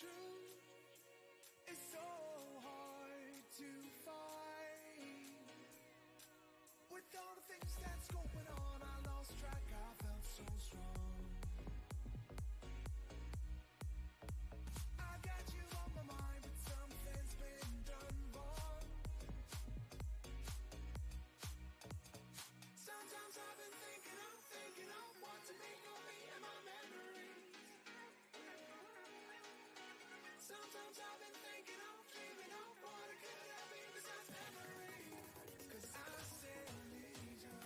truth is so hard to find. With all the things that's going on, I lost track, I felt so strong. I got you on my mind, but something's been done wrong. Sometimes I've been thinking of what to make of me and my memories. Sometimes I've been thinking of, dreaming of what it could have been besides memories. 'Cause I still need you.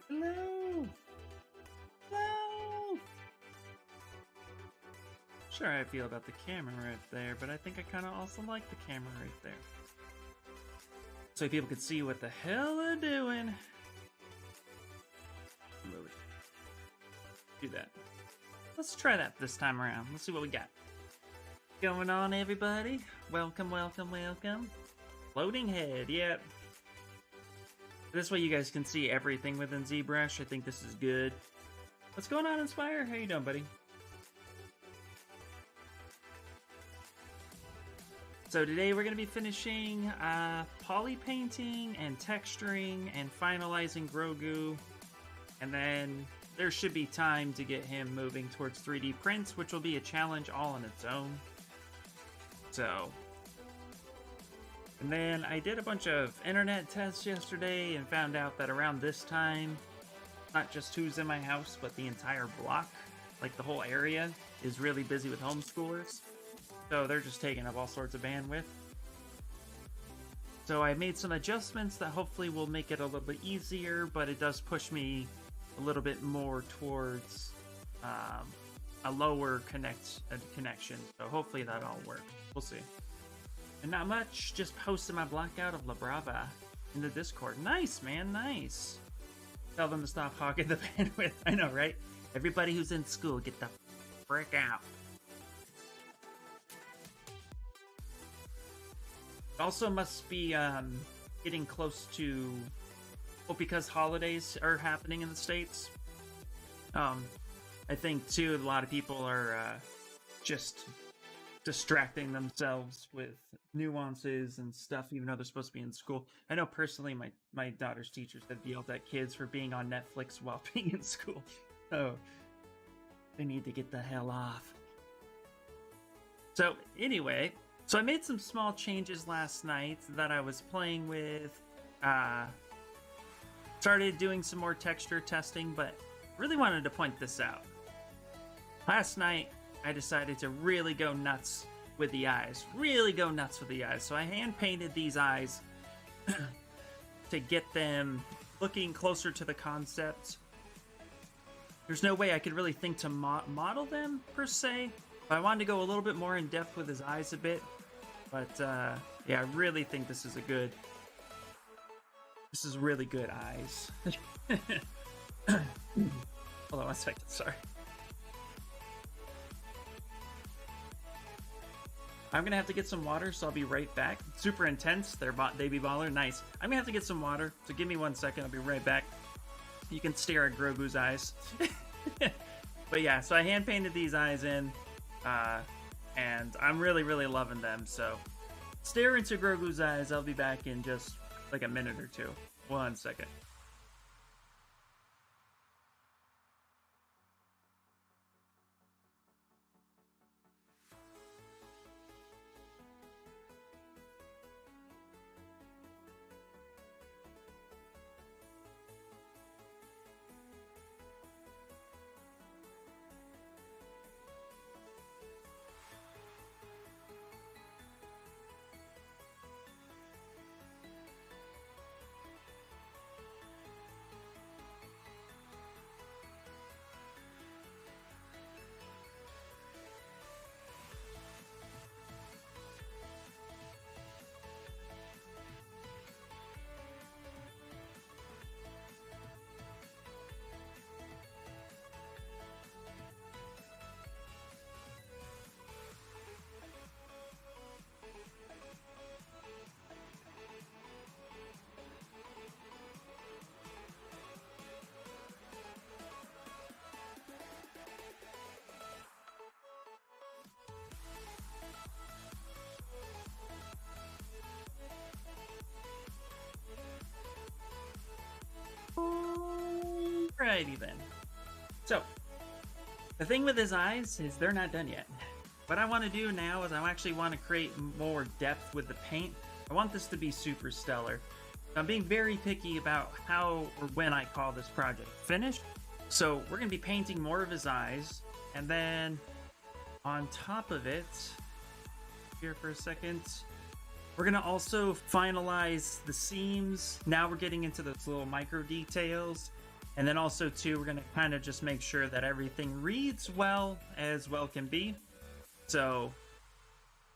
Hello! Hello! Sure, how I feel about the camera right there, but I think I kind of also like the camera right there. so people could see what the hell I'm doing. Move it. Do that. Let's try that this time around. Let's see what we got. Going on, everybody? Welcome, welcome, welcome. Loading head, yep. This way you guys can see everything within Zbrush. I think this is good. What's going on, Inspire? How you doing, buddy? So today we're going to be finishing polypainting and texturing and finalizing Grogu. And then there should be time to get him moving towards 3D prints, which will be a challenge all on its own. So, and then I did a bunch of internet tests yesterday and found out that around this time, not just who's in my house, but the entire block, like the whole area, is really busy with homeschoolers. So they're just taking up all sorts of bandwidth. So I made some adjustments that hopefully will make it a little bit easier, but it does push me a little bit more towards a lower connection. So hopefully that'll work. We'll see. And not much, just posted my blackout of La Brava in the Discord. Nice, man, nice. Tell them to stop hogging the bandwidth. I know, right? Everybody who's in school, get the frick out. It also must be getting close to, well, because holidays are happening in the States. I think too, a lot of people are just distracting themselves with nuances and stuff, even though they're supposed to be in school. I know personally, my daughter's teachers have yelled at kids for being on Netflix while being in school. So they need to get the hell off. So anyway, so I made some small changes last night that I was playing with. Started doing some more texture testing, but really wanted to point this out. Last night, I decided to really go nuts with the eyes. Really go nuts with the eyes. So I hand painted these eyes to get them looking closer to the concept. There's no way I could really think to model them, per se. But I wanted to go a little bit more in depth with his eyes a bit. But, yeah, I really think this is This is really good eyes. Hold on one second, sorry. I'm gonna have to get some water, so I'll be right back. Super intense, they're baby baller, nice. I'm gonna have to get some water, so give me 1 second, I'll be right back. You can stare at Grogu's eyes. But yeah, so I hand painted these eyes in, and I'm really, really loving them, so stare into Grogu's eyes. I'll be back in just like a minute or two. 1 second. Alrighty then. So, the thing with his eyes is they're not done yet. What I want to do now is I actually want to create more depth with the paint. I want this to be super stellar. I'm being very picky about how or when I call this project finished. So we're going to be painting more of his eyes. And then on top of it, here for a second, we're going to also finalize the seams. Now we're getting into those little micro details. And then also too, we're going to kind of just make sure that everything reads well as well can be. So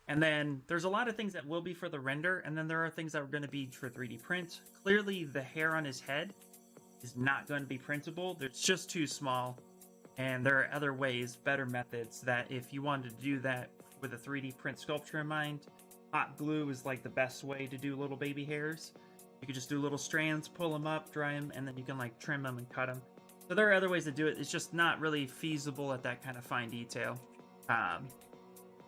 And then there's a lot of things that will be for the render, and then there are things that are going to be for 3D print. Clearly, the hair on his head is not going to be printable. It's just too small. And there are other ways, better methods, that if you wanted to do that with a 3D print sculpture in mind, hot glue is like the best way to do little baby hairs. You could just do little strands, pull them up, dry them, and then you can like trim them and cut them. So there are other ways to do it. It's just not really feasible at that kind of fine detail.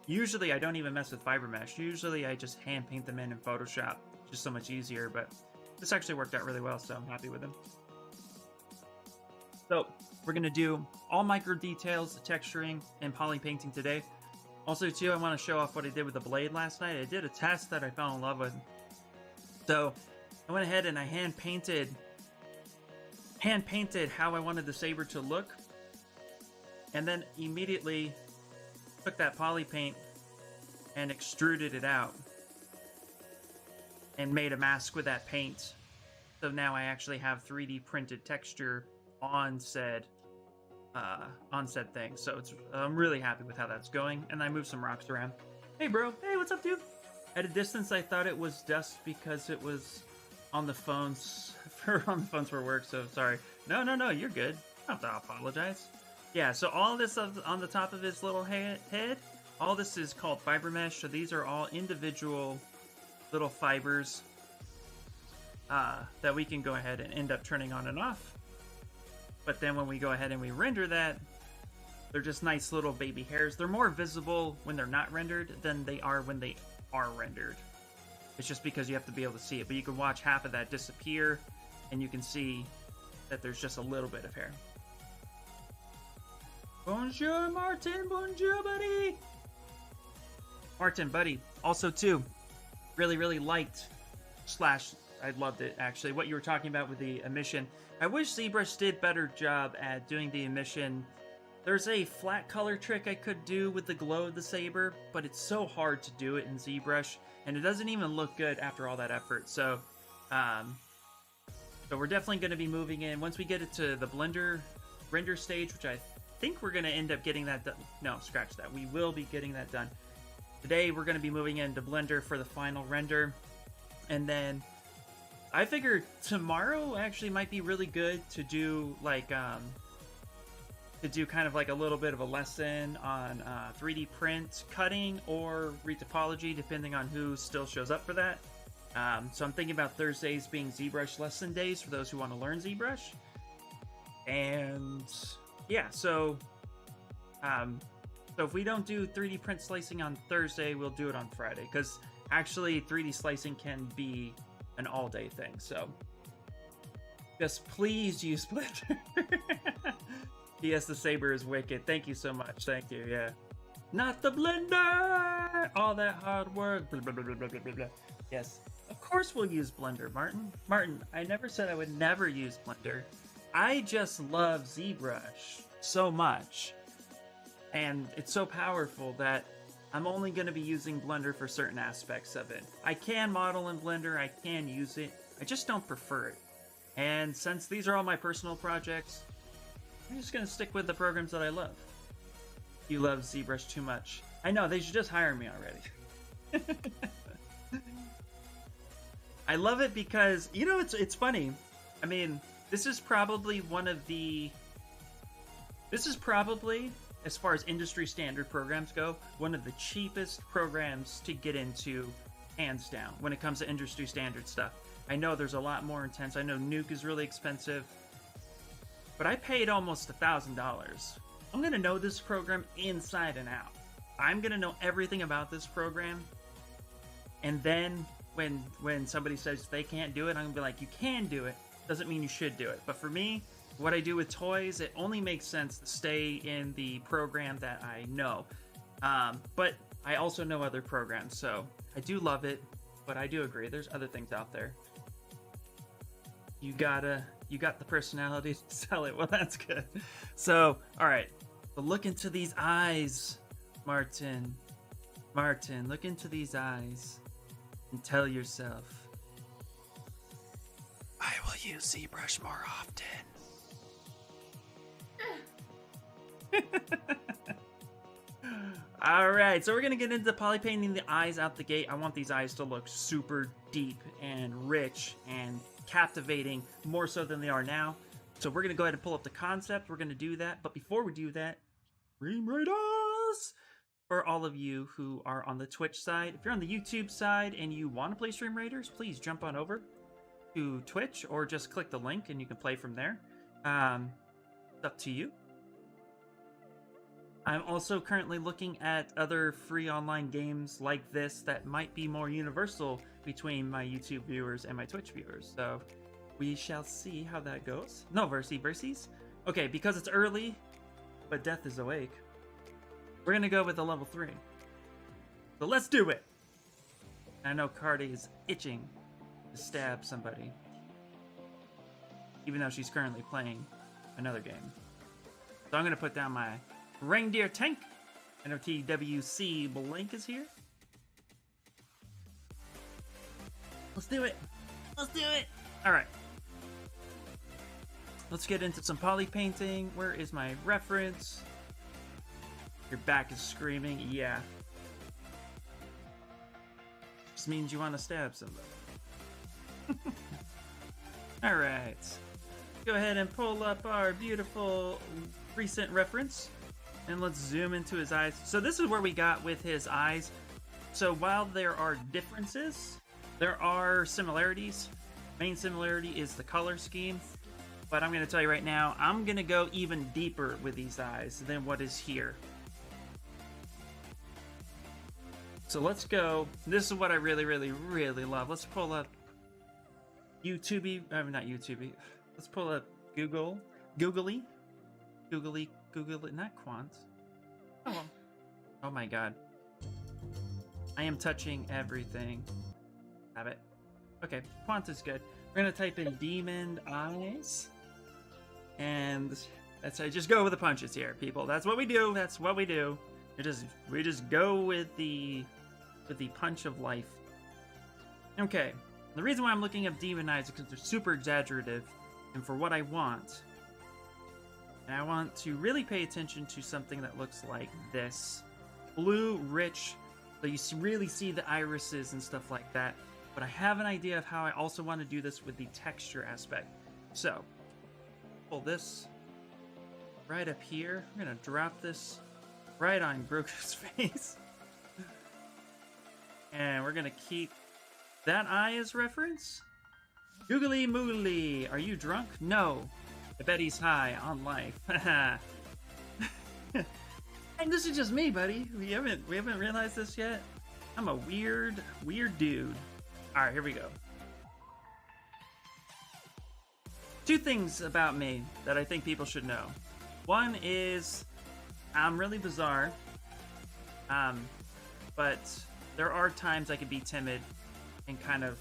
Usually I don't even mess with fiber mesh. Usually I just hand paint them in Photoshop. It's just so much easier, but this actually worked out really well, so I'm happy with them. So we're going to do all micro details, the texturing, and poly painting today. Also, too, I want to show off what I did with the blade last night. I did a test that I fell in love with. So I went ahead and I hand painted how I wanted the saber to look, and then immediately took that poly paint and extruded it out and made a mask with that paint. So now I actually have 3D printed texture on said thing. So I'm really happy with how that's going. And I moved some rocks around. Hey bro, hey, what's up, dude? At a distance I thought it was dust because it was on the phones for work, so sorry. No, you're good. I don't have to apologize. Yeah, so all this on the top of his little head, all this is called fiber mesh. So these are all individual little fibers that we can go ahead and end up turning on and off. But then when we go ahead and we render that, they're just nice little baby hairs. They're more visible when they're not rendered than they are when they are rendered. It's just because you have to be able to see it. But you can watch half of that disappear, and you can see that there's just a little bit of hair. Bonjour, Martin. Bonjour, buddy. Martin, buddy. Also, too, really liked / I loved it, actually, what you were talking about with the emission. I wish Zbrush did better job at doing the emission. There's a flat color trick I could do with the glow of the saber, but it's so hard to do it in Zbrush, and it doesn't even look good after all that effort. So we're definitely going to be moving in. Once we get it to the Blender render stage, which I think we're going to end up getting that done. No, scratch that. We will be getting that done. Today, we're going to be moving into Blender for the final render. And then I figured tomorrow actually might be really good to do like kind of like a little bit of a lesson on 3D print cutting or retopology, depending on who still shows up for that. So I'm thinking about Thursdays being ZBrush lesson days for those who want to learn ZBrush. And yeah, so if we don't do 3D print slicing on Thursday, we'll do it on Friday, because actually 3D slicing can be an all-day thing. So just please use Blender. Yes, the saber is wicked. Thank you so much. Thank you. Yeah, not the Blender. All that hard work. Blah, blah, blah, blah, blah, blah. Yes, of course we'll use Blender, Martin. Martin, I never said I would never use Blender. I just love ZBrush so much, and it's so powerful that I'm only going to be using Blender for certain aspects of it. I can model in Blender, I can use it, I just don't prefer it. And since these are all my personal projects, I'm just going to stick with the programs that I love. You love ZBrush too much. I know, they should just hire me already. I love it because, you know, it's funny. I mean, this is probably, as far as industry standard programs go, one of the cheapest programs to get into, hands down, when it comes to industry standard stuff. I know there's a lot more intense. I know Nuke is really expensive, but I paid almost $1,000. I'm going to know this program inside and out. I'm going to know everything about this program, and then when somebody says they can't do it, I'm going to be like, you can do it. Doesn't mean you should do it. But for me, what I do with toys, it only makes sense to stay in the program that I know. But I also know other programs, so I do love it, but I do agree, there's other things out there. You got the personality to sell it. Well, that's good. So, all right. So look into these eyes, Martin. Martin, look into these eyes and tell yourself, I will use ZBrush more often. All right, so we're gonna get into polypainting the eyes out the gate. I want these eyes to look super deep and rich and captivating, more so than they are now. So we're gonna go ahead and pull up the concept. We're gonna do that, but before we do that, Stream Raiders! For all of you who are on the Twitch side, if you're on the YouTube side and you want to play Stream Raiders, please jump on over to Twitch or just click the link and you can play from there. It's up to you. I'm also currently looking at other free online games like this that might be more universal between my YouTube viewers and my Twitch viewers. So we shall see how that goes. No, verses. Okay, because it's early, but death is awake. We're gonna go with a level 3. So let's do it! I know Cardi is itching to stab somebody, even though she's currently playing another game. So I'm gonna put down my reindeer tank. NOTWC Blank is here. Let's do it! Let's do it! Alright. Let's get into some poly painting. Where is my reference? Your back is screaming. Yeah. Just means you want to stab somebody. Alright. Go ahead and pull up our beautiful recent reference. And let's zoom into his eyes. So this is where we got with his eyes. So while there are differences, there are similarities. Main similarity is the color scheme. But I'm going to tell you right now, I'm going to go even deeper with these eyes than what is here. So let's go. This is what I really, really, really love. Let's pull up YouTube. Not YouTube. Let's pull up Googly, not Quant. Oh my god. I am touching everything. Have it. Okay, Quant is good. We're gonna type in demon eyes. And that's just go with the punches here, people. That's what we do. That's what we do. We just go with the punch of life. Okay. The reason why I'm looking up demon eyes is because they're super exaggerative and for what I want. And I want to really pay attention to something that looks like this. Blue, rich, so you really see the irises and stuff like that. But I have an idea of how I also want to do this with the texture aspect. So, pull this right up here. I'm going to drop this right on Grogu's face. And we're going to keep that eye as reference. Googly moogly, are you drunk? No. I bet he's high on life. And this is just me, buddy. We haven't realized this yet. I'm a weird dude. Alright, here we go. Two things about me that I think people should know. One is I'm really bizarre. But there are times I can be timid and kind of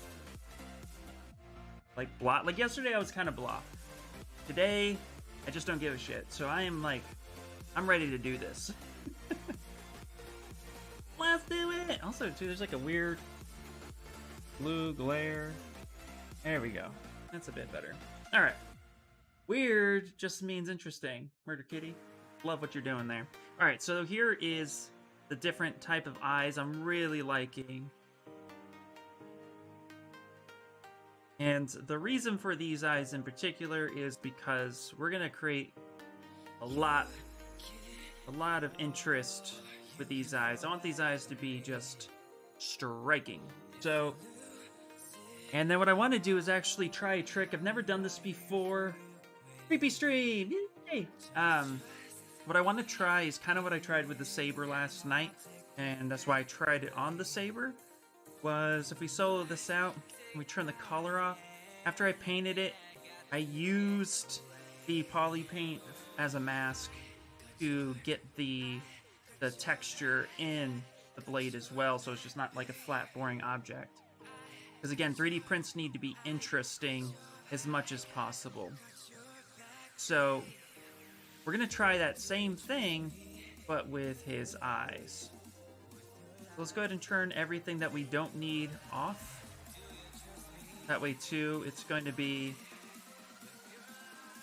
like blah. Like yesterday I was kind of blah. Today I just don't give a shit. So I'm ready to do this. Let's do it. Also too, there's like a weird blue glare. There we go. That's a bit better. All right. Weird just means interesting. Murder Kitty. Love what you're doing there. All right. So here is the different type of eyes I'm really liking. And the reason for these eyes in particular is because we're going to create a lot of interest with these eyes. I want these eyes to be just striking. So, and then what I want to do is actually try a trick. I've never done this before. Creepy stream! Yay! What I want to try is kind of what I tried with the saber last night, and that's why I tried it on the saber, was if we solo this out, and we turn the color off, after I painted it, I used the poly paint as a mask to get the texture in the blade as well, so it's just not like a flat, boring object. Because again, 3D prints need to be interesting as much as possible. So, we're going to try that same thing, but with his eyes. So let's go ahead and turn everything that we don't need off. That way, too, it's going to be...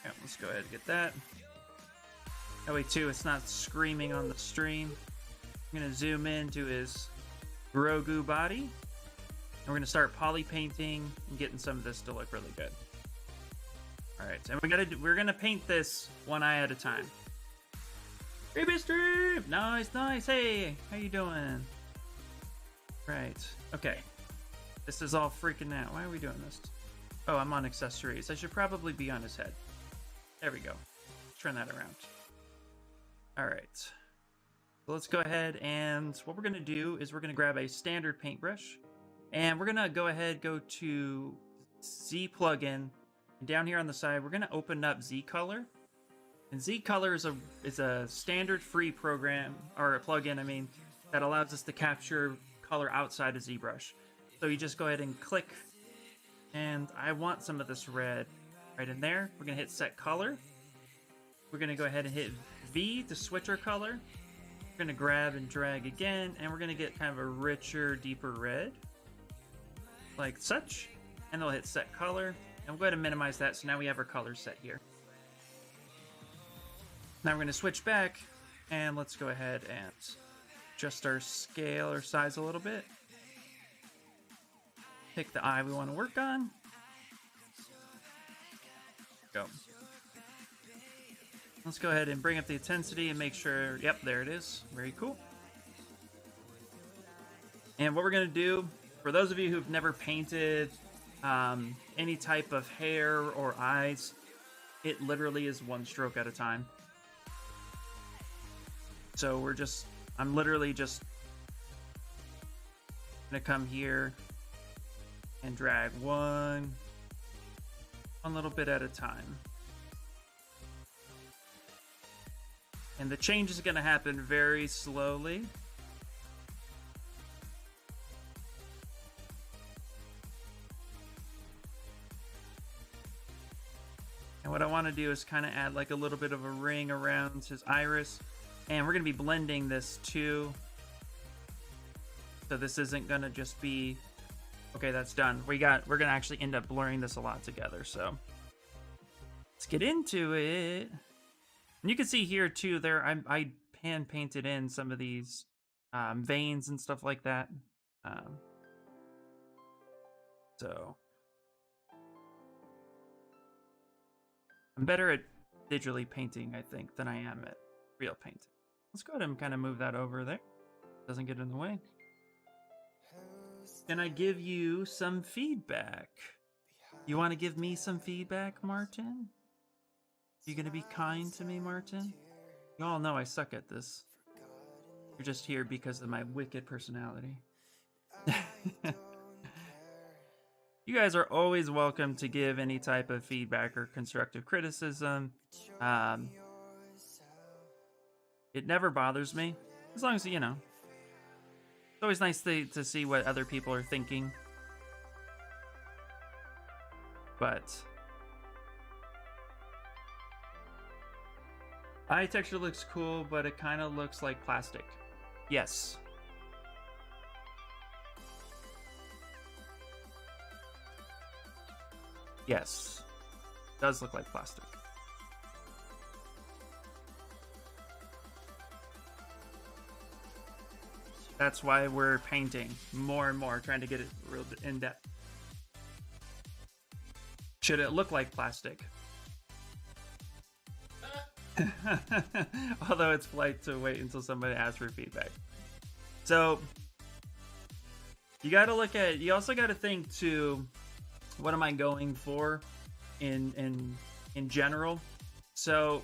Yeah, let's go ahead and get that. That way, too, it's not screaming on the stream. I'm going to zoom into his Grogu body. And we're going to start poly painting and getting some of this to look really good. All right, and we're going to paint this one eye at a time. Hey, mister! Nice, nice. Hey, how you doing? Right. Okay. This is all freaking out. Why are we doing this? Oh, I'm on accessories. I should probably be on his head. There we go. Turn that around. All right. So let's go ahead, and what we're going to do is we're going to grab a standard paintbrush, and we're going to go ahead, go to Z plugin, and down here on the side, we're going to open up Z Color. And Z Color is a standard free program, or a plugin, I mean, that allows us to capture color outside of ZBrush. So you just go ahead and click, and I want some of this red right in there. We're going to hit Set Color. We're going to go ahead and hit V to switch our color. We're going to grab and drag again, and we're going to get kind of a richer, deeper red, like such. And then we'll hit Set Color, and we'll go ahead and minimize that, so now we have our color set here. Now we're going to switch back, and let's go ahead and adjust our scale or size a little bit. Pick the eye we want to work on. Go. Let's go ahead and bring up the intensity and make sure, yep, there it is. Very cool. And what we're going to do, for those of you who've never painted any type of hair or eyes, it literally is one stroke at a time. So I'm literally just gonna come here and drag one little bit at a time. And the change is gonna happen very slowly. And what I want to do is kind of add like a little bit of a ring around his iris. And we're going to be blending this too. So this isn't going to just be, okay, that's done. We're going to actually end up blurring this a lot together. So let's get into it. And you can see here too, I hand painted in some of these veins and stuff like that. So I'm better at digitally painting, I think, than I am at real painting. Let's go ahead and kind of move that over there. Doesn't get in the way. Can I give you some feedback? You want to give me some feedback, Martin? You gonna be kind to me, Martin? You all know I suck at this. You're just here because of my wicked personality. You guys are always welcome to give any type of feedback or constructive criticism. It never bothers me, as long as, you know, it's always nice to see what other people are thinking. But eye texture looks cool, but it kind of looks like plastic. Yes. Yes. It does look like plastic. That's why we're painting more and more, trying to get it real in depth. Should it look like plastic? Although it's polite to wait until somebody asks for feedback. So you got to look at, you also got to think too, what am I going for in general? So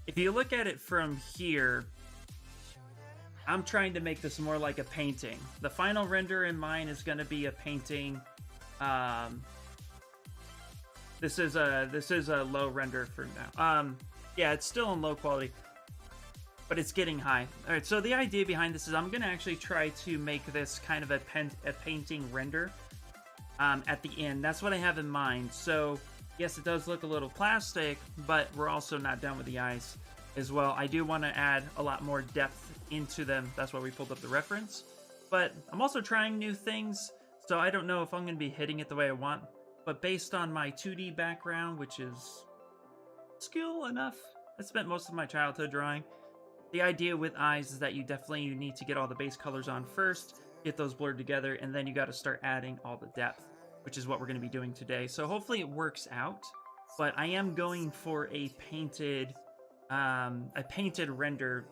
if you look at it from here, I'm trying to make this more like a painting. The final render in mine is going to be a painting. This is a low render for now. Yeah, it's still in low quality, but it's getting high. All right, so the idea behind this is I'm going to actually try to make this kind of a painting render at the end. That's what I have in mind. So yes, it does look a little plastic, but we're also not done with the eyes as well. I do want to add a lot more depth into them. That's why we pulled up the reference. But I'm also trying new things, so I don't know if I'm going to be hitting it the way I want. But based on my 2D background, which is skill enough, I spent most of my childhood drawing. the idea with eyes is that you definitely need to get all the base colors on first, get those blurred together, and then you got to start adding all the depth, which is what we're going to be doing today. So hopefully it works out, but I am going for a painted render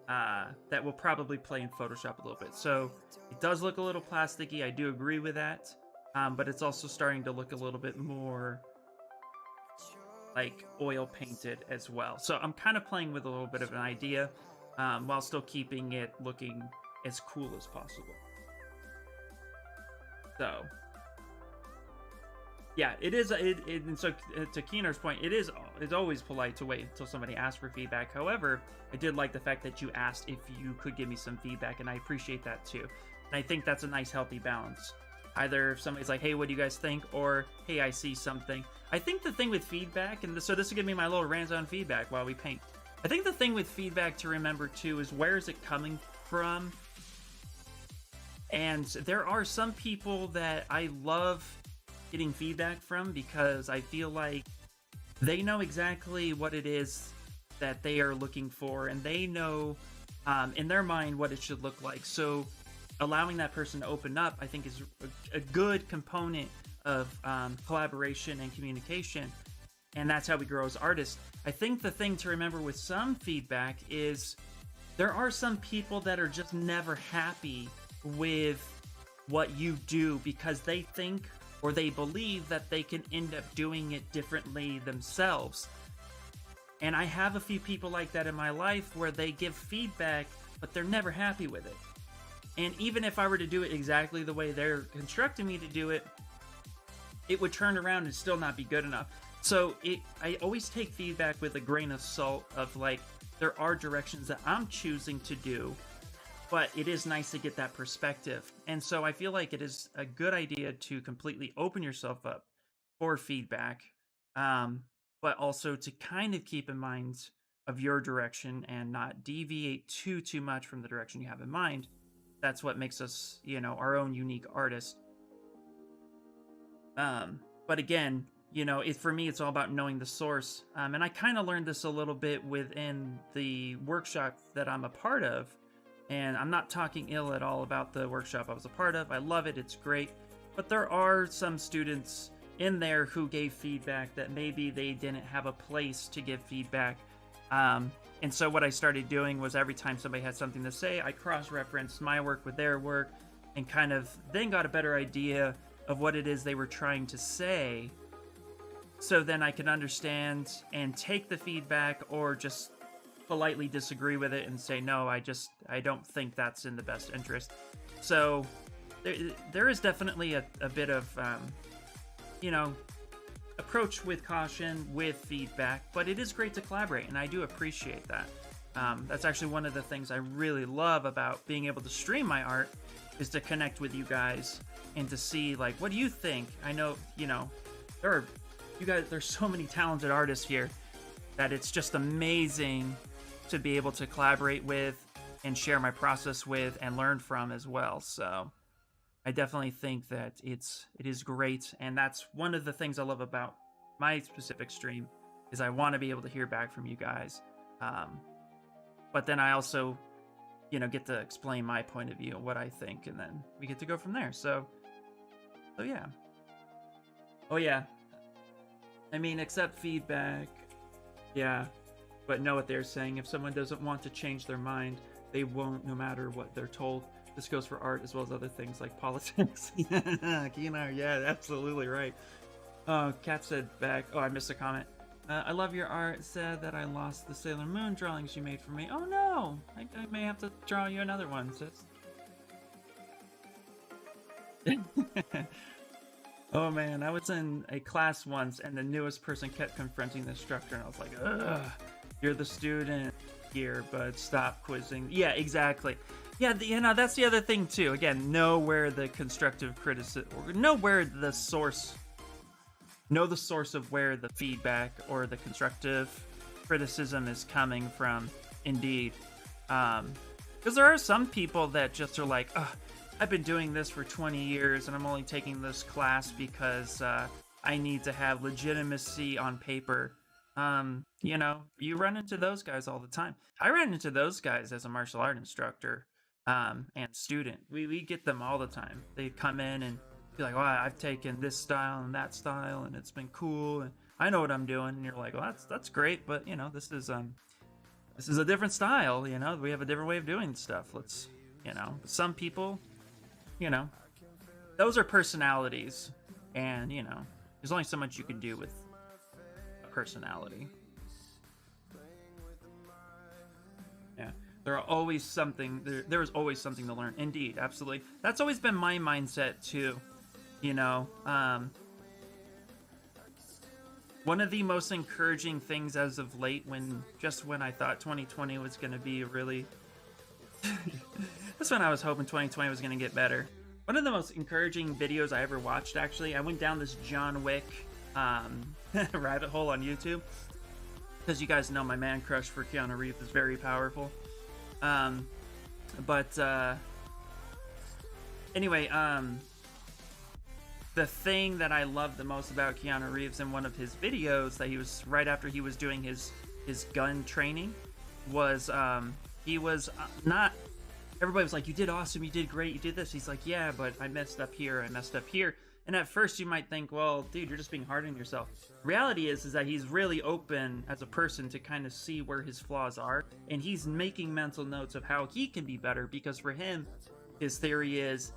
that will probably play in Photoshop a little bit. So it does look a little plasticky. I do agree with that, but it's also starting to look a little bit more like oil painted as well. So I'm kind of playing with a little bit of an idea while still keeping it looking as cool as possible. So yeah, it is. And so to Keener's point, it's always polite to wait until somebody asks for feedback. However, I did like the fact that you asked if you could give me some feedback, and I appreciate that too. And I think that's a nice, healthy balance. Either if somebody's like, hey, what do you guys think? Or, hey, I see something. I think the thing with feedback, and so this will give me my little rants on feedback while we paint. I think the thing with feedback to remember too is where is it coming from? And there are some people that I love getting feedback from because I feel like they know exactly what it is that they are looking for, and they know in their mind what it should look like. So allowing that person to open up, I think, is a good component of collaboration and communication, and that's how we grow as artists. I think the thing to remember with some feedback is there are some people that are just never happy with what you do because they think or they believe that they can end up doing it differently themselves. And I have a few people like that in my life where they give feedback, but they're never happy with it. And even if I were to do it exactly the way they're instructing me to do it, it would turn around and still not be good enough. So I always take feedback with a grain of salt of like, there are directions that I'm choosing to do, but it is nice to get that perspective. And so I feel like it is a good idea to completely open yourself up for feedback, but also to kind of keep in mind of your direction and not deviate too much from the direction you have in mind. That's what makes us, our own unique artist. But again, for me, it's all about knowing the source. And I kind of learned this a little bit within the workshop that I'm a part of. And I'm not talking ill at all about the workshop I was a part of. I love it. It's great. But there are some students in there who gave feedback that maybe they didn't have a place to give feedback. And so what I started doing was every time somebody had something to say, I cross-referenced my work with their work and kind of then got a better idea of what it is they were trying to say. So then I can understand and take the feedback or just politely disagree with it and say, no, I don't think that's in the best interest. So there is definitely a bit of, approach with caution with feedback, but it is great to collaborate, and I do appreciate that. That's actually one of the things I really love about being able to stream my art, is to connect with you guys and to see, like, what do you think? I know, there's so many talented artists here that it's just amazing to be able to collaborate with and share my process with and learn from as well. So I definitely think that it is great, and that's one of the things I love about my specific stream, is I want to be able to hear back from you guys. But then I also, get to explain my point of view and what I think, and then we get to go from there. So yeah. Oh yeah. I mean, accept feedback. Yeah. But know what they're saying. If someone doesn't want to change their mind, they won't, no matter what they're told. This goes for art as well as other things like politics. Keenar, yeah, absolutely right. Kat said back, I missed a comment. I love your art. Sad that I lost the Sailor Moon drawings you made for me. Oh no, I may have to draw you another one, sis. Oh man, I was in a class once and the newest person kept confronting the instructor, and I was like, ugh, you're the student here, but stop quizzing. Yeah, exactly. Yeah, that's the other thing too. Again, know where the constructive criticism, or know the source of where the feedback or the constructive criticism is coming from. Indeed, because there are some people that just are like, I've been doing this for 20 years and I'm only taking this class because I need to have legitimacy on paper. You know, you run into those guys all the time. I ran into those guys as a martial art instructor and student. We get them all the time. They come in and be like, "Oh, I've taken this style and that style, and it's been cool, and I know what I'm doing." And you're like, "Well, that's great, but you know, this is a different style. You know, we have a different way of doing stuff. Let's, you know, some people, you know, those are personalities, and you know, there's only so much you can do with a personality." Yeah, there are always something. There is always something to learn. Indeed, absolutely. That's always been my mindset too. You know, one of the most encouraging things as of late, when I thought 2020 was going to be really, that's when I was hoping 2020 was going to get better. One of the most encouraging videos I ever watched, actually, I went down this John Wick rabbit hole on YouTube, because you guys know my man crush for Keanu Reeves is very powerful. But anyway, the thing that I loved the most about Keanu Reeves in one of his videos that he was right after he was doing his gun training was he was not, everybody was like, "You did awesome, you did great, you did this." He's like, "Yeah, but I messed up here, I messed up here." And at first you might think, well, dude, you're just being hard on yourself. Reality is that he's really open as a person to kind of see where his flaws are, and he's making mental notes of how he can be better, because for him, his theory is,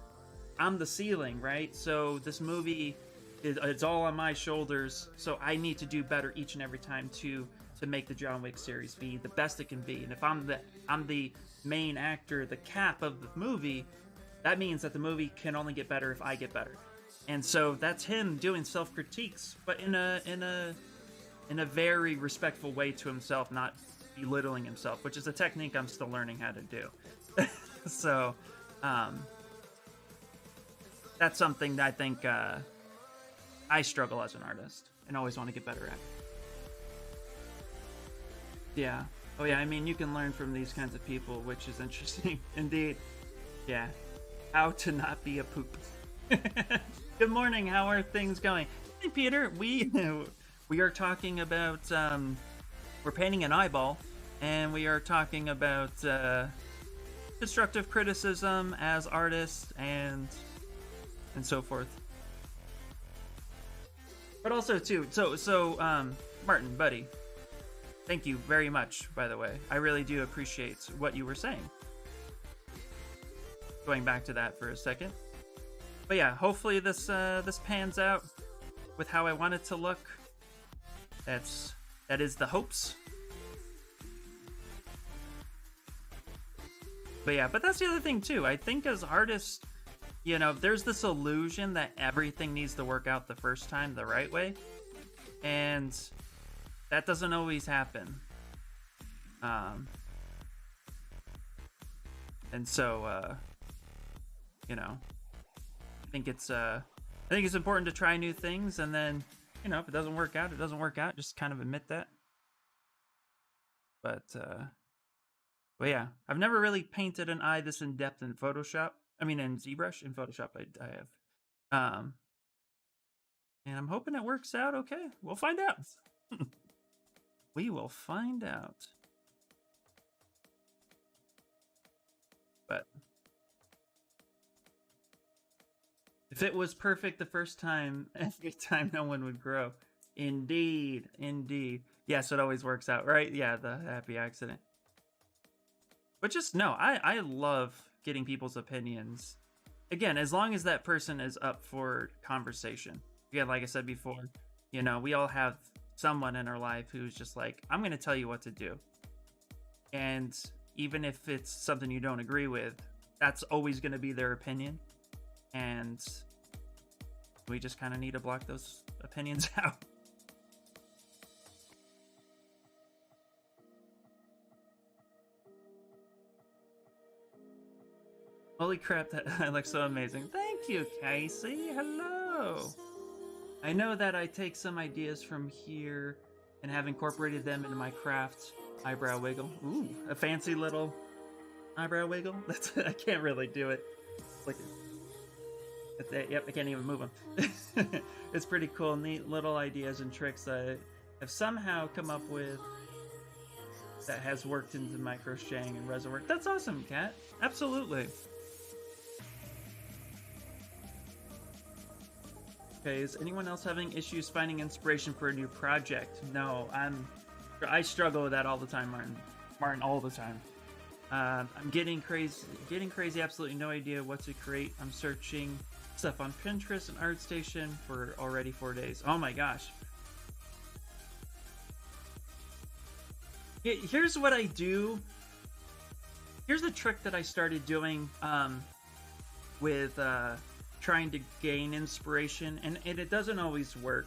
I'm the ceiling, right? So this movie, it's all on my shoulders, so I need to do better each and every time to make the John Wick series be the best it can be. And if I'm the main actor, the cap of the movie, that means that the movie can only get better if I get better. And so that's him doing self-critiques, but in a very respectful way to himself, not belittling himself, which is a technique I'm still learning how to do. So that's something that I think I struggle as an artist and always want to get better at. Yeah. Oh yeah, I mean, you can learn from these kinds of people, which is interesting. Indeed. Yeah. How to not be a poop. Good morning, how are things going? Hey Peter, we are talking about we're painting an eyeball, and we are talking about constructive criticism as artists and so forth. But also too, so Martin, buddy, thank you very much, by the way. I really do appreciate what you were saying. Going back to that for a second. But yeah, hopefully this pans out with how I want it to look. That is the hopes. But yeah, but that's the other thing too. I think as artists, you know, there's this illusion that everything needs to work out the first time the right way, and that doesn't always happen. And so you know, I think it's important to try new things, and then, you know, if it doesn't work out, it doesn't work out. Just kind of admit that. But yeah, I've never really painted an eye this in depth in Photoshop. I mean, in ZBrush. In Photoshop, I have. And I'm hoping it works out okay. We'll find out. We will find out. But if it was perfect the first time, every time no one would grow. Indeed, indeed. Yes, it always works out, right? Yeah, the happy accident. But just no, I love getting people's opinions. Again, as long as that person is up for conversation. Again, like I said before, you know, we all have someone in our life who's just like, I'm going to tell you what to do. And even if it's something you don't agree with, that's always going to be their opinion. And we just kind of need to block those opinions out. Holy crap, that looks so amazing. Thank you, Casey. Hello. I know that I take some ideas from here and have incorporated them into my craft. Eyebrow wiggle. Ooh, a fancy little eyebrow wiggle. I can't really do it. Like, yep, I can't even move them. It's pretty cool, neat little ideas and tricks I have somehow come up with that has worked into my crocheting and resin work. That's awesome, Kat. Absolutely. Okay, is anyone else having issues finding inspiration for a new project? No, I struggle with that all the time, Martin, all the time. I'm getting crazy, absolutely no idea what to create. I'm searching stuff on Pinterest and ArtStation for already 4 days. Oh my gosh. Here's what I do. Here's the trick that I started doing with trying to gain inspiration, and it doesn't always work.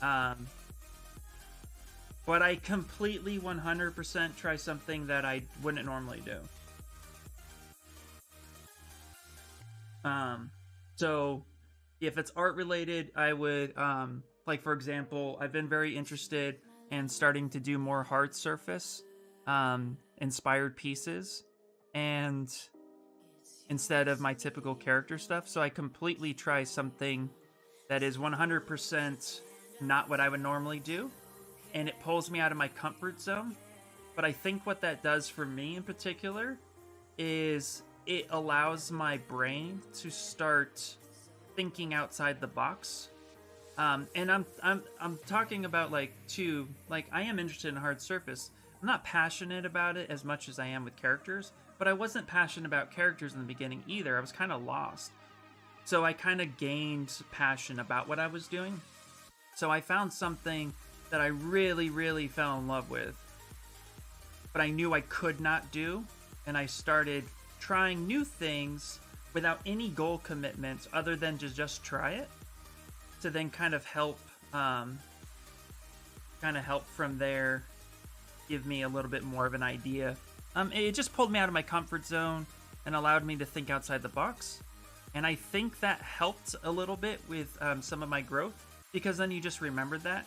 But I completely 100% try something that I wouldn't normally do. So if it's art related, I would, like for example, I've been very interested in starting to do more hard surface inspired pieces, and instead of my typical character stuff. So I completely try something that is 100% not what I would normally do, and it pulls me out of my comfort zone. But I think what that does for me in particular is it allows my brain to start thinking outside the box. And I'm talking about like I am interested in hard surface. I'm not passionate about it as much as I am with characters, but I wasn't passionate about characters in the beginning either. I was kind of lost. So I kind of gained passion about what I was doing. So I found something that I really, really fell in love with, but I knew I could not do. And I started trying new things without any goal commitments other than to just try it, to then kind of help from there, give me a little bit more of an idea. It just pulled me out of my comfort zone and allowed me to think outside the box. And I think that helped a little bit with some of my growth, because then you just remembered that.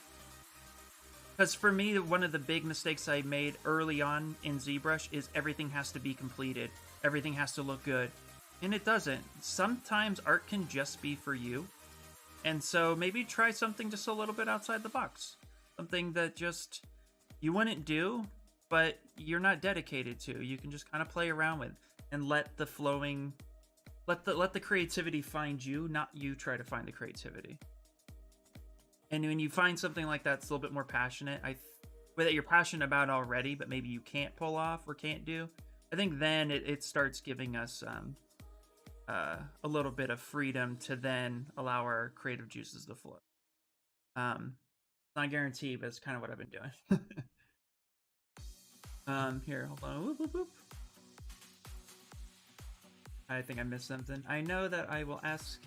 Because for me, one of the big mistakes I made early on in Zbrush is everything has to be completed. Everything has to look good. And it doesn't. Sometimes art can just be for you. And so maybe try something just a little bit outside the box. Something that just you wouldn't do, but you're not dedicated to. You can just kind of play around with and let the creativity find you, not you try to find the creativity. And when you find something like that, it's a little bit more passionate, that you're passionate about already, but maybe you can't pull off or can't do, I think then it starts giving us a little bit of freedom to then allow our creative juices to flow. Not guaranteed, but it's kind of what I've been doing. Here, hold on. Whoop, whoop, whoop. I think I missed something. I know that I will ask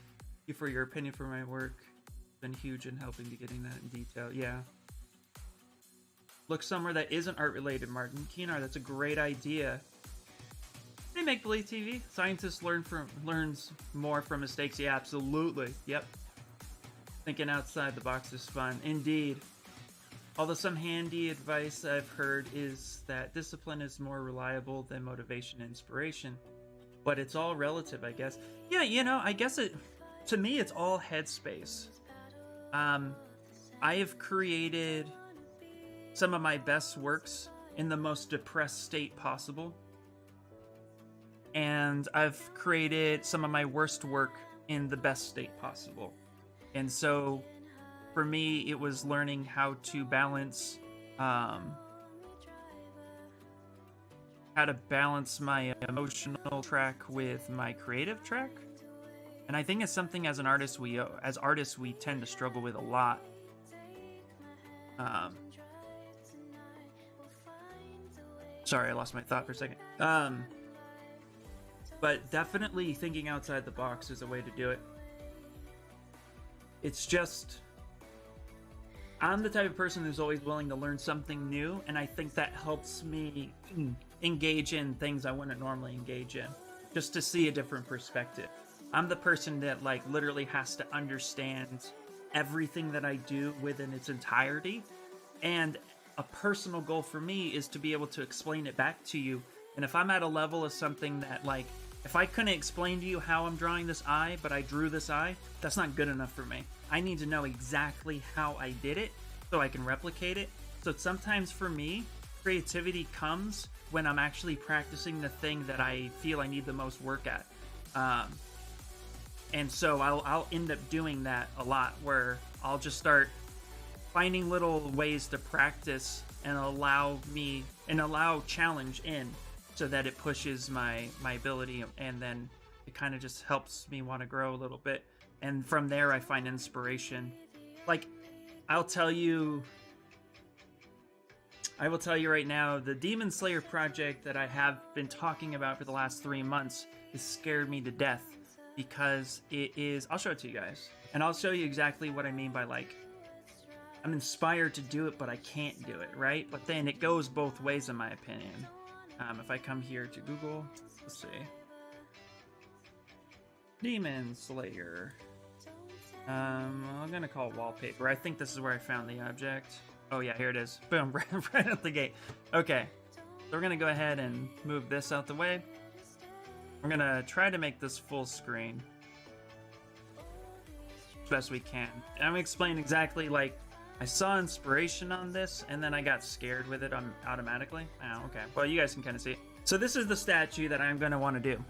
you for your opinion for my work. Been huge in helping to getting that in detail. Yeah. Look somewhere that isn't art related, Martin. Keenar, that's a great idea. They make believe TV. Scientists learns more from mistakes. Yeah, absolutely. Yep. Thinking outside the box is fun. Indeed. Although some handy advice I've heard is that discipline is more reliable than motivation and inspiration. But it's all relative, I guess. Yeah, I guess to me, it's all headspace. I have created some of my best works in the most depressed state possible. And I've created some of my worst work in the best state possible. And so for me, it was learning how to balance my emotional track with my creative track. And I think it's something as artists we tend to struggle with a lot. Sorry, I lost my thought for a second. But definitely thinking outside the box is a way to do it. It's just, I'm the type of person who's always willing to learn something new, and I think that helps me engage in things I wouldn't normally engage in, just to see a different perspective. I'm the person that literally has to understand everything that I do within its entirety, and a personal goal for me is to be able to explain it back to you. And if I'm at a level of something that if I couldn't explain to you how I'm drawing this eye, but I drew this eye, that's not good enough for me. I need to know exactly how I did it so I can replicate it. So sometimes for me, creativity comes when I'm actually practicing the thing that I feel I need the most work at. And so I'll end up doing that a lot, where I'll just start finding little ways to practice and allow challenge in, so that it pushes my ability, and then it kind of just helps me want to grow a little bit. And from there I find inspiration. Like, I will tell you right now, the Demon Slayer project that I have been talking about for the last 3 months has scared me to death, because it is, I'll show it to you guys, and I'll show you exactly what I mean by, like, I'm inspired to do it, but I can't do it, right? But then it goes both ways, in my opinion. If I come here to Google, let's see. Demon Slayer. I'm gonna call it wallpaper. I think this is where I found the object. Oh yeah, here it is. Boom, right out the gate. Okay, so we're gonna go ahead and move this out the way. We're gonna try to make this full screen as best we can. And I'm gonna explain exactly, like, I saw inspiration on this, and then I got scared with it automatically. Oh, okay. Well, you guys can kind of see it. So this is the statue that I'm going to want to do.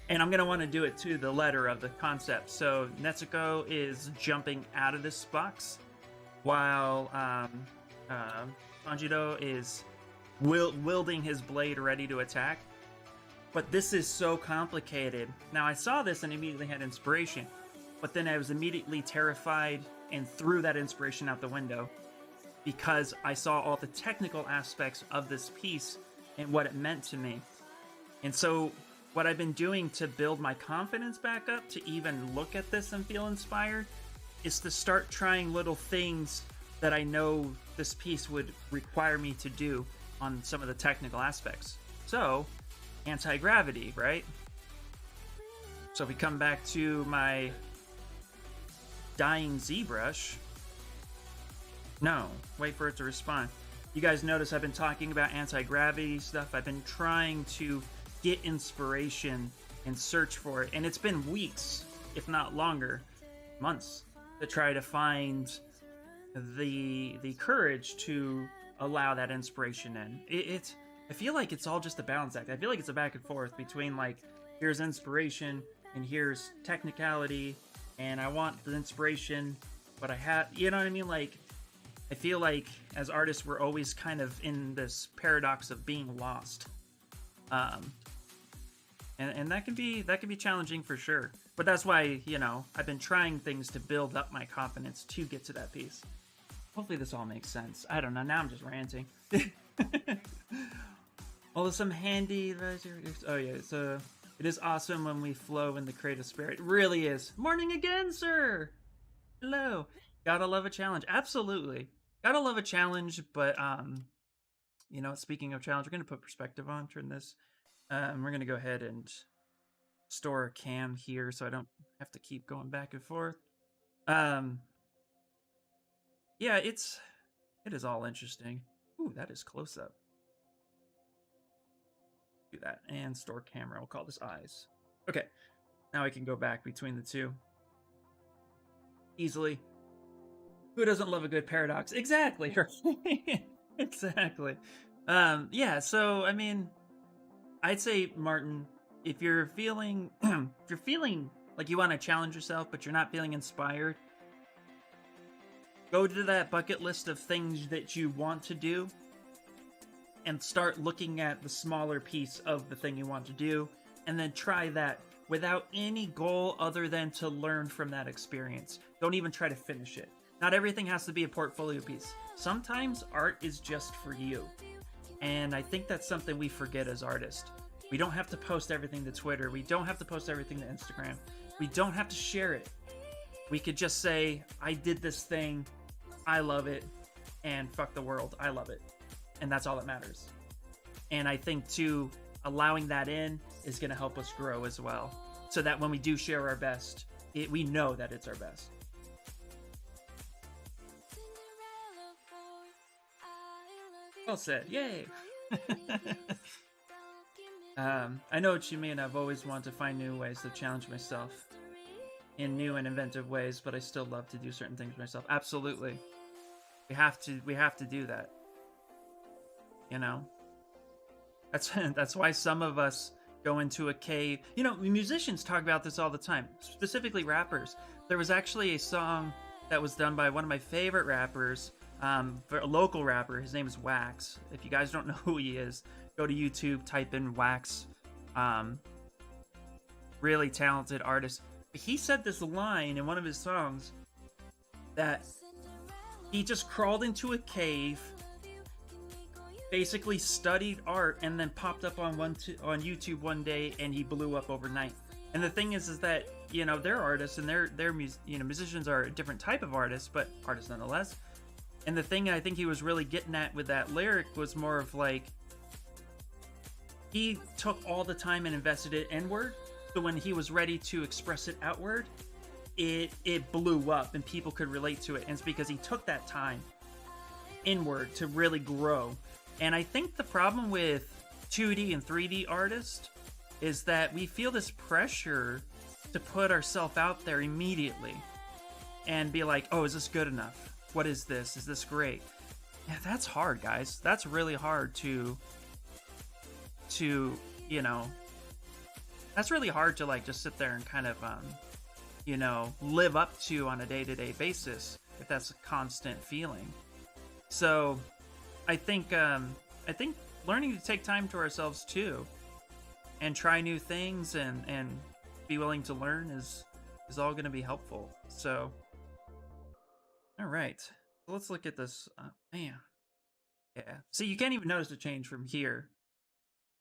And I'm going to want to do it to the letter of the concept. So Netsuko is jumping out of this box, while Sanjiro is wielding his blade ready to attack. But this is so complicated. Now, I saw this and immediately had inspiration, but then I was immediately terrified and threw that inspiration out the window, because I saw all the technical aspects of this piece and what it meant to me. And so what I've been doing to build my confidence back up to even look at this and feel inspired is to start trying little things that I know this piece would require me to do on some of the technical aspects. So, anti-gravity, right? So if we come back to my dying Zbrush. No, wait for it to respond. You guys notice I've been talking about anti-gravity stuff. I've been trying to get inspiration and search for it, and it's been weeks, if not longer, months, to try to find the courage to allow that inspiration in. I feel like it's all just a balance act. I feel like it's a back and forth between, like, here's inspiration and here's technicality, and I want the inspiration, but I have, you know what I mean? Like, I feel like as artists, we're always kind of in this paradox of being lost. And that can be challenging for sure. But that's why, you know, I've been trying things to build up my confidence to get to that piece. Hopefully this all makes sense. I don't know, now I'm just ranting. Although some handy, oh yeah, so it is awesome when we flow in the creative spirit. It really is. Morning again, sir. Hello. Gotta love a challenge. Absolutely. Gotta love a challenge, but you know, speaking of challenge, we're gonna put perspective on, turn this. We're gonna go ahead and store a cam here so I don't have to keep going back and forth. Yeah, it is all interesting. Ooh, that is close up. Do that, and store camera. We'll call this eyes. Okay, now I can go back between the two easily. Who doesn't love a good paradox? Exactly. Exactly. Yeah, so I mean, I'd say, Martin, if you're feeling like you want to challenge yourself but you're not feeling inspired, go to that bucket list of things that you want to do and start looking at the smaller piece of the thing you want to do, and then try that without any goal other than to learn from that experience. Don't even try to finish it. Not everything has to be a portfolio piece. Sometimes art is just for you. And I think that's something we forget as artists. We don't have to post everything to Twitter. We don't have to post everything to Instagram. We don't have to share it. We could just say, I did this thing, I love it, and fuck the world, I love it. And that's all that matters. And I think, too, allowing that in is going to help us grow as well. So that when we do share our best, we know that it's our best. Well said. Yay! I know what you mean. I've always wanted to find new ways to challenge myself in new and inventive ways, but I still love to do certain things myself. Absolutely. We have to do that. You know? That's why some of us go into a cave. You know, musicians talk about this all the time, specifically rappers. There was actually a song that was done by one of my favorite rappers, a local rapper. His name is Wax. If you guys don't know who he is, go to YouTube, type in Wax. Really talented artist. He said this line in one of his songs that he just crawled into a cave, basically studied art, and then popped up on YouTube one day, and he blew up overnight. And the thing is that, you know, they're artists, and musicians are a different type of artists, but artists nonetheless. And the thing I think he was really getting at with that lyric was more of like, he took all the time and invested it inward, so when he was ready to express it outward, it blew up and people could relate to it. And it's because he took that time inward to really grow. And I think the problem with 2D and 3D artists is that we feel this pressure to put ourselves out there immediately and be like, oh, is this good enough? What is this? Is this great? Yeah, that's hard, guys. That's really hard to you know, that's really hard to like just sit there and kind of you know, live up to on a day-to-day basis if that's a constant feeling. So I think learning to take time to ourselves too and try new things and be willing to learn is all going to be helpful. So all right, so let's look at this. Man, yeah, see, you can't even notice the change from here,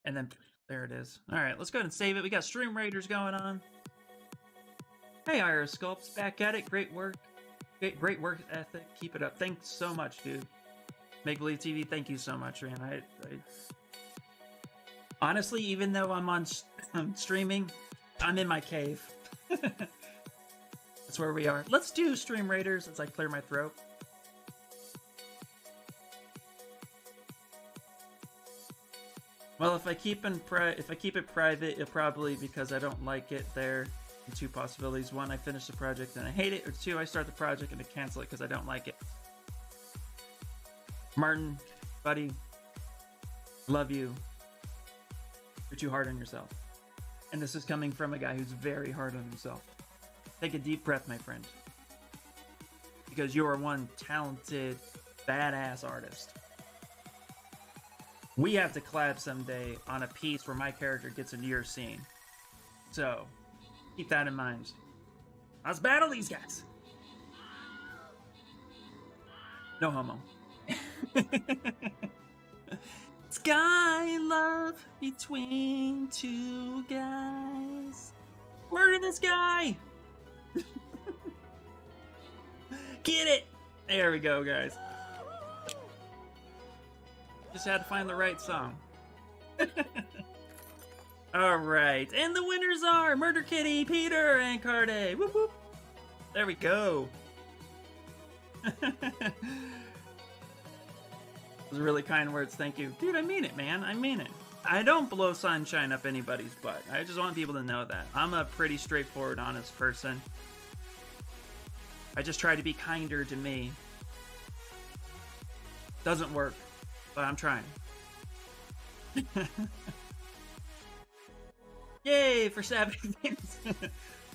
and then there it is. All right, let's go ahead and save it. We got Stream Raiders going on. Hey, Iris Sculpts, back at it. Great work. Great work ethic. Keep it up. Thanks so much, dude. Make Believe TV, thank you so much, man. I honestly, even though I'm streaming, I'm in my cave. That's where we are. Let's do Stream Raiders as I clear my throat. Well, if I keep it private, it'll probably because I don't like it there. Two possibilities: one, I finish the project and I hate it, or two, I start the project and I cancel it because I don't like it. Martin, buddy, love you. You're too hard on yourself. And this is coming from a guy who's very hard on himself. Take a deep breath, my friend. Because you are one talented, badass artist. We have to collab someday on a piece where my character gets into your scene. So, keep that in mind. Let's battle these guys. No homo. Sky love between two guys. Murder this guy. Get it. There we go, guys. Just had to find the right song. All right, and the winners are Murder Kitty, Peter, and Carde. Whoop whoop. There we go. Those are really kind words. Thank you, dude. I mean it, man. I mean it. I don't blow sunshine up anybody's butt. I just want people to know that I'm a pretty straightforward, honest person. I just try to be kinder to me. Doesn't work, but I'm trying. Yay for savvy things.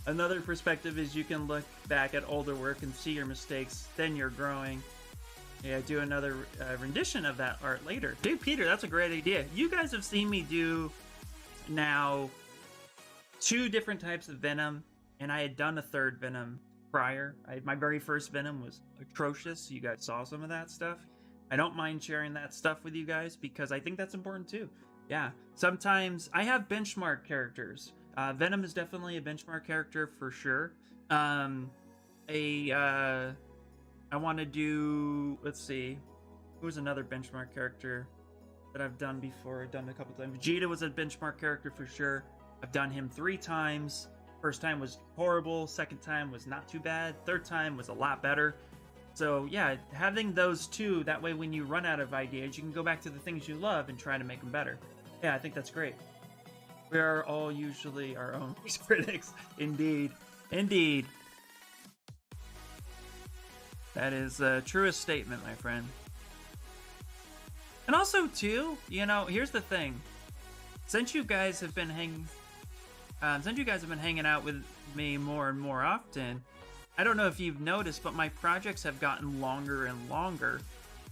Another perspective is you can look back at older work and see your mistakes, then you're growing. Yeah, do another rendition of that art later. Dude, Peter, that's a great idea. You guys have seen me do now 2 different types of Venom, and I had done a 3rd Venom prior. My very first Venom was atrocious. You guys saw some of that stuff. I don't mind sharing that stuff with you guys because I think that's important too. Yeah, sometimes I have benchmark characters. Venom is definitely a benchmark character for sure. I want to do, let's see, who's another benchmark character that I've done before? I've done a couple times. Vegeta was a benchmark character for sure. I've done him 3 times. First time was horrible. Second time was not too bad. Third time was a lot better. So yeah, having those 2, that way when you run out of ideas, you can go back to the things you love and try to make them better. Yeah, I think that's great. We are all usually our own critics. Indeed. Indeed. That is a truest statement, my friend. And also, too, you know, here's the thing. Since you guys have been hanging out with me more and more often, I don't know if you've noticed, but my projects have gotten longer and longer.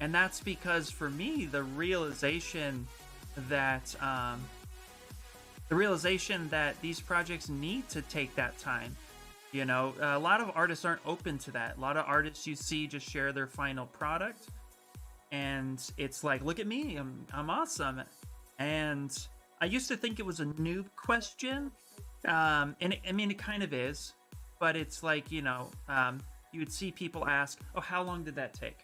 And that's because, for me, the realization that these projects need to take that time. You know, a lot of artists aren't open to that. A lot of artists you see just share their final product, and it's like, look at me, I'm awesome. And I used to think it was a noob question, and it kind of is, but it's like, you know, you would see people ask, oh, how long did that take?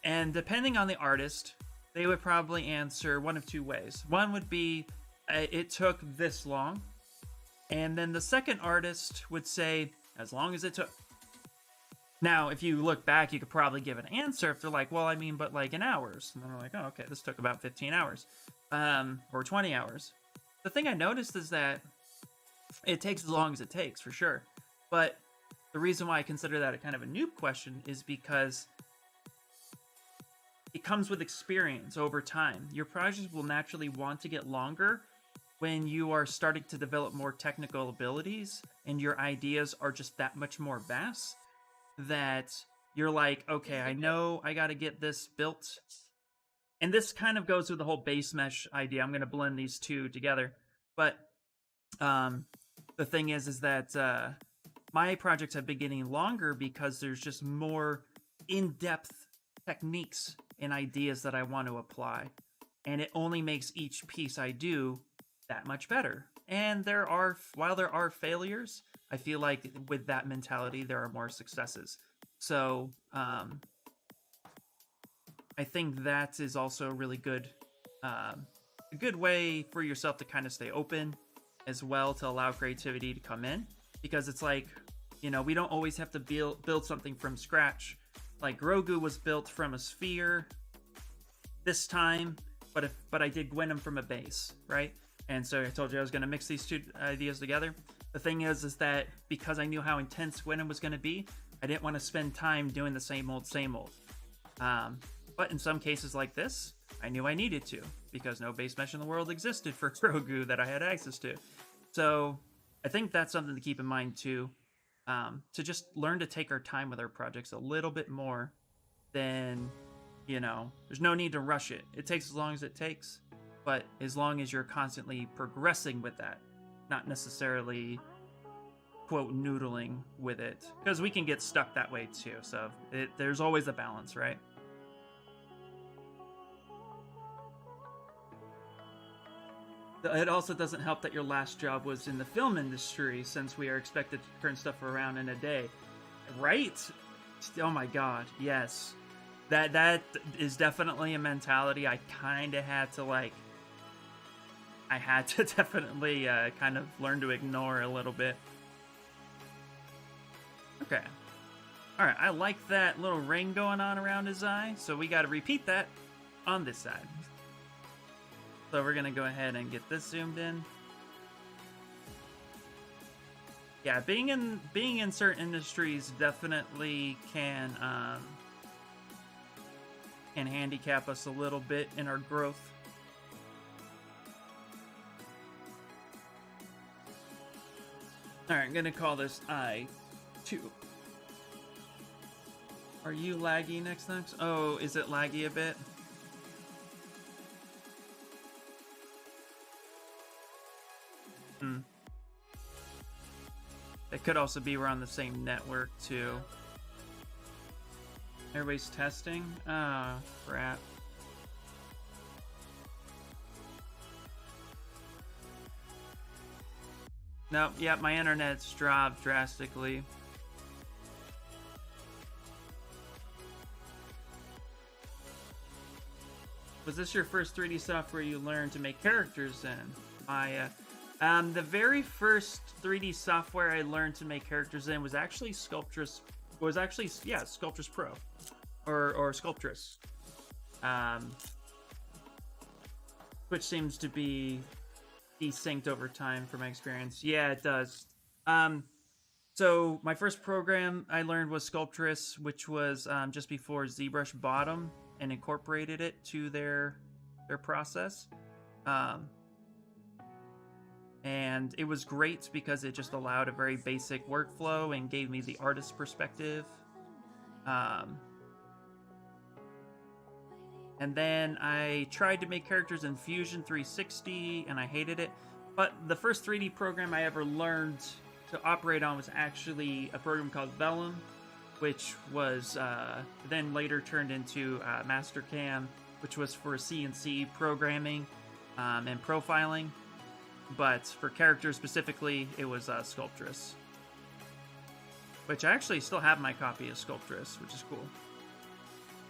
And depending on the artist, they would probably answer one of two ways. One would be, it took this long. And then the second artist would say, as long as it took. Now, if you look back, you could probably give an answer if they're like, well, I mean, but like in hours. And then they're like, oh, okay, this took about 15 hours. Or 20 hours. The thing I noticed is that it takes as long as it takes, for sure. But the reason why I consider that a kind of a noob question is because it comes with experience over time. Your projects will naturally want to get longer when you are starting to develop more technical abilities and your ideas are just that much more vast, that you're like, okay, I know I got to get this built. And this kind of goes with the whole base mesh idea. I'm going to blend these two together. But the thing is that my projects have been getting longer because there's just more in-depth techniques and ideas that I want to apply. And it only makes each piece I do that much better. And while there are failures, I feel like with that mentality, there are more successes. So I think that is also a really good, a good way for yourself to kind of stay open as well, to allow creativity to come in. Because it's like, you know, we don't always have to build something from scratch. Like Grogu was built from a sphere this time, but I did Gwynnum from a base, right? And so I told you I was going to mix these two ideas together. The thing is that because I knew how intense Gwynnum was going to be, I didn't want to spend time doing the same old. But in some cases like this, I knew I needed to, because no base mesh in the world existed for Grogu that I had access to. So I think that's something to keep in mind too, to just learn to take our time with our projects a little bit more than, you know, there's no need to rush it. It takes as long as it takes. But as long as you're constantly progressing with that, not necessarily, quote, noodling with it. Because we can get stuck that way too. So there's always a balance, right? It also doesn't help that your last job was in the film industry, since we are expected to turn stuff around in a day. Right? Oh my god, yes. That is definitely a mentality I kind of had to, definitely kind of learn to ignore a little bit. Okay. Alright, I like that little ring going on around his eye, so we got to repeat that on this side. So we're going to go ahead and get this zoomed in. Yeah, being in certain industries definitely can handicap us a little bit in our growth. Alright, I'm gonna call this I2. Are you laggy next? Oh, is it laggy a bit? It could also be we're on the same network too. Everybody's testing? Ah, crap. Nope, yep, my internet's dropped drastically. Was this your first 3D software you learned to make characters in? The very first 3D software I learned to make characters in was actually Sculptress. Sculptress Pro, or Sculptress, which seems to be desynced over time from my experience. Yeah, it does. So my first program I learned was Sculptress, which was just before Zbrush bought 'em and incorporated it to their process. Um, and it was great because it just allowed a very basic workflow and gave me the artist perspective. Um, and then I tried to make characters in Fusion 360 and I hated it. But the first 3D program I ever learned to operate on was actually a program called Vellum, which was then later turned into Mastercam, which was for CNC programming and profiling. But for characters specifically, it was Sculptress, which I actually still have my copy of Sculptress, which is cool.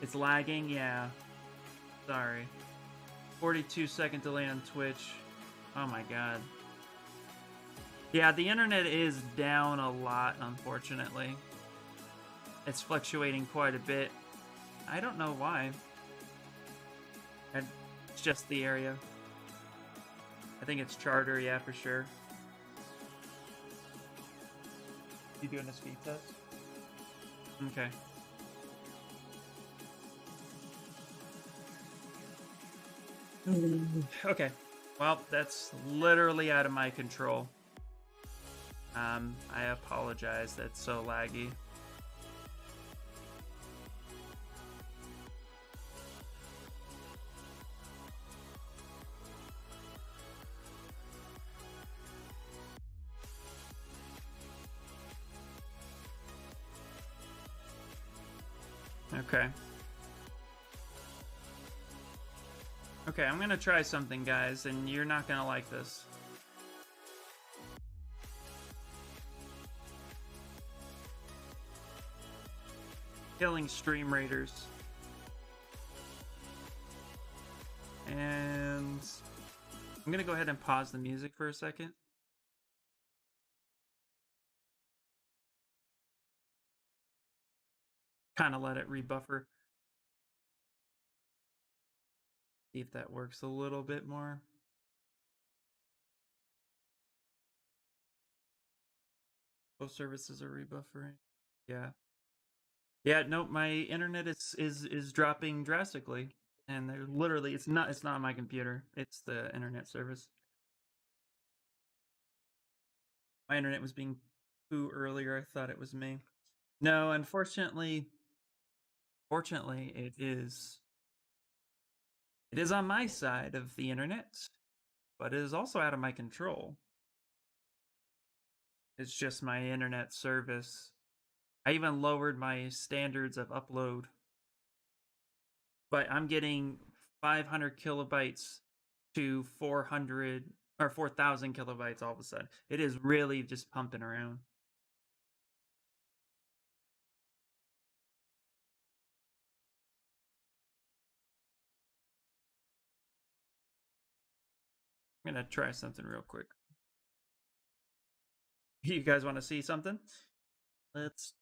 It's lagging, yeah. Sorry. 42-second delay on Twitch. Oh my god. Yeah, the internet is down a lot, unfortunately. It's fluctuating quite a bit. I don't know why. It's just the area. I think it's Charter, yeah, for sure. You doing a speed test? Okay. Okay. Well, that's literally out of my control. I apologize. That's so laggy. Okay. Okay, I'm gonna try something, guys, and you're not gonna like this. Killing stream raiders. And I'm gonna go ahead and pause the music for a second. Kind of let it rebuffer. See if that works a little bit more. Both services are rebuffering. Yeah. Yeah, no, my internet is dropping drastically. And they're literally it's not my computer. It's the internet service. My internet was being poo earlier. I thought it was me. No, unfortunately, fortunately it is on my side of the internet, but it is also out of my control. It's just my internet service. I even lowered my standards of upload, but I'm getting 500 kilobytes to 400 or 4,000 kilobytes all of a sudden. It is really just pumping around. I'm gonna try something real quick. You guys want to see something? Let's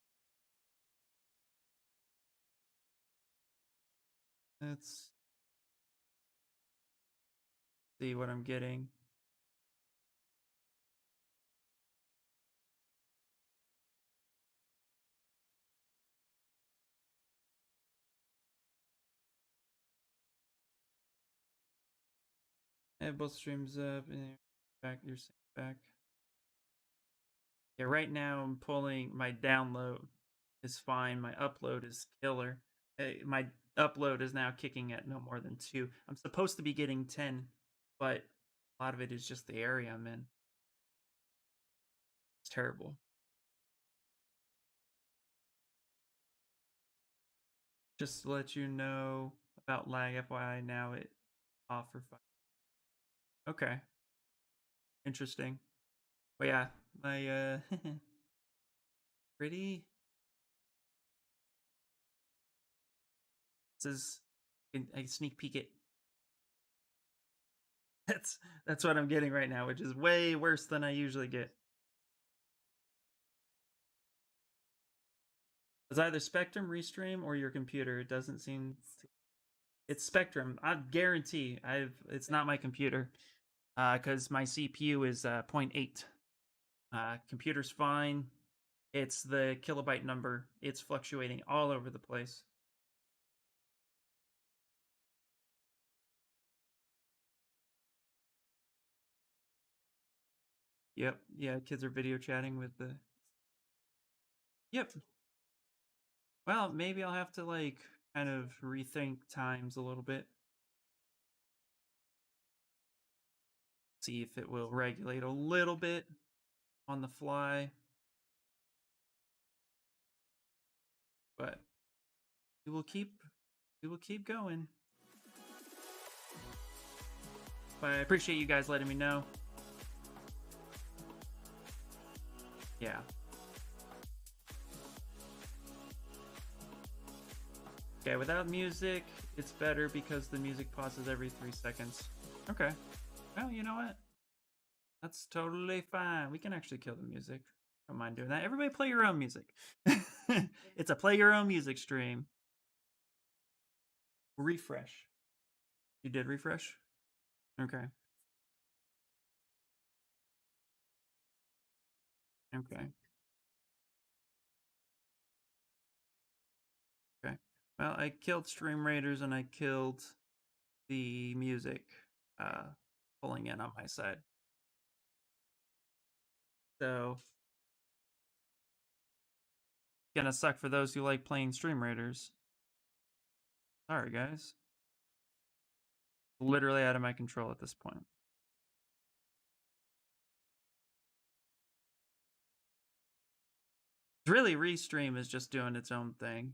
see what I'm getting. I have both streams up and back. You're back. Yeah, right now I'm pulling my download is fine. My upload is killer. My upload is now kicking at no more than 2. I'm supposed to be getting 10, but a lot of it is just the area I'm in. It's terrible. Just to let you know about lag, FYI, now it off for 5. Okay. Interesting. But yeah, my pretty this is I sneak peek it. That's what I'm getting right now, which is way worse than I usually get. It's either Spectrum Restream or your computer. It doesn't seem it's Spectrum. I guarantee it's not my computer. Because my CPU is 0.8. Computer's fine. It's the kilobyte number. It's fluctuating all over the place. Yep. Yeah, kids are video chatting with the. Yep. Well, maybe I'll have to like kind of rethink times a little bit. See if it will regulate a little bit on the fly. But we will keep going. But I appreciate you guys letting me know. Yeah. Okay, without music, it's better because the music pauses every 3 seconds. Okay. Well, you know what? That's totally fine. We can actually kill the music. Don't mind doing that. Everybody play your own music. It's a play your own music stream. Refresh. You did refresh? Okay. Okay. Okay. Well, I killed Stream Raiders and I killed the music pulling in on my side. So gonna suck for those who like playing Stream Raiders. Sorry, guys. Literally out of my control at this point. Really, Restream is just doing its own thing.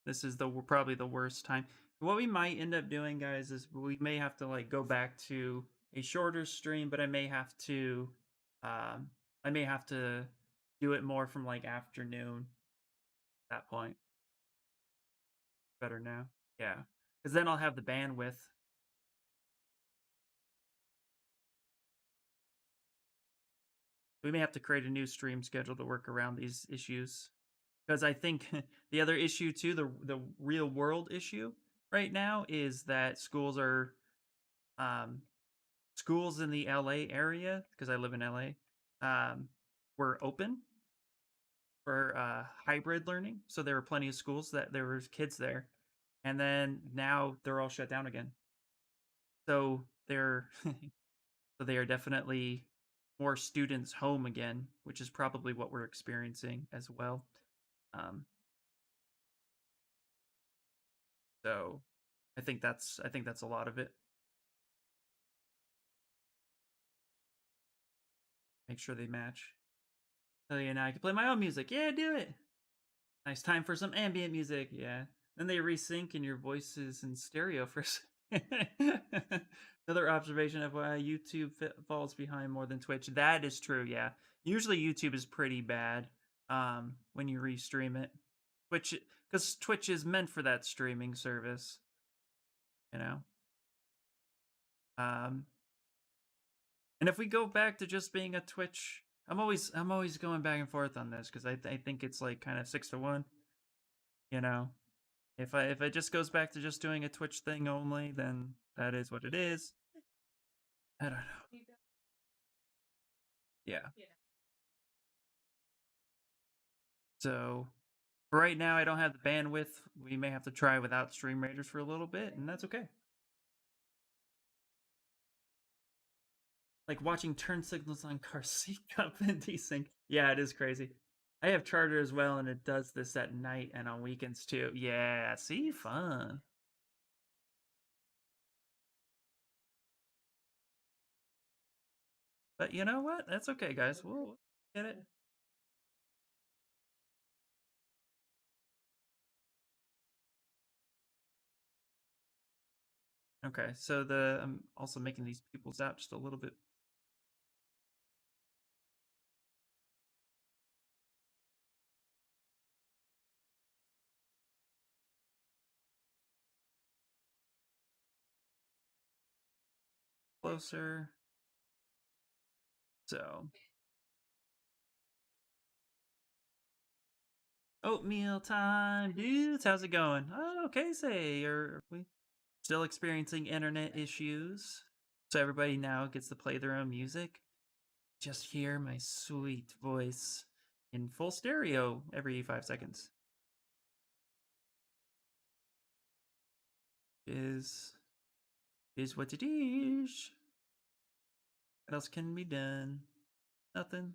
This is probably the worst time. What we might end up doing, guys, is we may have to like go back to a shorter stream, but I may have to do it more from like afternoon at that point. Better now. Yeah. Because then I'll have the bandwidth. We may have to create a new stream schedule to work around these issues. Because I think the other issue too, the real world issue right now is that schools in the LA area, because I live in LA, were open for hybrid learning. So there were plenty of schools that there were kids there, and then now they're all shut down again. So they're so they are definitely more students home again, which is probably what we're experiencing as well. Um, so I think that's a lot of it. Make sure they match. Oh yeah, now I can play my own music. Yeah, do it. Nice time for some ambient music. Yeah. Then they resync and your voice is in stereo for a second. Another observation of why YouTube falls behind more than Twitch. That is true, yeah. Usually YouTube is pretty bad when you restream it. Because Twitch is meant for that streaming service, you know? Um, and if we go back to just being a Twitch, I'm always going back and forth on this because I think it's like kind of 6-1, you know? If it just goes back to just doing a Twitch thing only, then that is what it is. I don't know. Yeah. So right now I don't have the bandwidth. We may have to try without Stream Raiders for a little bit, and that's okay. Like watching turn signals on car seat up and desync. Yeah, it is crazy. I have Charter as well, and it does this at night and on weekends too. Yeah, see, fun. But you know what? That's okay, guys. We'll get it. Okay, so I'm also making these pupils out just a little bit. Closer. So oatmeal time, dudes. How's it going? Oh, okay, say, are we still experiencing internet issues? So everybody now gets to play their own music. just hear my sweet voice in full stereo every 5 seconds. Is what it is. What else can be done? Nothing.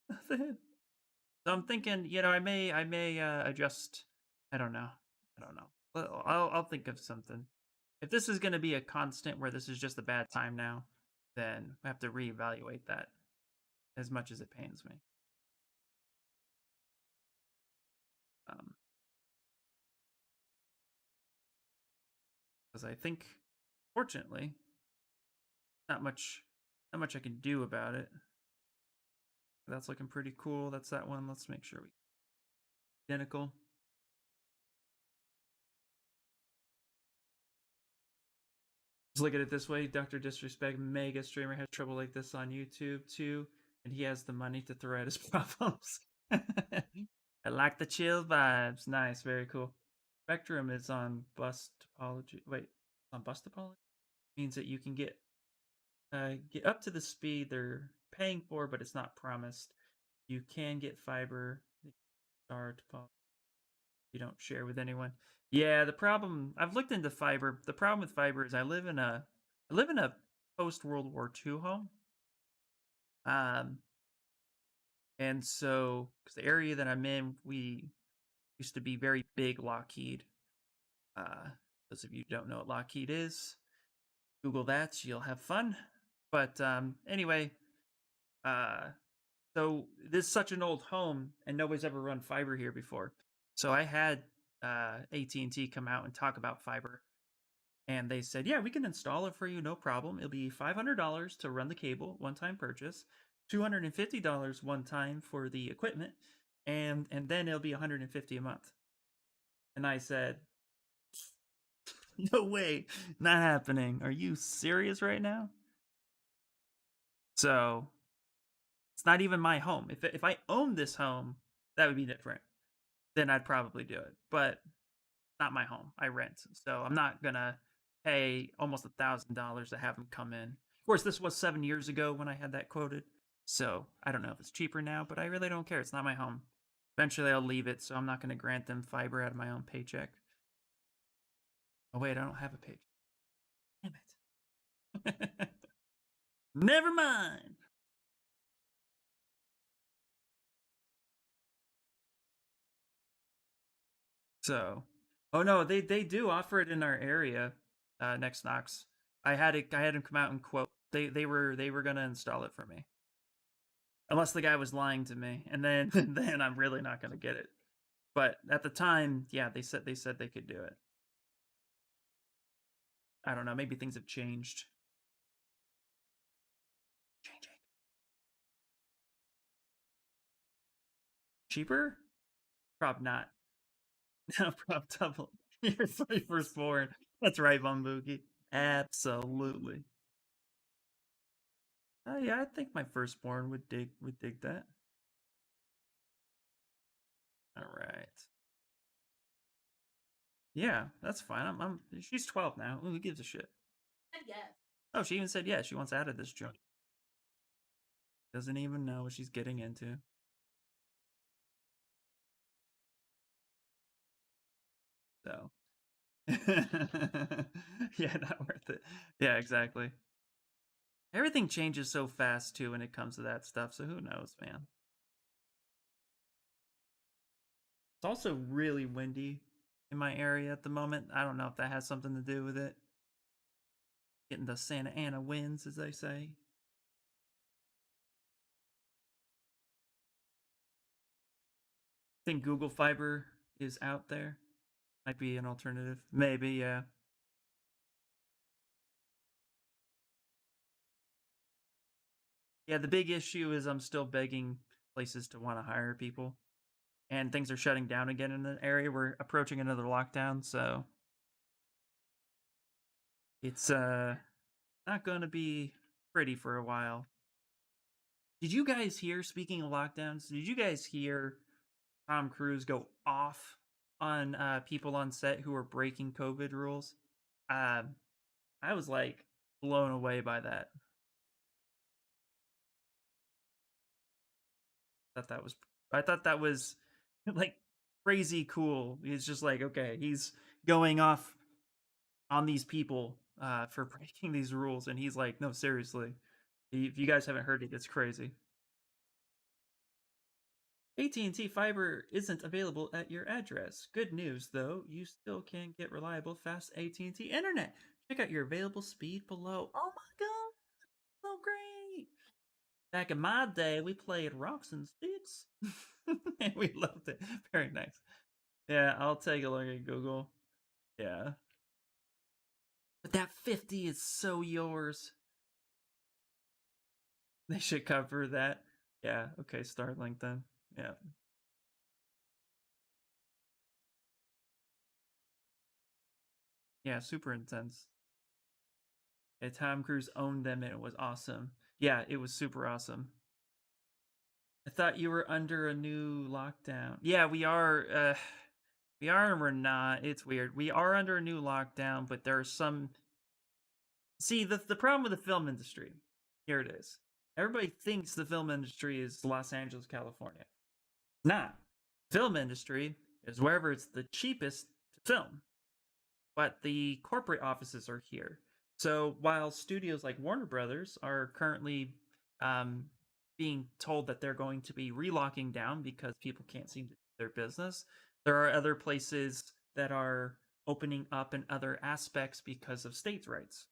Nothing. So I'm thinking, I may adjust. I don't know. I don't know. I'll think of something. If this is going to be a constant where this is just a bad time now, then I have to reevaluate that. As much as it pains me, um, because I think, fortunately, not much, not much I can do about it. That's looking pretty cool. That's that one. Let's make sure we identical. Just look at it this way: Dr. Disrespect, mega streamer, has trouble like this on YouTube too, and he has the money to throw at his problems. I like the chill vibes. Nice, very cool. Spectrum is on bus topology. Wait, on bus topology means that you can get up to the speed they're paying for, but it's not promised. You can get fiber. Star topology you don't share with anyone. Yeah, the problem I've looked into fiber. The problem with fiber is I live in a post World War II home. Um, and so because the area that I'm in, we used to be very big Lockheed. Uh, those of you who don't know what Lockheed is, Google that. You'll have fun. But anyway, uh, so this is such an old home, and nobody's ever run fiber here before. So I had AT&T come out and talk about fiber, and they said, "Yeah, we can install it for you, no problem. It'll be $500 to run the cable, one-time purchase, $250 one time for the equipment, and then it'll be $150 a month." And I said, "No way, not happening. Are you serious right now?" So it's not even my home. If I owned this home, that would be different. Then I'd probably do it. But not my home. I rent, so I'm not gonna pay almost $1,000 to have them come in. Of course, this was 7 years ago when I had that quoted, so I don't know if it's cheaper now, but I really don't care. It's not my home. Eventually, I'll leave it, so I'm not gonna grant them fiber out of my own paycheck. Oh wait, I don't have a paycheck. Damn it. Never mind. So, oh no, they do offer it in our area. Next Knox, I had him come out and quote. They were gonna install it for me, unless the guy was lying to me, and then then I'm really not gonna get it. But at the time, yeah, they said they could do it. I don't know. Maybe things have changed. Changing. Cheaper? Prob not. No, prob double. Your firstborn. That's right, Bumbuki. Absolutely. Yeah, I think my firstborn would dig that. All right. Yeah, that's fine. She's 12 now. Who gives a shit? Oh, she even said yes. She wants out of this joint. Doesn't even know what she's getting into. So, yeah, not worth it. Yeah, exactly. Everything changes so fast too when it comes to that stuff. So who knows, man? It's also really windy in my area at the moment. I don't know if that has something to do with it. Getting the Santa Ana winds, as they say. I think Google Fiber is out there. Might be an alternative. Maybe, yeah. Yeah, the big issue is I'm still begging places to want to hire people, and things are shutting down again in the area. We're approaching another lockdown, so it's not going to be pretty for a while. Did you guys hear, speaking of lockdowns, did you guys hear Tom Cruise go off on people on set who were breaking COVID rules? Um, I was like blown away by that. Thought that was I thought that was like crazy cool. He's just like, okay, he's going off on these people for breaking these rules, and he's like, no, seriously, if you guys haven't heard it, it's crazy. AT&T fiber isn't available at your address. Good news though, you still can get reliable, fast AT&T internet. Check out your available speed below. Oh my god, so great! Back in my day, we played Rocks and Sticks, and we loved it. Very nice. Yeah, I'll take a look at Google. Yeah, but that 50 is so yours. They should cover that. Yeah. Okay. Starlink then. Yeah. Yeah. Super intense. Yeah, Tom Cruise owned them and it was awesome. Yeah, it was super awesome. I thought you were under a new lockdown. Yeah, we are. We are and we're not. It's weird. We are under a new lockdown, but there are some. See, the problem with the film industry. Here it is. Everybody thinks the film industry is Los Angeles, California. It's not. Film industry is wherever it's the cheapest to film, but the corporate offices are here. So while studios like Warner Brothers are currently um, being told that they're going to be relocking down because people can't seem to do their business, there are other places that are opening up in other aspects because of states' rights.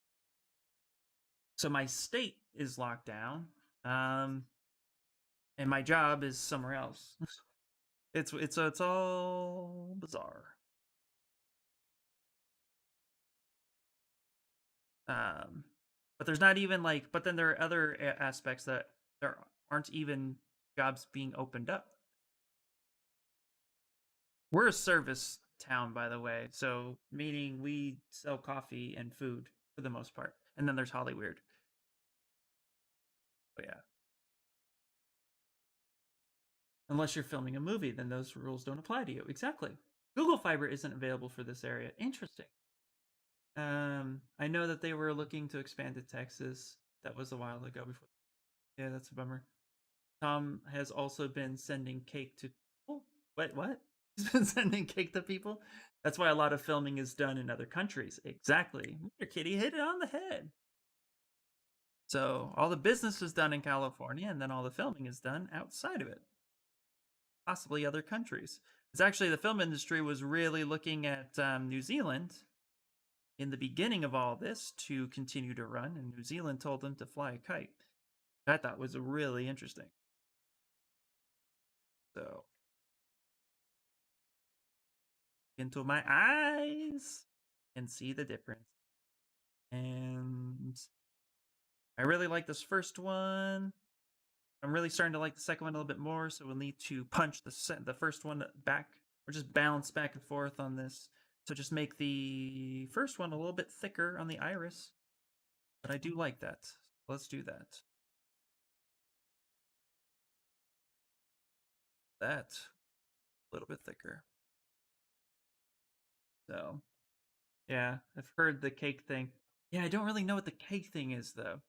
So my state is locked down, um, and my job is somewhere else. It's all bizarre. Um, but there's not even like, but then there are other aspects that there aren't even jobs being opened up. We're a service town, by the way, so meaning we sell coffee and food for the most part, and then there's Hollyweird. But yeah, unless you're filming a movie, then those rules don't apply to you. Exactly. Google Fiber isn't available for this area. Interesting. I know that they were looking to expand to Texas. That was a while ago. Before, yeah, that's a bummer. Tom has also been sending cake to people. Wait, what? He's been sending cake to people? That's why a lot of filming is done in other countries. Exactly. Mr. Kitty hit it on the head. So all the business is done in California, and then all the filming is done outside of it, possibly other countries. It's actually the film industry was really looking at New Zealand in the beginning of all this to continue to run, and New Zealand told them to fly a kite. I thought was really interesting. So into my eyes and see the difference. And I really like this first one. I'm really starting to like the second one a little bit more, so we'll need to punch the first one back, or just bounce back and forth on this. So just make the first one a little bit thicker on the iris. But I do like that. Let's do that. That a little bit thicker. So yeah, I've heard the cake thing. Yeah, I don't really know what the cake thing is though.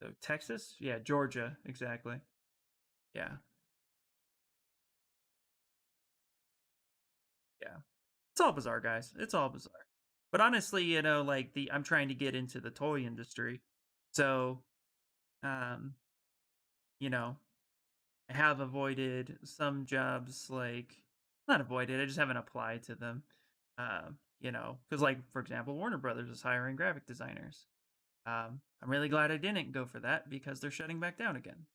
So Texas? Yeah, Georgia, exactly. Yeah. Yeah. It's all bizarre, guys. It's all bizarre. But honestly, like I'm trying to get into the toy industry. So, um, you know, I have avoided some jobs like not avoided, I just haven't applied to them. Because like for example, Warner Brothers is hiring graphic designers. I'm really glad I didn't go for that because they're shutting back down again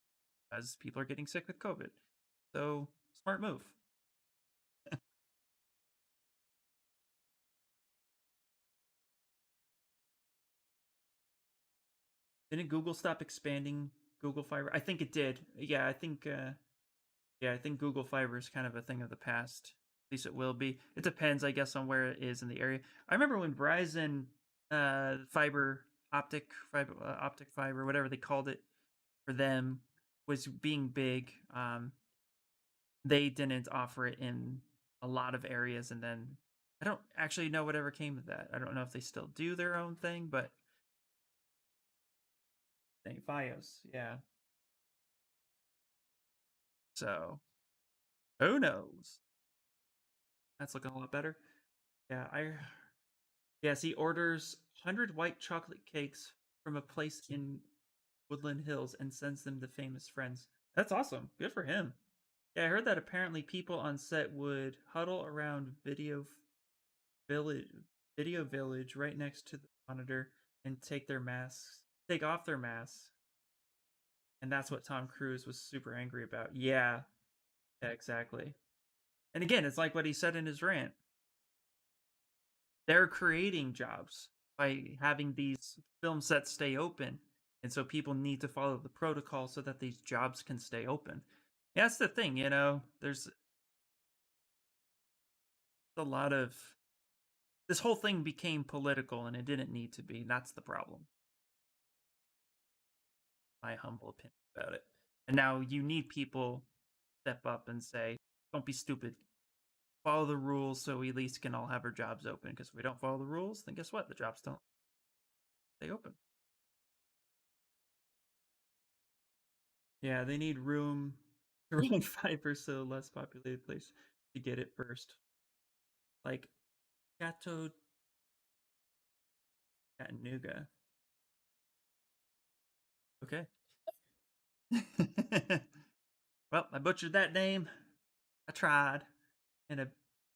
as people are getting sick with COVID. So, smart move. Didn't Google stop expanding Google Fiber? I think it did. Yeah, I think Google Fiber is kind of a thing of the past. At least it will be. It depends, I guess, on where it is in the area. I remember when Verizon fiber optic fiber, whatever they called it for them, was being big. They didn't offer it in a lot of areas, and then I don't actually know whatever came of that. I don't know if they still do their own thing, but FiOS, yeah. So who knows? That's looking a lot better. Yeah, yes, he orders 100 white chocolate cakes from a place in Woodland Hills and sends them to famous friends. That's awesome. Good for him. Yeah, I heard that apparently people on set would huddle around village video village right next to the monitor and take off their masks. And that's what Tom Cruise was super angry about. Yeah, exactly. And again, it's like what he said in his rant. They're creating jobs by having these film sets stay open. And so people need to follow the protocol so that these jobs can stay open. Yeah, that's the thing, there's a lot of this whole thing became political and it didn't need to be. That's the problem. My humble opinion about it. And now you need people step up and say, don't be stupid. Follow the rules so we at least can all have our jobs open. Because if we don't follow the rules, then guess what? The jobs don't stay open. Yeah, they need room to run 5 or so less populated place to get it first. Like Chateau Chattanooga. Okay. Well, I butchered that name. I tried. And a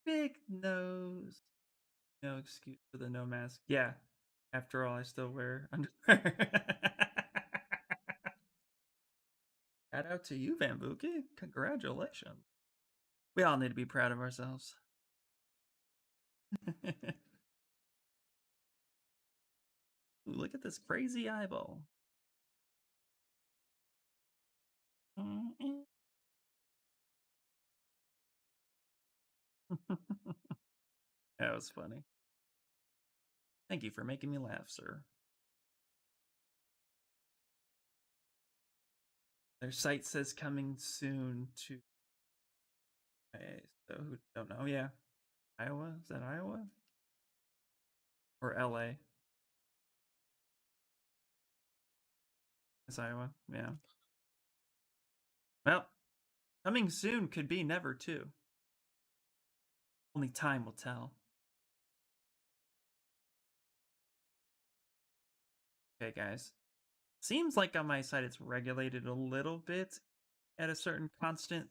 big nose. No excuse for the no mask. Yeah. After all, I still wear underwear. Shout out to you, Vambuki. Congratulations. We all need to be proud of ourselves. Ooh, look at this crazy eyeball. That was funny. Thank you for making me laugh, sir. Their site says coming soon to. Okay, so who don't know? Yeah, Iowa. Is that Iowa or LA? It's Iowa. Yeah. Well, coming soon could be never too. Only time will tell. Okay, guys. Seems like on my side it's regulated a little bit at a certain constant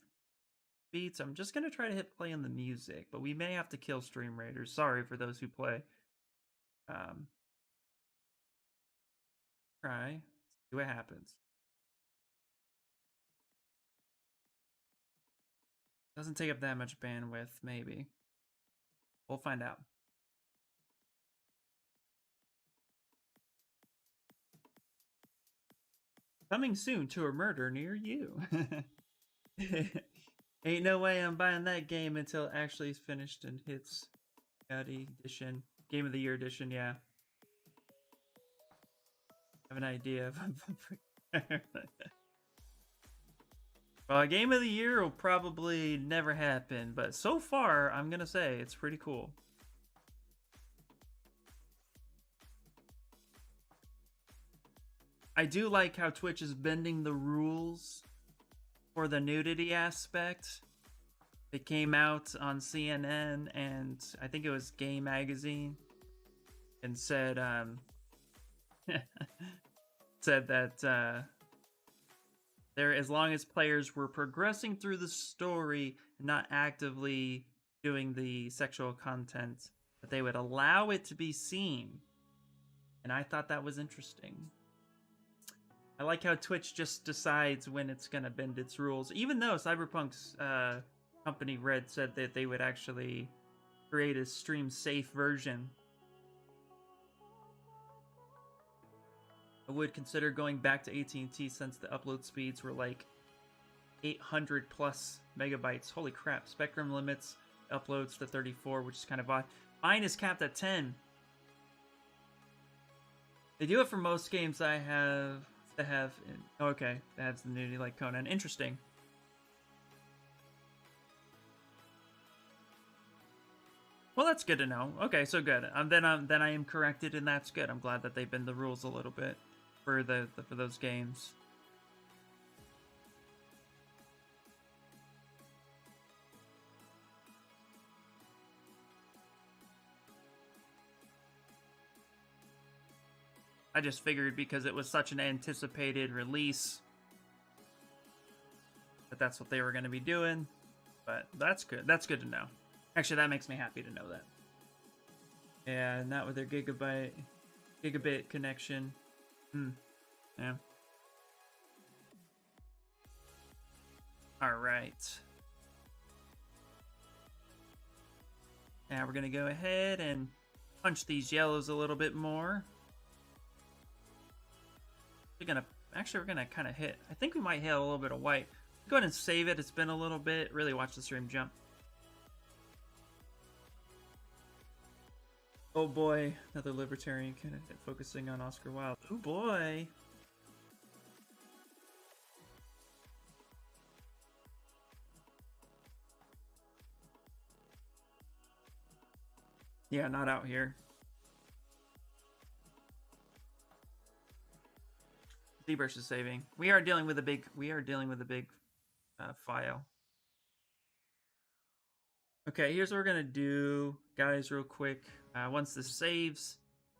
speed, so I'm just going to try to hit play on the music, but we may have to kill stream raiders. Sorry for those who play. Try, see what happens. Doesn't take up that much bandwidth, maybe. We'll find out. Coming soon to a murder near you. Ain't no way I'm buying that game until it actually is finished and hits Gaudi edition. Game of the Year edition, yeah. I have an idea of well, a Game of the Year will probably never happen, but so far, I'm gonna say it's pretty cool. I do like how Twitch is bending the rules for the nudity aspect. It came out on CNN and I think it was Gay Magazine and said said that there, as long as players were progressing through the story and not actively doing the sexual content, that they would allow it to be seen. And I thought that was interesting. I like how Twitch just decides when it's going to bend its rules, even though Cyberpunk's company Red said that they would actually create a stream safe version. I would consider going back to AT&T since the upload speeds were like 800 plus megabytes. Holy crap. Spectrum limits uploads to 34, which is kind of odd. Mine is capped at 10. They do it for most games I have to have. Okay, that's the nudity like Conan. Interesting. Well, that's good to know. Okay, so good. Then I am corrected, and that's good. I'm glad that they bend the rules a little bit for for those games. I just figured because it was such an anticipated release that that's what they were going to be doing. But that's good. That's good to know. Actually, that makes me happy to know that. Yeah, not with their gigabit connection. Yeah. All right. Now we're gonna go ahead and punch these yellows a little bit more. We're gonna kind of hit. I think we might hit a little bit of white. Go ahead and save it. It's been a little bit. Really watch the stream jump. Oh boy, another libertarian candidate focusing on Oscar Wilde. Oh boy. Yeah, not out here. Zbrush is saving. We are dealing with a big file. Okay, here's what we're gonna do, guys, real quick. Once this saves,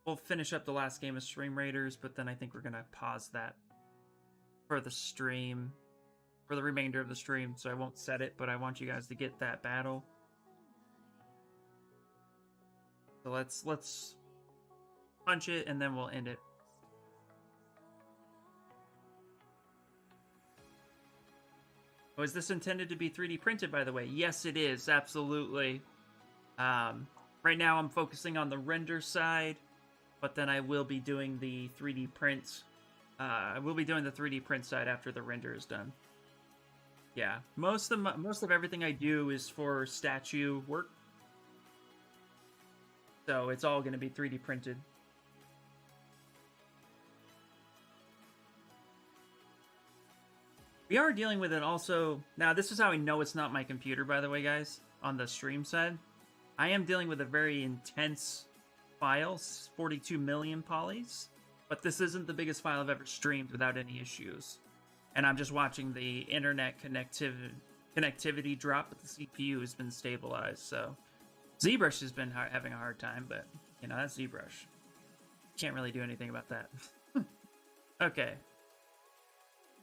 we'll finish up the last game of Stream Raiders, but then I think we're gonna pause that for the stream, for the remainder of the stream. So I won't set it, but I want you guys to get that battle. So let's punch it and then we'll end it. Oh, is this intended to be 3D printed, by the way? Yes, it is. Absolutely. Right now, I'm focusing on the render side, but then I will be doing the 3D print. I will be doing the 3D print side after the render is done. Yeah, most of everything I do is for statue work, so it's all going to be 3D printed. We are dealing with it also. Now, this is how I know it's not my computer, by the way, guys, on the stream side. I am dealing with a very intense file, 42 million polys, but this isn't the biggest file I've ever streamed without any issues. And I'm just watching the internet connectivity drop, but the CPU has been stabilized, so Zbrush has been having a hard time, but, you know, that's Zbrush. Can't really do anything about that. Okay.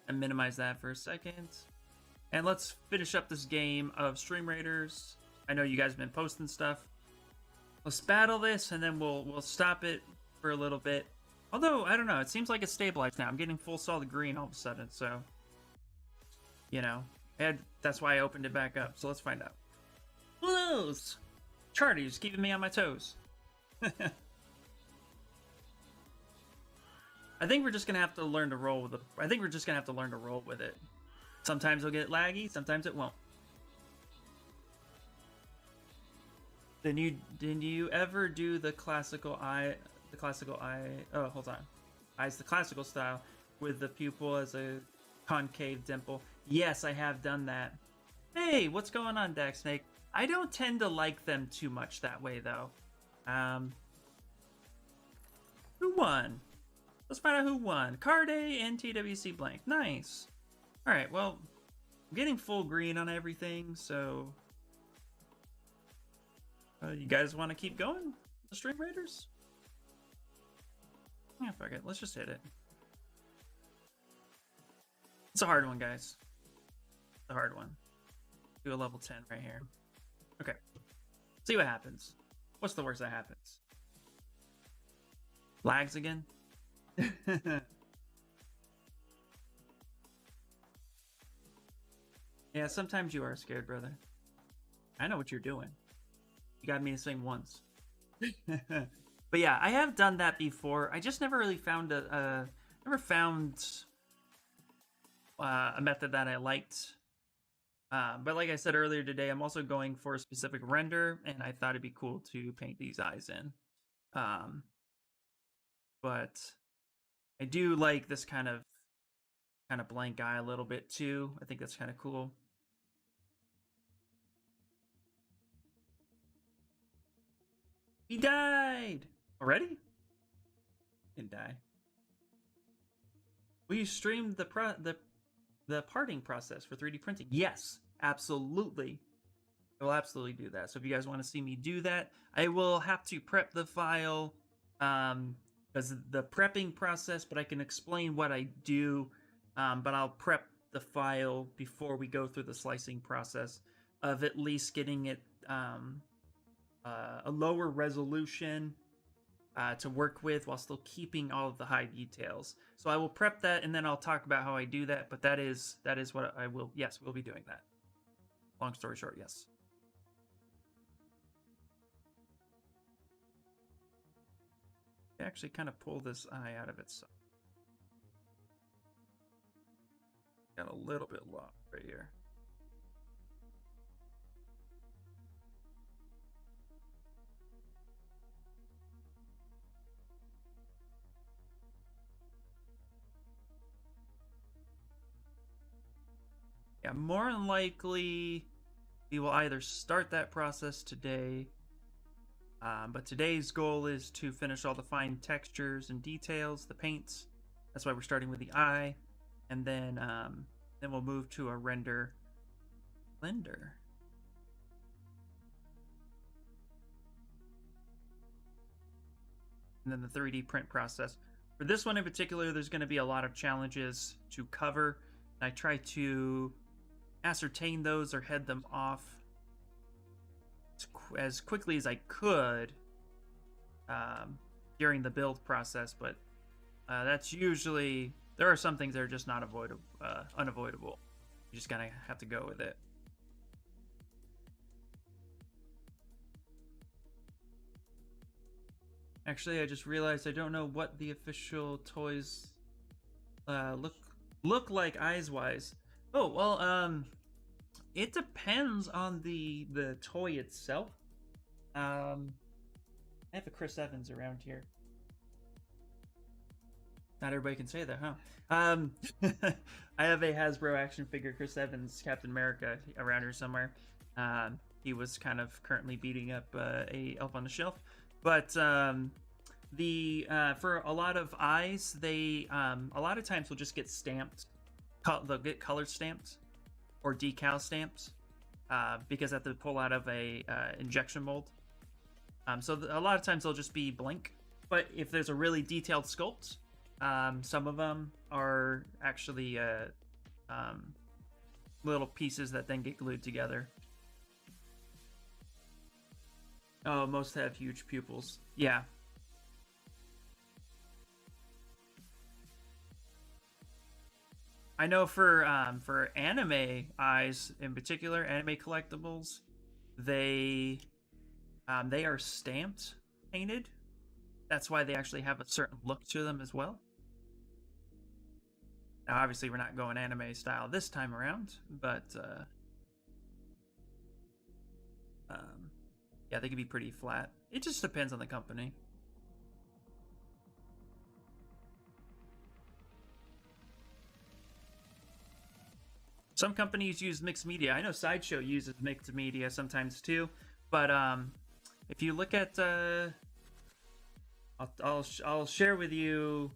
And minimize that for a second. And let's finish up this game of Stream Raiders. I know you guys have been posting stuff. Let's battle this, and then we'll stop it for a little bit. Although, I don't know, it seems like it's stabilized now. I'm getting full solid green all of a sudden, so... You know, that's why I opened it back up. So let's find out. Blues! Charlie's keeping me on my toes. I think we're just gonna have to learn to roll with it. I think we're just gonna have to learn to roll with it. Sometimes it'll get laggy, sometimes it won't. Did you ever do the classical eye? Oh, hold on. Eyes the classical style with the pupil as a concave dimple. Yes, I have done that. Hey, what's going on, Dax Snake? I don't tend to like them too much that way, though. Who won? Let's find out who won. Carde and TWC Blank. Nice. All right, well, I'm getting full green on everything, so... you guys want to keep going? The Stream Raiders? Yeah, fuck it. Let's just hit it. It's a hard one, guys. It's a hard one. Do a level 10 right here. Okay. See what happens. What's the worst that happens? Lags again? Yeah, sometimes you are scared, brother. I know what you're doing. You got me to sing once. But yeah, I have done that before. I just never really found a method that I liked. But like I said earlier today, I'm also going for a specific render, and I thought it'd be cool to paint these eyes in. But I do like this kind of blank eye a little bit too. I think that's kind of cool. He died already. Didn't die. Will you stream the parting process for 3D printing? Yes, absolutely. I will absolutely do that. So if you guys want to see me do that, I will have to prep the file because because the prepping process, but I can explain what I do. But I'll prep the file before we go through the slicing process of at least getting it a lower resolution to work with while still keeping all of the high details. So I will prep that and then I'll talk about how I do that. But that is what I will. Yes, we'll be doing that. Long story short, yes. Actually kind of pull this eye out of its. Got a little bit long right here. Yeah, more than likely we will either start that process today, but today's goal is to finish all the fine textures and details, the paints. That's why we're starting with the eye, and then we'll move to a render blender. And then the 3D print process. For this one in particular, there's going to be a lot of challenges to cover. I try to ascertain those or head them off as quickly as I could during the build process, but that's usually, there are some things that are just not unavoidable. You just gotta have to go with it. Actually, I just realized I don't know what the official toys look like eyes-wise. Oh, well, it depends on the toy itself. I have a Chris Evans around here. Not everybody can say that, huh? I have a Hasbro action figure Chris Evans Captain America around here somewhere. He was kind of currently beating up a Elf on the Shelf, but for a lot of eyes, they a lot of times will just get stamped. They'll get colored stamps or decal stamps because they have to pull out of a injection mold. So a lot of times they'll just be blank. But if there's a really detailed sculpt, some of them are actually little pieces that then get glued together. Oh, most have huge pupils. Yeah. I know for anime eyes in particular, anime collectibles, they are stamped, painted. That's why they actually have a certain look to them as well. Now, obviously, we're not going anime style this time around, but yeah, they can be pretty flat. It just depends on the company. Some companies use mixed media. I know Sideshow uses mixed media sometimes too, but if you look at, I'll share with you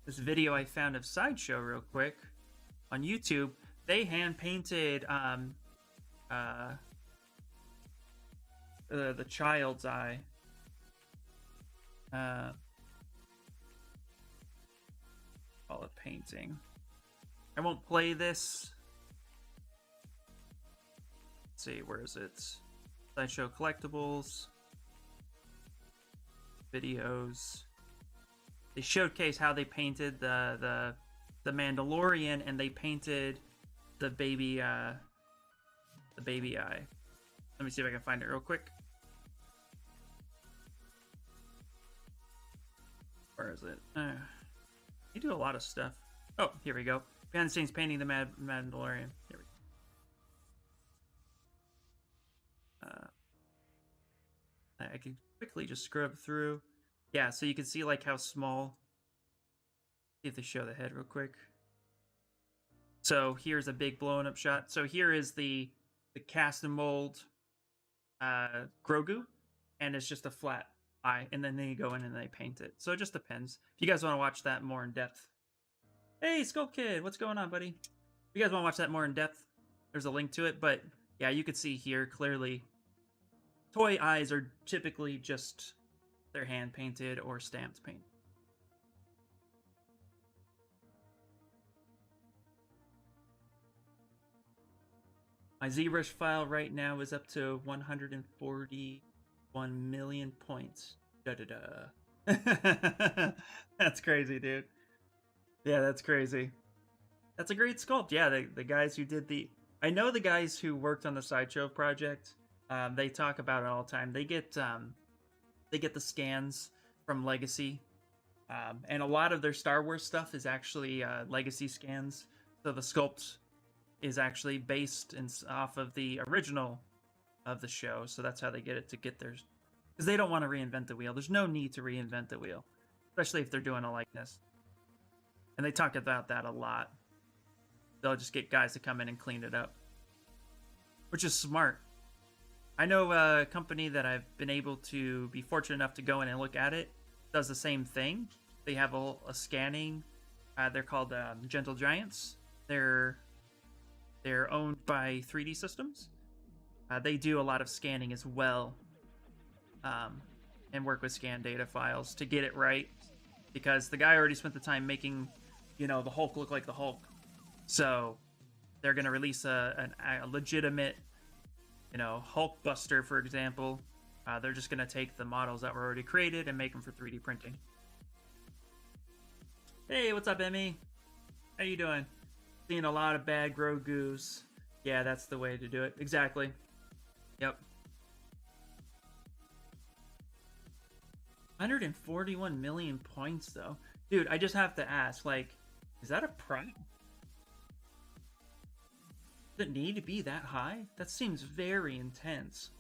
this video I found of Sideshow real quick on YouTube. They hand painted the child's eye. Call it painting. I won't play this. Let's see, where is it? Sideshow collectibles, videos. They showcase how they painted the Mandalorian, and they painted the baby eye. Let me see if I can find it real quick. Where is it? You do a lot of stuff. Oh, here we go. Behind the scenes painting the Mandalorian. Here we go. I can quickly just scrub through. Yeah, so you can see like how small. See if they show the head real quick. So here's a big blown up shot. So here is the cast and mold Grogu, and it's just a flat eye, and then they go in and they paint it. So it just depends. If you guys want to watch that more in depth. Hey, Sculpt Kid, what's going on, buddy? If you guys want to watch that more in depth, there's a link to it. But yeah, you can see here clearly toy eyes are typically just they're hand painted or stamped paint. My Zbrush file right now is up to 141 million points. Da da da. That's crazy, dude. Yeah, that's crazy. That's a great sculpt. Yeah, the guys who did the... I know the guys who worked on the Sideshow project. They talk about it all the time. They get the scans from Legacy. And a lot of their Star Wars stuff is actually Legacy scans. So the sculpt is actually based off of the original of the show. So that's how they get it to get theirs. Because they don't want to reinvent the wheel. There's no need to reinvent the wheel. Especially if they're doing a likeness. And they talk about that a lot. They'll just get guys to come in and clean it up. Which is smart. I know a company that I've been able to be fortunate enough to go in and look at it. Does the same thing. They have a scanning. They're called Gentle Giants. They're owned by 3D Systems. They do a lot of scanning as well. And work with scan data files to get it right. Because the guy already spent the time making, the Hulk look like the Hulk. So they're going to release a legitimate, Hulk Buster, for example. They're just going to take the models that were already created and make them for 3D printing. Hey, what's up, Emmy? How you doing? Seeing a lot of bad Grogu's. Yeah, that's the way to do it. Exactly. Yep. 141 million points, though. Dude, I just have to ask, is that a prop? Does it need to be that high? That seems very intense.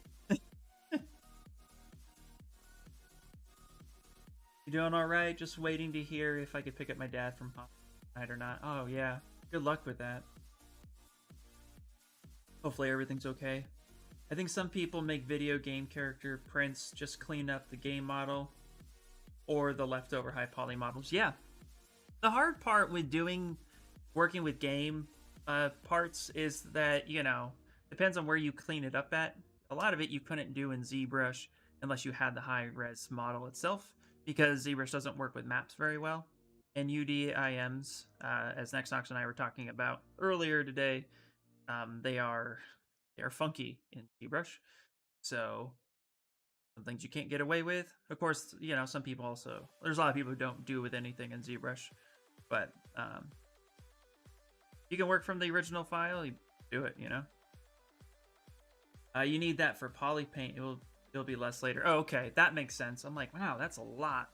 You doing alright? Just waiting to hear if I could pick up my dad from home tonight or not. Oh, yeah. Good luck with that. Hopefully everything's okay. I think some people make video game character prints, just clean up the game model or the leftover high poly models. Yeah. The hard part with working with game parts is that, depends on where you clean it up at. A lot of it you couldn't do in Zbrush unless you had the high-res model itself, because Zbrush doesn't work with maps very well. And UDIMs, as Nexnox and I were talking about earlier today, they are funky in Zbrush. So some things you can't get away with. Of course, some people also... There's a lot of people who don't do with anything in Zbrush. But you can work from the original file, you do it, you need that for Polypaint. It'll be less later. Oh, okay, that makes sense. I'm like, wow, that's a lot.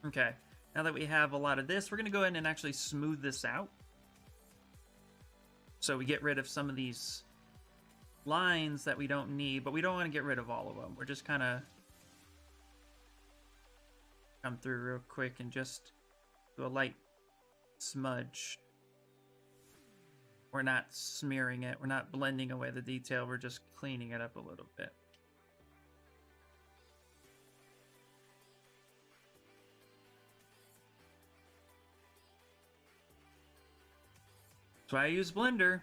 Okay, now that we have a lot of this, we're gonna go ahead and actually smooth this out. So we get rid of some of these lines that we don't need, but we don't want to get rid of all of them. We're just kind of come through real quick and just do a light smudge. We're not smearing it. We're not blending away the detail. We're just cleaning it up a little bit. That's why I use Blender.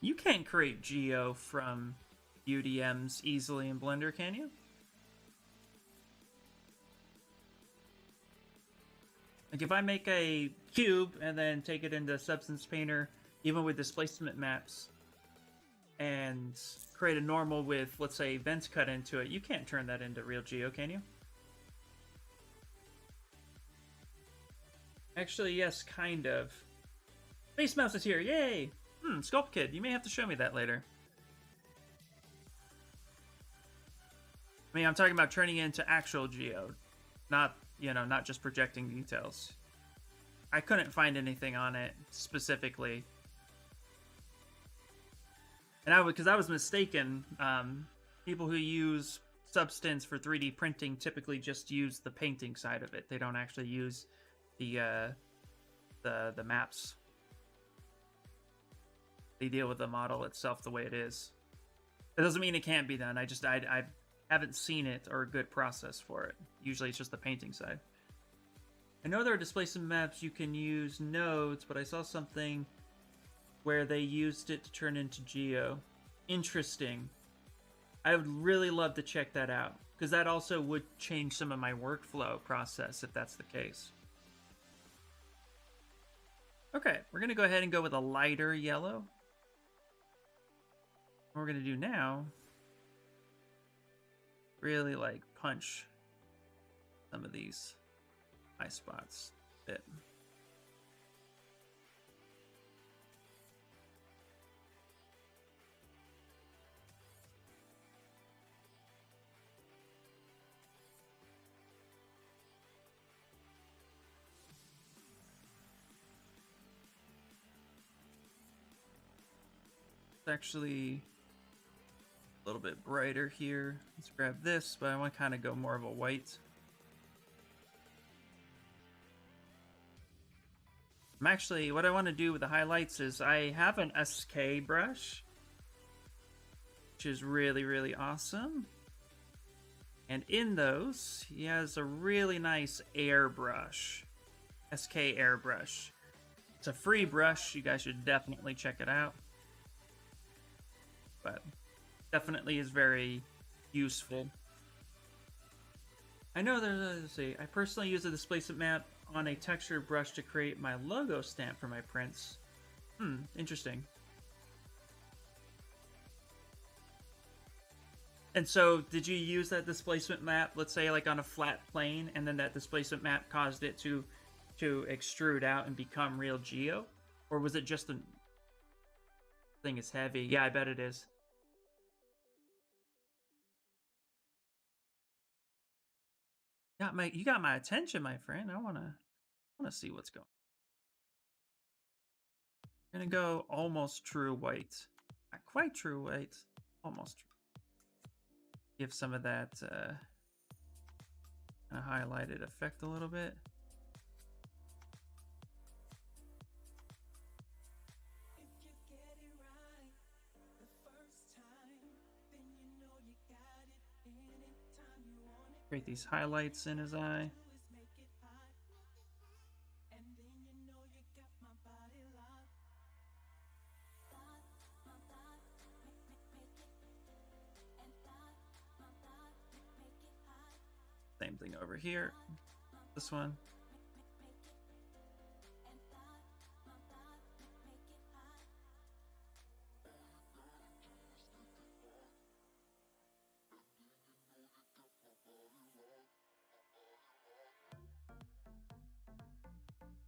You can't create geo from UDMs easily in Blender, can you? Like if I make a cube and then take it into Substance Painter, even with displacement maps, and create a normal with, let's say, vents cut into it, you can't turn that into real geo, can you? Actually, yes, kind of. Space Mouse is here, yay! Sculpt Kid, you may have to show me that later. I mean, I'm talking about turning it into actual geo, not just projecting details. I couldn't find anything on it specifically. And because I was mistaken, people who use Substance for 3D printing typically just use the painting side of it. They don't actually use the maps. They deal with the model itself the way it is. It doesn't mean it can't be done. I haven't seen it or a good process for it. Usually it's just the painting side. I know there are displacement maps you can use nodes, but I saw something where they used it to turn into geo. Interesting. I would really love to check that out, because that also would change some of my workflow process if that's the case. Okay, we're gonna go ahead and go with a lighter yellow. What we're gonna do now, really like punch some of these eye spots a bit. It's actually a little bit brighter here. Let's grab this, but I want to kind of go more of a white. What I want to do with the highlights is I have an SK brush, which is really, really awesome. And in those, he has a really nice airbrush, SK airbrush. It's a free brush. You guys should definitely check it out. But definitely is very useful. I know there's I personally use a displacement map on a texture brush to create my logo stamp for my prints. Interesting. And so, did you use that displacement map, let's say like on a flat plane, and then that displacement map caused it to extrude out and become real geo? Or was it just a thing is heavy? Yeah, I bet it is. You got my attention, my friend. I wanna see what's going on. Gonna go almost true white. Not quite true white. Almost true. Give some of that kind of highlighted effect a little bit. Create these highlights in his eye. Same thing over here. This one.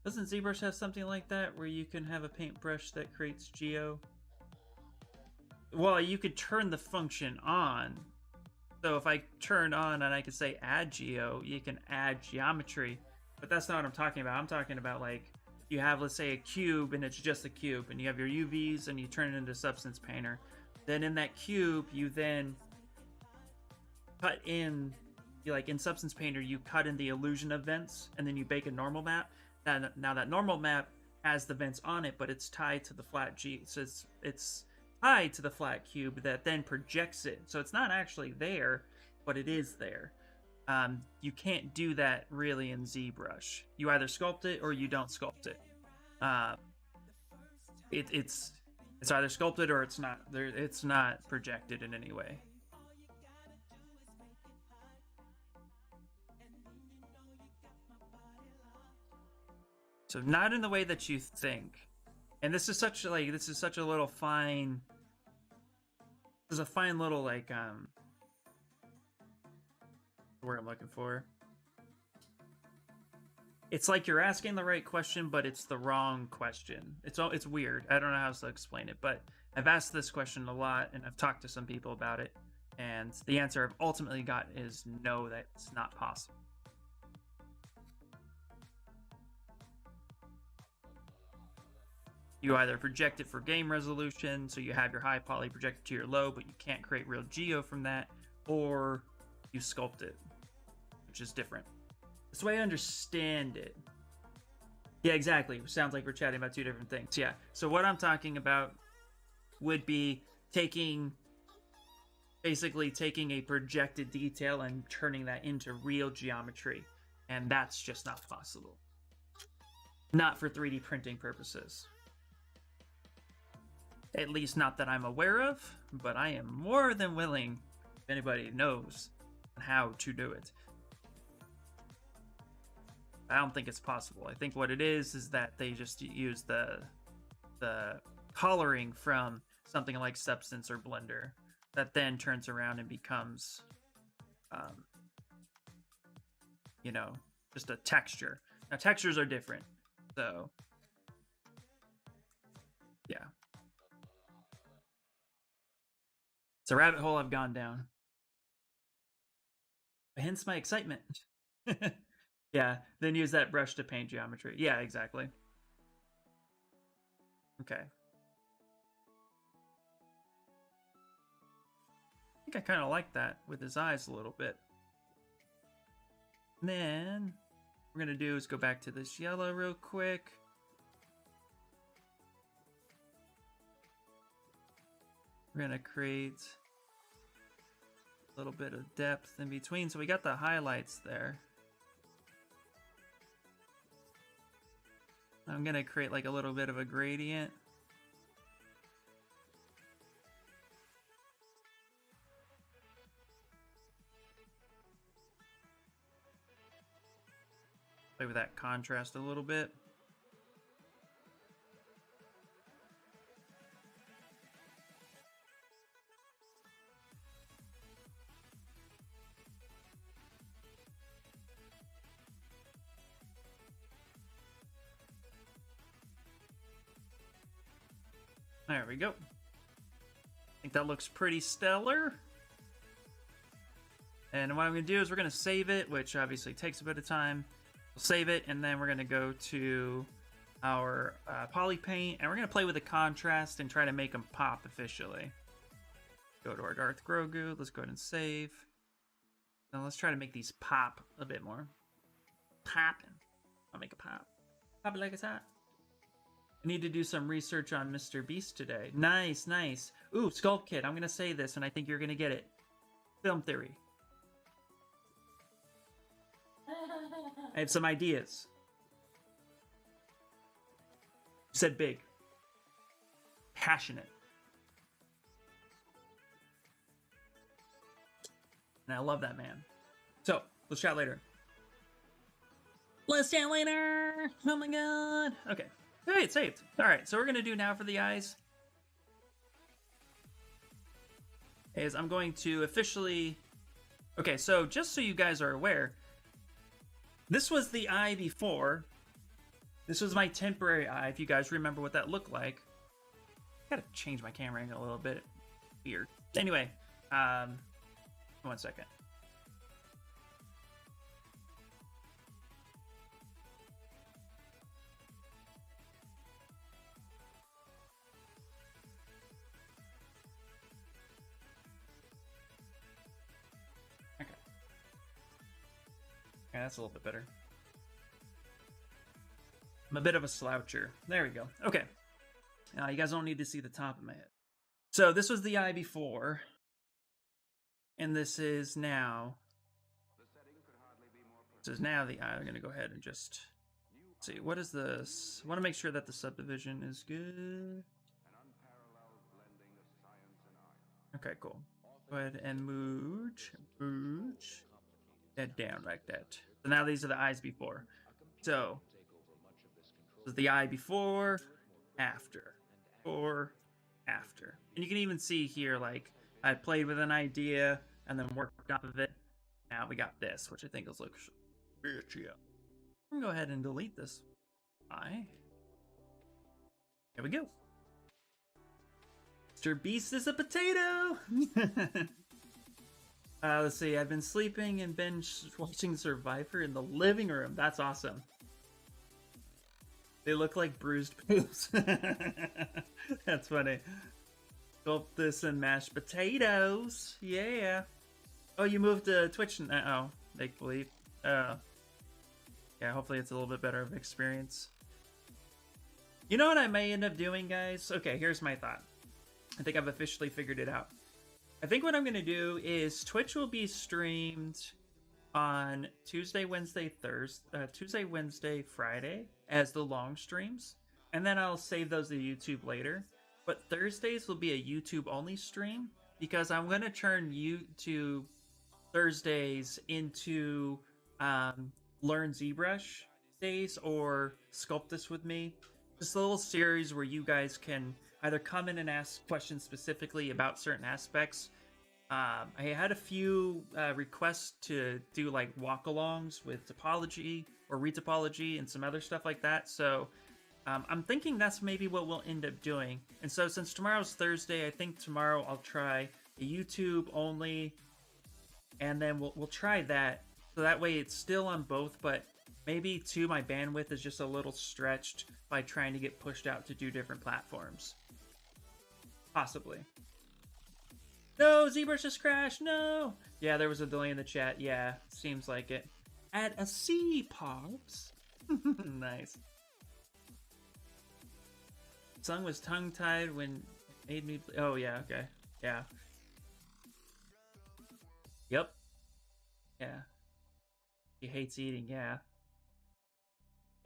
Doesn't ZBrush have something like that where you can have a paintbrush that creates geo? Well, you could turn the function on. So if I turn on and I could say add geo, you can add geometry. But that's not what I'm talking about. I'm talking about like you have, let's say, a cube and it's just a cube, and you have your UVs and you turn it into Substance Painter. Then in that cube, you then cut in, like in Substance Painter, you cut in the illusion of vents, and then you bake a normal map. Now that normal map has the vents on it, but it's tied to the flat G. So it's tied to the flat cube that then projects it. So it's not actually there, but it is there. You can't do that really in ZBrush. You either sculpt it or you don't sculpt it. It's either sculpted or it's not. It's not projected in any way. So not in the way that you think. And this is such a little fine. There's a fine little like word I'm looking for. It's like you're asking the right question, but it's the wrong question. It's weird. I don't know how else to explain it, but I've asked this question a lot, and I've talked to some people about it, and the answer I've ultimately got is no, that's not possible. You either project it for game resolution, so you have your high poly projected to your low, but you can't create real geo from that, or you sculpt it, which is different. That's the way I understand it. Yeah, exactly. Sounds like we're chatting about two different things. Yeah. So what I'm talking about would be basically taking a projected detail and turning that into real geometry. And that's just not possible. Not for 3D printing purposes. At least not that I'm aware of, but I am more than willing, if anybody knows how to do it. I don't think it's possible. I think what it is that they just use the coloring from something like Substance or Blender that then turns around and becomes, you know, just a texture. Now textures are different, so yeah. It's a rabbit hole I've gone down. Hence my excitement. Yeah, then use that brush to paint geometry. Yeah, exactly. Okay. I think I kind of like that with his eyes a little bit. And then what we're going to do is go back to this yellow real quick. We're going to create a little bit of depth in between. So we got the highlights there. I'm going to create like a little bit of a gradient. Play with that contrast a little bit. There we go. I think that looks pretty stellar. And what I'm going to do is we're going to save it, which obviously takes a bit of time. We'll save it, and then we're going to go to our Polypaint, and we're going to play with the contrast and try to make them pop officially. Go to our Darth Grogu. Let's go ahead and save. Now let's try to make these pop a bit more. Popping. I'll make it pop. Pop it like it's hot. I need to do some research on Mr. Beast today. Nice, nice. Ooh, Sculpt Kit. I'm going to say this, and I think you're going to get it. Film theory. I have some ideas. You said big. Passionate. And I love that man. So, let's chat later. Let's chat later! Oh my god! Okay. Alright, it's saved. Alright, so what we're going to do now for the eyes is I'm going to officially... Okay, so just so you guys are aware, this was the eye before. This was my temporary eye, if you guys remember what that looked like. Gotta change my camera angle a little bit. Weird. Anyway, 1 second. Okay. Yeah, that's a little bit better. I'm a bit of a sloucher. There we go. Okay. Now, you guys don't need to see the top of my head. So, this was the eye before. And this is now... This is now the eye. I'm going to go ahead and just... Let's see, what is this? I want to make sure that the subdivision is good. Okay, cool. Go ahead and mooch. That down like that. So now these are the eyes before. So... This is the eye before, after, or after. And you can even see here, like, I played with an idea and then worked off of it. Now we got this, which I think looks rich. Yeah. I'm gonna go ahead and delete this eye. There we go. Mr. Beast is a potato! Let's see, I've been sleeping and binge watching Survivor in the living room. That's awesome. They look like bruised poops. That's funny. Sculpt this and mashed potatoes. Yeah. Oh, you moved to Twitch. Oh, make believe. Yeah, hopefully it's a little bit better of an experience. You know what I may end up doing, guys? Okay, here's my thought. I think I've officially figured it out. I think what I'm going to do is Twitch will be streamed on Tuesday, Wednesday, Friday as the long streams, and then I'll save those to YouTube later. But Thursdays will be a YouTube only stream because I'm going to turn YouTube Thursdays into Learn Zbrush days or Sculpt This with me. Just a little series where you guys can either come in and ask questions specifically about certain aspects. I had a few requests to do like walk-alongs with topology or retopology and some other stuff like that. So I'm thinking that's maybe what we'll end up doing. And so since tomorrow's Thursday, I think tomorrow I'll try a YouTube only, and then we'll try that. So that way it's still on both, but maybe too my bandwidth is just a little stretched by trying to get pushed out to do different platforms. Possibly. No, Zbrush just crashed. No. Yeah, there was a delay in the chat. Yeah, seems like it. At a C, Pops. Nice. Sung was tongue-tied when it made me... Oh, yeah, okay. Yeah. Yep. Yeah. He hates eating, yeah.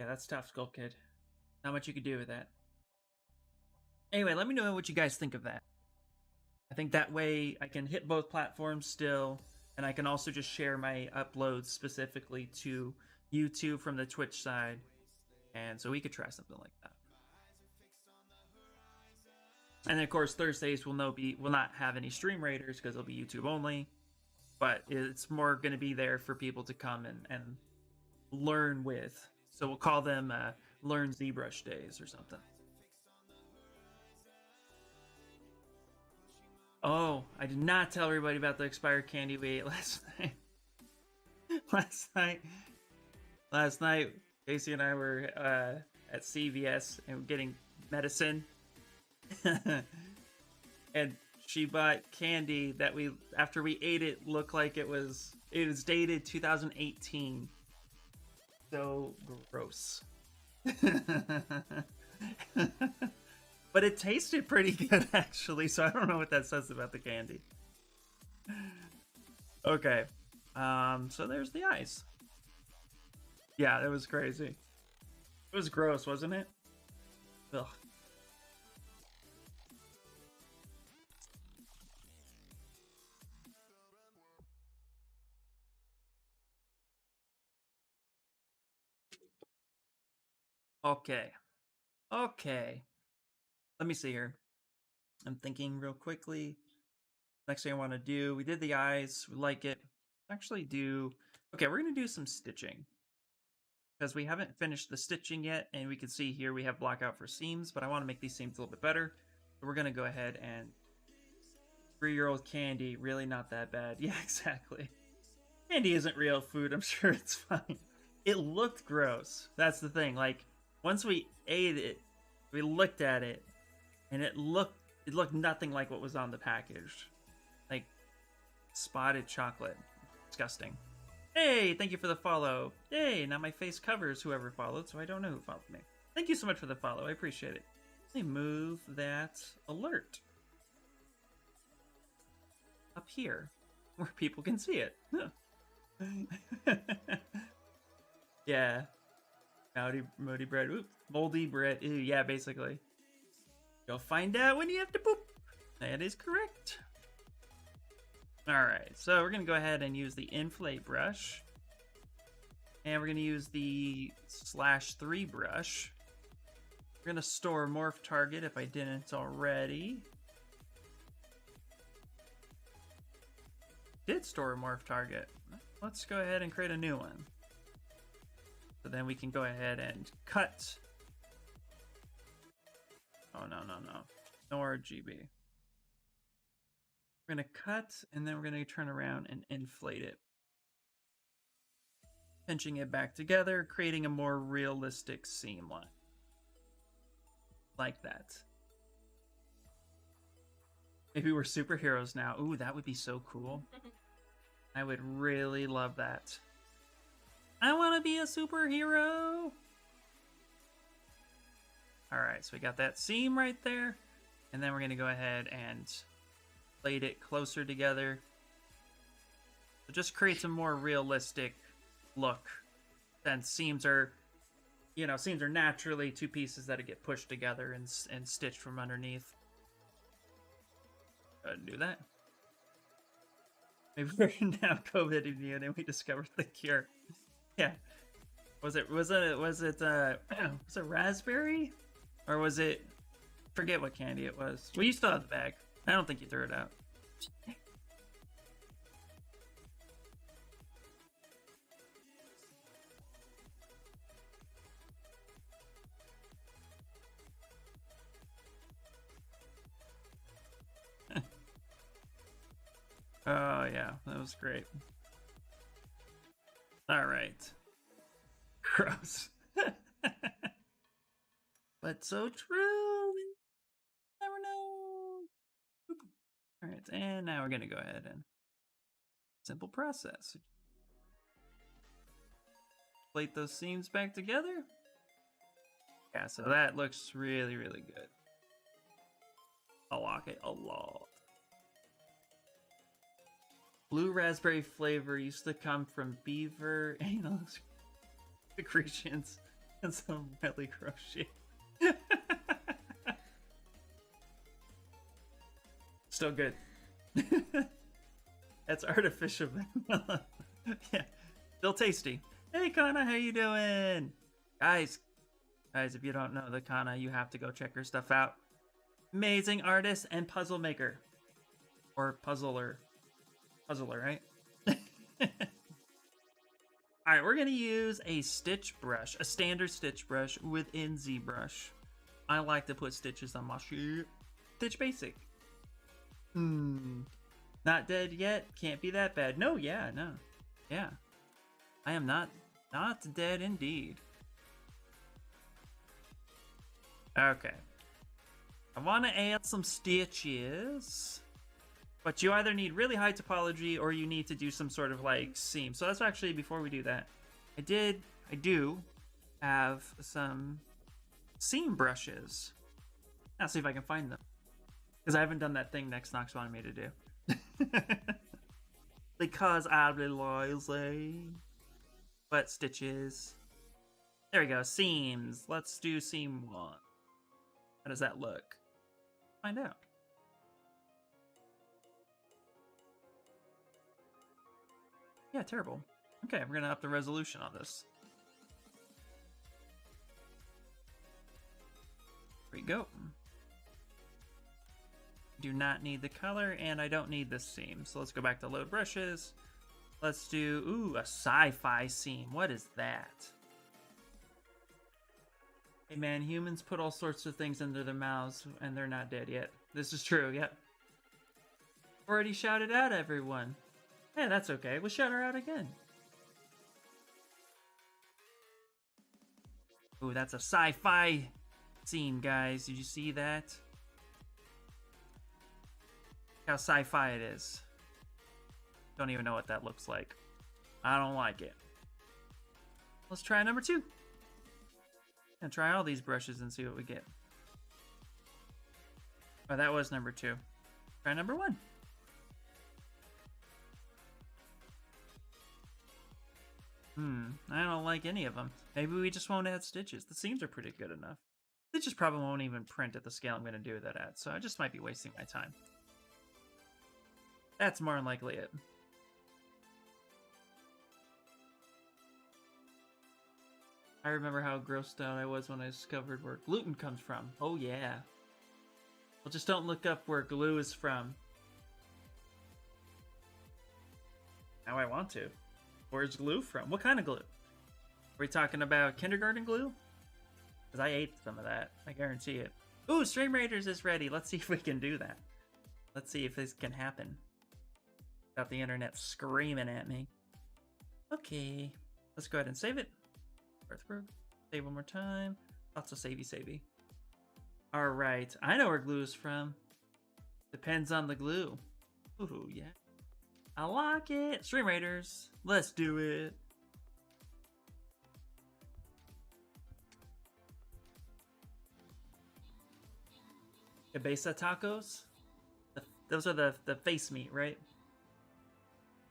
Yeah, that's tough, Skull Kid. Not much you could do with that. Anyway, let me know what you guys think of that. I think that way I can hit both platforms still, and I can also just share my uploads specifically to YouTube from the Twitch side, and so we could try something like that. And then, of course, Thursdays will not have any stream raiders because it'll be YouTube only, but it's more going to be there for people to come and learn with. So we'll call them Learn Zbrush Days or something. Oh, I did not tell everybody about the expired candy we ate last night. Last night, Casey and I were at CVS and getting medicine. And she bought candy that after we ate it, looked like it was dated 2018. So gross. But it tasted pretty good, actually, so I don't know what that says about the candy. Okay. So there's the eyes. Yeah, that was crazy. It was gross, wasn't it? Ugh. Okay. Okay. Let me see here. I'm thinking real quickly. Next thing I want to do, we did the eyes, we like it. Actually do, okay, we're going to do some stitching. Because we haven't finished the stitching yet, and we can see here we have blackout for seams, but I want to make these seams a little bit better. So we're going to go ahead and 3-year-old candy, really not that bad. Yeah, exactly. Candy isn't real food, I'm sure it's fine. It looked gross. That's the thing. Like, once we ate it, we looked at it, and it looked nothing like what was on the package. Like, spotted chocolate. Disgusting. Hey, thank you for the follow. Hey, now my face covers whoever followed, so I don't know who followed me. Thank you so much for the follow. I appreciate it. Let me move that alert up here where people can see it. Yeah. Moldy bread. Oop. Moldy bread. Ew, yeah, basically. You'll find out when you have to poop. That is correct. Alright, so we're going to go ahead and use the inflate brush. And we're going to use the /3 brush. We're going to store morph target if I didn't already. Did store a morph target. Let's go ahead and create a new one. So then we can go ahead and cut. Oh, no. No RGB. We're going to cut, and then we're going to turn around and inflate it. Pinching it back together, creating a more realistic seam line. Like that. Maybe we're superheroes now. Ooh, that would be so cool. I would really love that. I want to be a superhero! Alright, so we got that seam right there. And then we're going to go ahead and plate it closer together. So just creates a more realistic look. Then seams are, seams are naturally two pieces that get pushed together and stitched from underneath. Go ahead and do that. Maybe we're now COVID immune and we discovered the cure. Yeah. Was it was it raspberry? Or was it, forget what candy it was. Well, you still have the bag. I don't think you threw it out. Oh yeah, that was great. All right. Gross. But so true. Never know. All right, and now we're gonna go ahead and simple process. Plate those seams back together. Yeah, so that looks really, really good. I like it a lot. Blue raspberry flavor used to come from beaver anal secretions and some really gross shit. Still good. That's artificial vanilla. Yeah, still tasty. Hey Kana, how you doing? Guys, if you don't know the Kana, you have to go check her stuff out. Amazing artist and puzzle maker. Or puzzler, right? Alright, we're going to use a stitch brush, a standard stitch brush within Zbrush. I like to put stitches on my shit. Stitch basic. Not dead yet? Can't be that bad. No, yeah, no. Yeah. I am not dead indeed. Okay. I want to add some stitches. But you either need really high topology or you need to do some sort of like seam. So that's actually, before we do that, I do have some seam brushes. I'll see if I can find them. Because I haven't done that thing Next Nox wanted me to do. Because I'm lazy. But stitches. There we go, seams. Let's do seam 1. How does that look? Find out. Yeah, terrible. Okay, we're gonna up the resolution on this. There we go. Do not need the color, and I don't need the seam. So let's go back to load brushes. Let's do, ooh, a sci-fi seam. What is that? Hey man, humans put all sorts of things into their mouths, and they're not dead yet. This is true, yep. Already shouted out everyone. Yeah, that's okay. We'll shout her out again. Ooh, that's a sci-fi scene, guys. Did you see that? How sci-fi it is. Don't even know what that looks like. I don't like it. Let's try number 2. And try all these brushes and see what we get. Oh, that was number 2. Try number 1. I don't like any of them. Maybe we just won't add stitches. The seams are pretty good enough. Stitches probably won't even print at the scale I'm going to do that at, so I just might be wasting my time. That's more than likely it. I remember how grossed out I was when I discovered where gluten comes from. Oh yeah. Well, just don't look up where glue is from. Now I want to. Where's glue from? What kind of glue? Are we talking about kindergarten glue? Because I ate some of that. I guarantee it. Ooh, Stream Raiders is ready. Let's see if we can do that. Let's see if this can happen. Got the internet screaming at me. Okay. Let's go ahead and save it. Save one more time. Lots of savey. Alright. I know where glue is from. Depends on the glue. Ooh, yeah. I like it. Stream Raiders. Let's do it. Cabeza tacos? Those are the face meat, right?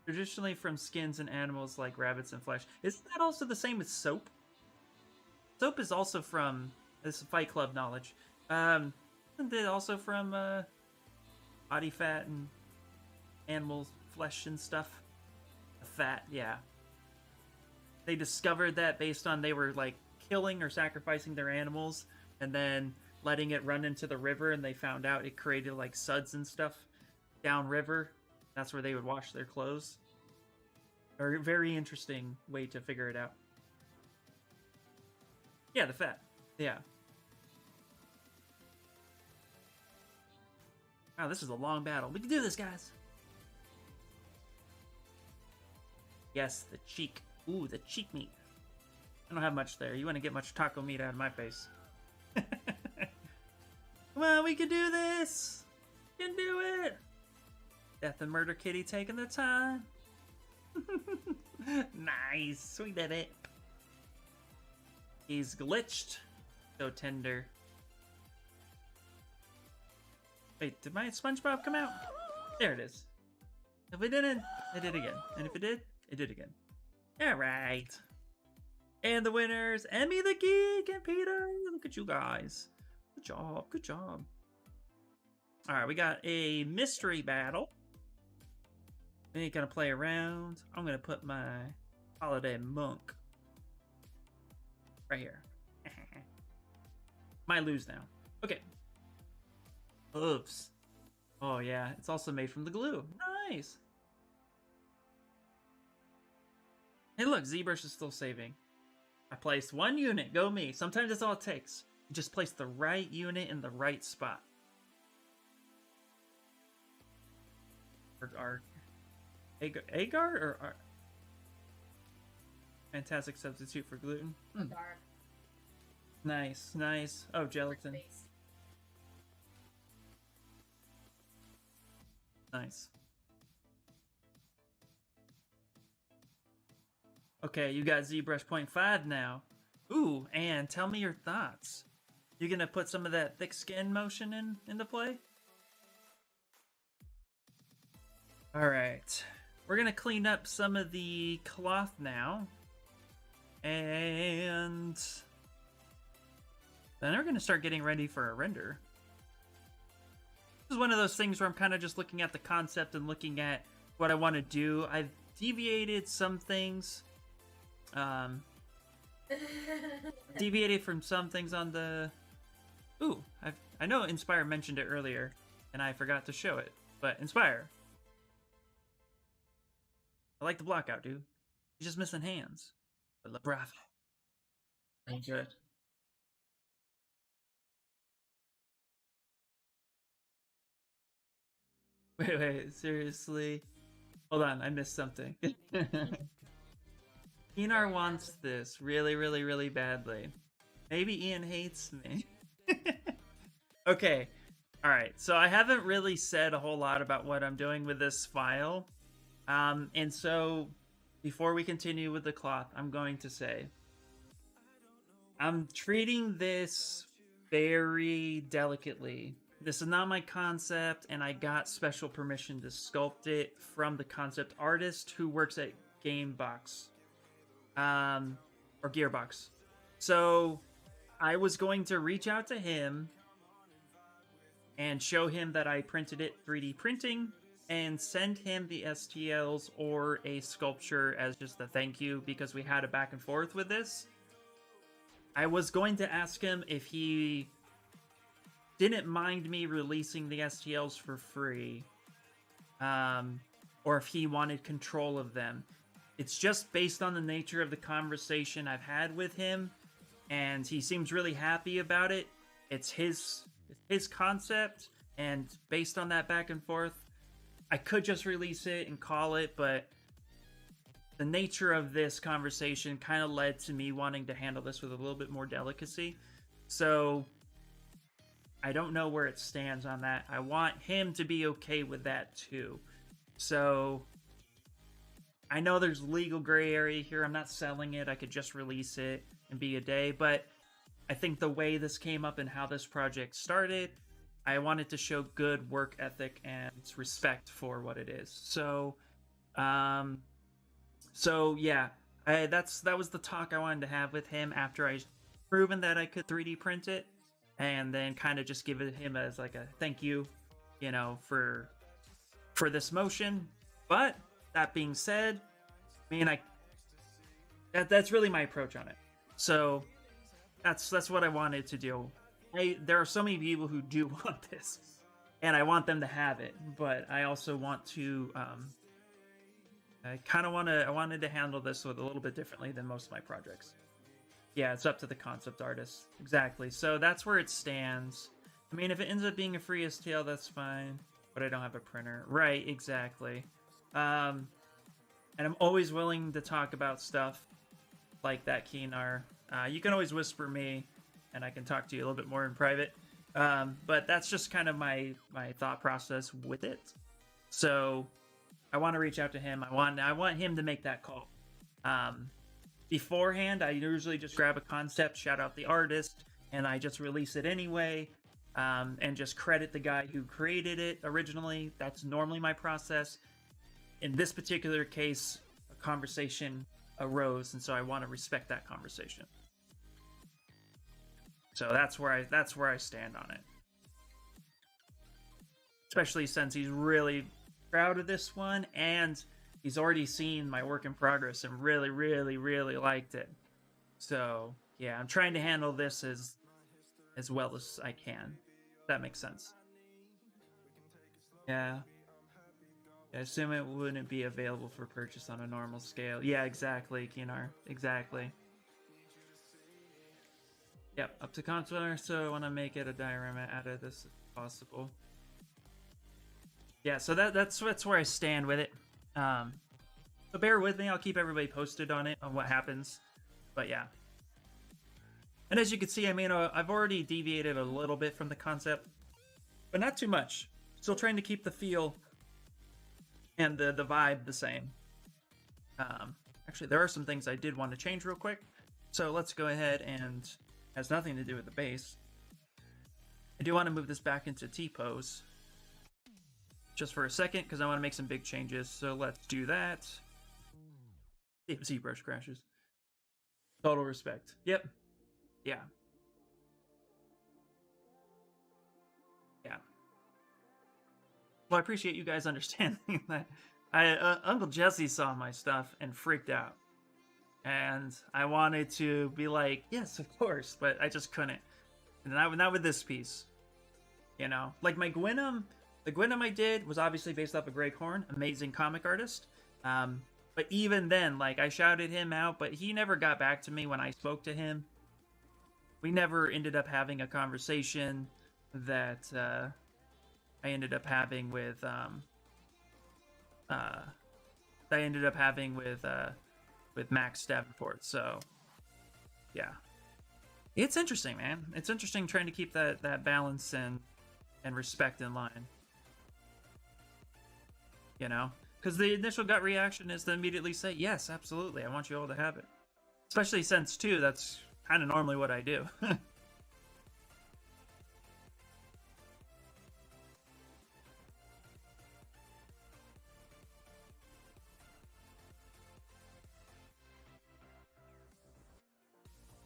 Traditionally from skins and animals like rabbits and flesh. Isn't that also the same as soap? Soap is also from... This is Fight Club knowledge. Isn't it also from body fat and animal flesh and stuff? Fat, yeah. they discovered that based on they were like killing or sacrificing their animals and then letting it run into the river, and they found out it created like suds and stuff downriver. That's where they would wash their clothes. A very interesting way to figure it out. Yeah, the fat. Yeah. Wow, this is a long battle. We can do this, guys. Yes, the cheek. Ooh, the cheek meat. I don't have much there. You want to get much taco meat out of my face. Come on, we can do this. We can do it. Death and Murder Kitty taking the time. Nice. We did it. He's glitched. So tender. Wait, did my SpongeBob come out? There it is. If it didn't, it did again. And if it did, it did again. Alright. And the winners, Emmy the Geek and Peter. Look at you guys. Good job, good job. Alright, we got a mystery battle. We ain't gonna play around. I'm gonna put my holiday monk right here. Might lose now. Okay. Oops. Oh yeah, it's also made from the glue. Nice. Hey look, Zbrush is still saving. I placed one unit, go me. Sometimes that's all it takes. You just place the right unit in the right spot. Or agar or fantastic substitute for gluten. Agar. Nice, nice. Oh, gelatin. Nice. Okay, you got ZBrush 0.5 now. Ooh, and tell me your thoughts. You gonna put some of that thick skin motion into play? Alright. We're gonna clean up some of the cloth now. And then we're gonna start getting ready for a render. This is one of those things where I'm kind of just looking at the concept and looking at what I want to do. I've deviated some things. Deviated from some things on the... Ooh, I know Inspire mentioned it earlier, and I forgot to show it. But Inspire. I like the block out, dude. He's just missing hands. But bravo. Thank you. Wait, seriously? Hold on, I missed something. Inar wants this really, really, really badly. Maybe Ian hates me. Okay, alright, so I haven't really said a whole lot about what I'm doing with this file. And so, before we continue with the cloth, I'm going to say, I'm treating this very delicately. This is not my concept, and I got special permission to sculpt it from the concept artist who works at Gamebox. Or Gearbox. So, I was going to reach out to him and show him that I printed it 3D printing and send him the STLs or a sculpture as just a thank you because we had a back and forth with this. I was going to ask him if he didn't mind me releasing the STLs for free, or if he wanted control of them. It's just based on the nature of the conversation I've had with him, and he seems really happy about it. It's his concept, and based on that back and forth, I could just release it and call it, but the nature of this conversation kind of led to me wanting to handle this with a little bit more delicacy. So I don't know where it stands on that. I want him to be okay with that too. So I know there's legal gray area here. I'm not selling it. I could just release it and be a day. But I think the way this came up and how this project started, I wanted to show good work ethic and respect for what it is. So, yeah, that was the talk I wanted to have with him after I proven that I could 3D print it, and then kind of just give it him as like a thank you, you know, for this motion. But that being said, I mean, That's really my approach on it. So that's what I wanted to do. There are so many people who do want this, and I want them to have it, but I also want to I wanted to handle this with a little bit differently than most of my projects. Yeah, it's up to the concept artist. Exactly. So that's where it stands. I mean, if it ends up being a free STL, that's fine, but I don't have a printer. Right, exactly. And I'm always willing to talk about stuff like that, Keenar. You can always whisper me, and I can talk to you a little bit more in private. But that's just kind of my thought process with it. So I want to reach out to him. I want him to make that call. Beforehand, I usually just grab a concept, shout out the artist, and I just release it anyway, and just credit the guy who created it originally. That's normally my process. In this particular case, a conversation arose, and so I want to respect that conversation. So that's where I stand on it. Especially since he's really proud of this one, and he's already seen my work in progress and really, really, really liked it. So yeah, I'm trying to handle this as well as I can. If that makes sense. Yeah. I assume it wouldn't be available for purchase on a normal scale. Yeah, exactly, Kinar. Exactly. Yep, up to contour, so I want to make it a diorama out of this if possible. Yeah, so that's where I stand with it. So bear with me, I'll keep everybody posted on it, on what happens. But yeah. And as you can see, I mean, I've already deviated a little bit from the concept, but not too much. Still trying to keep the feel and the vibe the same. Actually, there are some things I did want to change real quick. So let's go ahead, and has nothing to do with the base. I do want to move this back into T-pose just for a second, because I want to make some big changes. So let's do that. Zbrush crashes. Total respect. Yep. Yeah. Yeah. Well, I appreciate you guys understanding that. Uncle Jesse saw my stuff and freaked out. And I wanted to be like, yes, of course, but I just couldn't. And not with this piece. You know? Like my Gwynam, the Gwynam I did was obviously based off of Greg Horn, amazing comic artist. But even then, like, I shouted him out, but he never got back to me when I spoke to him. We never ended up having a conversation that I ended up having with Max Davenport. So yeah, it's interesting, man. It's interesting trying to keep that balance and respect in line, you know, because the initial gut reaction is to immediately say, yes, absolutely, I want you all to have it, especially since too that's kind of normally what I do.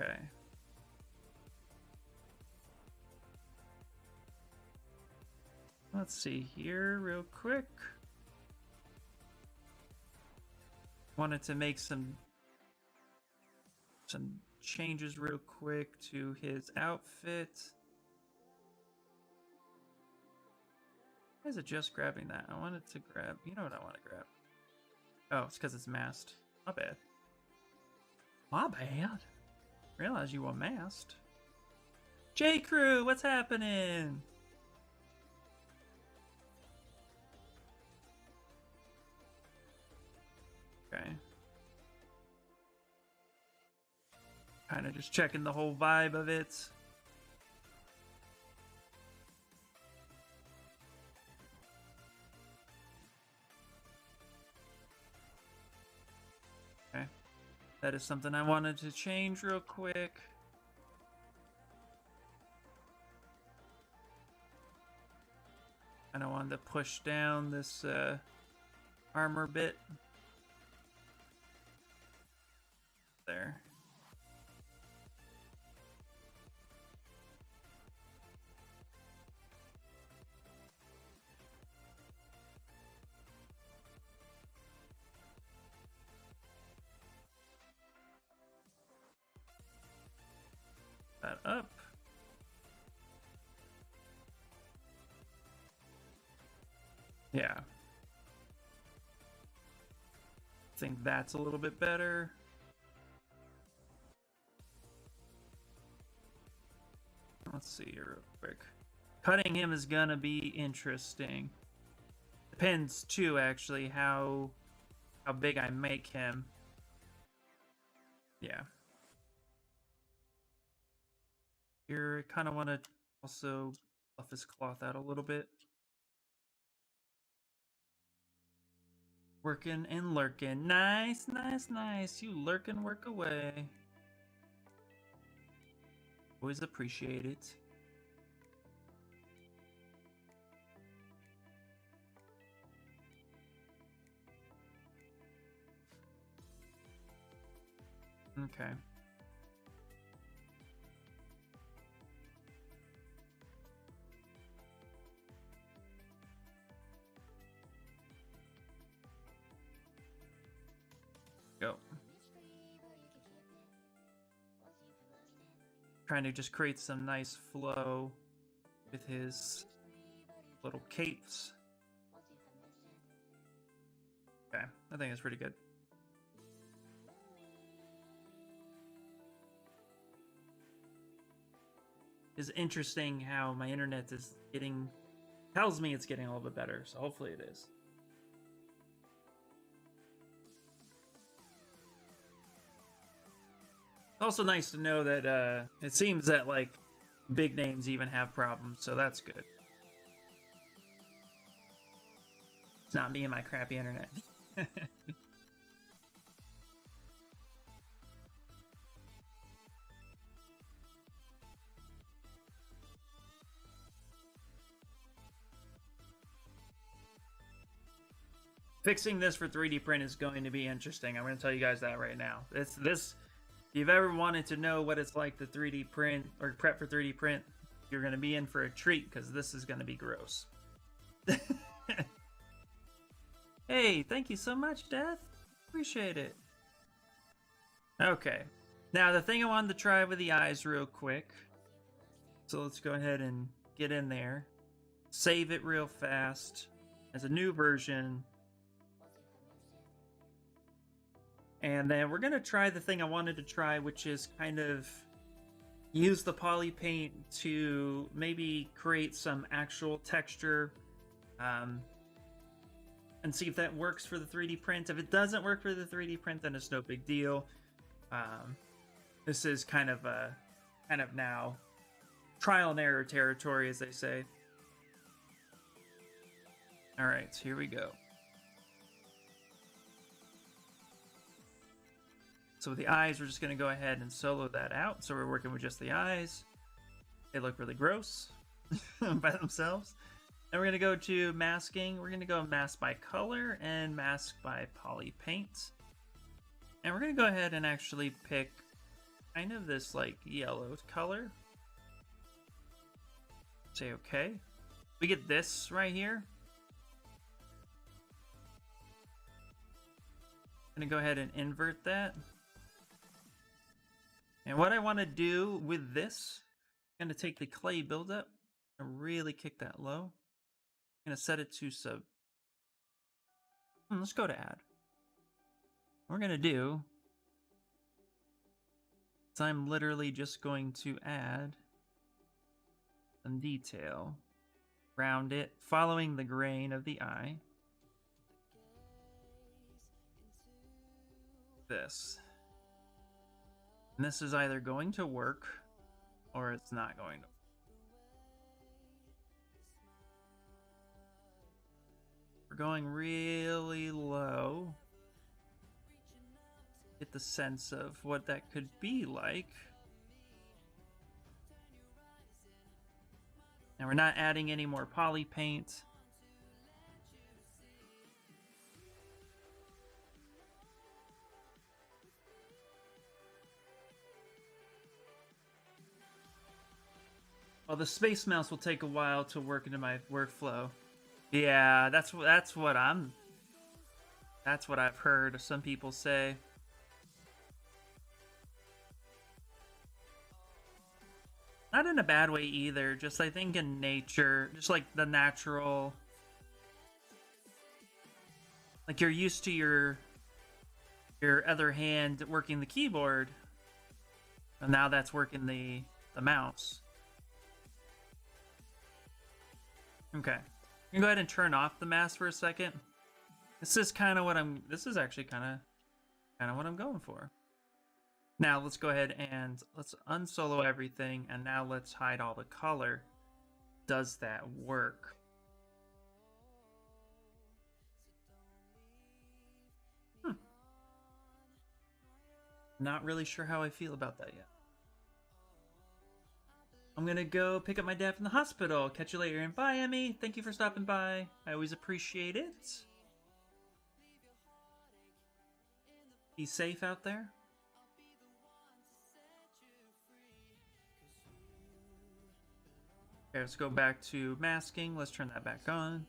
Okay. Let's see here real quick. Wanted to make some changes real quick to his outfit. Why is it just grabbing that? I wanted to grab, you know what I want to grab. Oh, it's because it's masked. My bad. My bad. Realize you were masked. J Crew, what's happening? Okay. Kind of just checking the whole vibe of it. Okay. That is something I wanted to change real quick. And I wanted to push down this armor bit. There. up. Yeah. I think that's a little bit better. Let's see here real quick. Cutting him is gonna be interesting. Depends too, actually, how big I make him. Yeah. Here, I kind of want to also buff his cloth out a little bit. Working and lurking. Nice, nice, nice. You lurk and work away. Always appreciate it. Okay. Go. Trying to just create some nice flow with his little capes. Okay, I think it's pretty good. It's interesting how my internet is tells me it's getting a little bit better, so hopefully it is. Also nice to know that it seems that like big names even have problems, so that's good. It's not me and my crappy internet. Fixing this for 3D print is going to be interesting. I'm going to tell you guys that right now. If you've ever wanted to know what it's like to 3D print or prep for 3D print, you're going to be in for a treat because this is going to be gross. Hey, thank you so much, Death. Appreciate it. Okay. Now, the thing I wanted to try with the eyes real quick. So let's go ahead and get in there. Save it real fast as a new version. And then we're going to try the thing I wanted to try, which is kind of use the poly paint to maybe create some actual texture and see if that works for the 3D print. If it doesn't work for the 3D print, then it's no big deal. This is kind of now trial and error territory, as they say. All right, here we go. So with the eyes, we're just going to go ahead and solo that out. So we're working with just the eyes. They look really gross by themselves. Then we're going to go to masking. We're going to go mask by color and mask by poly paint. And we're going to go ahead and actually pick kind of this like yellow color. Say okay. We get this right here. I'm going to go ahead and invert that. And what I want to do with this, I'm going to take the clay buildup and really kick that low. I'm going to set it to sub. Let's go to add. What we're going to do is I'm literally just going to add some detail around it, following the grain of the eye. This. And this is either going to work or it's not going to. We're going really low. Get the sense of what that could be like. And we're not adding any more poly paint. Well, the Space Mouse will take a while to work into my workflow. Yeah, that's what I've heard some people say. Not in a bad way either, just I think in nature, just like the natural, like you're used to your other hand working the keyboard, and now that's working the mouse. Okay. You can go ahead and turn off the mask for a second. This is kind of what this is actually kind of what I'm going for. Now let's go ahead and let's unsolo everything, and now let's hide all the color. Does that work? Not really sure how I feel about that yet. I'm gonna go pick up my dad from the hospital. Catch you later, and bye, Emmy. Thank you for stopping by. I always appreciate it. Be safe out there. Okay, let's go back to masking. Let's turn that back on.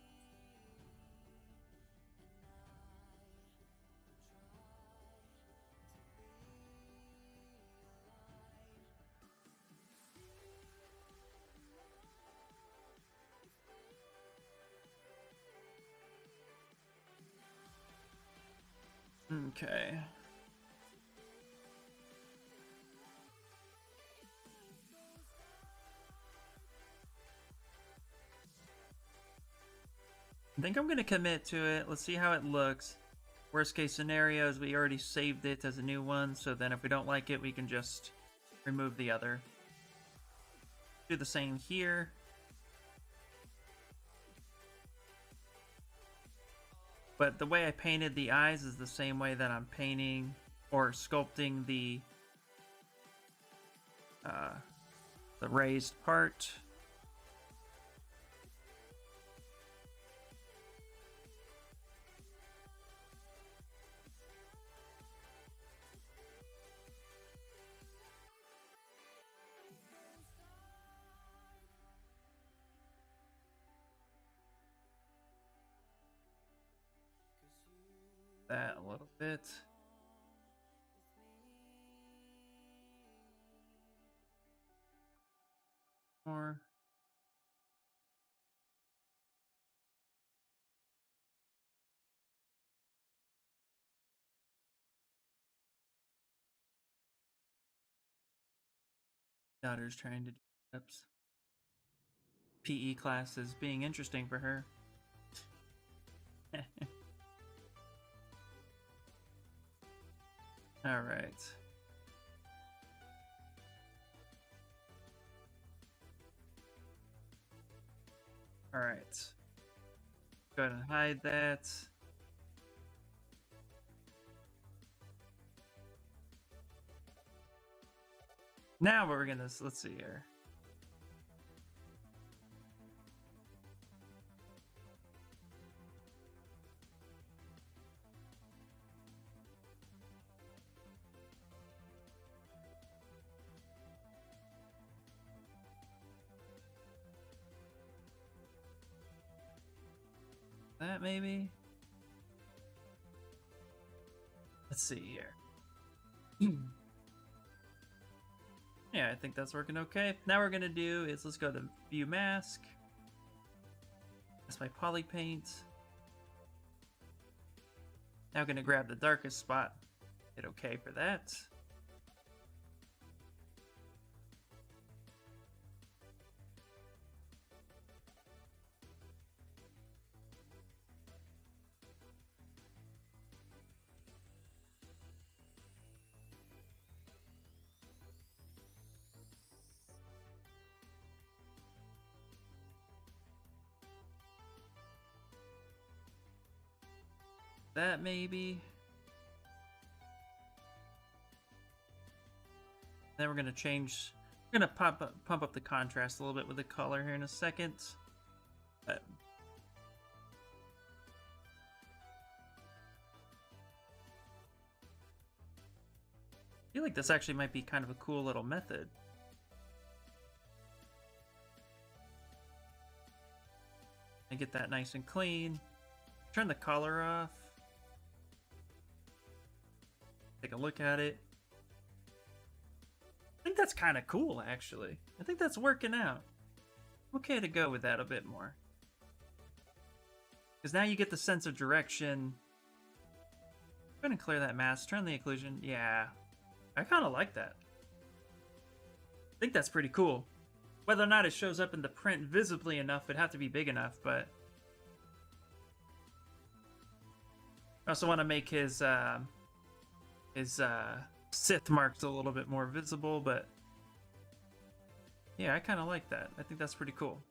Okay. I think I'm going to commit to it. Let's see how it looks. Worst case scenario is we already saved it as a new one, so then if we don't like it, we can just remove the other. Do the same here. But the way I painted the eyes is the same way that I'm painting or sculpting the raised part. That a little bit. More. Daughter's trying to do steps. PE class is being interesting for her. All right. All right. Go ahead and hide that. Now what we're gonna, let's see here. That maybe? Let's see here. Yeah, I think that's working okay. Now we're gonna do is let's go to view mask. That's my poly paint. Now I'm gonna grab the darkest spot. Hit okay for that. That maybe. Then we're gonna change. We're gonna pump up the contrast a little bit with the color here in a second. I feel like this actually might be kind of a cool little method. And get that nice and clean. Turn the color off. Take a look at it. I think that's kind of cool, actually. I think that's working out. Okay to go with that a bit more. Because now you get the sense of direction. I'm going to clear that mask, turn the occlusion. Yeah, I kind of like that. I think that's pretty cool. Whether or not it shows up in the print visibly enough, it'd have to be big enough, but... I also want to make his Sith marks a little bit more visible, but... yeah, I kind of like that. I think that's pretty cool.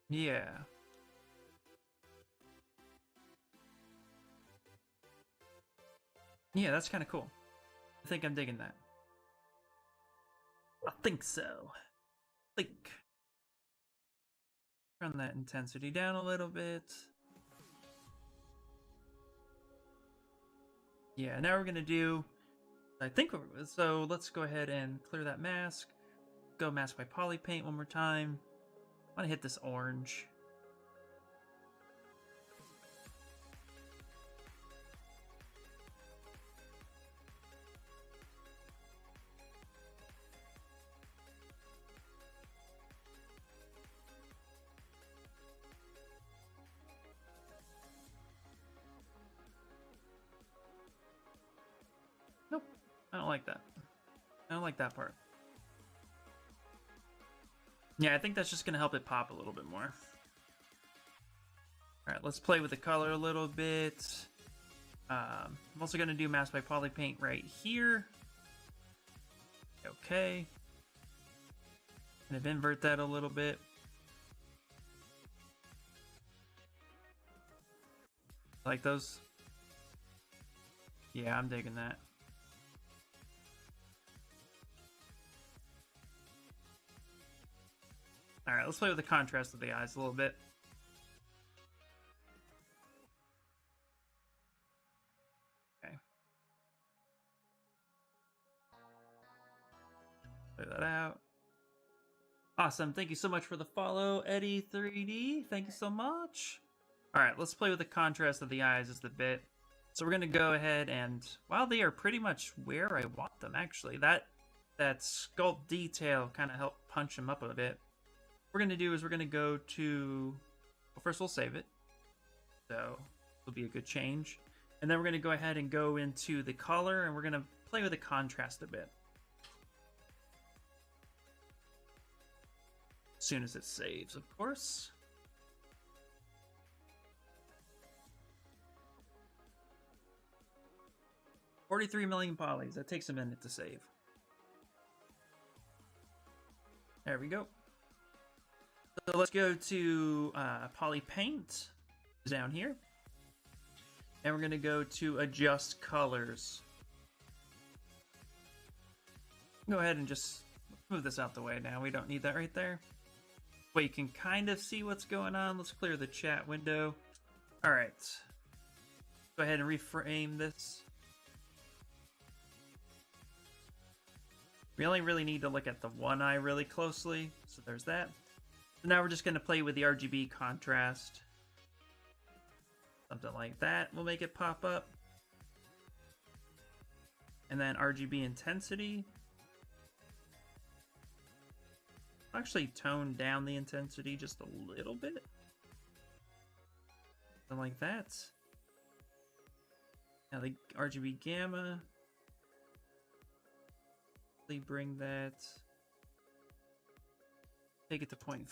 Yeah. Yeah, that's kind of cool. I think I'm digging that. I think so. Think. Turn that intensity down a little bit. Yeah, now we're gonna do... I think so. Let's go ahead and clear that mask. Go mask by Polypaint one more time. I want to hit this orange. Nope, I don't like that. I don't like that part. Yeah, I think that's just going to help it pop a little bit more. Alright, let's play with the color a little bit. I'm also going to do Mask by Polypaint right here. Okay. Kind of invert that a little bit. Like those? Yeah, I'm digging that. Alright, let's play with the contrast of the eyes a little bit. Okay. Clear that out. Awesome. Thank you so much for the follow, Eddie3D. Thank you so much. Alright, let's play with the contrast of the eyes just a bit. So we're going to go ahead and, while they are pretty much where I want them, actually, that sculpt detail kind of helped punch them up a bit. What we're going to do is we're going to go to, well, first we'll save it. So it'll be a good change. And then we're going to go ahead and go into the color, and we're going to play with the contrast a bit. As soon as it saves, of course. $43 million polys. That takes a minute to save. There we go. So let's go to Polypaint down here. And we're going to go to Adjust Colors. Go ahead and just move this out the way now. We don't need that right there. But you can kind of see what's going on. Let's clear the chat window. All right. Go ahead and reframe this. We only really need to look at the one eye really closely. So there's that. So now we're just going to play with the RGB contrast. Something like that will make it pop up. And then RGB intensity. I'll actually tone down the intensity just a little bit. Something like that. Now the RGB gamma. Bring that. Take it to 0.5.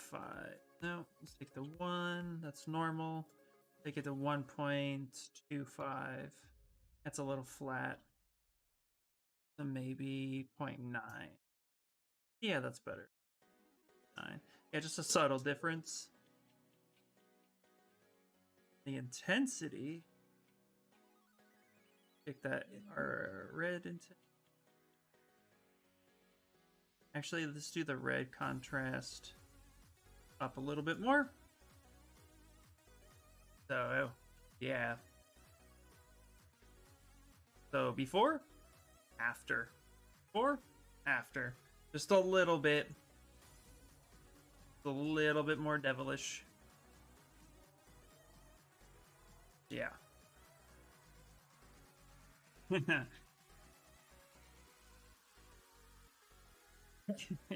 No, let's take the 1. That's normal. Take it to 1.25. That's a little flat. So maybe 0.9. Yeah, that's better. 9. Yeah, just a subtle difference. The intensity. Take that our red intensity. Actually, let's do the red contrast up a little bit more. So, yeah. So, before, after. Before, after. Just a little bit. A little bit more devilish. Yeah.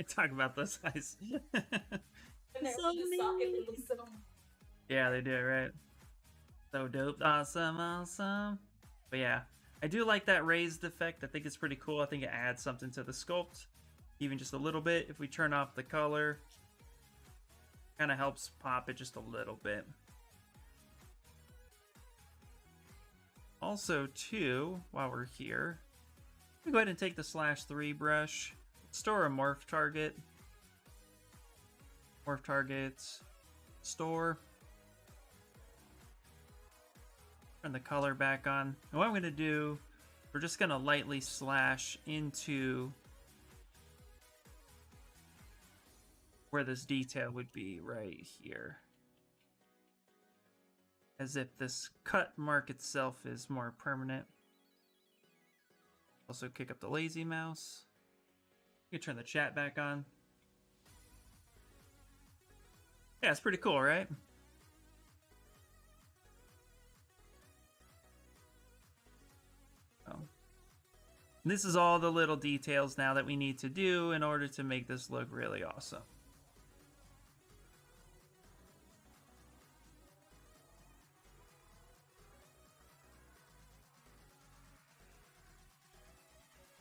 Talk about those eyes. And So they just sock it mean. and release them. Yeah, they do, right? So dope. Awesome, awesome. But yeah, I do like that raised effect. I think it's pretty cool. I think it adds something to the sculpt, even just a little bit. If we turn off the color, kind of helps pop it just a little bit. Also, too, while we're here, we go ahead and take the /3 brush, store a morph target, store, turn the color back on. And what I'm going to do, we're just going to lightly slash into where this detail would be right here. As if this cut mark itself is more permanent. Also kick up the lazy mouse. You can turn the chat back on. Yeah, it's pretty cool, right? Oh. This is all the little details now that we need to do in order to make this look really awesome.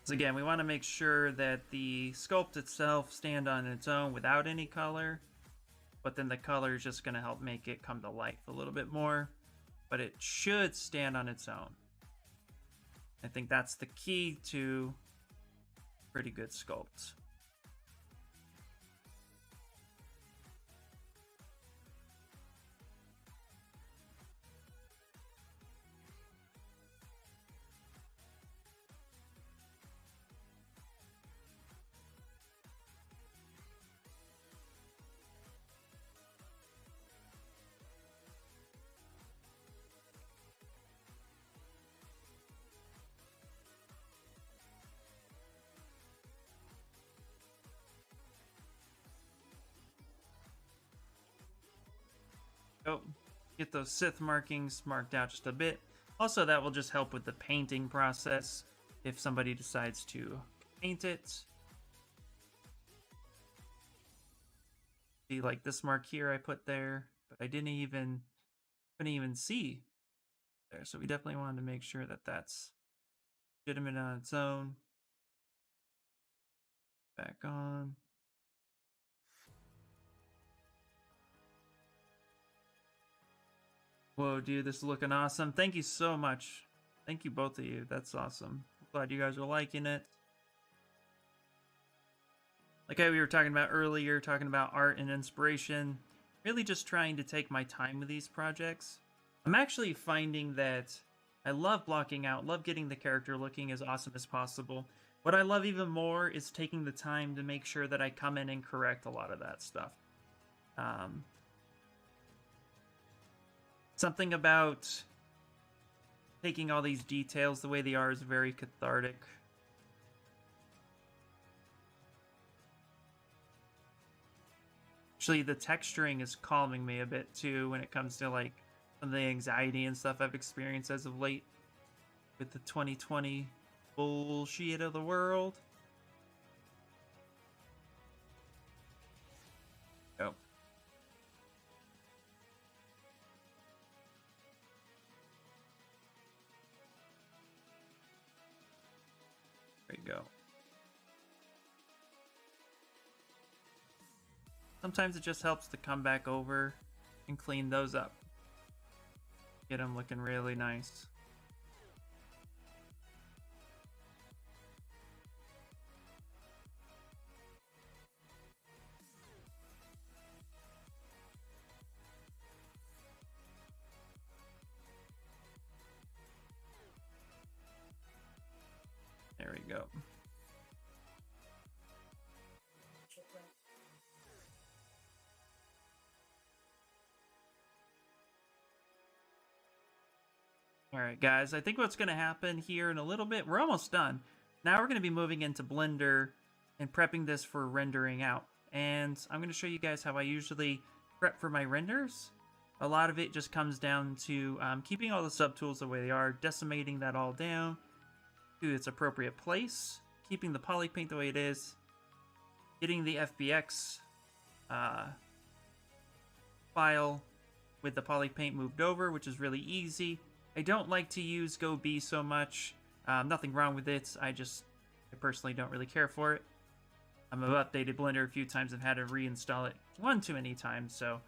So again, we want to make sure that the sculpt itself stand on its own without any color, but then the color is just going to help make it come to life a little bit more, but it should stand on its own. I think that's the key to pretty good sculpts. Oh, get those Sith markings marked out just a bit. Also, that will just help with the painting process if somebody decides to paint it. See, like this mark here I put there, but I couldn't even see there. So we definitely wanted to make sure that that's legitimate on its own. Back on. Whoa, dude, this is looking awesome. Thank you so much. Thank you, both of you. That's awesome. Glad you guys are liking it. Like how we were talking about earlier, talking about art and inspiration. Really just trying to take my time with these projects. I'm actually finding that I love blocking out, love getting the character looking as awesome as possible. What I love even more is taking the time to make sure that I come in and correct a lot of that stuff. Something about taking all these details the way they are is very cathartic. Actually, the texturing is calming me a bit too when it comes to like some of the anxiety and stuff I've experienced as of late with the 2020 bullshit of the world. Oh. There you go. Sometimes it just helps to come back over and clean those up. Get them looking really nice. There we go. Alright guys, I think what's going to happen here in a little bit, we're almost done. Now we're going to be moving into Blender and prepping this for rendering out. And I'm going to show you guys how I usually prep for my renders. A lot of it just comes down to keeping all the subtools the way they are, decimating that all down to its appropriate place, keeping the poly paint the way it is, getting the FBX file with the Polypaint moved over, which is really easy. I don't like to use Go B so much. Nothing wrong with it. I personally don't really care for it. I've updated Blender a few times and had to reinstall it one too many times. So,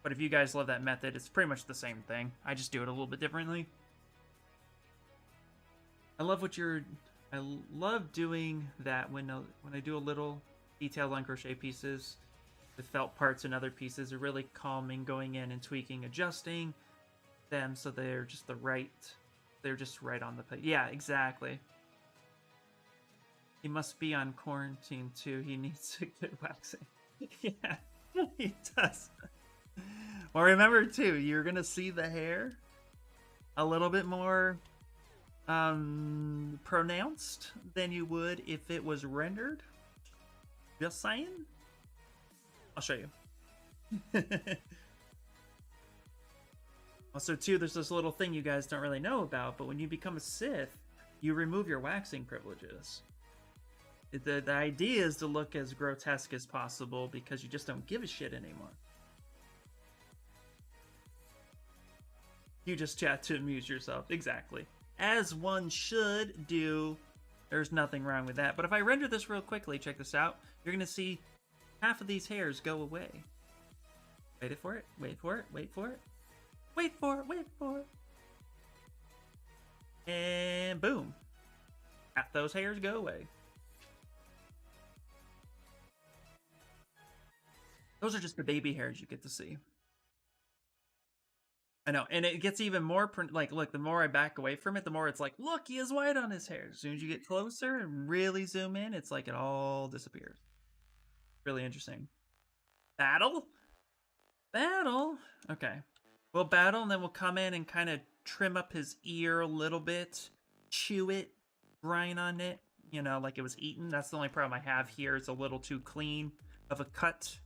but if you guys love that method, it's pretty much the same thing. I just do it a little bit differently. I love doing that when I do a little detail on crochet pieces with felt parts and other pieces. Are really calming, going in and tweaking, adjusting them so they're just right on the page. Yeah, exactly. He must be on quarantine too. He needs to get waxing. Yeah, he does. Well, remember too, you're gonna see the hair a little bit more pronounced than you would if it was rendered. Just saying. I'll show you. Also too, there's this little thing you guys don't really know about, but when you become a Sith, you remove your waxing privileges. The idea is to look as grotesque as possible because you just don't give a shit anymore. You just chat to amuse yourself. Exactly. As one should do. There's nothing wrong with that. But if I render this real quickly, check this out. You're going to see half of these hairs go away. Wait for it. Wait for it. Wait for it. Wait for it. Wait for it. And boom. Half those hairs go away. Those are just the baby hairs you get to see. I know, and it gets even more, like, look, the more I back away from it, the more it's like, look, he has white on his hair. As soon as you get closer and really zoom in, it's like it all disappears. Really interesting. Battle? Battle? Okay. We'll battle, and then we'll come in and kind of trim up his ear a little bit, chew it, grind on it, you know, like it was eaten. That's the only problem I have here. It's a little too clean of a cut.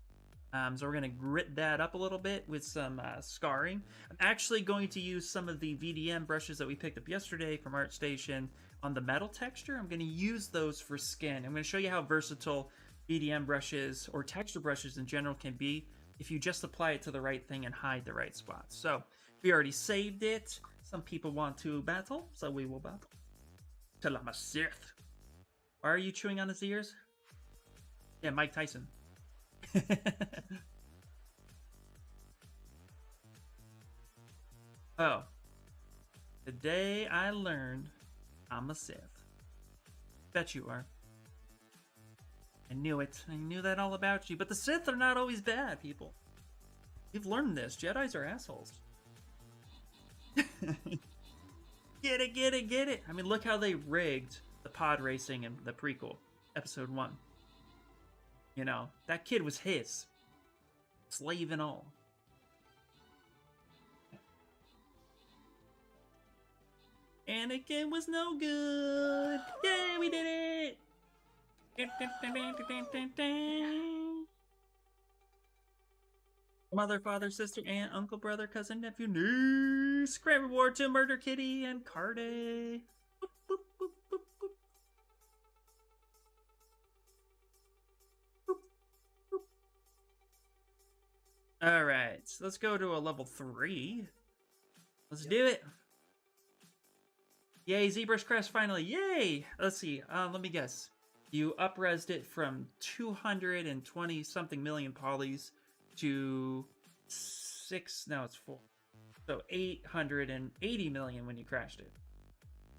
So we're going to grit that up a little bit with some scarring. I'm actually going to use some of the VDM brushes that we picked up yesterday from ArtStation on the metal texture. I'm going to use those for skin. I'm going to show you how versatile VDM brushes or texture brushes in general can be if you just apply it to the right thing and hide the right spots. So we already saved it. Some people want to battle, so we will battle. Till I'm a Sith. Why are you chewing on his ears? Yeah, Mike Tyson. Oh, the day I learned I'm a Sith. Bet you are. I knew it. I knew that all about you. But the Sith are not always bad, people. You've learned this. Jedis are assholes. Get it, get it, get it. I mean, look how they rigged the pod racing in the prequel, episode 1. You know, that kid was his. Slave and all. Anakin was no good. Yay, we did it! Mother, father, sister, aunt, uncle, brother, cousin, nephew, niece. Grand reward to Murder Kitty and Carde. Boop, boop, boop, boop, boop. All right, so let's go to a level 3. Let's do it. Yay, Zbrush Crest finally. Yay! Let's see. Let me guess. You up-resed it from 220 something million polys to 4. So 880 million when you crashed it.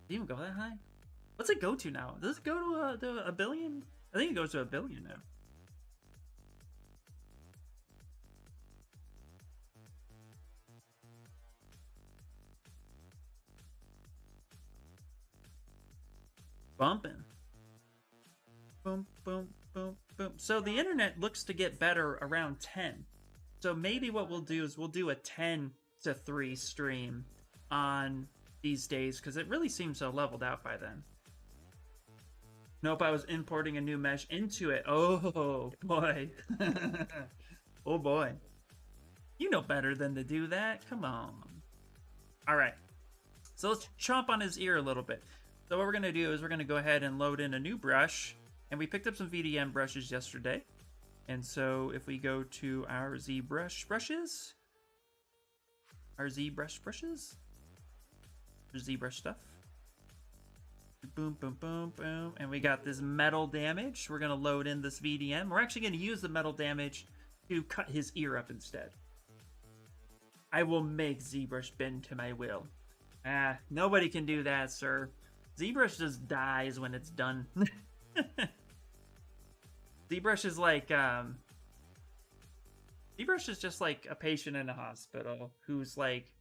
Did it even go that high? What's it go to now? Does it go to a billion? I think it goes to a billion now. Bumping. Boom, boom, boom, boom. So the internet looks to get better around 10. So maybe what we'll do is we'll do a 10 to 3 stream on these days because it really seems so leveled out by then. Nope, I was importing a new mesh into it. Oh boy. Oh boy. You know better than to do that. Come on. All right. So let's chomp on his ear a little bit. So what we're going to do is we're going to go ahead and load in a new brush. And we picked up some VDM brushes yesterday. And so if we go to our ZBrush brushes, our ZBrush brushes, ZBrush stuff, boom, boom, boom, boom, and we got this metal damage. We're gonna load in this VDM. We're actually gonna use the metal damage to cut his ear up instead. I will make ZBrush bend to my will. Ah, nobody can do that, sir. ZBrush just dies when it's done. ZBrush is like, ZBrush is just like a patient in a hospital who's like,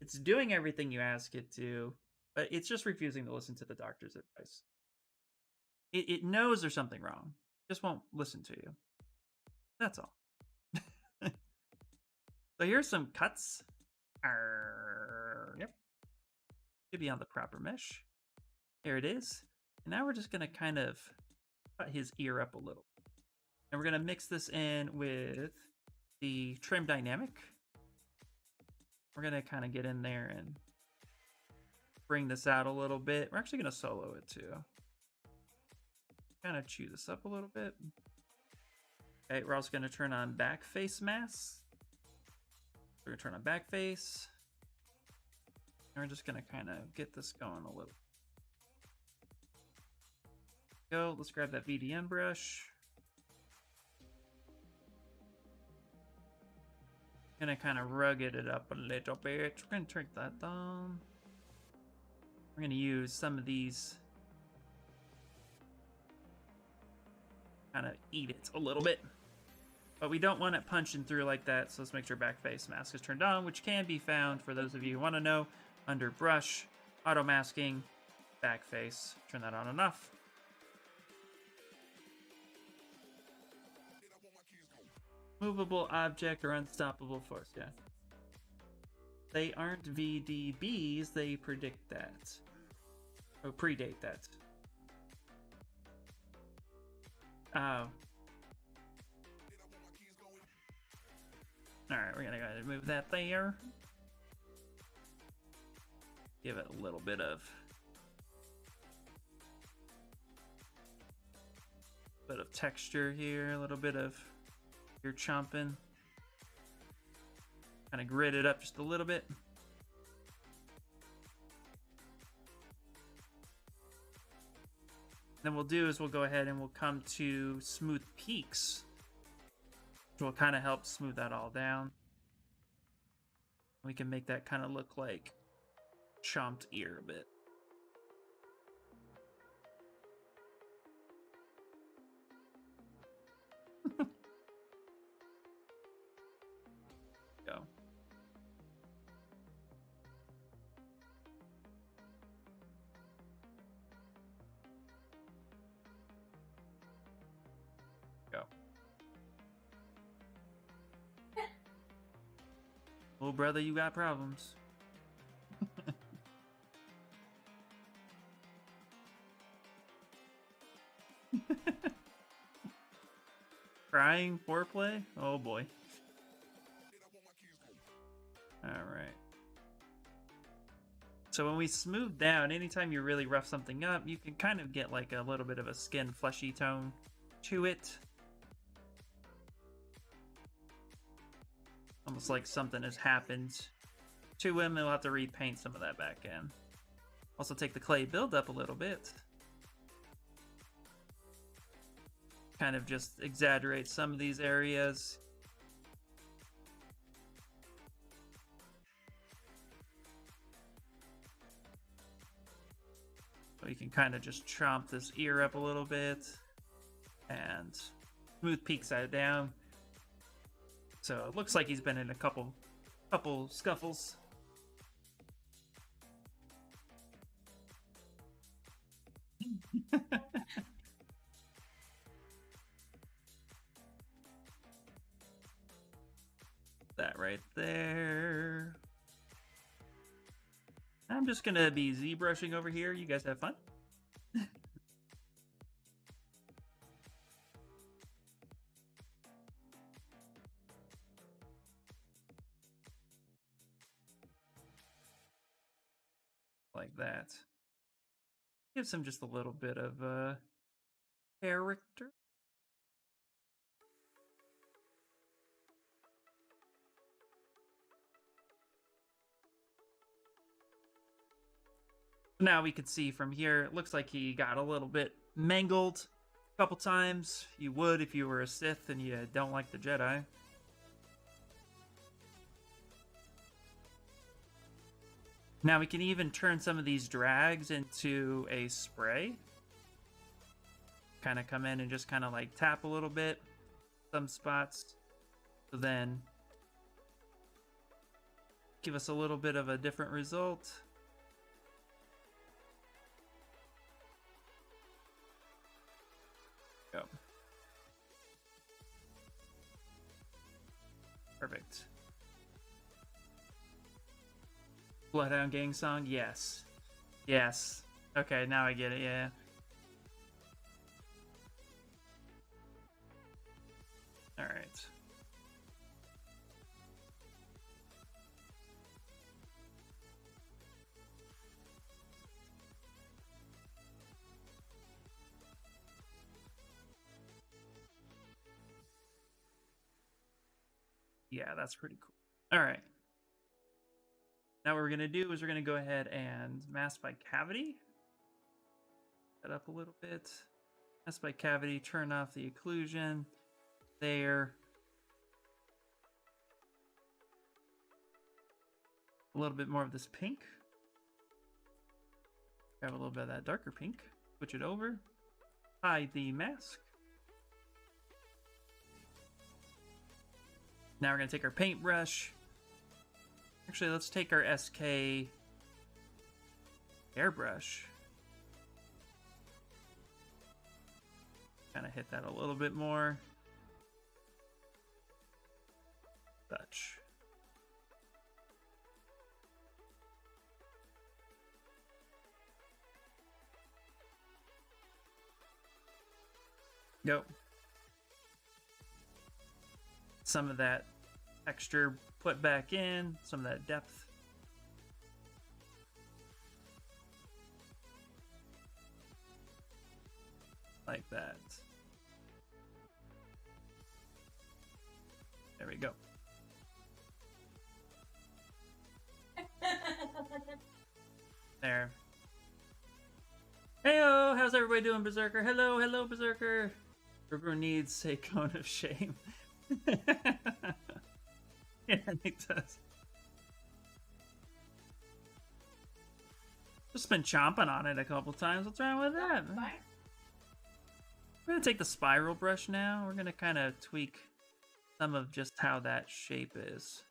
it's doing everything you ask it to, but it's just refusing to listen to the doctor's advice. It knows there's something wrong, just won't listen to you. That's all. So here's some cuts. Yep. Should be on the proper mesh. There it is. And now we're just going to kind of cut his ear up a little. And we're going to mix this in with the trim dynamic. We're going to kind of get in there and bring this out a little bit. We're actually going to solo it too. Kind of chew this up a little bit. Okay, we're also going to turn on back face masks. We're going to turn on back face. And we're just going to kind of get this going a little. Go, let's grab that VDM brush. Gonna kind of rugged it up a little bit. We're gonna turn that down. We're gonna use some of these. Kind of eat it a little bit. But we don't want it punching through like that, so let's make sure back face mask is turned on, which can be found, for those of you who want to know, under brush, auto masking, back face. Turn that on enough. Movable object or unstoppable force, yeah. They aren't VDBs, they predict that. Or predate that. Oh. Alright, we're gonna go ahead and move that there. Give it a little bit of texture here, a little bit of your chomping. Kind of grit it up just a little bit. Then we'll do is we'll go ahead and we'll come to smooth peaks, which will kind of help smooth that all down. We can make that kind of look like chomped ear a bit. Go. Go. Oh, brother, you got problems. Crying foreplay? Oh boy. Alright. So when we smooth down, anytime you really rough something up, you can kind of get like a little bit of a skin fleshy tone to it. Almost like something has happened to him, and we'll have to repaint some of that back in. Also take the clay buildup a little bit. Kind of just exaggerate some of these areas. So you can kind of just chomp this ear up a little bit and smooth peak side down. So it looks like he's been in a couple scuffles. That right there. I'm just gonna be ZBrushing over here. You guys have fun. Like that. Gives him just a little bit of character. Now we can see from here, it looks like he got a little bit mangled a couple times. You would if you were a Sith and you don't like the Jedi. Now we can even turn some of these drags into a spray. Kind of come in and just kind of like tap a little bit, some spots. So then give us a little bit of a different result. Go. Perfect. Bloodhound Gang song? Yes. Yes. Okay, now I get it, yeah. Alright. Yeah, that's pretty cool. Alright. Now what we're going to do is we're going to go ahead and mask by cavity. That up a little bit. Mask by cavity, turn off the occlusion. There. A little bit more of this pink. Grab a little bit of that darker pink. Switch it over. Hide the mask. Now we're going to take our paintbrush. Actually, let's take our SK airbrush. Kind of hit that a little bit more. Touch. Go. Some of that texture put back in, some of that depth. Like that. There we go. There. Heyo, how's everybody doing, Berserker? Hello, hello, Berserker. River needs a cone of shame. Yeah, it does. Just been chomping on it a couple times. What's wrong with that? We're gonna take the spiral brush now. We're gonna kind of tweak some of just how that shape is.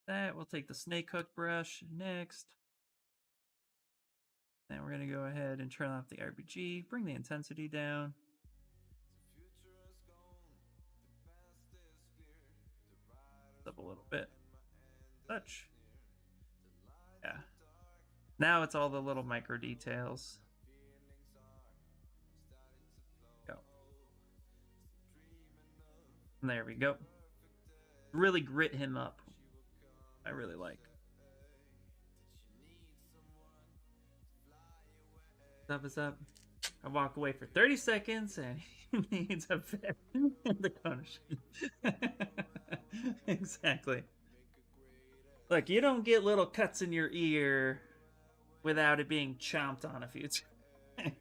That we'll take the snake hook brush next. Then we're gonna go ahead and turn off the RGB, bring the intensity down. Up a little bit. Touch. Yeah. Now it's all the little micro details. Go. And there we go. Really grit him up. I really like. Up is up. I walk away for 30 seconds and he needs a vet in the corner. Exactly. Look, you don't get little cuts in your ear without it being chomped on a few times.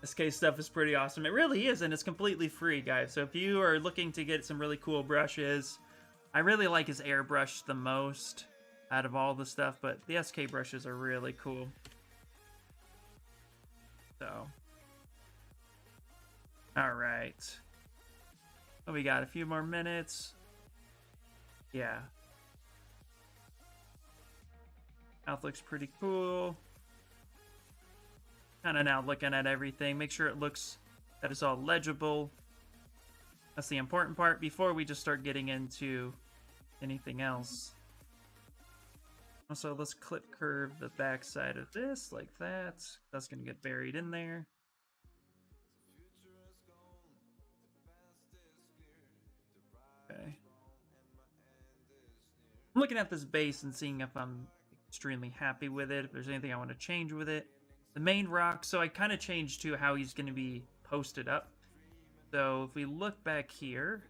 SK stuff is pretty awesome. It really is, and it's completely free, guys. So if you are looking to get some really cool brushes, I really like his airbrush the most out of all the stuff, but the SK brushes are really cool. So, all right. Oh, we got a few more minutes. Yeah. Mouth looks pretty cool. Kind of now looking at everything. Make sure it looks that it's all legible. That's the important part before we just start getting into anything else. Also, let's clip curve the back side of this like that. That's going to get buried in there. Okay. I'm looking at this base and seeing if I'm extremely happy with it, if there's anything I want to change with it. The main rock, so I kind of changed to how he's going to be posted up. So if we look back here,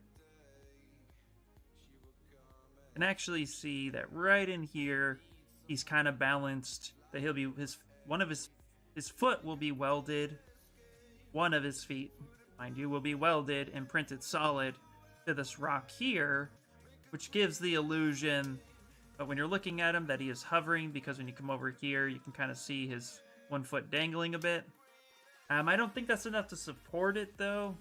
you can actually see that right in here, he's kind of balanced. That he'll be one of his foot will be welded. One of his feet, mind you, will be welded and printed solid to this rock here, which gives the illusion, but when you're looking at him, that he is hovering, because when you come over here, you can kind of see his one foot dangling a bit. I don't think that's enough to support it, though.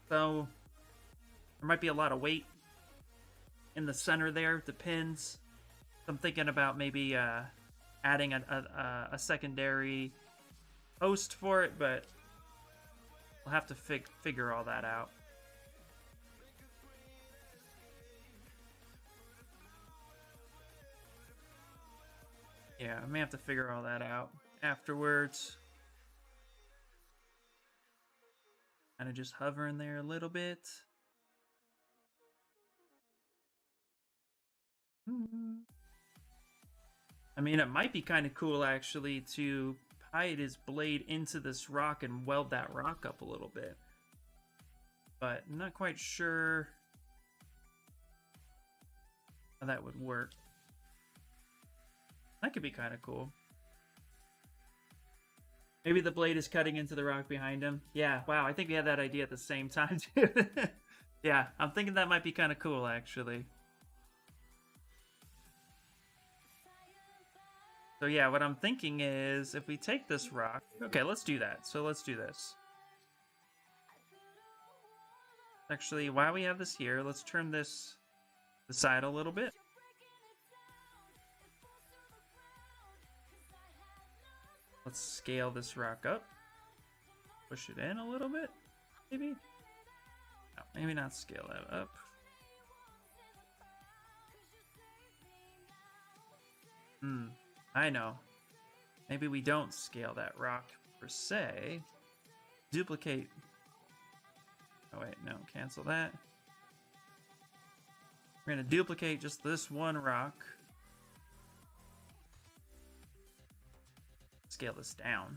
So, there might be a lot of weight in the center there, the pins. I'm thinking about maybe adding a secondary post for it, but we'll have to figure all that out. Yeah, I may have to figure all that out afterwards. Kind of just hovering there a little bit. I mean, it might be kind of cool, actually, to hide his blade into this rock and weld that rock up a little bit. But I'm not quite sure how that would work. That could be kind of cool. Maybe the blade is cutting into the rock behind him. Yeah, wow, I think we had that idea at the same time, too. Yeah, I'm thinking that might be kind of cool, actually. So yeah, what I'm thinking is, if we take this rock... Okay, let's do that. So let's do this. Actually, while we have this here, let's turn this aside a little bit. Let's scale this rock up. Push it in a little bit, maybe? No, maybe not scale that up. I know. Maybe we don't scale that rock per se. Duplicate. Oh wait, no, cancel that. We're gonna duplicate just this one rock. Scale this down.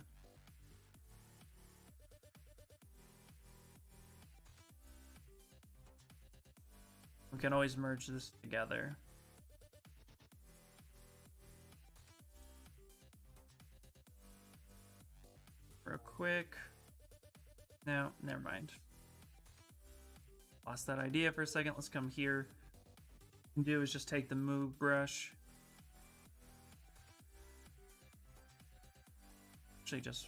We can always merge this together. Real quick. No, never mind. Lost that idea for a second. Let's come here. What we can do is just take the move brush. Actually, just...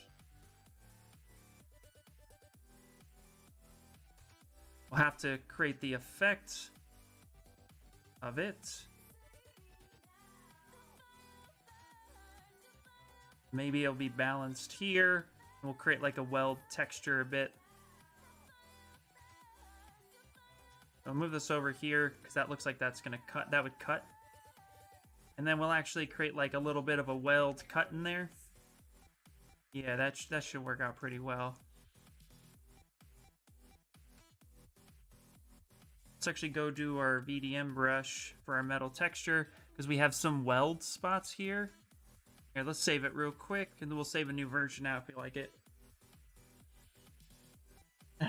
We'll have to create the effect of it. Maybe it'll be balanced here. We'll create like a weld texture a bit. I'll move this over here because that looks like that's gonna cut. That would cut. And then we'll actually create like a little bit of a weld cut in there. Yeah, that should work out pretty well. Let's actually go do our VDM brush for our metal texture, because we have some weld spots here. Here, let's save it real quick, and then we'll save a new version now if you like it.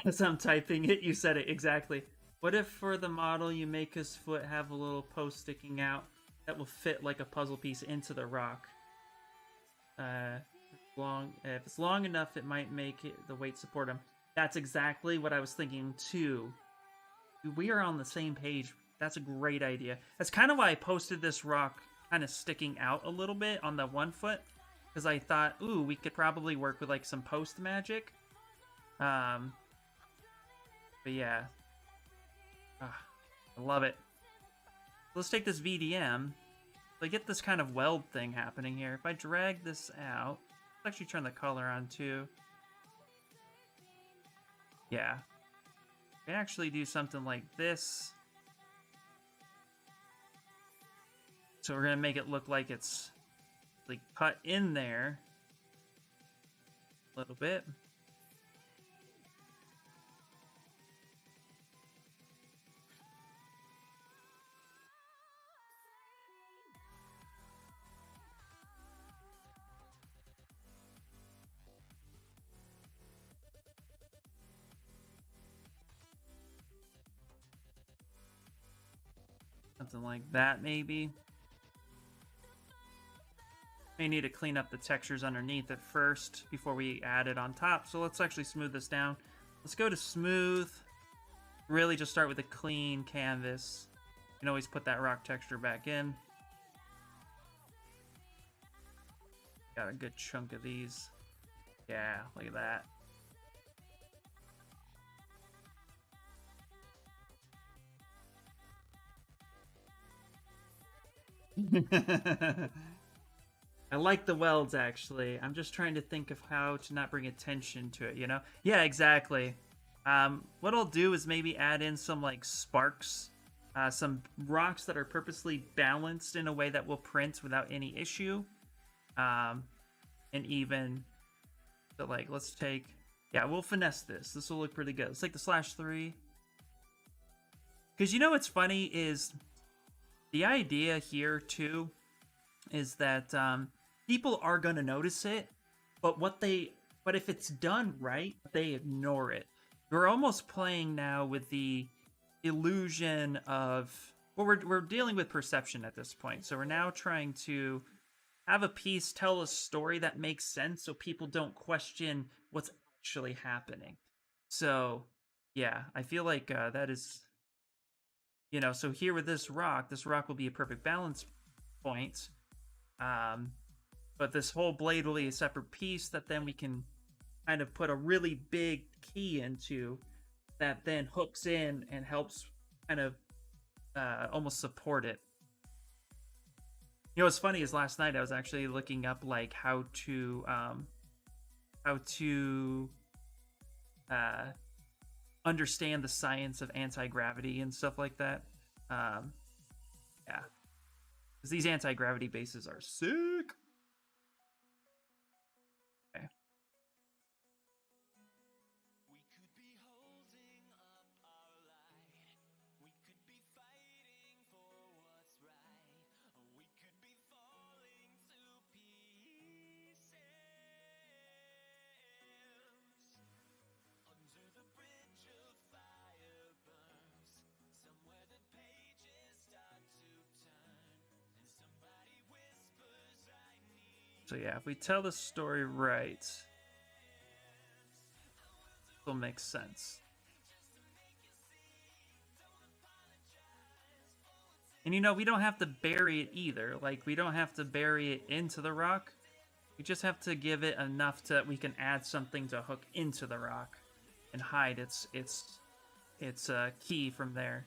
As I'm typing it, you said it exactly. What if for the model you make his foot have a little post sticking out that will fit like a puzzle piece into the rock? If it's long enough, it might make the weight support him. That's exactly what I was thinking too. We are on the same page. That's a great idea. That's kind of why I posted this rock kind of sticking out a little bit on the one foot, because I thought, ooh, we could probably work with like some post magic. But yeah, I love it. Let's take this VDM. So I get this kind of weld thing happening here. If I drag this out, let's actually turn the color on too. Yeah. I can actually do something like this. So we're gonna make it look like it's like cut in there a little bit. Something like that, maybe. May need to clean up the textures underneath it first before we add it on top. So let's actually smooth this down. Let's go to smooth. Really just start with a clean canvas. You can always put that rock texture back in. Got a good chunk of these. Yeah, look at that. I like the welds, actually. I'm just trying to think of how to not bring attention to it, you know? Yeah, exactly. What I'll do is maybe add in some, like, sparks. Some rocks that are purposely balanced in a way that will print without any issue. And even... So, like, let's take... Yeah, we'll finesse this. This will look pretty good. Let's take the /3. Because you know what's funny is... The idea here, too, is that people are going to notice it, but if it's done right, they ignore it. We're almost playing now with the illusion of... Well, we're dealing with perception at this point, so we're now trying to have a piece tell a story that makes sense so people don't question what's actually happening. So, yeah, I feel like that is... You know, so here with this rock will be a perfect balance point. But this whole blade will be a separate piece that then we can kind of put a really big key into that then hooks in and helps kind of almost support it. You know, what's funny is last night I was actually looking up like how to understand the science of anti-gravity and stuff like that. Yeah, because these anti-gravity bases are sick. Okay. We could be holding up our light. We could be fighting for what's right. Or we could be falling to pieces. Under the bridge of fire burns, somewhere the pages start to turn, and somebody whispers, I need. So yeah, if we tell the story right, it'll make sense. And you know, we don't have to bury it either. Like, we don't have to bury it into the rock. We just have to give it enough that we can add something to hook into the rock and hide its key from there.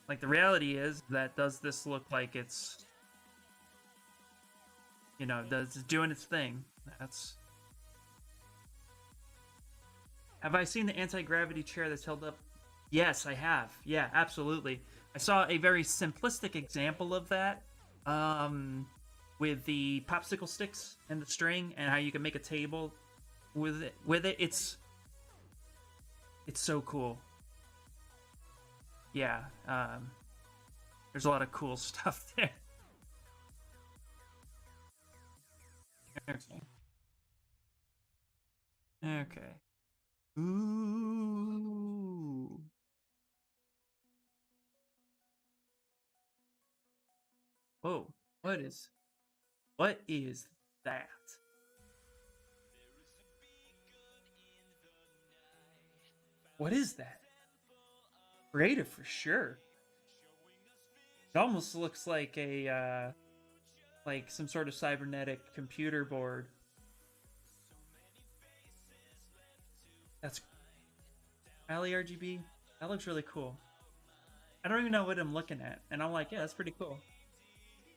Like, the reality is that does this look like it's, you know, does it's doing its thing? That's... Have I seen the anti-gravity chair that's held up? Yes, I have. Yeah, absolutely. I saw a very simplistic example of that with the popsicle sticks and the string and how you can make a table with it. It's so cool. Yeah, there's a lot of cool stuff there. Okay. Okay. Ooh. Whoa, what is that? What is that? Creative for sure. It almost looks like a like some sort of cybernetic computer board. That's Ali RGB. That looks really cool. I don't even know what I'm looking at, and I'm like, yeah, that's pretty cool.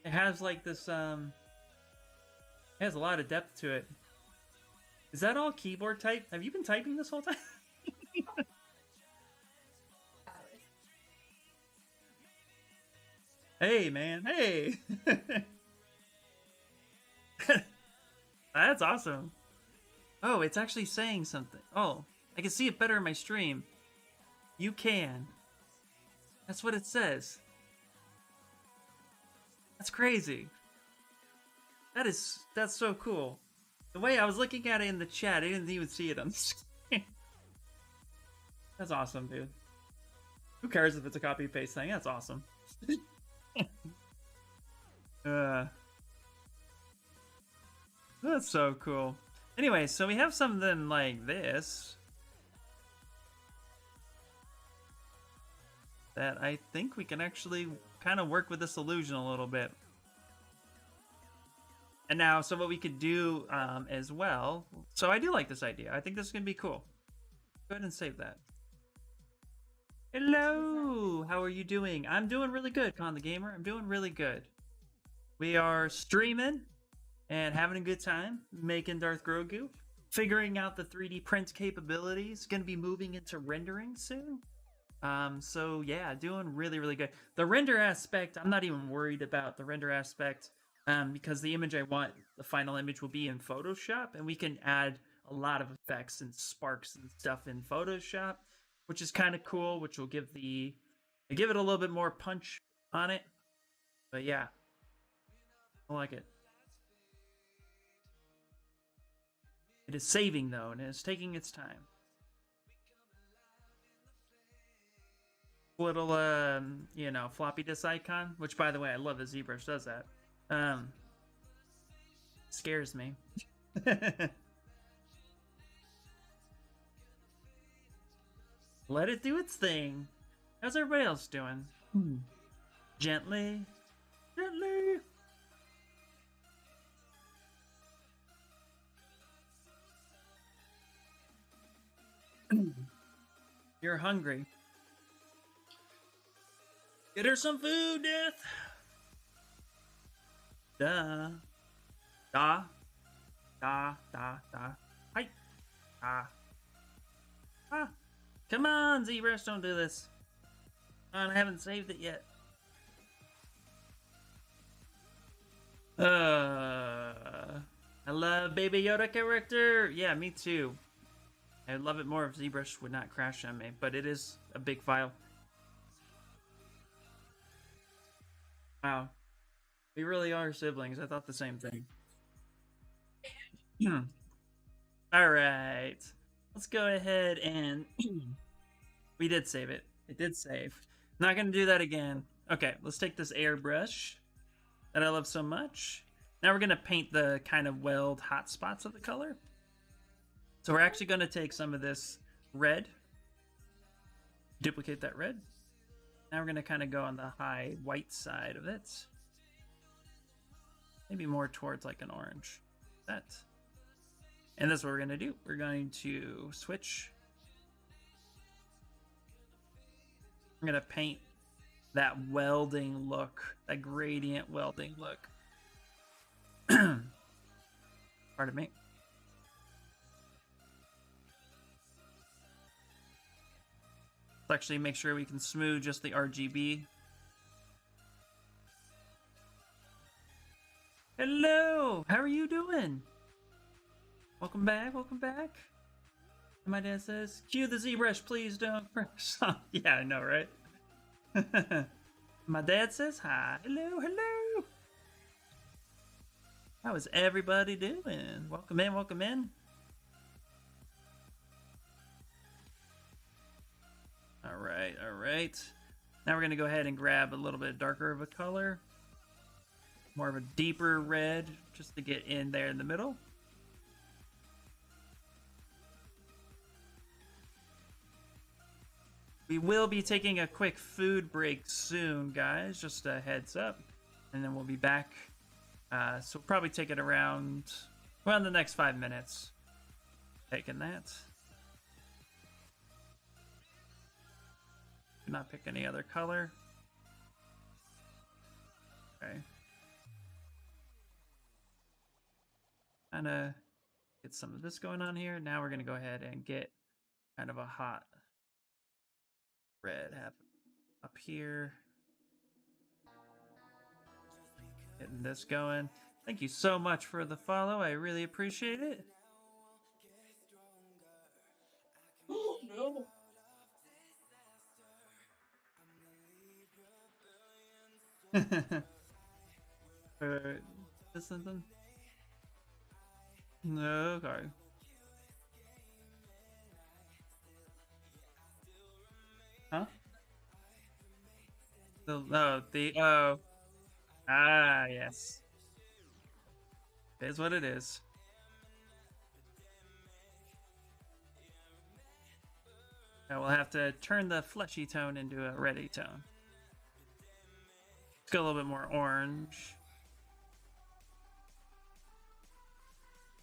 It has like this it has a lot of depth to it. Is that all keyboard type? Have you been typing this whole time? Hey, man. Hey. That's awesome. Oh, it's actually saying something. Oh, I can see it better in my stream. You can. That's what it says. That's crazy. That's so cool. The way I was looking at it in the chat, I didn't even see it on the screen. That's awesome, dude. Who cares if it's a copy paste thing? That's awesome. That's so cool. Anyway, so we have something like this that I think we can actually kind of work with this illusion a little bit. And now, so what we could do as well. So I do like this idea. I think this is going to be cool. Go ahead and save that. Hello! How are you doing? I'm doing really good, Con the Gamer. I'm doing really good. We are streaming and having a good time, making Darth Grogu, figuring out the 3D print capabilities, going to be moving into rendering soon. So yeah, doing really, really good. The render aspect, I'm not even worried about the render aspect, because the image I want, the final image, will be in Photoshop, and we can add a lot of effects and sparks and stuff in Photoshop, which is kind of cool, which will give it a little bit more punch on it. But yeah, I like it. It is saving though, and it's taking its time. Little you know, floppy disk icon, which by the way, I love that Zbrush does that. Scares me. Let it do its thing. How's everybody else doing? Gently. Gently. You're hungry. Get her some food, Death. Da. Da. Da. Da. Da. Hi. Da. Ah. Come on, Zbrush, don't do this. I haven't saved it yet. I love Baby Yoda character. Yeah, me too. I'd love it more if Zbrush would not crash on me, but it is a big file. Wow. We really are siblings. I thought the same thing. Alright. Let's go ahead and... we did save it. It did save. Not going to do that again. Okay, let's take this airbrush that I love so much. Now we're going to paint the kind of weld hot spots of the color. So we're actually going to take some of this red, duplicate that red. Now we're going to kind of go on the high white side of it. Maybe more towards like an orange. That. And that's what we're going to do. We're going to switch. I'm going to paint that welding look, that gradient welding look. Pardon me. Let's actually make sure we can smooth just the RGB. Hello! How are you doing? Welcome back, welcome back. And my dad says, cue the ZBrush, please don't press on. Yeah, I know, right? My dad says hi. Hello, hello. How is everybody doing? Welcome in, welcome in. All right, all right. Now we're gonna go ahead and grab a little bit darker of a color. More of a deeper red, just to get in there in the middle. We will be taking a quick food break soon, guys, just a heads up. And then we'll be back. So we'll probably take it around, well, in the next 5 minutes. Taking that. Do not pick any other color. Okay. Kind of get some of this going on here. Now we're going to go ahead and get kind of a hot red up here. Getting this going. Thank you so much for the follow. I really appreciate it. Oh, no. Is something? No, okay. Huh? Oh. Ah, yes. It is what it is. I will have to turn the fleshy tone into a reddy tone. Let's go a little bit more orange.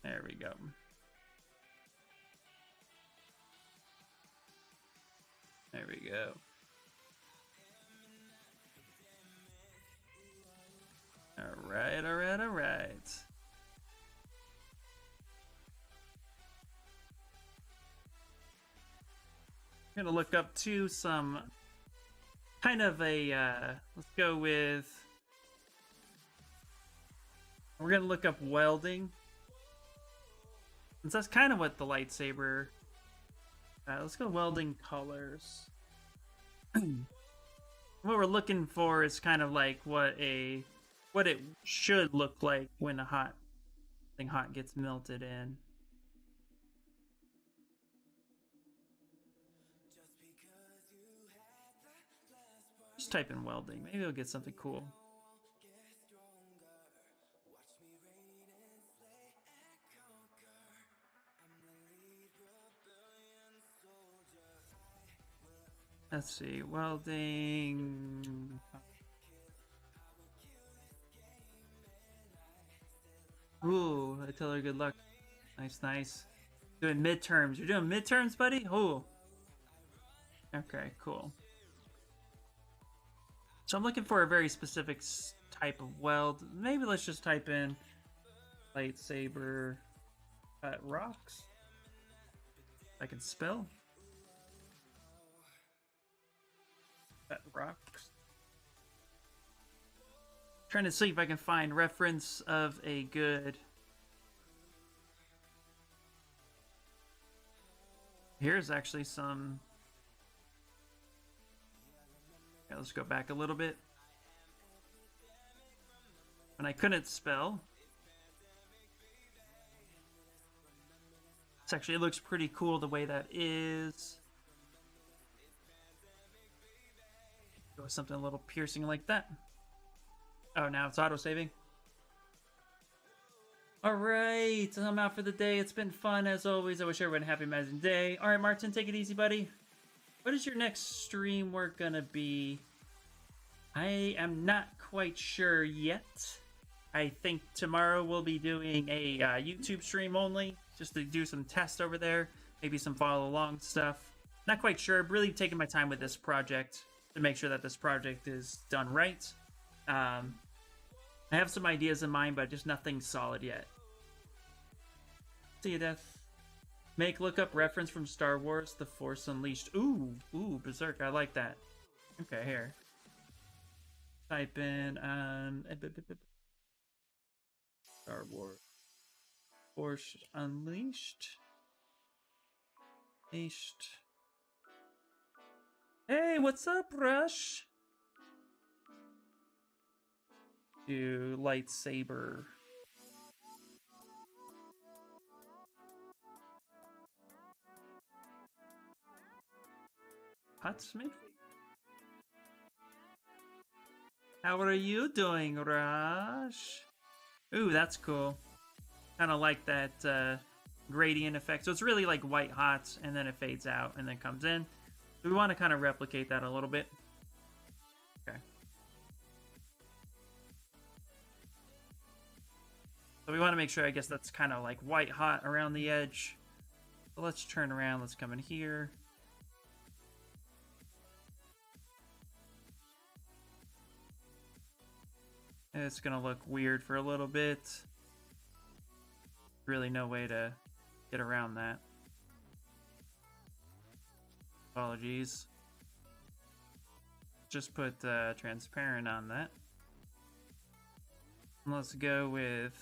There we go. There we go. Alright. I'm gonna look up to some kind of a, let's go with, we're gonna look up welding. Since that's kind of what the lightsaber, let's go welding colors. What we're looking for is kind of like what it should look like when a thing hot gets melted in. Just type in welding. Maybe it'll get something cool. Let's see, welding. Ooh, I tell her good luck. Nice. Doing midterms. You're doing midterms, buddy? Ooh. Okay, cool. So I'm looking for a very specific type of weld. Maybe let's just type in lightsaber cut rocks. I can spell. Cut rocks. Trying to see if I can find reference of a good. Here's actually some. Okay, let's go back a little bit. And I couldn't spell. This actually looks pretty cool the way that is. Go with something a little piercing like that. Oh, now it's auto-saving. Alright, I'm out for the day. It's been fun as always. I wish everyone a happy amazing day. Alright, Martin, take it easy, buddy. What is your next stream work gonna be? I am not quite sure yet. I think tomorrow we'll be doing a YouTube stream only, just to do some tests over there, maybe some follow-along stuff. Not quite sure. I'm really taking my time with this project to make sure that this project is done right. I have some ideas in mind, but just nothing solid yet. See you, Death. Make lookup reference from Star Wars, The Force Unleashed. Ooh, Berserk. I like that. Okay, here. Type in Star Wars Force Unleashed. Hey, what's up, Rush? Do lightsaber. Hot Smith? How are you doing, Rush? Ooh, that's cool. Kind of like that gradient effect. So it's really like white hot, and then it fades out, and then comes in. So we want to kind of replicate that a little bit. Okay. So we want to make sure, I guess, that's kind of like white hot around the edge. So let's turn around. Let's come in here. It's going to look weird for a little bit. Really no way to get around that. Apologies. Just put transparent on that. Let's go with...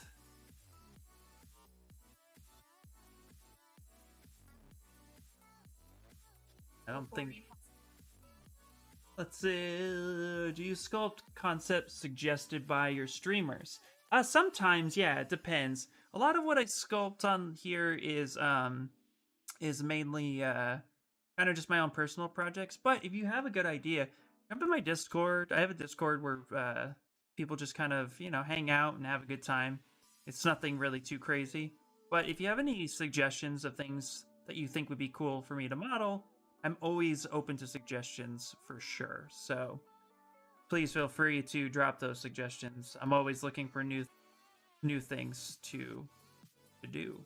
I don't think... Let's see. Do you sculpt concepts suggested by your streamers? Sometimes, yeah, it depends. A lot of what I sculpt on here is mainly kind of just my own personal projects. But if you have a good idea, Jump in my Discord. I have a Discord where people just kind of, hang out and have a good time. It's nothing really too crazy. But if you have any suggestions of things that you think would be cool for me to model, I'm always open to suggestions for sure. So please feel free to drop those suggestions. I'm always looking for new things to do.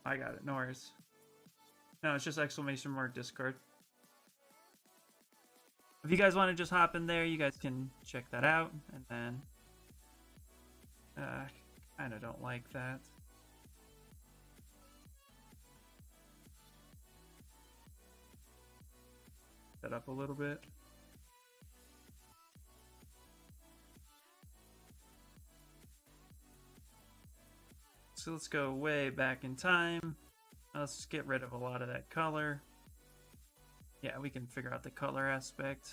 I got it. No worries. No, it's just exclamation mark Discord. If you guys want to just hop in there, you guys can check that out. And then, kind of don't like that. That up a little bit. So let's go way back in time. Let's get rid of a lot of that color. Yeah, we can figure out the color aspect.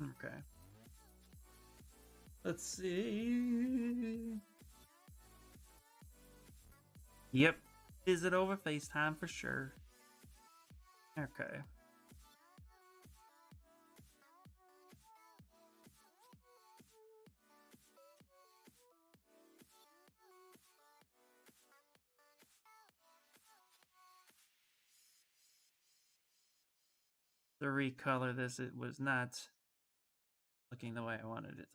Okay. Let's see. Yep. Is it over FaceTime for sure? Okay. To recolor this, it was not looking the way I wanted it.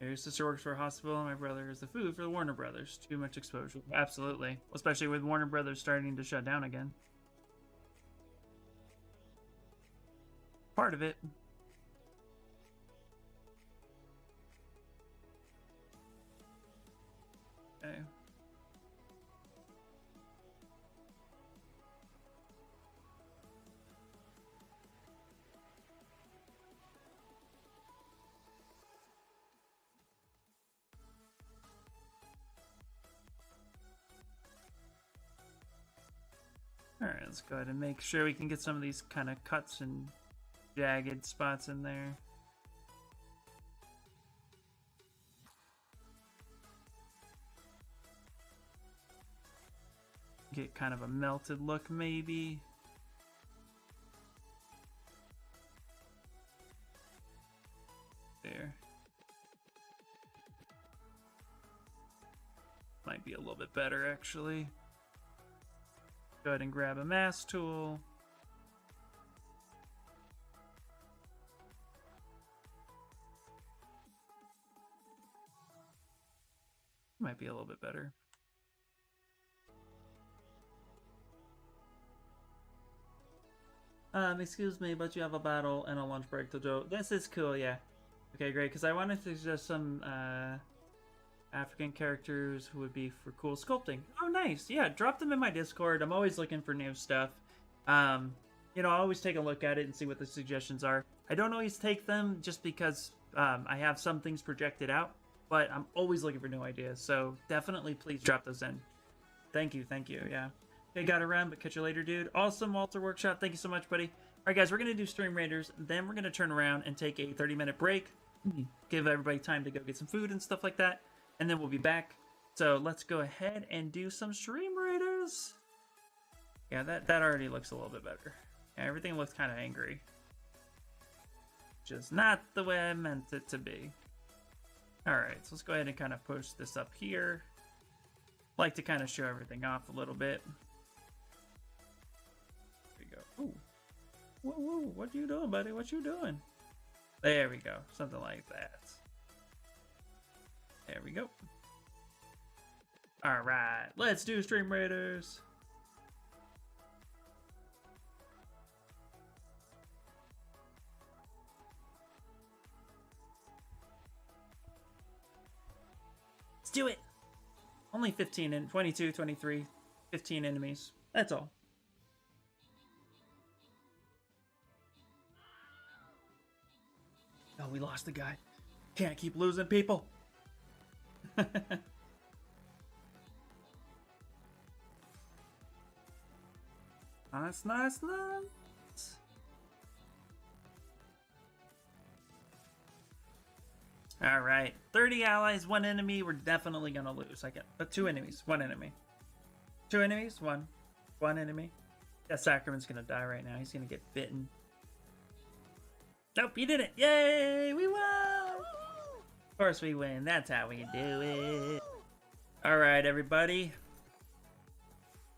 Your sister works for a hospital, and my brother is the food for the Warner Brothers. Too much exposure. Absolutely. Especially with Warner Brothers starting to shut down again. Part of it. Okay. Alright, let's go ahead and make sure we can get some of these kind of cuts and jagged spots in there. Get kind of a melted look, maybe. There. Might be a little bit better, actually. Go ahead and grab a mask tool. Might be a little bit better. Excuse me, but you have a battle and a lunch break to do. This is cool, yeah. Okay, great, because I wanted to suggest some African characters who would be for cool sculpting. Oh, nice. Yeah, drop them in my Discord. I'm always looking for new stuff. I always take a look at it and see what the suggestions are. I don't always take them just because I have some things projected out, but I'm always looking for new ideas. So definitely please drop those in. Thank you, yeah. Okay, gotta run, but catch you later, dude. Awesome, Walter Workshop. Thank you so much, buddy. All right, guys, we're going to do Stream Raiders. Then we're going to turn around and take a 30-minute break. Give everybody time to go get some food and stuff like that. And then we'll be back. So let's go ahead and do some Stream Raiders. Yeah, that already looks a little bit better. Yeah, everything looks kind of angry. Which is not the way I meant it to be. Alright, so let's go ahead and kind of push this up here. Like to kind of show everything off a little bit. There we go. Ooh. Whoa, what you doing, buddy? What you doing? There we go. Something like that. There we go. Alright, let's do Stream Raiders. Let's do it. Only 15 and 22, 23, 15 enemies. That's all. Oh, we lost the guy. Can't keep losing people. Nice, nice, nice. All right, 30 allies, 1 enemy. We're definitely gonna lose. I get, but 2 enemies, 1 enemy. 2 enemies, 1 enemy. That Sacrament's gonna die right now. He's gonna get bitten. Nope, he did it! Yay! We won! Of course we win. That's how we do it. All right, everybody.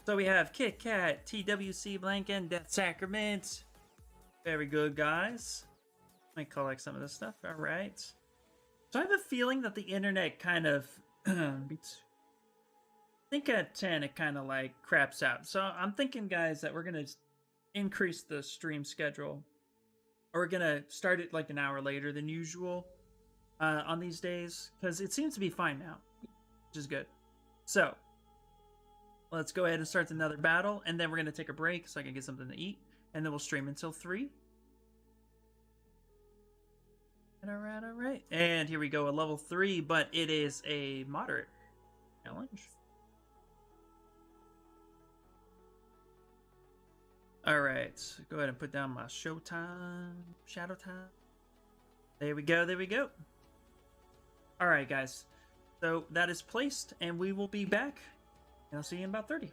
So we have Kit Kat, TWC Blanket, Death Sacrament. Very good, guys. Let me collect some of this stuff. All right. So I have a feeling that the internet kind of... I think at 10 it kind of like craps out. So I'm thinking, guys, that we're going to increase the stream schedule. Or we're going to start it like an hour later than usual on these days. Because it seems to be fine now, which is good. So... let's go ahead and start another battle, and then we're going to take a break so I can get something to eat, and then we'll stream until 3. Alright, alright. And here we go, a level 3, but it is a moderate challenge. Alright, go ahead and put down my showtime, shadow time. There we go, there we go. Alright, guys. So that is placed, and we will be back. And I'll see you in about 30.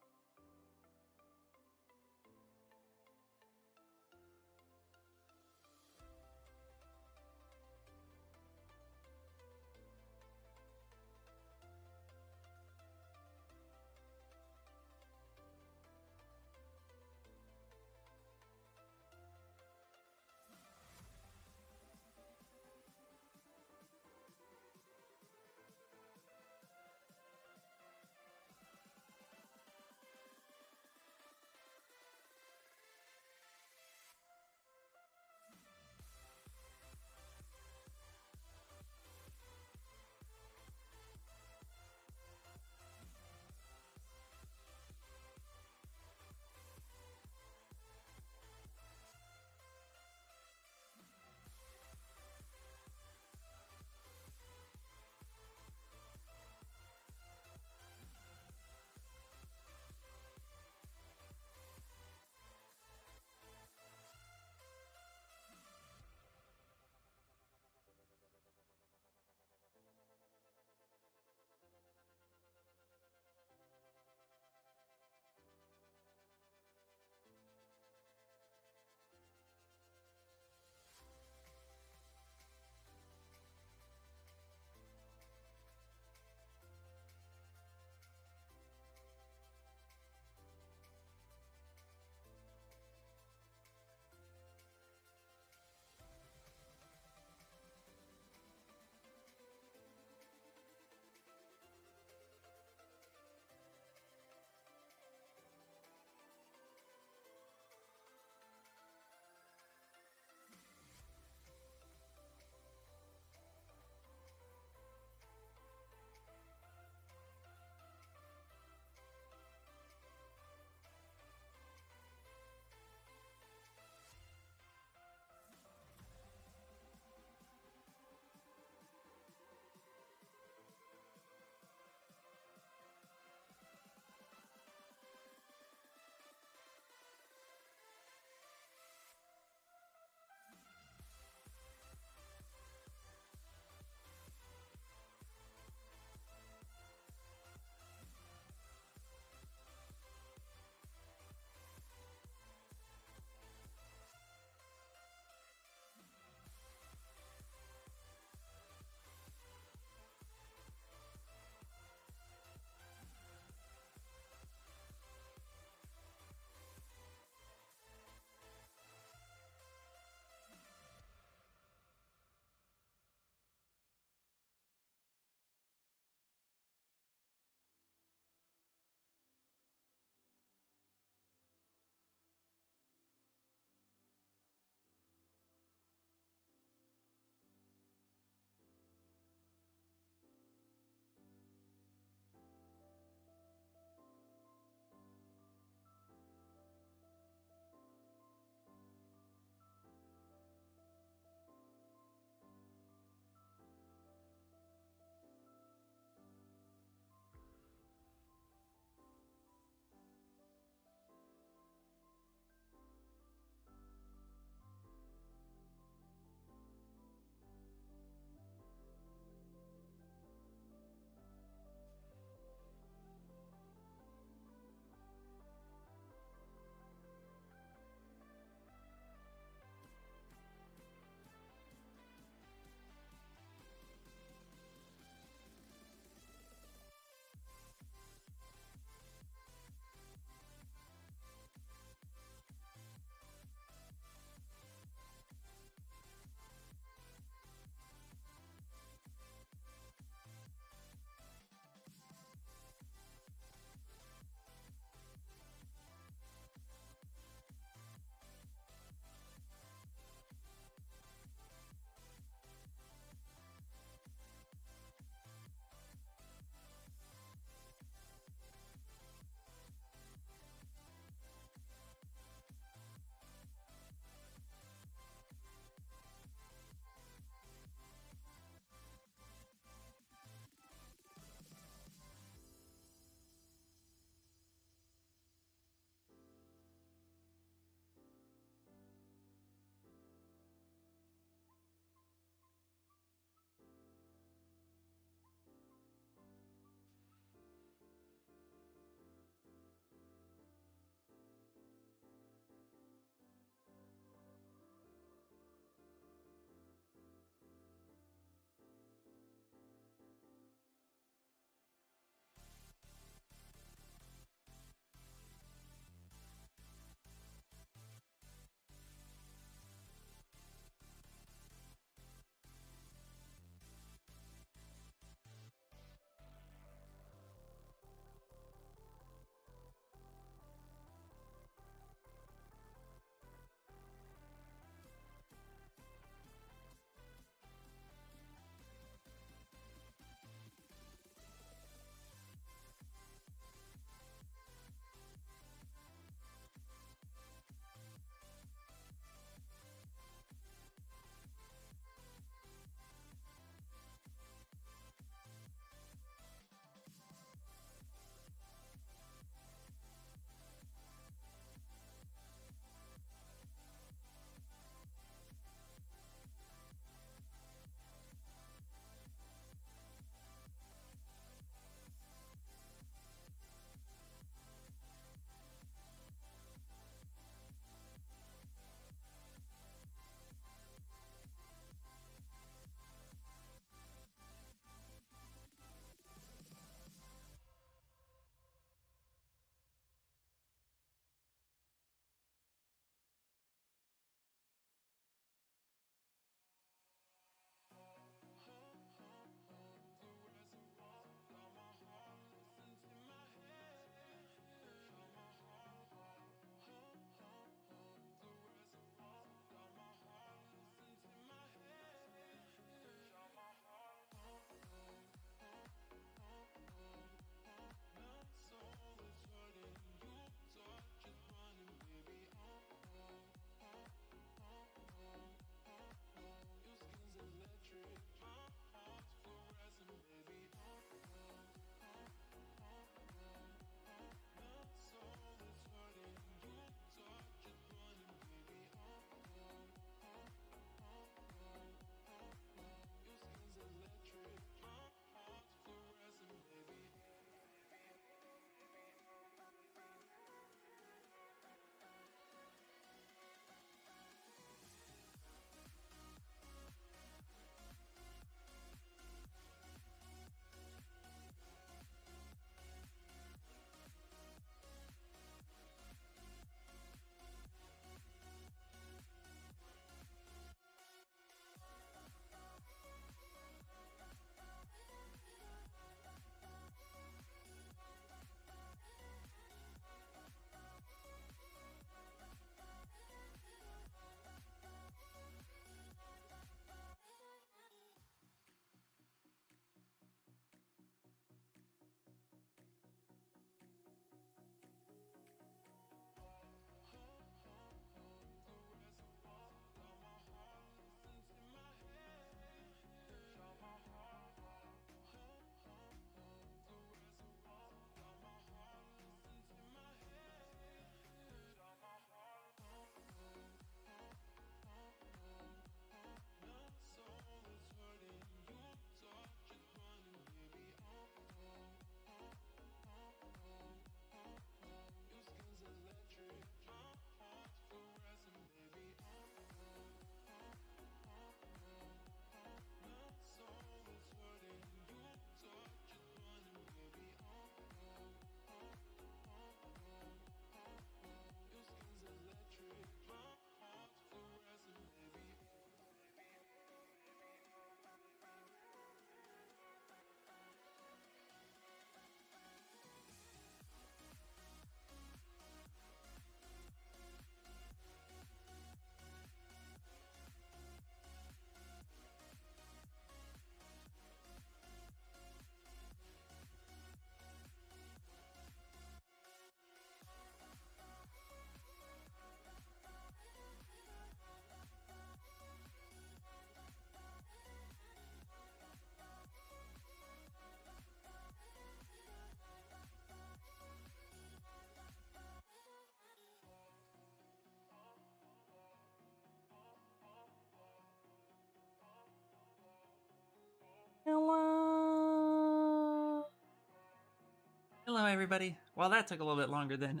everybody. Well, that took a little bit longer than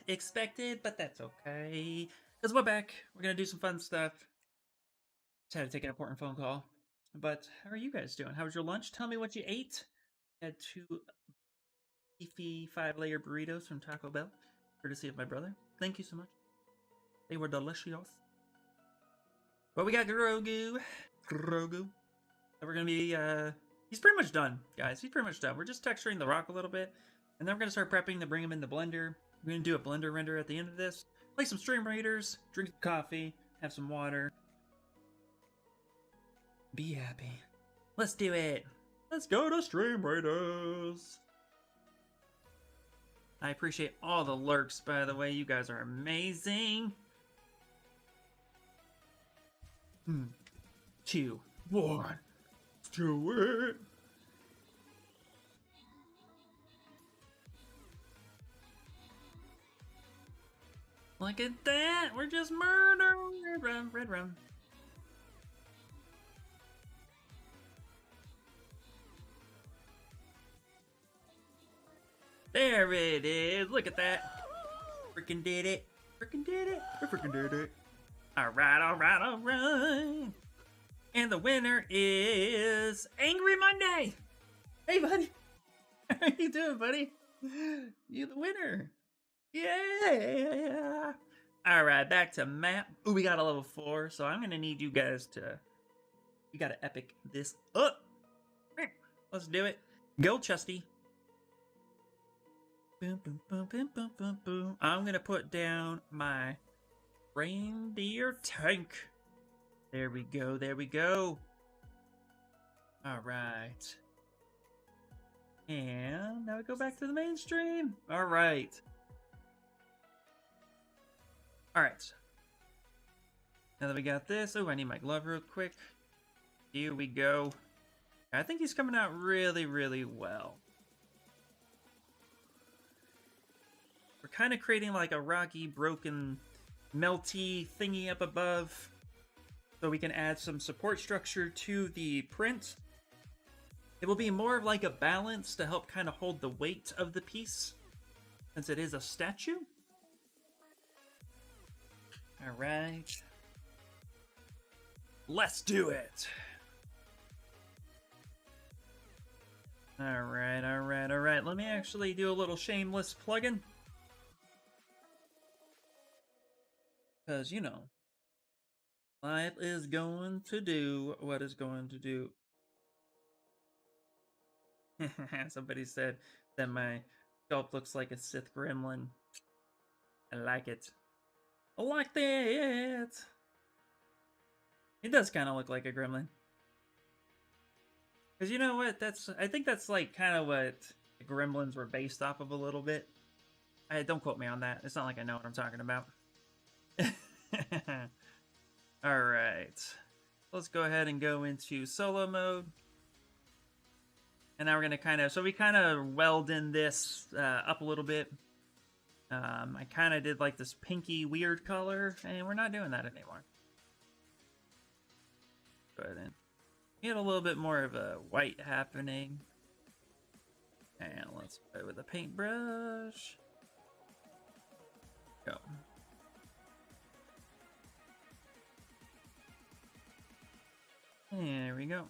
expected, but that's okay. Because we're back. We're going to do some fun stuff. Just had to take an important phone call. But how are you guys doing? How was your lunch? Tell me what you ate. Had 2 beefy 5-layer burritos from Taco Bell, courtesy of my brother. Thank you so much. They were delicious. But we got Grogu. So we're going to be, he's pretty much done, guys. He's pretty much done. We're just texturing the rock a little bit. And then we're going to start prepping to bring him in the blender. We're going to do a blender render at the end of this. Play some Stream Raiders, drink some coffee, have some water. Be happy. Let's do it. Let's go to Stream Raiders. I appreciate all the lurks, by the way. You guys are amazing. 2, 1. Let's do it. Look at that! We're just murdering! Red rum. There it is! Look at that! Freaking did it! Freaking did it! We freaking did it! Alright, alright, alright! And the winner is Angry Monday! Hey, buddy! How you doing, buddy? You the winner! Yeah! Alright, back to map. Ooh, we got a level 4, so I'm gonna need you guys to... You gotta epic this up! Let's do it. Go, Chesty. Boom, boom, boom, boom, boom, boom, boom. I'm gonna put down my reindeer tank. There we go, there we go. Alright. And now we go back to the mainstream. Alright. Alright. Now that we got this, oh, I need my glove real quick. Here we go. I think he's coming out really, really well. We're kind of creating like a rocky, broken, melty thingy up above. So we can add some support structure to the print. It will be more of like a balance to help kind of hold the weight of the piece, since it is a statue. Alright. Let's do it! Alright, alright, alright. Let me actually do a little shameless plugin. Because, you know, life is going to do what it's going to do. Somebody said that my sculpt looks like a Sith gremlin. I like it. I like that! It does kind of look like a gremlin. Because you know what? I think that's like kind of what the gremlins were based off of a little bit. Don't quote me on that. It's not like I know what I'm talking about. Alright. Let's go ahead and go into solo mode. And now we're going to kind of... So we kind of weld in this up a little bit. I kind of did like this pinky weird color. And we're not doing that anymore. Go ahead and get a little bit more of a white happening. And let's play with a paintbrush. Go. There we go.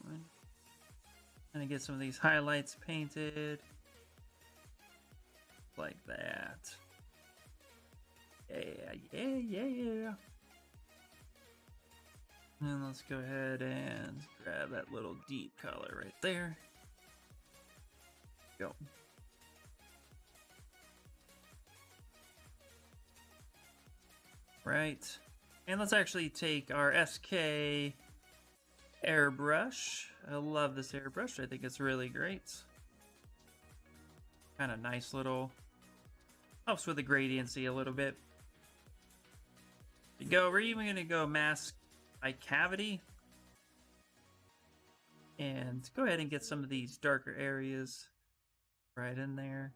Gonna get some of these highlights painted. Like that. Yeah. And let's go ahead and grab that little deep color right there. Go. Right. And let's actually take our SK airbrush. I love this airbrush. I think it's really great. Kind of nice little... Helps with the gradiency a little bit. We're even going to go mask by cavity. And go ahead and get some of these darker areas right in there.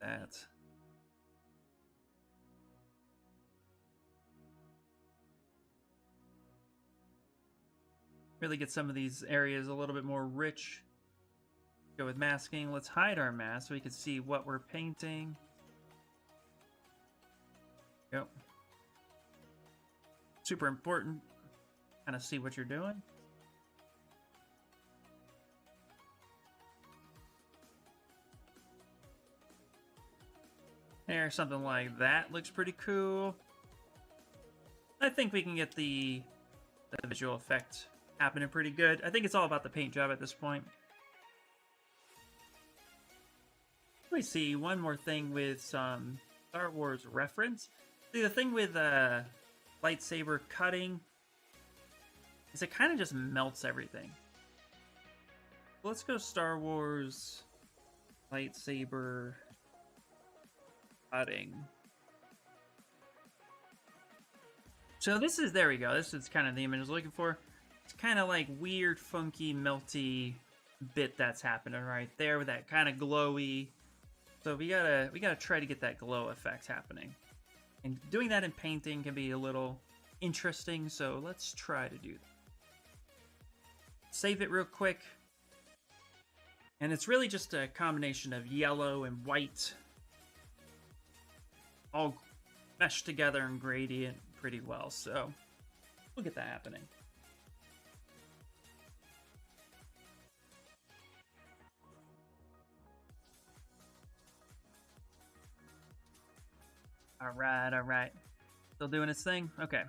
That. Really get some of these areas a little bit more rich. Go with masking. Let's hide our mask so we can see what we're painting. Yep. Super important. Kind of see what you're doing. There, something like that looks pretty cool. I think we can get the visual effect happening pretty good. I think it's all about the paint job at this point. We see one more thing with some Star Wars reference. See, the thing with lightsaber cutting is it kind of just melts everything. Let's go Star Wars lightsaber cutting. So this is, there we go. This is kind of the image I was looking for. It's kind of like weird, funky, melty bit that's happening right there with that kind of glowy. So we gotta try to get that glow effect happening. And doing that in painting can be a little interesting, so let's try to do that. Save it real quick. And it's really just a combination of yellow and white all meshed together and gradient pretty well, so we'll get that happening. All right. Still doing its thing? Okay.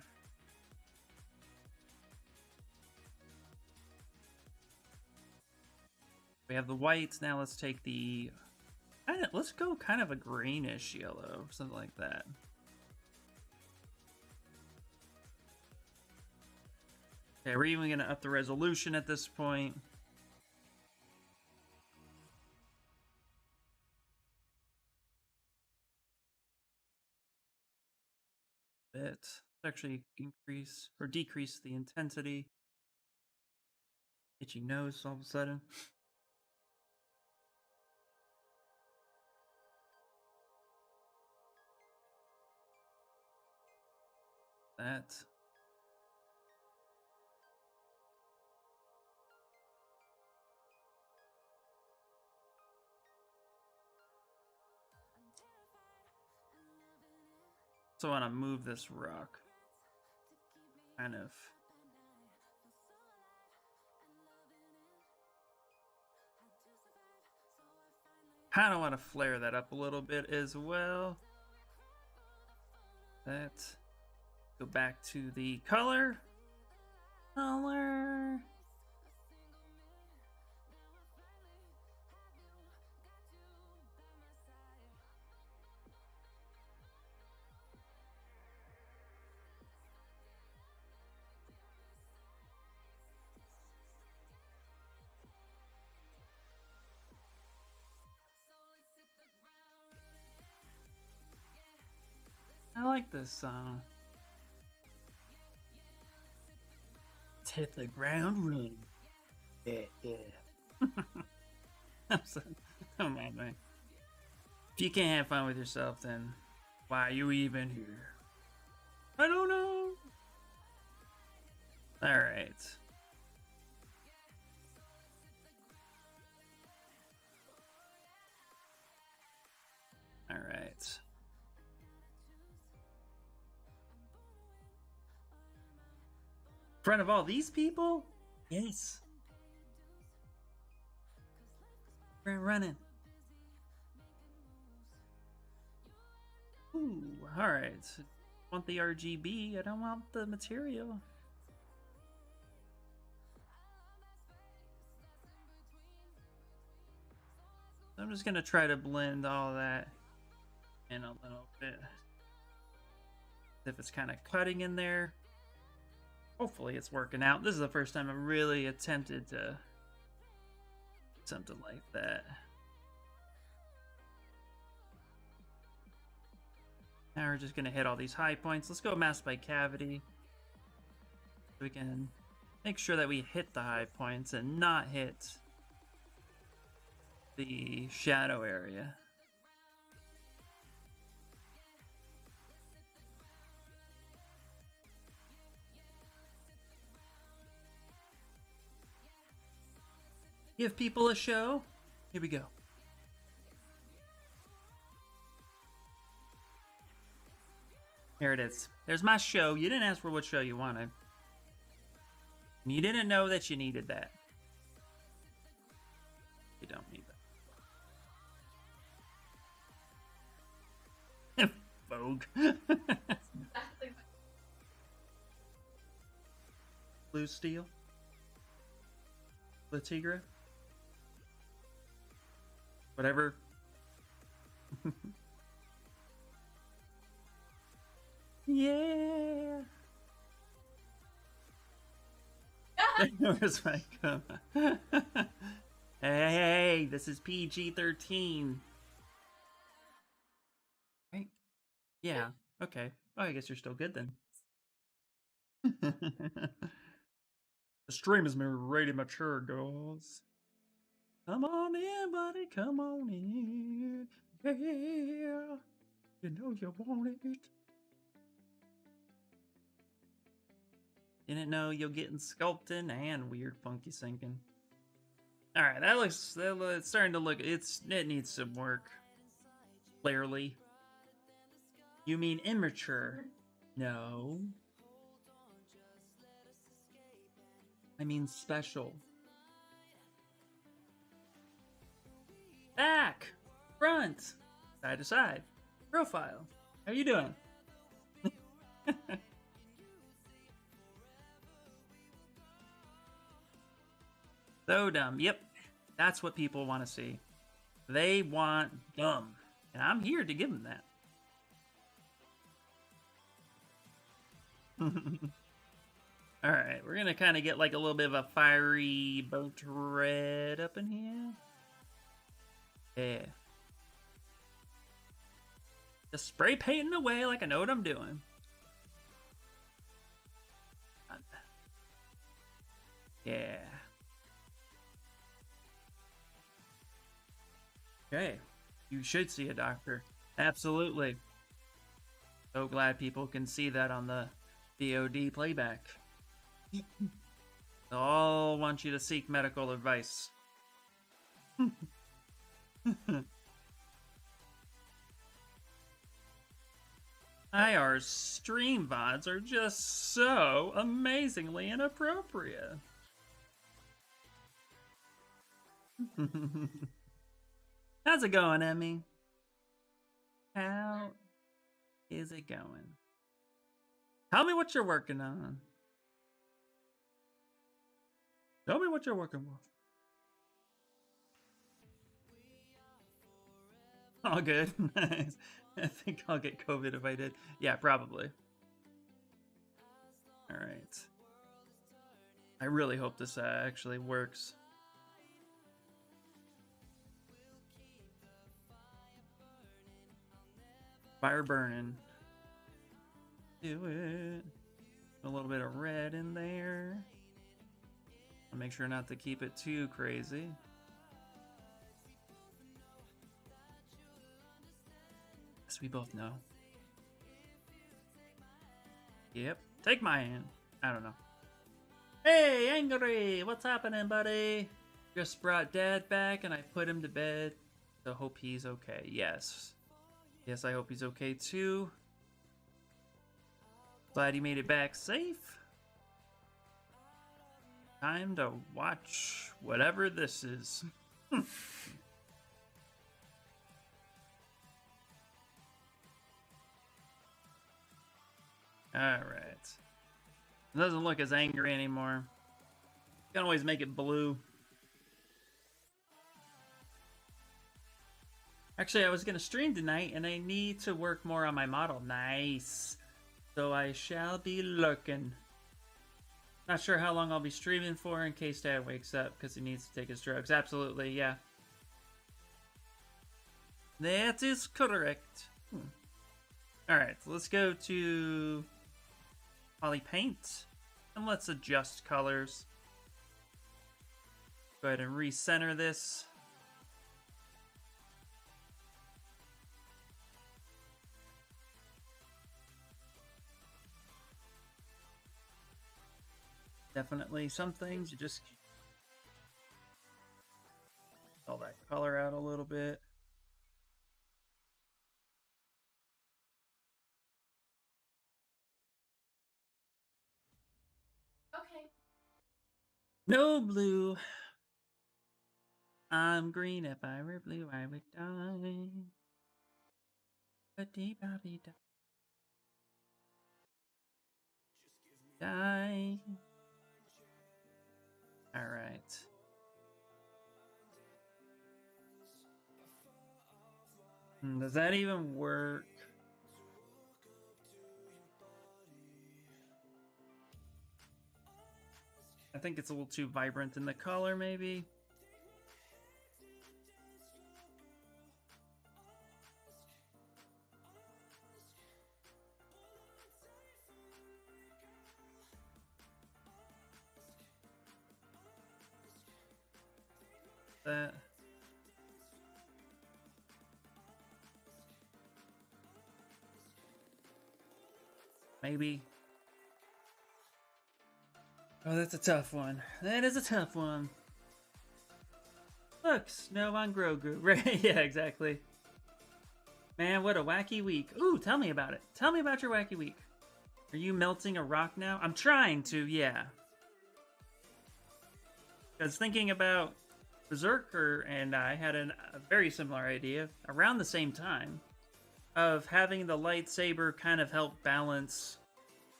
We have the whites. Now let's take the... let's go kind of a greenish yellow, something like that. Okay, we're even going to up the resolution at this point. Let's actually increase or decrease the intensity. Itchy nose all of a sudden. That. So I want to move this rock. Kind of. Kind of want to flare that up a little bit as well. That. Go back to the color. Color. I like this song. Hit the ground running. Yeah. Come on, man. If you can't have fun with yourself, then why are you even here? I don't know. All right. All right. In front of all these people? Yes. We're running. Ooh, alright. Want the RGB, I don't want the material. I'm just gonna try to blend all that in a little bit. If it's kind of cutting in there. Hopefully it's working out. This is the first time I've really attempted to something like that. Now we're just gonna hit all these high points. Let's go mask by cavity. So we can make sure that we hit the high points and not hit the shadow area. Give people a show. Here we go. Here it is. There's my show. You didn't ask for what show you wanted. You didn't know that you needed that. You don't need that. Vogue. Blue Steel. Latigra. Whatever. Yeah. Where's my coma? Hey, this is PG-13. Right? Yeah. Okay. Oh, I guess you're still good then. The stream has been rated mature, girls. Come on in, buddy. Come on in. Yeah. You know you want it. Didn't know you're getting sculpting and weird funky syncing. All right, it's starting to look. It needs some work. Clearly. You mean immature? No. I mean special. Back, front, side to side, profile. How you doing? So dumb. Yep, that's what people want to see. They want dumb, and I'm here to give them that. All right, we're gonna kind of get like a little bit of a fiery burnt red up in here. Yeah. Just spray painting away like I know what I'm doing. Yeah. Okay. You should see a doctor. Absolutely. So glad people can see that on the VOD playback. They all want you to seek medical advice. IR's stream VODs are just so amazingly inappropriate. How's it going, Emmy? How is it going? Tell me what you're working on. Tell me what you're working with. All good. Nice. I think I'll get COVID if I did. Yeah, probably. All right. I really hope this actually works. Fire burning. Do it. A little bit of red in there. I'll make sure not to keep it too crazy. As we both know. Yep. Take my hand. I don't know. Hey, Angry! What's happening, buddy? Just brought Dad back and I put him to bed. So hope he's okay. Yes. Yes, I hope he's okay too. Glad he made it back safe. Time to watch whatever this is. Alright. It doesn't look as angry anymore. You can always make it blue. Actually, I was going to stream tonight, and I need to work more on my model. Nice. So I shall be lurking. Not sure how long I'll be streaming for in case Dad wakes up, because he needs to take his drugs. Absolutely, yeah. That is correct. Alright, so let's go to Polypaint, and let's adjust colors. Go ahead and recenter this. Definitely some things you just... all that. color out a little bit. Okay. No blue. I'm green. If I were blue, I would die. Ba-dee-ba-dee-da. Die. All right. Does that even work? I think it's a little too vibrant in the color, maybe. That. Maybe. Oh, that's a tough one. That is a tough one. Look, snow on Grogu. Right, yeah, exactly. Man, what a wacky week. Ooh, tell me about it. Tell me about your wacky week. Are you melting a rock now? I'm trying to, yeah. Because thinking about Berserker and I had a very similar idea around the same time of having the lightsaber kind of help balance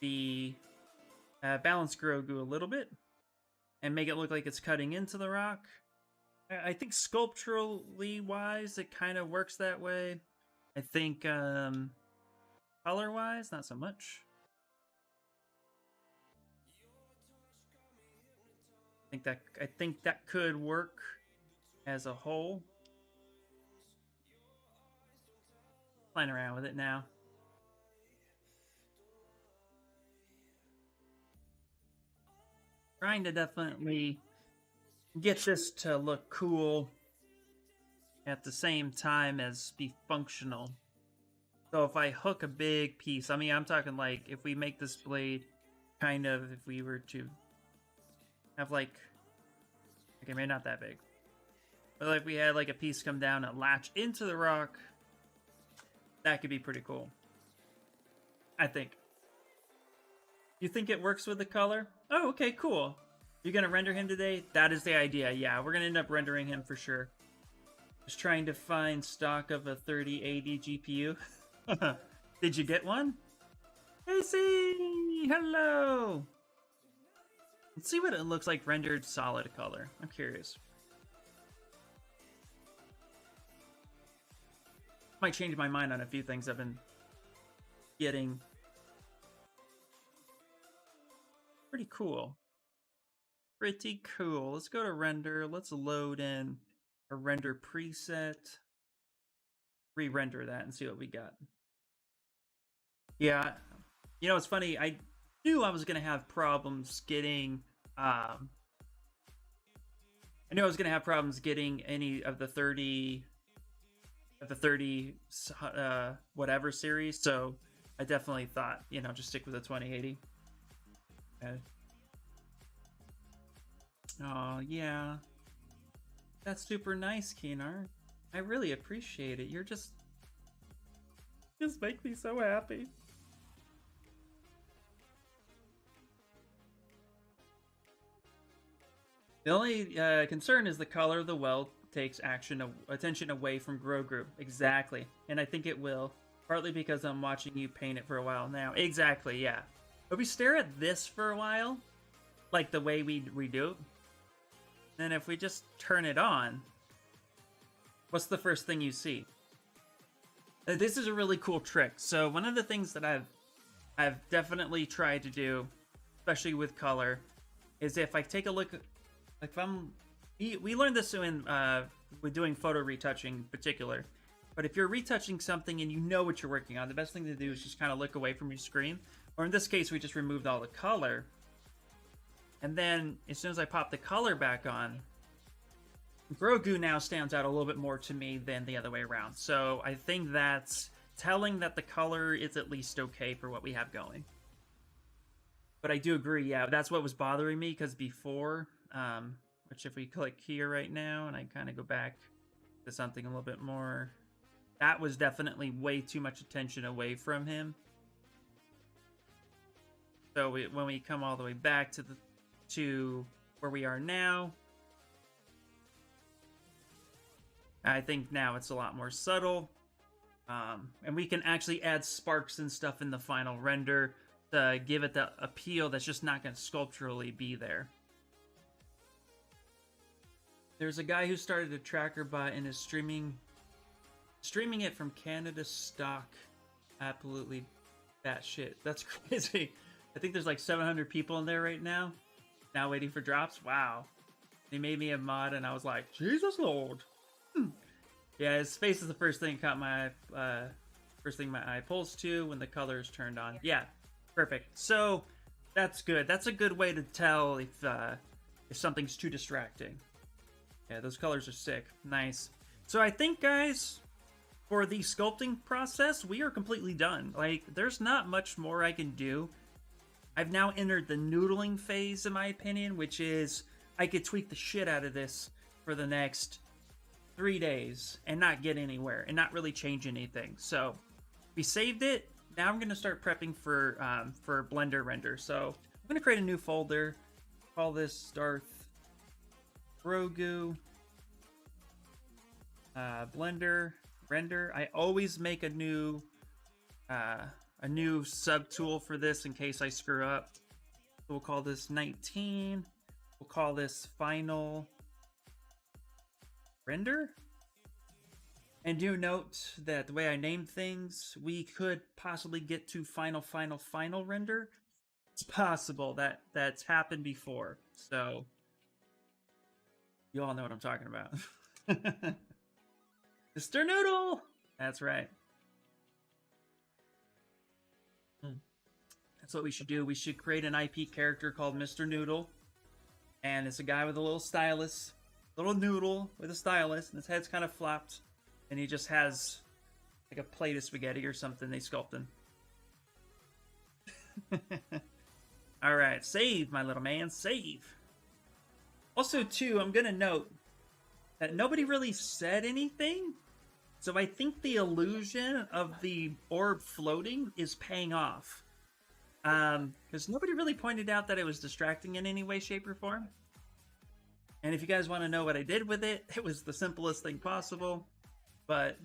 the balance Grogu a little bit and make it look like it's cutting into the rock. I think sculpturally wise, it kind of works that way. I think color wise, not so much. I think that could work as a whole. Playing around with it now. Trying to definitely get this to look cool at the same time as be functional. So if I hook a big piece, I mean, I'm talking like if we make this blade kind of, if we were to have like, okay, maybe not that big, but like we had like a piece come down and latch into the rock, that could be pretty cool. I think. You think it works with the color? Oh, okay, cool. You're gonna render him today? That is the idea. Yeah, we're gonna end up rendering him for sure. Just trying to find stock of a 3080 GPU. Did you get one? Casey, hello. Let's see what it looks like rendered solid color. I'm curious. Might change my mind on a few things I've been getting. Pretty cool. Pretty cool. Let's go to render. Let's load in a render preset. Re-render that and see what we got. Yeah. You know, it's funny. I knew I was going to have problems getting... I knew I was going to have problems getting any of the 30... whatever series, so I definitely thought, you know, just stick with the 2080. Okay. Oh, yeah. That's super nice, Keenar. I really appreciate it. You're just make me so happy. The only concern is the color of the well takes attention away from Grogu. Exactly. And I think it will. Partly because I'm watching you paint it for a while now. Exactly, yeah. But we stare at this for a while, like the way we do. Then if we just turn it on, what's the first thing you see? This is a really cool trick. So one of the things that I've definitely tried to do, especially with color, is if I take a look, like if we learned this in with doing photo retouching in particular. But if you're retouching something and you know what you're working on, the best thing to do is just kind of look away from your screen. Or in this case, we just removed all the color. And then, as soon as I pop the color back on, Grogu now stands out a little bit more to me than the other way around. So I think that's telling that the color is at least okay for what we have going. But I do agree, yeah, that's what was bothering me, because before, which if we click here right now, and I kind of go back to something a little bit more. That was definitely way too much attention away from him. So when we come all the way back to where we are now, I think now it's a lot more subtle. And we can actually add sparks and stuff in the final render to give it the appeal that's just not going to sculpturally be there. There's a guy who started a tracker bot and is streaming it from Canada stock. Absolutely batshit. That's crazy. I think there's like 700 people in there right now. Now waiting for drops. Wow. They made me a mod and I was like, Jesus Lord. Yeah, his face is the first thing caught my first thing my eye pulls to when the color is turned on. Yeah, perfect. So that's good. That's a good way to tell if something's too distracting. Yeah, those colors are sick. Nice. So I think, guys, for the sculpting process, we are completely done. Like, there's not much more I can do. I've now entered the noodling phase, in my opinion, which is I could tweak the shit out of this for the next 3 days and not get anywhere and not really change anything. So we saved it. Now I'm going to start prepping for Blender render. So I'm going to create a new folder. Call this Darth Grogu Blender render. I always make a new subtool for this in case I screw up. So we'll call this 19. We'll call this final render. And do note that the way I name things, we could possibly get to final render. It's possible that that's happened before. So you all know what I'm talking about. Mr. Noodle! That's right. That's what we should do. We should create an IP character called Mr. Noodle. And it's a guy with a little stylus. Little noodle with a stylus. And his head's kind of flopped. And he just has like a plate of spaghetti or something they sculpted. Alright, save, my little man. Save. Also, too, I'm going to note that nobody really said anything. So I think the illusion of the orb floating is paying off. Because nobody really pointed out that it was distracting in any way, shape, or form. And if you guys want to know what I did with it, it was the simplest thing possible. But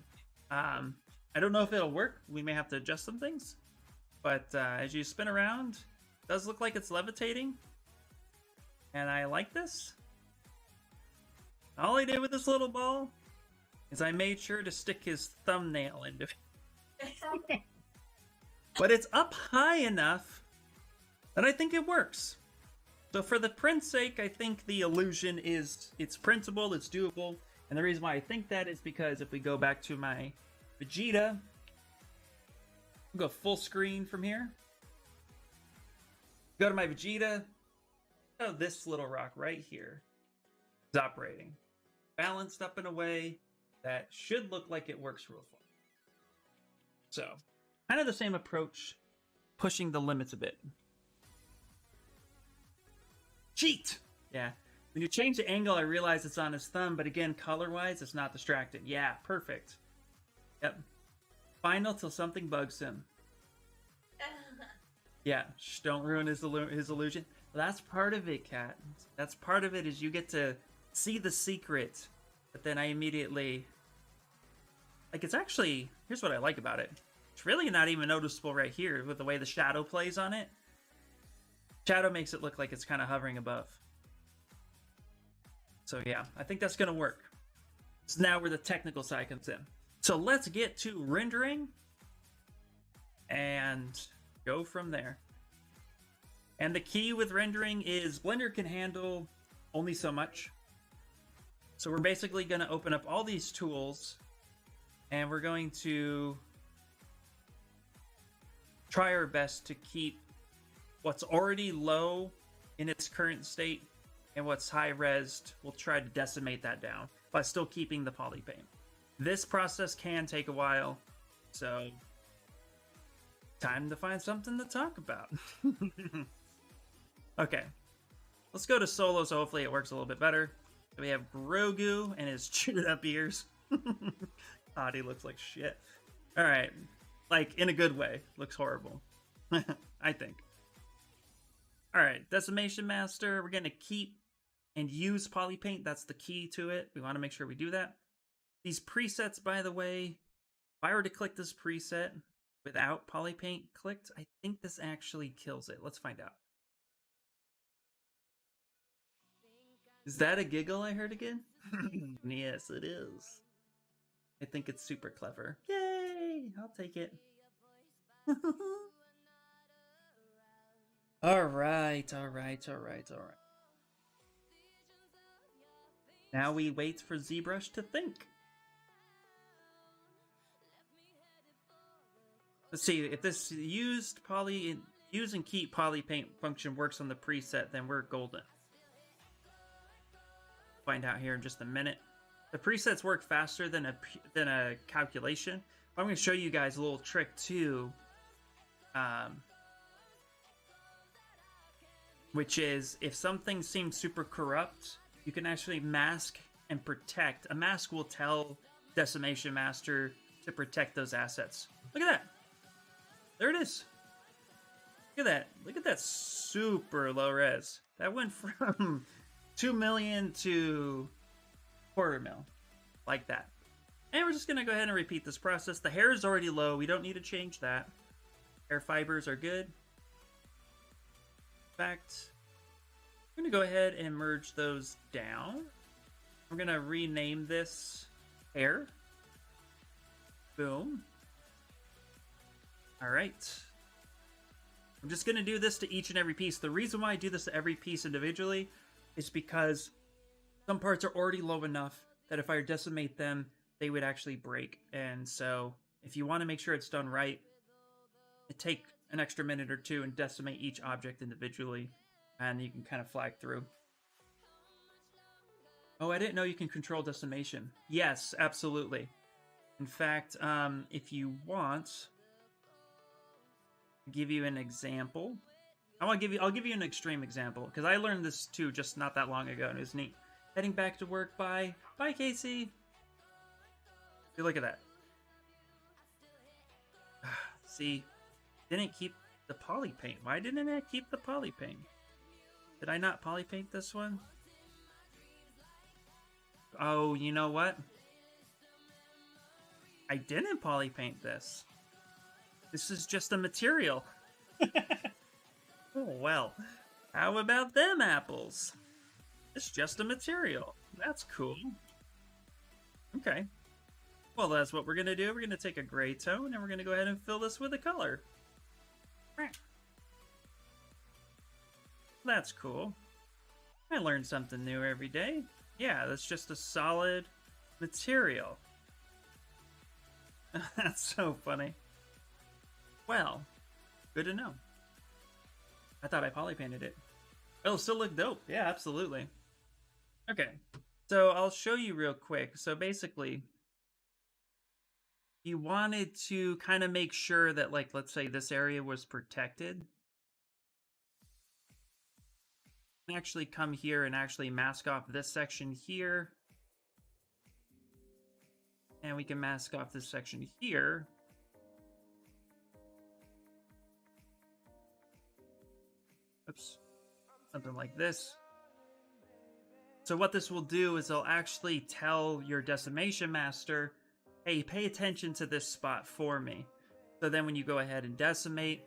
I don't know if it'll work. We may have to adjust some things. But as you spin around, it does look like it's levitating. And I like this. All I did with this little ball is I made sure to stick his thumbnail into it. But it's up high enough that I think it works. So for the print's sake, I think the illusion it's printable, it's doable. And the reason why I think that is because if we go back to my Vegeta, we'll go full screen from here. Go to my Vegeta. Oh, this little rock right here is operating. Balanced up in a way that should look like it works real fun. So, kind of the same approach, pushing the limits a bit. Cheat! Yeah. When you change the angle, I realize it's on his thumb, but again, color-wise, it's not distracting. Yeah, perfect. Yep. Final till something bugs him. Yeah, shh, don't ruin his illusion. Well, that's part of it, Kat. That's part of it, is you get to see the secret, but then I immediately... Like, it's actually... Here's what I like about it. It's really not even noticeable right here with the way the shadow plays on it. Shadow makes it look like it's kind of hovering above. So yeah, I think that's going to work. So now where the technical side comes in. So let's get to rendering and go from there. And the key with rendering is Blender can handle only so much. So we're basically going to open up all these tools and we're going to try our best to keep what's already low in its current state and what's high-resed, we'll try to decimate that down, but still keeping the polypaint. This process can take a while, so time to find something to talk about. Okay, let's go to solo, so hopefully it works a little bit better. We have Grogu and his chewed up ears. Body looks like shit. All right, like in a good way. Looks horrible. I think. All right, Decimation Master. We're gonna keep and use Polypaint. That's the key to it. We want to make sure we do that. These presets, by the way, if I were to click this preset without Polypaint clicked, I think this actually kills it. Let's find out. Is that a giggle I heard again? Yes, it is. I think it's super clever. Yay! I'll take it. Alright. Now we wait for Zbrush to think. Let's see, if this use and keep Polypaint function works on the preset, then we're golden. Find out here in just a minute. The presets work faster than a calculation. I'm going to show you guys a little trick too, which is if something seems super corrupt, you can actually mask and protect. A mask will tell Decimation Master to protect those assets. Look at that. There it is. Look at that. Look at that super low res. That went from 2 million to $250,000, like that. And we're just gonna go ahead and repeat this process. The hair is already low. We don't need to change that. Hair fibers are good. In fact, I'm gonna go ahead and merge those down. I'm gonna rename this hair. Boom. All right. I'm just gonna do this to each and every piece. The reason why I do this to every piece individually is because some parts are already low enough that if I decimate them, they would actually break. And so if you want to make sure it's done right, take an extra minute or two and decimate each object individually, and you can kind of flag through. Oh, I didn't know you can control decimation. Yes, absolutely. In fact, if you want, I'll give you an example. I'll give you an extreme example, because I learned this too just not that long ago, and it was neat. Heading back to work. Bye, Casey. Hey, look at that. See, didn't keep the poly paint. Why didn't I keep the poly paint? Did I not poly paint this one? Oh, you know what? I didn't poly paint this. This is just a material. Oh, well, how about them apples? It's just a material. That's cool. Okay. Well, that's what we're going to do. We're going to take a gray tone, and we're going to go ahead and fill this with a color. That's cool. I learn something new every day. Yeah, that's just a solid material. That's so funny. Well, good to know. I thought I poly painted it. It'll still look dope. Yeah, absolutely. Okay, so I'll show you real quick. So basically, you wanted to kind of make sure that, like, let's say this area was protected. Actually come here and actually mask off this section here. And we can mask off this section here. Oops. Something like this. So what this will do is it'll actually tell your Decimation Master, hey, pay attention to this spot for me. So then when you go ahead and decimate,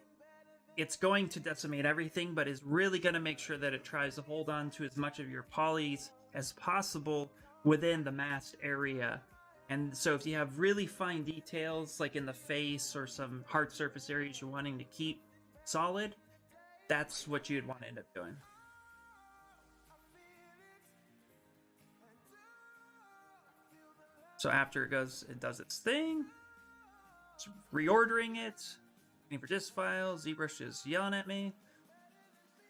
it's going to decimate everything, but is really going to make sure that it tries to hold on to as much of your polys as possible within the masked area. And so if you have really fine details, like in the face or some hard surface areas you're wanting to keep solid, that's what you'd want to end up doing. So after it does its thing, it's reordering it. Waiting for this file. Zbrush is yelling at me.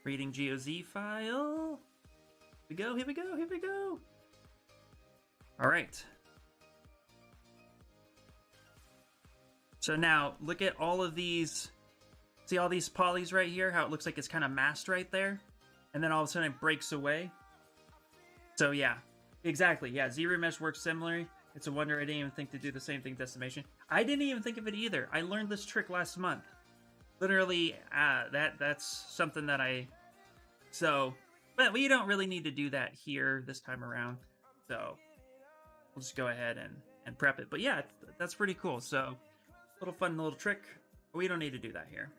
Reading GOZ file. Here we go. All right. So now look at all of these. See all these polys right here? How it looks like it's kind of masked right there? And then all of a sudden it breaks away. So yeah, exactly. Yeah, Z-Remesh works similarly. It's a wonder I didn't even think to do the same thing, decimation. I didn't even think of it either. I learned this trick last month. Literally, that's something that but we don't really need to do that here this time around. So we'll just go ahead and prep it. But yeah, that's pretty cool. So little fun little trick. We don't need to do that here.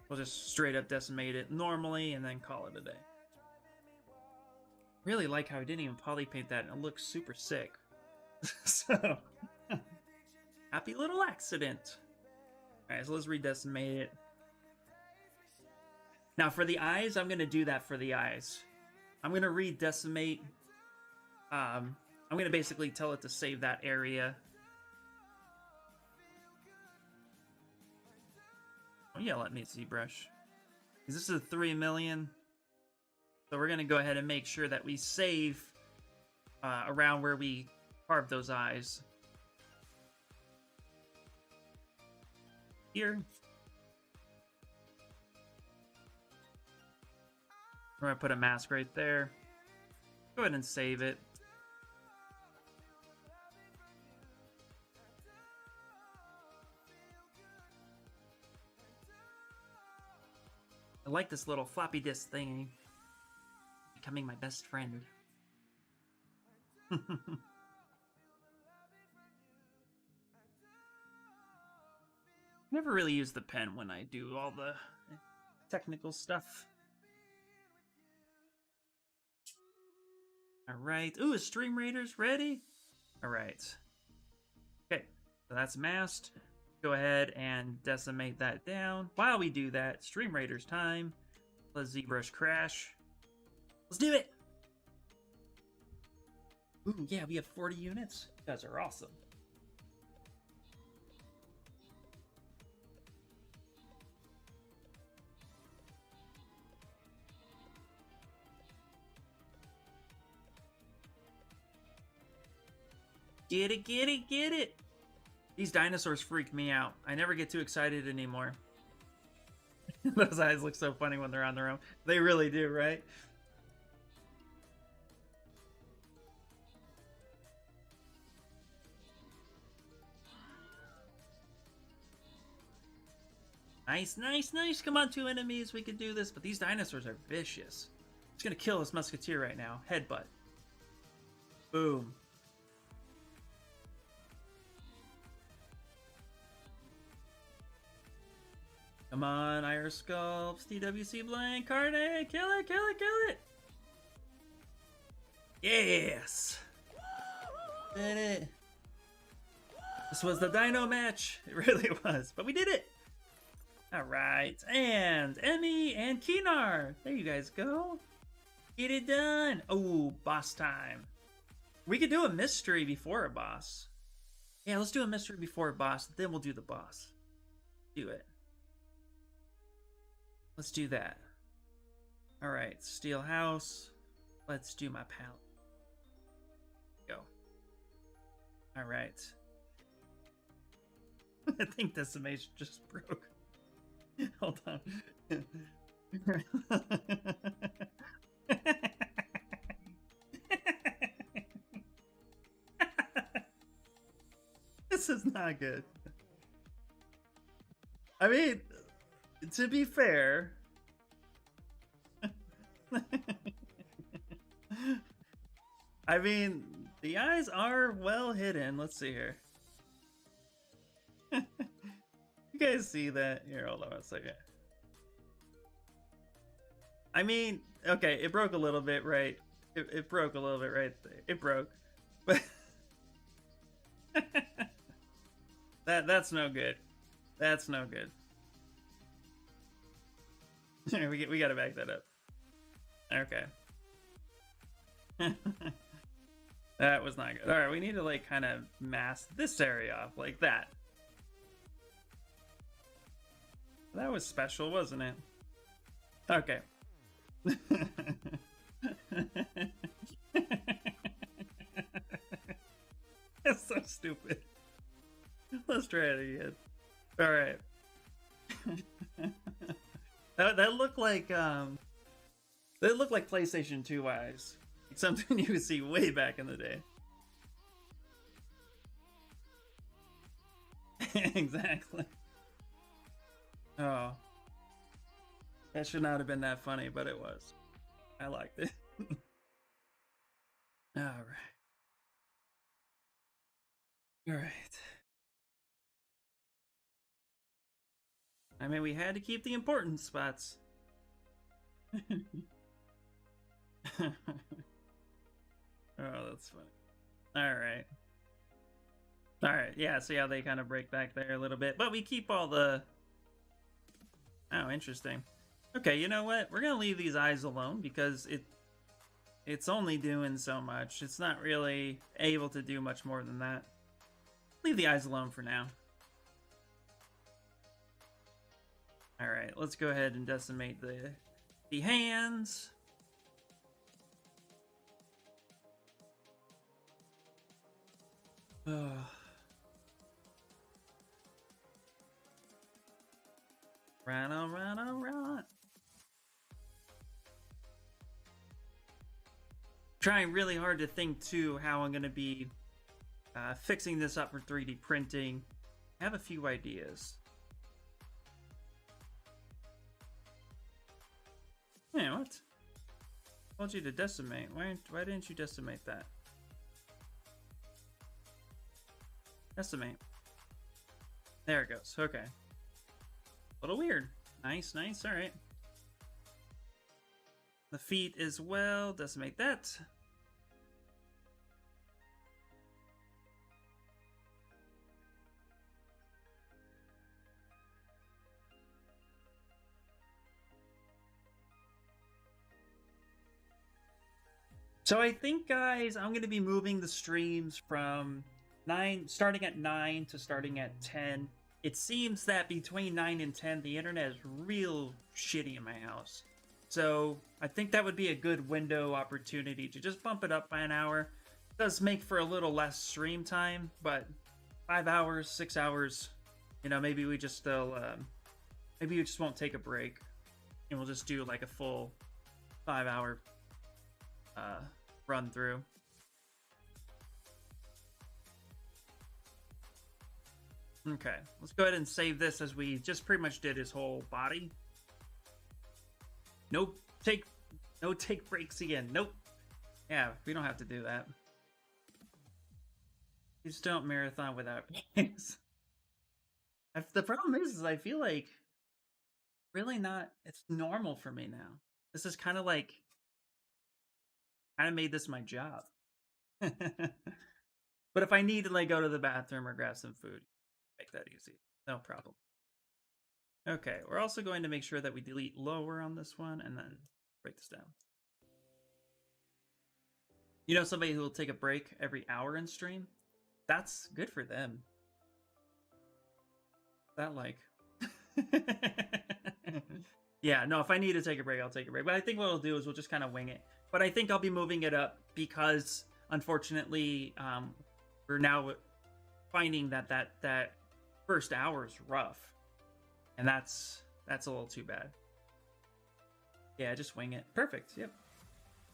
We'll just straight up decimate it normally and then call it a day. Really like how I didn't even polypaint that, and it looks super sick. So, happy little accident. Alright, so let's redecimate it. Now for the eyes, I'm going to do that for the eyes. I'm going to redecimate. I'm going to basically tell it to save that area. Oh yeah, let me Zbrush. This is a 3 million. So we're going to go ahead and make sure that we save around where we carved those eyes. Here. We're going to put a mask right there. Go ahead and save it. I like this little floppy disk thingy. Becoming my best friend. Never really use the pen when I do all the technical stuff. Alright. Ooh, is Stream Raiders ready? Alright. Okay, so that's masked. Go ahead and decimate that down. While we do that, Stream Raiders time. Let's Zbrush crash. Let's do it! Ooh, yeah, we have 40 units. You guys are awesome. Get it, get it, get it! These dinosaurs freak me out. I never get too excited anymore. Those eyes look so funny when they're on their own. They really do, right? Nice, nice, nice. Come on, 2 enemies. We can do this. But these dinosaurs are vicious. It's going to kill this musketeer right now. Headbutt. Boom. Come on, Iris Sculpts, TWC Blank, Carne, kill it, kill it, kill it! Yes! Did it! This was the dino match! It really was, but we did it! Alright, and Emmy and Kinar! There you guys go! Get it done! Oh, boss time. We could do a mystery before a boss. Yeah, let's do a mystery before a boss, then we'll do the boss. Do it. Let's do that. Alright, Steel House. Let's do my palette. Go. Alright. I think decimation just broke. Hold on. This is not good. I mean, to be fair, I mean, the eyes are well hidden. Let's see here. You guys see that? Here, hold on a second. I mean, okay, it broke a little bit, right? It broke a little bit right there. It broke. But that's no good. That's no good. we gotta back that up. Okay. That was not good. Alright, we need to like kind of mask this area off like that. That was special, wasn't it? Okay. That's so stupid. Let's try it again. Alright. That looked like They look like PlayStation 2 eyes. Like something you would see way back in the day. Exactly. Oh. That should not have been that funny, but it was. I liked it. Alright. Alright. I mean, we had to keep the important spots. Oh, that's funny. Alright. Alright, yeah, see how they kind of break back there a little bit. But we keep all the... Oh, interesting. Okay, you know what? We're gonna leave these eyes alone because it's only doing so much. It's not really able to do much more than that. Leave the eyes alone for now. Alright, let's go ahead and decimate the hands. Ugh. Right. Trying really hard to think too how I'm gonna be fixing this up for 3D printing. I have a few ideas. Yeah, what? I told you to decimate. Why didn't you decimate that? Decimate. There it goes. Okay. A little weird. Nice, nice. All right. The feet as well. Decimate that. So I think, guys, I'm going to be moving the streams from starting at 9 to starting at 10. It seems that between 9 and 10, the internet is real shitty in my house. So I think that would be a good window opportunity to just bump it up by an hour. It does make for a little less stream time, but 5 hours, 6 hours, you know, maybe we just still, maybe we just won't take a break. And we'll just do like a full 5-hour run through. Okay, let's go ahead and save this as we just pretty much did his whole body. No take breaks again. Nope. Yeah, we don't have to do that. Just don't marathon without breaks. The problem is I feel like really not. It's normal for me now. This is kind of like made this my job. But if I need to like go to the bathroom or grab some food, make that easy. No problem. Okay, we're also going to make sure that we delete lower on this one and then break this down. You know, somebody who will take a break every hour in stream? That's good for them. That like... Yeah, no, if I need to take a break, I'll take a break. But I think what we'll do is we'll just kind of wing it. But I think I'll be moving it up because, unfortunately, we're now finding that first hour is rough. And that's a little too bad. Yeah, just wing it. Perfect, yep.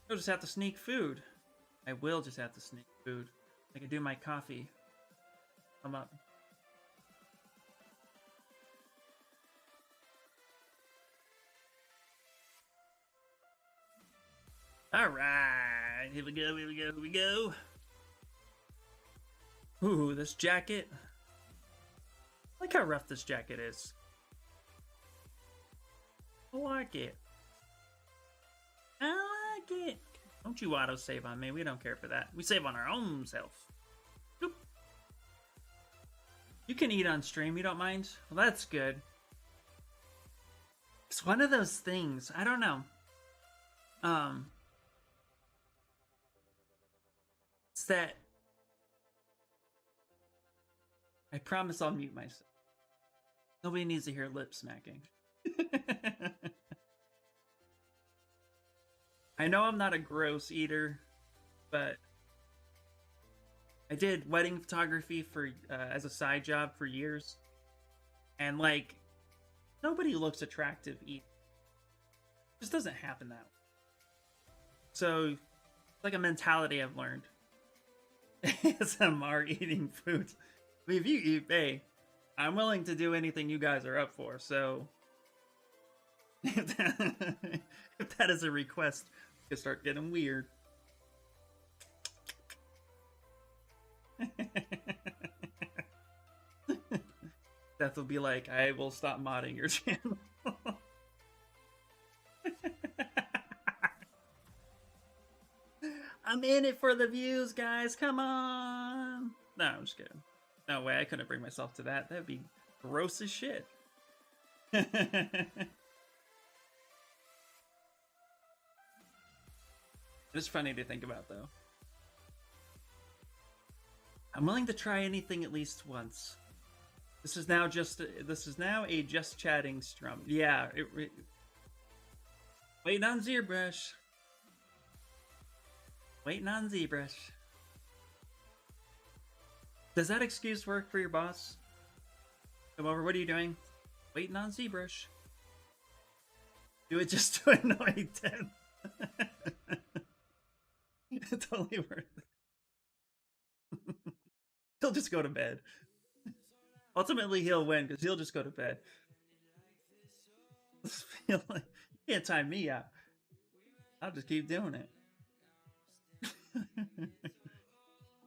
You'll just have to sneak food. I will just have to sneak food. I can do my coffee. Come up. Alright, here we go, here we go, here we go. Ooh, this jacket. I like how rough this jacket is. I like it. I like it. Don't you auto-save on me. We don't care for that. We save on our own self. Boop. You can eat on stream. You don't mind? Well, that's good. It's one of those things. I don't know. It's that... I promise I'll mute myself. Nobody needs to hear lip smacking. I know I'm not a gross eater, but I did wedding photography for as a side job for years, and like nobody looks attractive eating. It just doesn't happen that way. So it's like a mentality I've learned. ASMR eating food. I mean, if you eat, hey, I'm willing to do anything you guys are up for. So if that is a request, we can start getting weird. Death will be like, I will stop modding your channel. I'm in it for the views, guys. Come on. No, I'm just kidding. No way, I couldn't bring myself to that. That'd be gross as shit. It's funny to think about, though. I'm willing to try anything at least once. This is now a just chatting strum. Yeah, waiting on Zbrush. Waiting on Zbrush. Does that excuse work for your boss? Come over, what are you doing? Waiting on Zbrush. Do it just to annoy Tim. Totally worth it. He'll just go to bed. Ultimately, he'll win because he'll just go to bed. You can't time me out. I'll just keep doing it.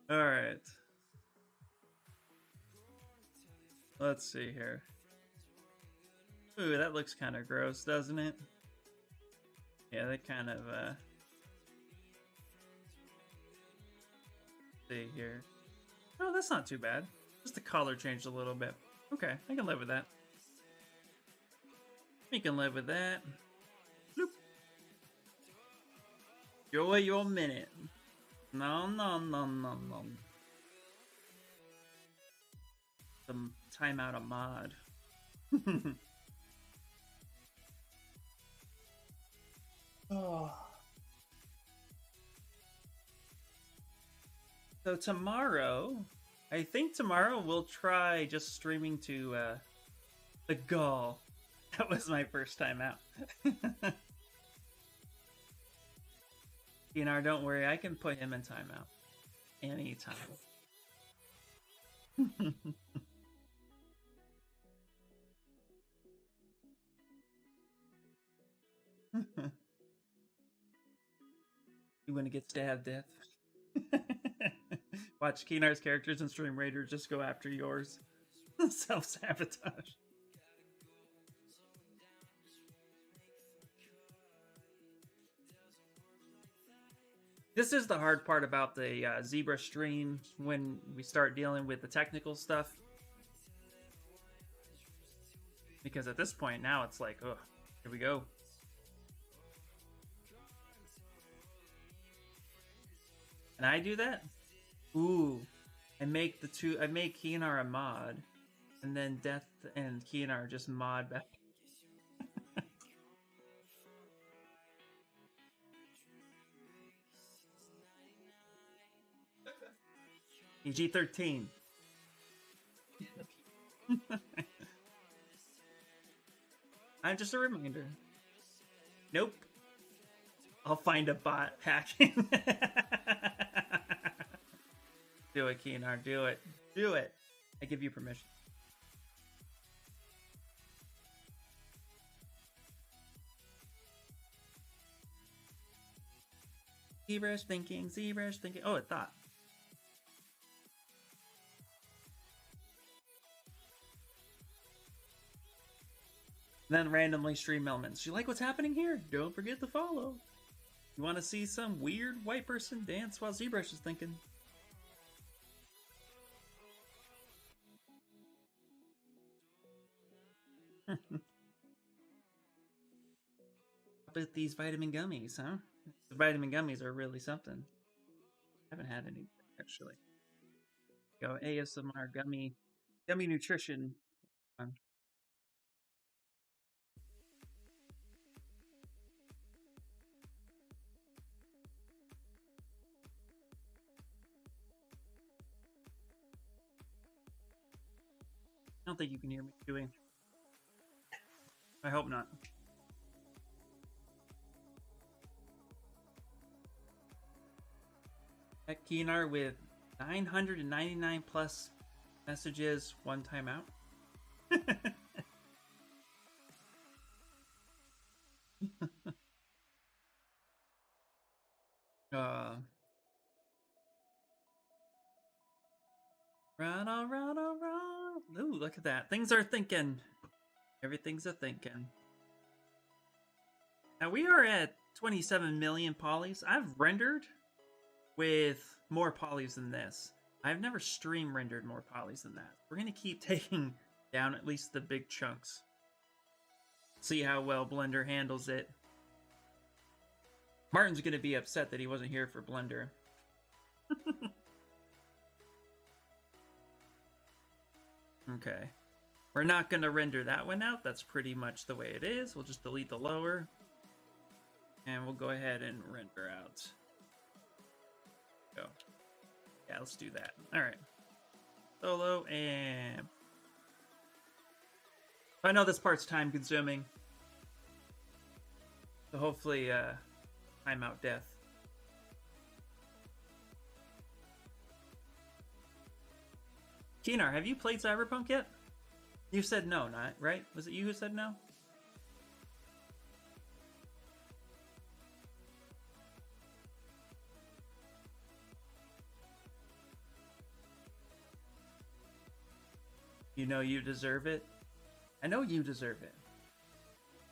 All right. Let's see here. Ooh, that looks kind of gross, doesn't it? Yeah, that kind of, see here. Oh, that's not too bad. Just the color changed a little bit. Okay, I can live with that. We can live with that. Bloop. Enjoy your minute. No. Some time out of mod. Oh. So tomorrow, I think tomorrow we'll try just streaming to the Gaul. That was my first time out. Dinar, don't worry, I can put him in timeout anytime. You want to get stabbed death? Watch Keenar's characters and Stream Raider just go after yours. Self-sabotage. This is the hard part about the Zbrush stream when we start dealing with the technical stuff. Because at this point now it's like, oh, here we go. Can I do that? Ooh, I make Keenar a mod, and then Death and Keenar just mod back. PG-13. I'm just a reminder. Nope. I'll find a bot hacking. Do it, Keenar. Do it. Do it. I give you permission. Zbrush thinking. Zbrush thinking. Oh, it thought. Then randomly stream elements. You like what's happening here? Don't forget to follow. You want to see some weird white person dance while Zbrush is thinking? About these vitamin gummies, huh? The vitamin gummies are really something. I haven't had any, actually. Go ASMR gummy nutrition. I don't think you can hear me doing. I hope not. At Keenar with 999 plus messages, one timeout. Run, run, run. Ooh, look at that. Things are thinking. Everything's a thinking. Now we are at 27 million polys. I've rendered with more polys than this. I've never stream rendered more polys than that. We're going to keep taking down at least the big chunks. See how well Blender handles it. Martin's going to be upset that he wasn't here for Blender. Okay. We're not going to render that one out. That's pretty much the way it is. We'll just delete the lower. And we'll go ahead and render out. Go. Yeah, let's do that. All right. Solo and... I know this part's time consuming. So hopefully, timeout death. Keenar, have you played Cyberpunk yet? You said no, not right? Was it you who said no? You know you deserve it. I know you deserve it.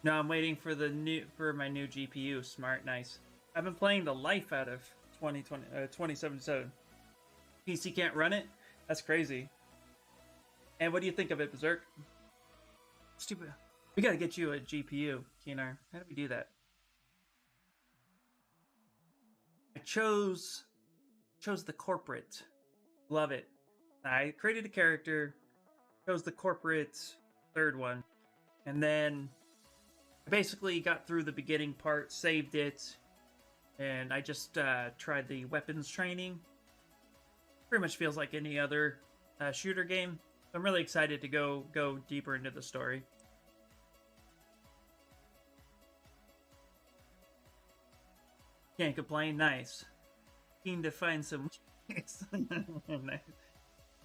No, I'm waiting for my new GPU. Smart, nice. I've been playing the life out of 2077. PC can't run it? That's crazy. And what do you think of it, Berserk? Stupid. We gotta get you a GPU, Keenar. How do we do that? I chose the corporate. Love it. I created a character, chose the corporate third one, and then I basically got through the beginning part, saved it, and I just tried the weapons training. Pretty much feels like any other shooter game. I'm really excited to go deeper into the story. Can't complain. Nice. Keen to find some. Nice.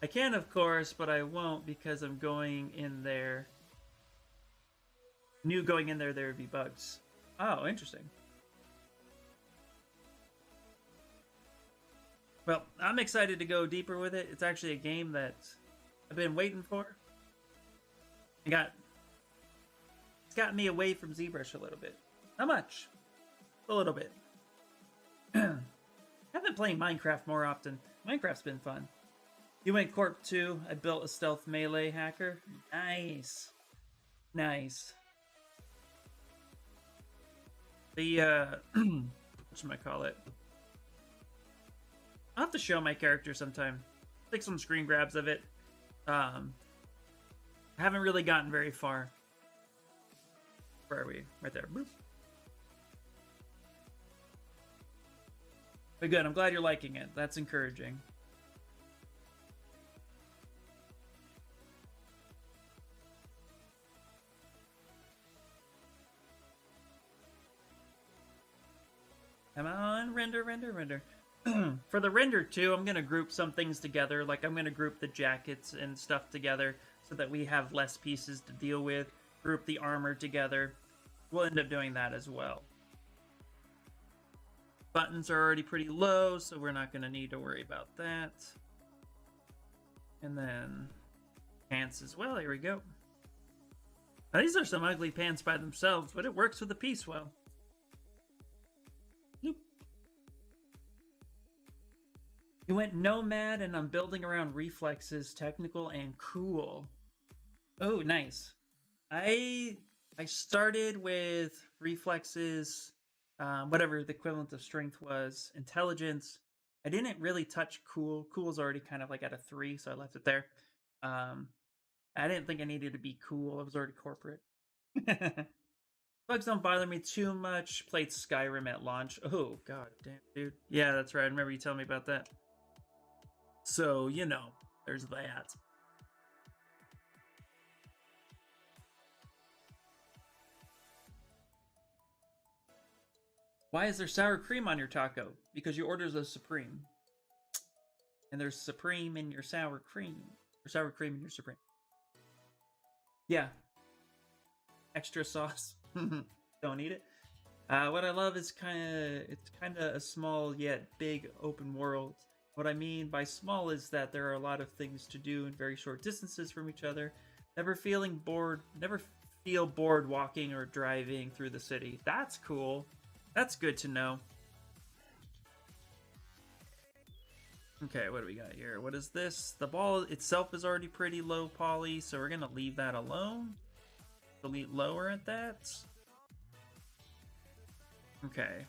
I can, of course, but I won't because I'm going in there. Going in there would be bugs. Oh, interesting. Well, I'm excited to go deeper with it. It's actually a game that I've been waiting for. It's got me away from Zbrush a little bit. Not much. A little bit. I've been playing Minecraft more often. Minecraft's been fun. You went Corp 2. I built a stealth melee hacker. Nice. Nice. The, whatchamacallit? I'll have to show my character sometime. Take some screen grabs of it. I haven't really gotten very far. Where are we? Right there. Boop. But good, I'm glad you're liking it. That's encouraging. Come on, render. For the render too, I'm going to group some things together. Like I'm going to group the jackets and stuff together so that we have less pieces to deal with. Group the armor together. We'll end up doing that as well. Buttons are already pretty low, so we're not going to need to worry about that. And then pants as well. Here we go. Now, these are some ugly pants by themselves, but it works with the piece well. Nope. You went nomad, and I'm building around reflexes, technical and cool. Oh, nice. I started with reflexes, whatever the equivalent of strength was, intelligence. I didn't really touch cool. Cool's already kind of like at a 3, so I left it there. I didn't think I needed to be cool. I was already corporate. Bugs don't bother me too much. Played Skyrim at launch. Oh, god damn, dude. Yeah, that's right. I remember you telling me about that. So, you know, there's that. Why is there sour cream on your taco? Because you ordered the Supreme. And there's Supreme in your sour cream. Or sour cream in your Supreme. Yeah. Extra sauce. Don't eat it. What I love is it's kind of a small yet big open world. What I mean by small is that there are a lot of things to do in very short distances from each other. Never feel bored walking or driving through the city. That's cool. That's good to know. Okay, what do we got here? What is this? The ball itself is already pretty low poly, so we're gonna leave that alone. Delete lower at that. Okay.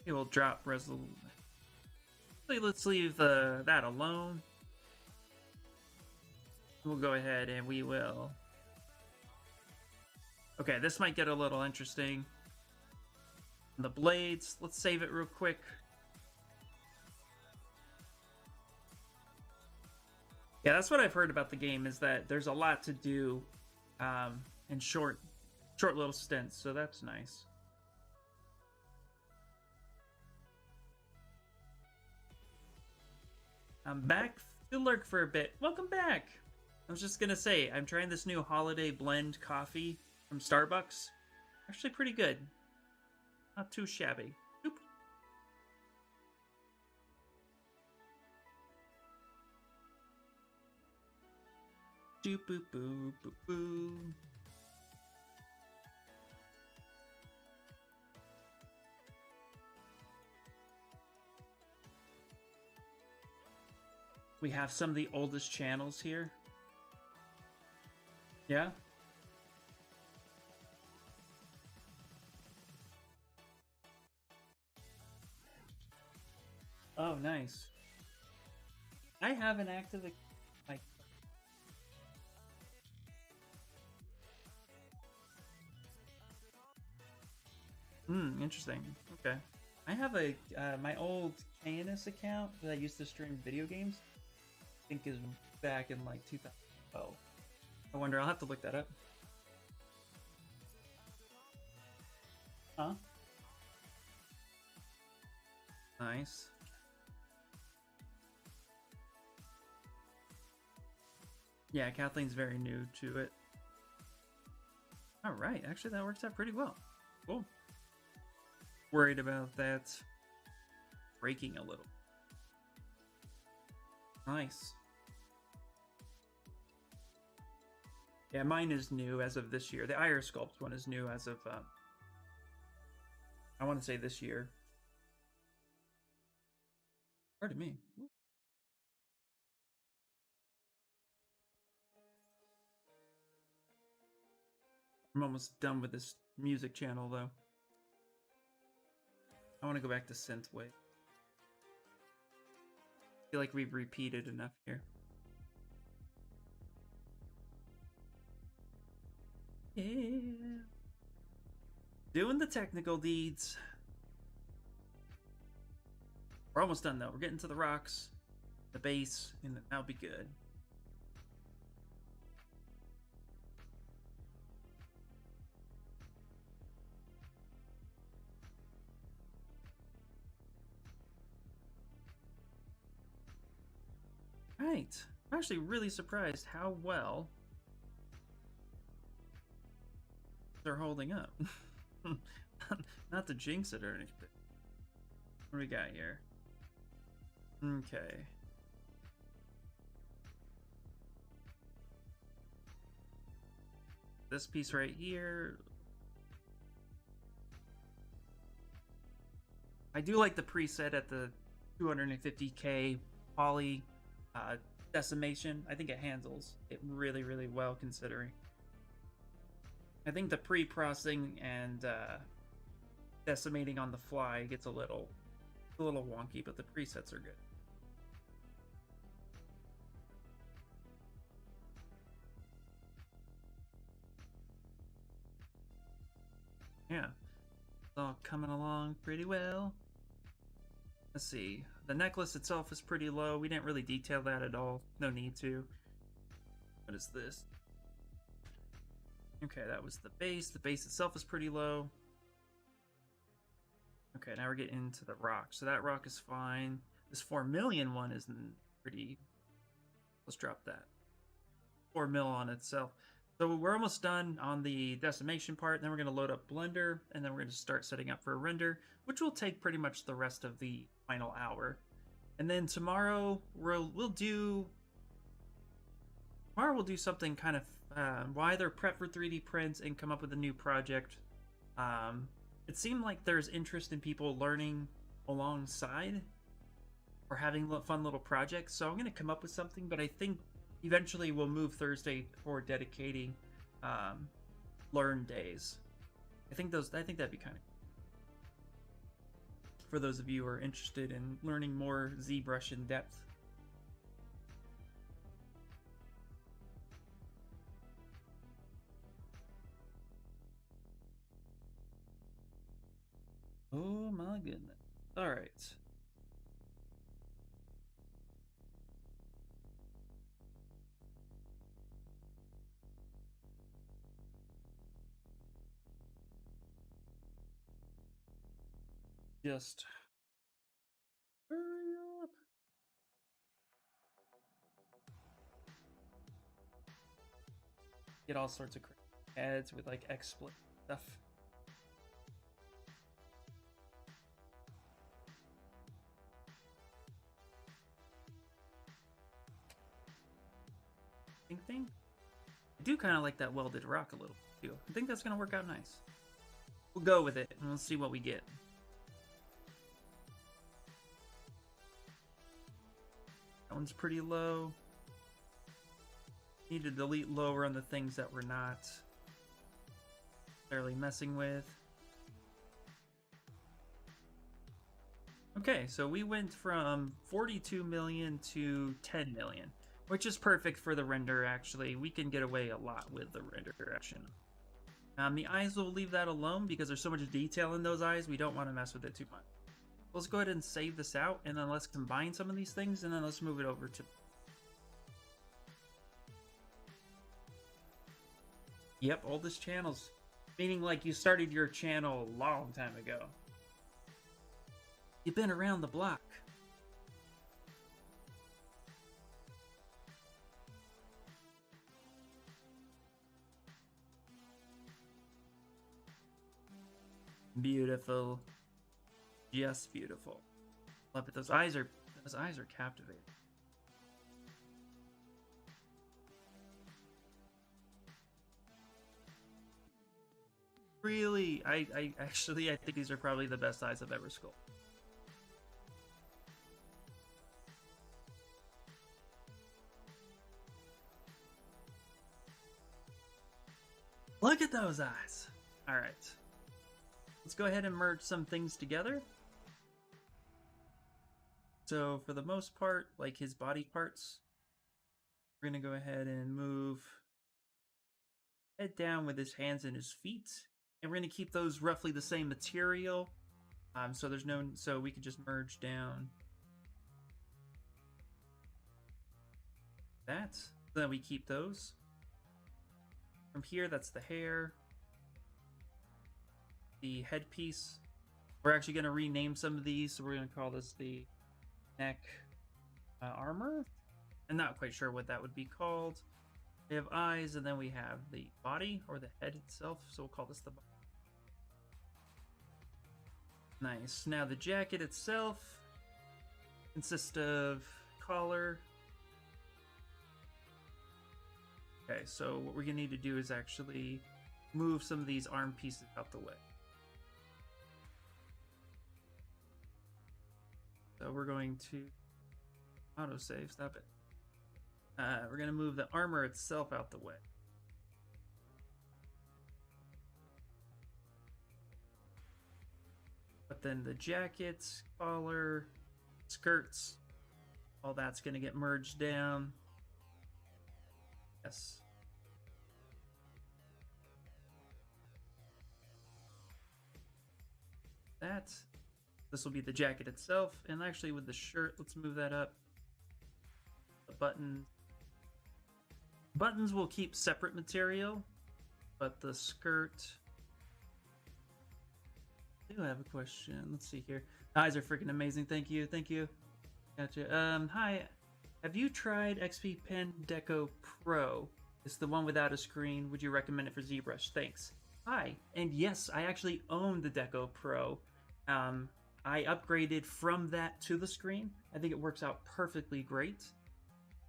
Okay, we'll drop resolution. Let's leave that alone. We'll go ahead and we will. Okay, this might get a little interesting. The blades, let's save it real quick. Yeah, that's what I've heard about the game, is that there's a lot to do in short little stints, so that's nice. I'm back to lurk for a bit. Welcome back! I was just gonna say, I'm trying this new holiday blend coffee from Starbucks. Actually pretty good. Not too shabby. Oop. Doop boop boop boop boop. We have some of the oldest channels here. Yeah? Oh, nice. I have an active, like... interesting. Okay. I have a, my old KNS account that I used to stream video games. I think is back in, like, 2012. I wonder, I'll have to look that up. Huh? Nice. Yeah, Kathleen's very new to it. Alright, actually that works out pretty well. Cool. Worried about that breaking a little. Nice. Yeah, mine is new as of this year. The Iris Sculpt one is new as of, I want to say this year. Pardon me. I'm almost done with this music channel, though. I want to go back to Synthwave. I feel like we've repeated enough here. Yeah. Doing the technical deeds. We're almost done, though. We're getting to the rocks, the base, and that'll be good. Right. I'm actually really surprised how well they're holding up. Not to jinx it or anything. What do we got here? Okay. This piece right here. I do like the preset at the 250k poly decimation. I think it handles it really, really well considering. I think the pre-processing and decimating on the fly gets a little wonky, but the presets are good. Yeah, it's all coming along pretty well. Let's see. The necklace itself is pretty low. We didn't really detail that at all. No need to. What is this? Okay, that was the base. The base itself is pretty low. Okay, now we're getting into the rock. So that rock is fine. This 4 million one is pretty... Let's drop that. 4 mil on itself. So we're almost done on the decimation part. Then we're going to load up Blender, and then we're going to start setting up for a render, which will take pretty much the rest of the final hour. And then tomorrow we'll do something kind of we'll either prep for 3D prints and come up with a new project. It seemed like there's interest in people learning alongside or having fun little projects, so I'm going to come up with something, but I think eventually we'll move Thursday for dedicating learn days. I think that'd be kind of cool for those of you who are interested in learning more ZBrush in depth. Oh my goodness. All right. Just hurry up. Get all sorts of ads with like XSplit stuff. Thing. I do kind of like that welded rock a little too. I think that's gonna work out nice. We'll go with it and we'll see what we get. That one's pretty low. Need to delete lower on the things that we're not necessarily messing with. Okay, so we went from 42 million to 10 million. Which is perfect for the render, actually. We can get away a lot with the render direction. The eyes, will leave that alone because there's so much detail in those eyes, we don't want to mess with it too much. Let's go ahead and save this out, and then let's combine some of these things, and then let's move it over to... Yep, oldest channels. Meaning like you started your channel a long time ago. You've been around the block. Beautiful. Just beautiful. Love it. Those eyes are captivating. Really, I think these are probably the best eyes I've ever sculpted. Look at those eyes. All right. Let's go ahead and merge some things together. So for the most part, like his body parts, we're going to go ahead and move head down with his hands and his feet. And we're going to keep those roughly the same material. So we can just merge down that. So then we keep those. From here, that's the hair. The headpiece. We're actually going to rename some of these, so we're going to call this the neck armor. I'm not quite sure what that would be called. We have eyes, and then we have the body, or the head itself, so we'll call this the body. Nice. Now the jacket itself consists of collar. Okay, so what we're going to need to do is actually move some of these arm pieces out the way. So we're going to autosave, stop it. We're going to move the armor itself out the way. But then the jackets, collar, skirts, all that's going to get merged down. Yes. This will be the jacket itself, and actually with the shirt, let's move that up. The buttons will keep separate material, but the skirt, do have a question. Let's see here. Eyes are freaking amazing. Thank you. Thank you. Gotcha. Hi. Have you tried XP Pen Deco Pro? It's the one without a screen. Would you recommend it for ZBrush? Thanks. Hi. And yes, I actually own the Deco Pro. I upgraded from that to the screen. I think it works out perfectly great.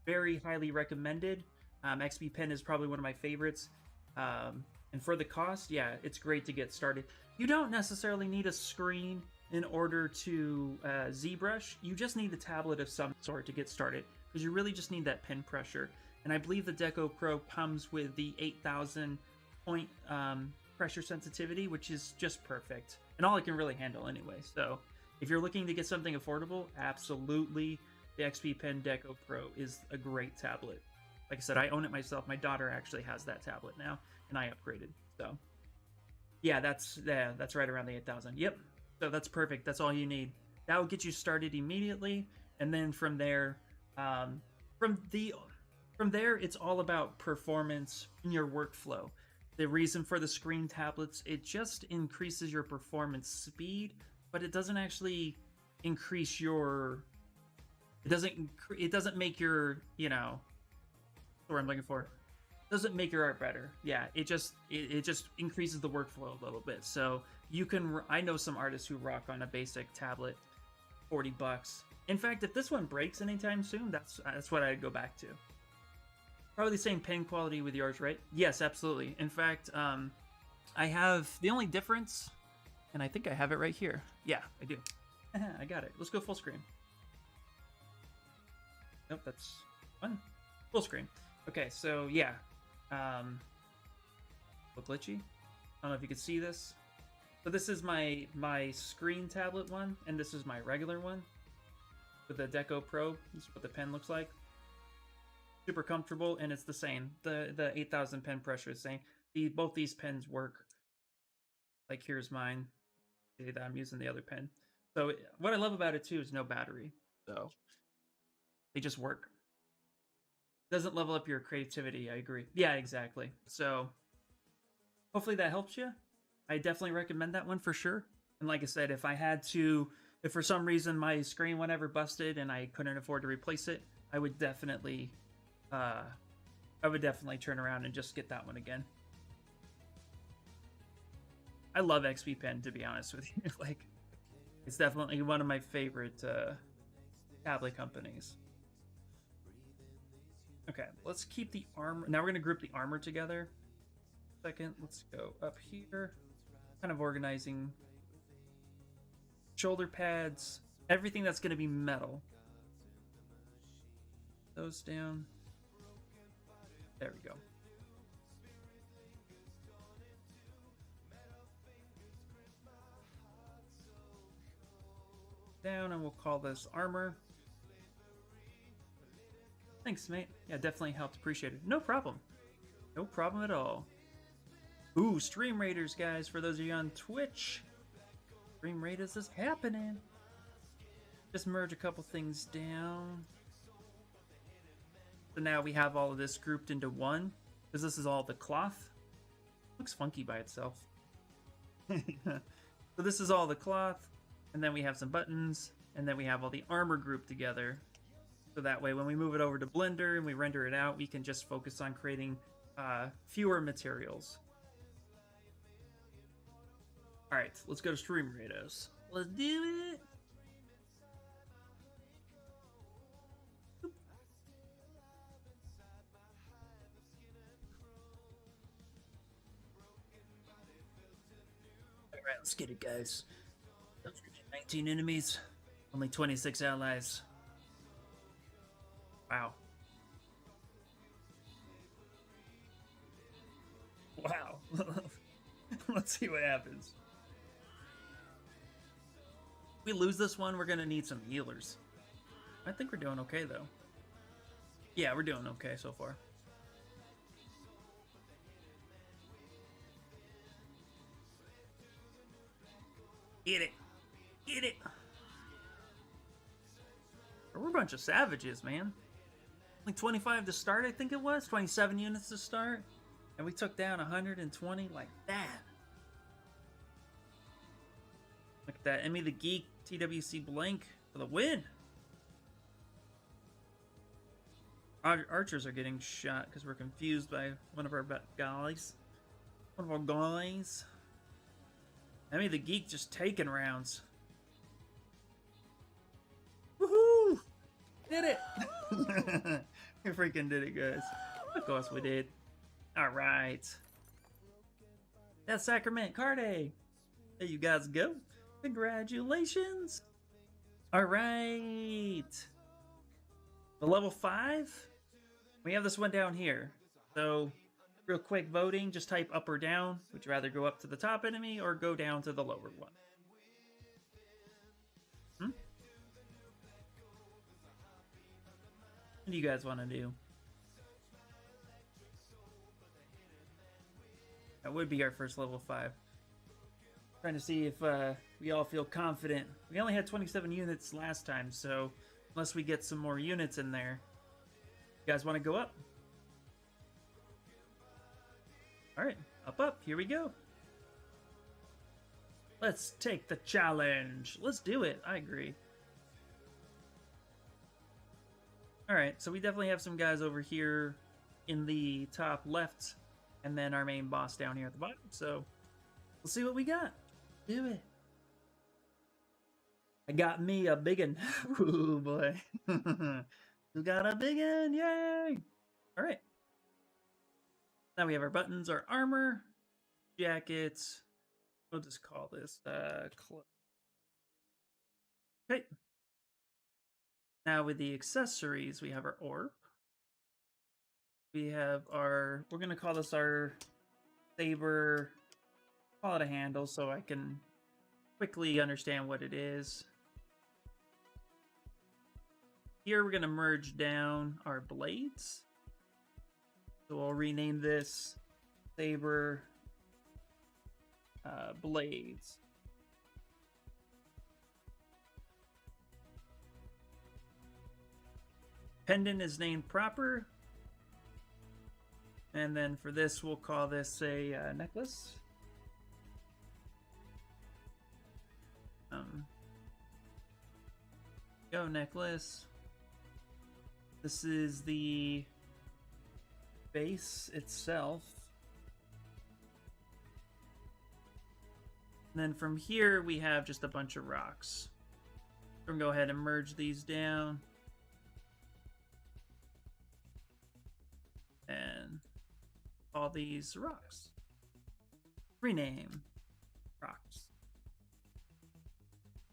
Very highly recommended. XP Pen is probably one of my favorites. And for the cost, yeah, it's great to get started. You don't necessarily need a screen in order to ZBrush. You just need a tablet of some sort to get started, because you really just need that pen pressure. And I believe the Deco Pro comes with the 8,000 point pressure sensitivity, which is just perfect. And all it can really handle anyway. So if you're looking to get something affordable, absolutely, the XP Pen Deco Pro is a great tablet. Like I said, I own it myself. My daughter actually has that tablet now, and I upgraded. So yeah, that's right around the 8,000. Yep. So that's perfect. That's all you need. That will get you started immediately, and then from there, from there, it's all about performance in your workflow. The reason for the screen tablets, it just increases your performance speed, but it doesn't actually increase your. It doesn't make your, you know, what I'm looking for. Doesn't make your art better. Yeah, it just increases the workflow a little bit. So you can. I know some artists who rock on a basic tablet, $40. In fact, if this one breaks anytime soon, that's what I'd go back to. Probably the same pen quality with yours, right? Yes, absolutely. In fact, I have the only difference, and I think I have it right here. Yeah, I do. I got it. Let's go full screen. Nope, that's one. Full screen. Okay, so yeah. A little glitchy. I don't know if you can see this. So this is my screen tablet one, and this is my regular one with the Deco Pro. This is what the pen looks like. Super comfortable, and it's the same. The 8,000 pen pressure is the same. Both these pens work. Like here's mine. See that I'm using the other pen. So what I love about it too is no battery. So they just work. Doesn't level up your creativity, I agree. Yeah, exactly. So hopefully that helps you. I definitely recommend that one for sure. And like I said, if for some reason my screen went ever busted and I couldn't afford to replace it, I would definitely turn around and just get that one again. I love XP Pen, to be honest with you. Like, it's definitely one of my favorite tablet companies. Okay, let's keep the armor. Now we're going to group the armor together. Second, let's go up here. Kind of organizing shoulder pads, everything that's going to be metal. Those down. There we go. Down, and we'll call this armor. Thanks, mate. Yeah, definitely helped. Appreciate it. No problem. No problem at all. Ooh, Stream Raiders, guys. For those of you on Twitch, Stream Raiders is happening. Just merge a couple things down. So now we have all of this grouped into one, because this is all the cloth. Looks funky by itself. So this is all the cloth, and then we have some buttons, and then we have all the armor grouped together. So that way, when we move it over to Blender and we render it out, we can just focus on creating fewer materials. All right, let's go to Stream Raiders. Let's do it. All right, let's get it, guys. 19 enemies, only 26 allies. Wow. Wow. Let's see what happens. If we lose this one, we're gonna need some healers. I think we're doing okay, though. Yeah, we're doing okay so far. Get it. Get it. We're a bunch of savages, man. Like 25 to start, I think it was. 27 units to start. And we took down 120 like that. that. Emmy the Geek, TWC Blank for the win. Archers are getting shot because we're confused by one of our guys. One of our guys. Emmy the Geek just taking rounds. Woohoo! Did it! We freaking did it, guys. Of course we did. Alright. That's Sacrament Carde. There you guys go. Congratulations. Alright. The level 5. We have this one down here. So, real quick voting. Just type up or down. Would you rather go up to the top enemy or go down to the lower one? What do you guys want to do? That would be our first level 5. Trying to see if we all feel confident. We only had 27 units last time, so unless we get some more units in there. You guys want to go up? Alright, up. Here we go. Let's take the challenge. Let's do it. I agree. Alright, so we definitely have some guys over here in the top left, and then our main boss down here at the bottom. So, we'll see what we got. Do it. I got me a biggin. Ooh, boy. You got a biggin. Yay! Alright. Now we have our buttons, our armor, jackets. We'll just call this clothes. Okay. Now with the accessories, we have our orb. We have our, we're going to call this our saber. Call it a handle so I can quickly understand what it is. Here we're going to merge down our blades. So we'll rename this saber blades. Pendant is named proper. And then for this, we'll call this a necklace. Go necklace. This is the base itself. And then from here, we have just a bunch of rocks. We're gonna go ahead and merge these down. And all these rocks. Rename rocks.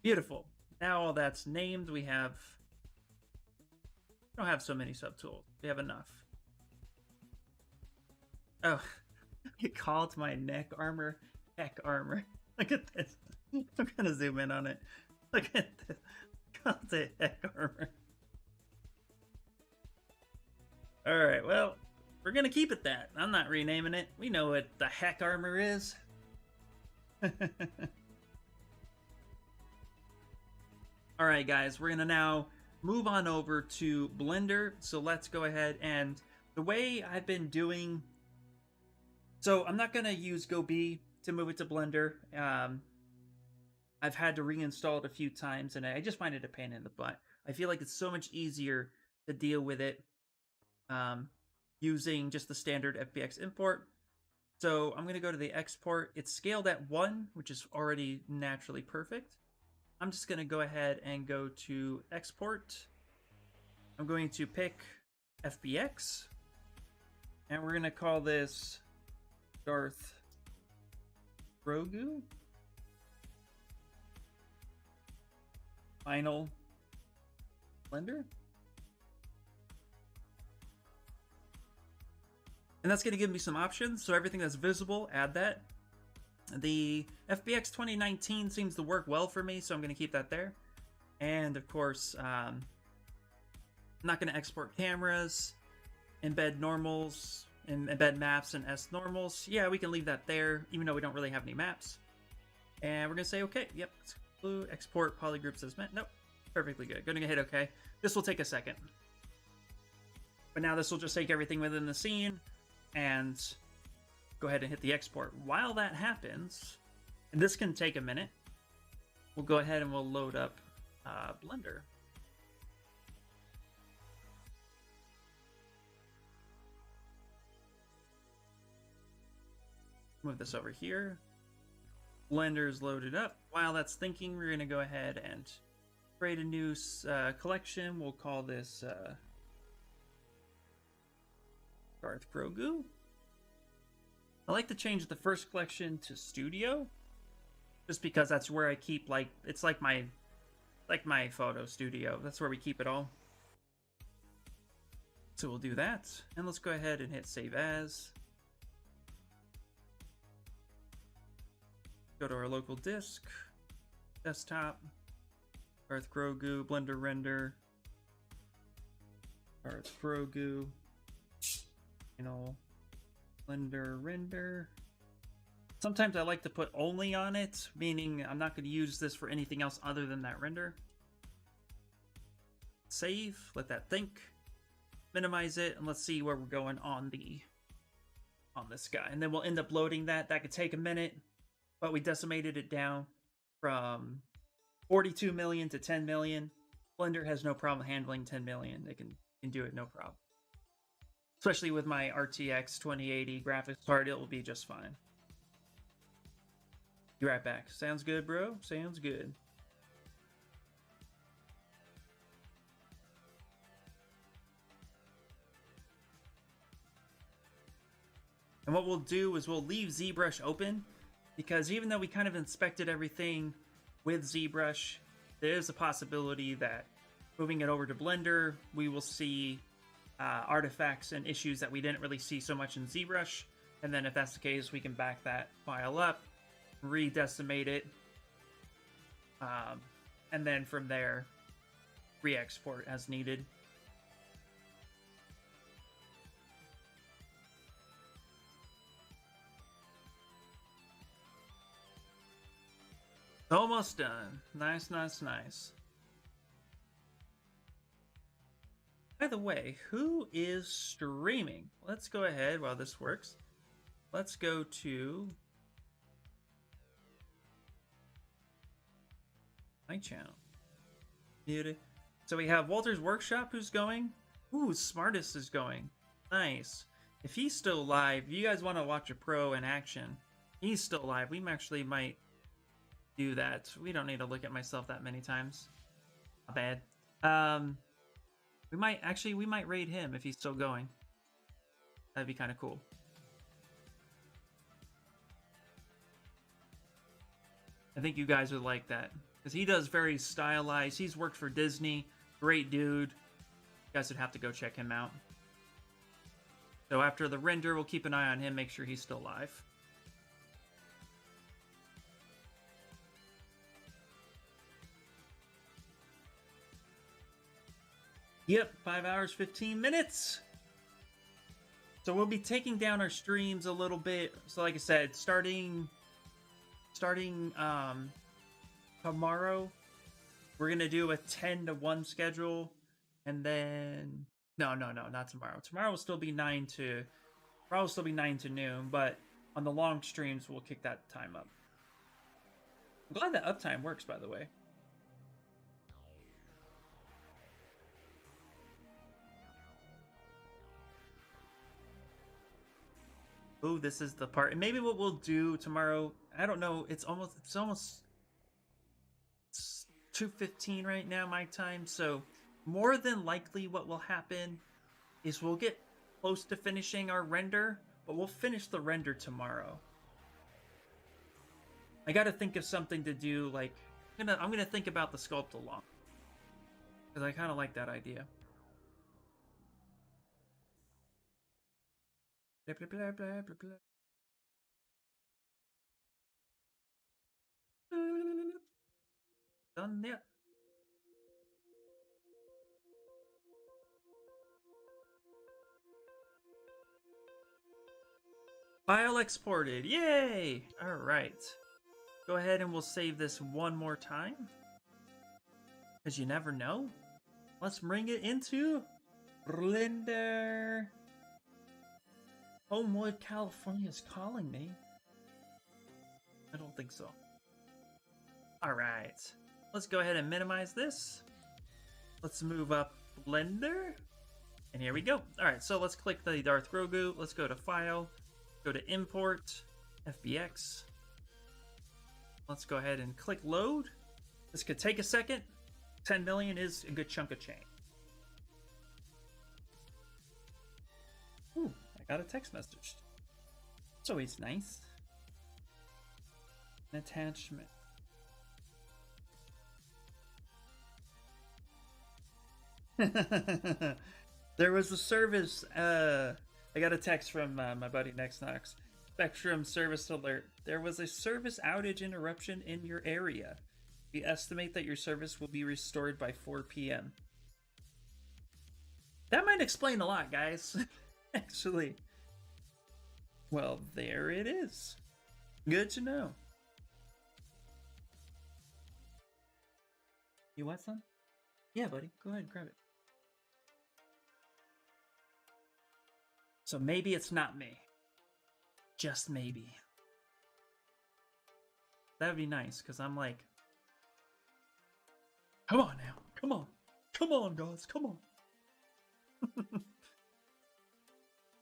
Beautiful. Now all that's named, we don't have so many subtools. We have enough. Oh, I called my neck armor heck armor. Look at this. I'm gonna zoom in on it. Look at this. Called it heck armor. Alright, well, we're gonna keep it that. I'm not renaming it. We know what the heck armor is. Alright guys, we're gonna now move on over to Blender. So let's go ahead, and the way I've been doing, so I'm not gonna use GoB to move it to Blender. I've had to reinstall it a few times and I just find it a pain in the butt. I feel like it's so much easier to deal with it using just the standard FBX import. So I'm gonna go to the export. It's scaled at 1, which is already naturally perfect. I'm just going to go ahead and go to export. I'm going to pick FBX. And we're going to call this Darth Grogu. Final Blender. And that's going to give me some options. So everything that's visible, add that. The FBX 2019 seems to work well for me, so I'm going to keep that there. And of course, I'm not going to export cameras, embed normals, and embed maps and S normals. Yeah, we can leave that there, even though we don't really have any maps. And we're going to say okay. Yep, blue export polygroups as meant. Nope, perfectly good. Going to hit okay. This will take a second. But now this will just take everything within the scene and go ahead and hit the export. While that happens, and this can take a minute, we'll go ahead and we'll load up Blender. Move this over here. Blender's loaded up. While that's thinking, we're going to go ahead and create a new collection. We'll call this Darth Grogu. I like to change the first collection to Studio, just because that's where I keep, like, it's like my photo studio. That's where we keep it all. So we'll do that, and let's go ahead and hit Save As. Go to our local disk, desktop, Darth Grogu, Blender render, Darth Grogu, final, Blender render. Sometimes I like to put only on it, meaning I'm not going to use this for anything else other than that render. Save, let that think, minimize it, and let's see where we're going on this guy. And then we'll end up loading that. That could take a minute. But we decimated it down from 42 million to 10 million. Blender has no problem handling 10 million. They can do it no problem. Especially with my RTX 2080 graphics card, it will be just fine. Be right back. Sounds good, bro? Sounds good. And what we'll do is we'll leave ZBrush open, because even though we kind of inspected everything with ZBrush, there is a possibility that moving it over to Blender, we will see artifacts and issues that we didn't really see so much in ZBrush. And then if that's the case, we can back that file up, re-decimate it, and then from there, re-export as needed. Almost done. Nice, nice, nice. By the way, who is streaming? Let's go ahead while this works. Let's go to my channel. Muted. So we have Walter's Workshop who's going. Ooh, Smartest is going. Nice. If he's still live, if you guys want to watch a pro in action, he's still live. We actually might do that. We don't need to look at myself that many times. Not bad. We might raid him if he's still going. That'd be kind of cool. I think you guys would like that, because he does very stylized. He's worked for Disney. Great dude. You guys would have to go check him out. So after the render, we'll keep an eye on him, make sure he's still live. Yep, 5 hours, 15 minutes. So we'll be taking down our streams a little bit. So like I said, starting tomorrow, we're going to do a 10 to 1 schedule. And then, no, not tomorrow. Tomorrow will still be 9 to noon, but on the long streams, we'll kick that time up. I'm glad that uptime works, by the way. Oh, this is the part. And maybe what we'll do tomorrow, I don't know, it's almost 2:15 right now my time, so more than likely what will happen is we'll get close to finishing our render, but we'll finish the render tomorrow. I gotta think of something to do, like, I'm gonna think about the sculpt along, because I kind of like that idea. Blah, blah, blah, blah, blah, blah. Done yet? File exported. Yay! All right. Go ahead and we'll save this one more time, because you never know. Let's bring it into Blender. Homewood, California is calling me. I don't think so. All right, let's go ahead and minimize this. Let's move up Blender. And here we go. All right, so let's click the Darth Grogu. Let's go to File, go to Import, FBX. Let's go ahead and click Load. This could take a second. 10 million is a good chunk of change. Ooh, I got a text message. It's always nice. An attachment. There was a service, I got a text from my buddy NextNox. Spectrum service alert. There was a service outage interruption in your area. We estimate that your service will be restored by 4 p.m. That might explain a lot, guys. Actually. Well, there it is. Good to know. You want some? Yeah, buddy. Go ahead and grab it. So maybe it's not me. Just maybe. That would be nice, because I'm like, come on now. Come on. Come on, guys. Come on.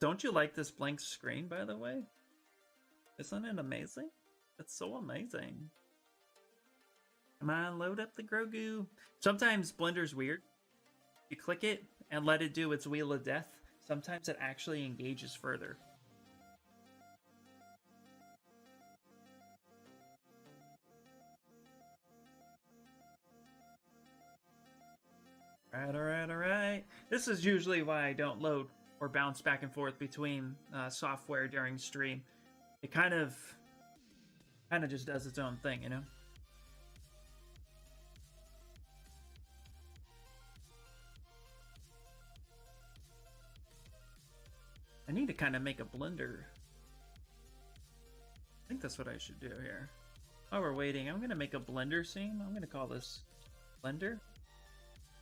Don't you like this blank screen, by the way? Isn't it amazing? It's so amazing. Come on, load up the Grogu. Sometimes Blender's weird. You click it and let it do its Wheel of Death. Sometimes it actually engages further. Alright. This is usually why I don't load or bounce back and forth between software during stream. It kind of just does its own thing, you know? I need to kind of make a blender. I think that's what I should do here. While we're waiting, I'm going to make a blender scene. I'm going to call this Blender.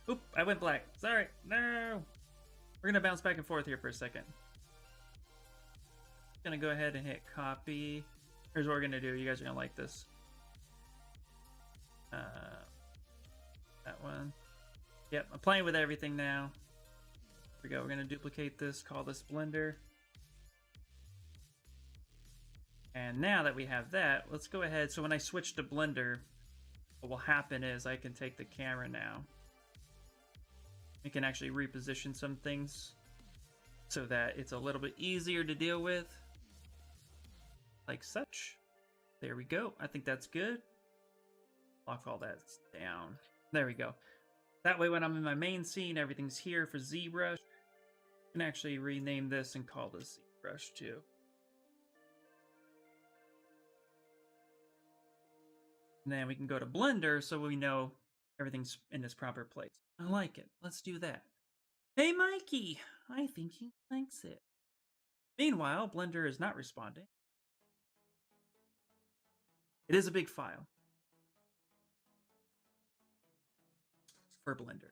Oop, I went black. Sorry. No. We're going to bounce back and forth here for a second. Going to go ahead and hit copy. Here's what we're going to do. You guys are going to like this. That one. Yep, I'm playing with everything now. Here we go. We're going to duplicate this, call this Blender. And now that we have that, let's go ahead. So when I switch to Blender, what will happen is I can take the camera now. I can actually reposition some things so that it's a little bit easier to deal with. Like such. There we go. I think that's good. Lock all that down. There we go. That way when I'm in my main scene, everything's here for ZBrush. I can actually rename this and call this ZBrush too. And then we can go to Blender so we know everything's in its proper place. I like it. Let's do that. Hey Mikey! I think he likes it. Meanwhile, Blender is not responding. It is a big file. For Blender.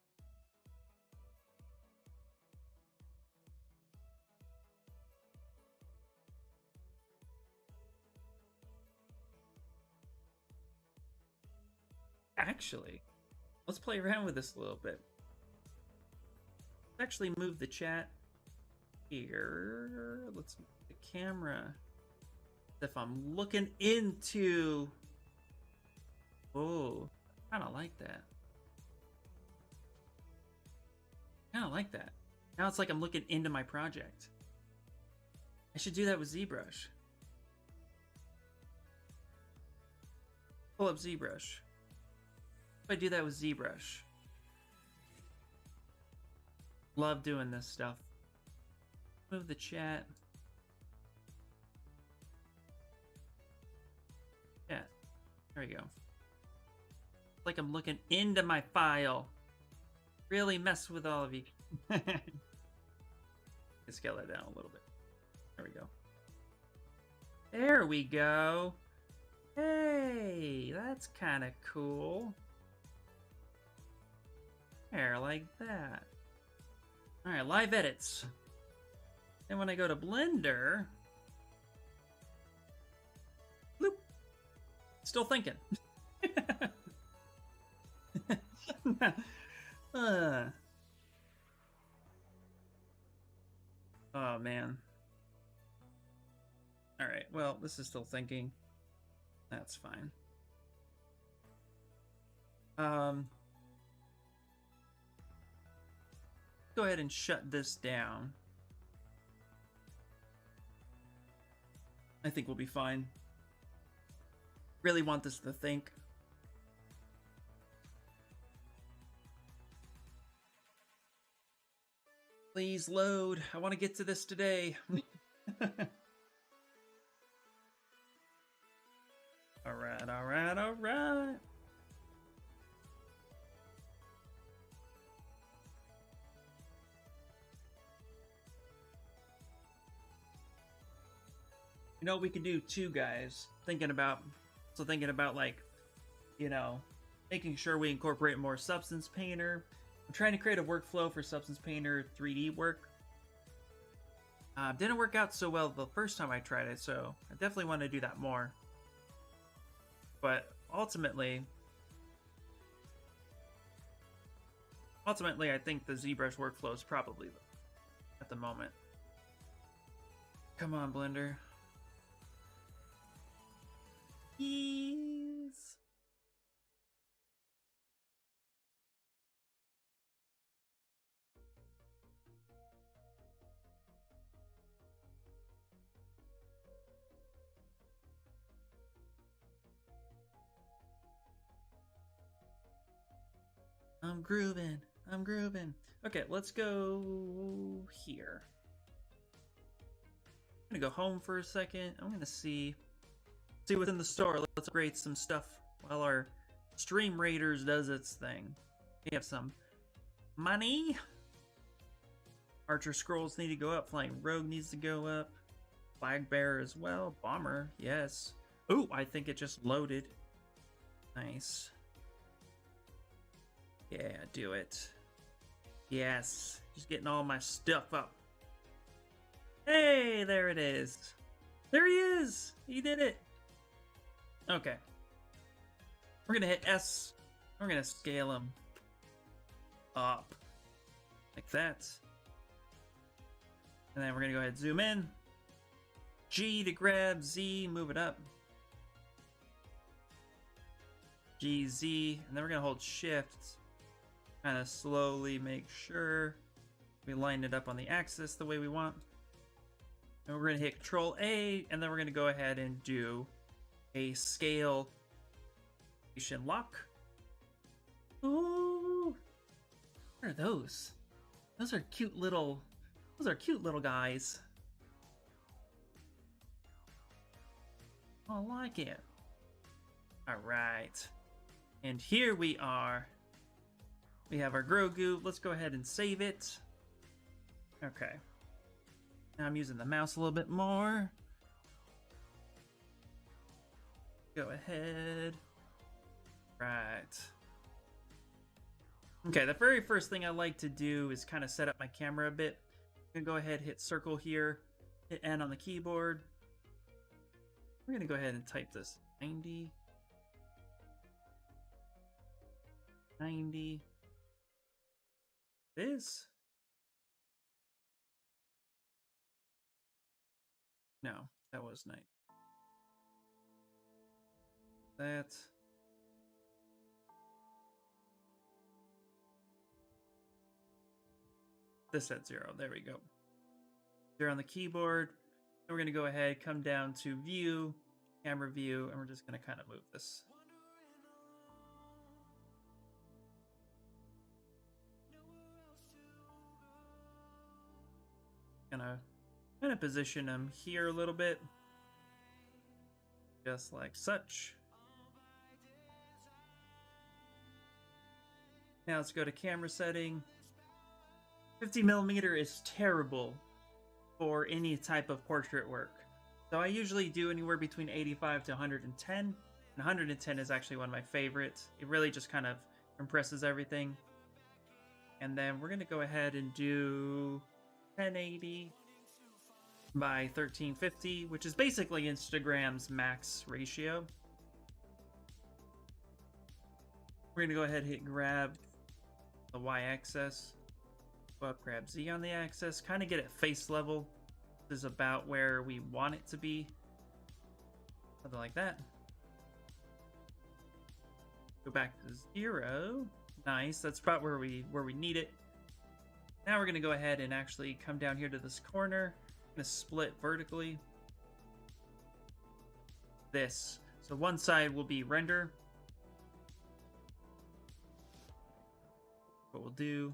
Actually, let's play around with this a little bit. Let's actually move the chat here. Let's move the camera. If I'm looking into... Oh, I kind of like that. I kind of like that. Now it's like I'm looking into my project. I should do that with ZBrush. Pull up ZBrush. If I do that with ZBrush. Love doing this stuff. Move the chat. Yeah, there we go. It's like I'm looking into my file. Really mess with all of you. Let's scale that down a little bit. There we go. There we go. Hey, that's kind of cool. There, like that. Alright, live edits. Then when I go to Blender... Bloop. Still thinking. Oh man. All right. Well, this is still thinking. That's fine. Go ahead and shut this down. I think we'll be fine. Really want this to think. Please load. I want to get to this today. Alright, alright, alright. You know what we could do too, guys? Thinking about like, you know, making sure we incorporate more Substance Painter. I'm trying to create a workflow for Substance Painter 3D work. Didn't work out so well the first time I tried it, so I definitely want to do that more. But ultimately, I think the ZBrush workflow is probably at the moment. Come on, Blender. Please. I'm grooving. I'm grooving. Okay, let's go here. I'm gonna go home for a second. I'm gonna see what's in the store. Let's upgrade some stuff while our Stream Raiders does its thing. We have some money. Archer Scrolls need to go up. Flying Rogue needs to go up. Flag Bearer as well. Bomber, yes. Ooh, I think it just loaded. Nice. Yeah, do it. Yes. Just getting all my stuff up. Hey, there it is. There he is. He did it. Okay. We're gonna hit S. We're gonna scale him up. Like that. And then we're gonna go ahead and zoom in. G to grab, Z, move it up. G, Z, and then we're gonna hold Shift. Kind of slowly make sure we line it up on the axis the way we want. And we're gonna hit Control A, and then we're gonna go ahead and do a scale lock. Ooh, what are those? Those are cute little guys. I like it. All right, and here we are. We have our Grogu. Let's go ahead and save it. Okay. Now I'm using the mouse a little bit more. Go ahead. Right. Okay, the very first thing I like to do is kind of set up my camera a bit. I'm gonna go ahead, hit circle here, hit N on the keyboard. We're gonna go ahead and type this 90. 90. This? No, that was 90. That. This at 0. There we go. 0 on the keyboard. And we're going to go ahead, come down to view, camera view, and we're just going to kind of move this. Gonna kind of position him here a little bit. Just like such. Now let's go to camera setting. 50mm is terrible for any type of portrait work. So I usually do anywhere between 85 to 110. And 110 is actually one of my favorites. It really just kind of compresses everything. And then we're going to go ahead and do 1080 by 1350, which is basically Instagram's max ratio. We're gonna go ahead and hit grab the y-axis. Go up, grab Z on the axis, kind of get it face level. This is about where we want it to be. Something like that. Go back to 0. Nice, that's about where we need it. Now we're gonna go ahead and actually come down here to this corner. I'm gonna split vertically. This. So one side will be render. What we'll do.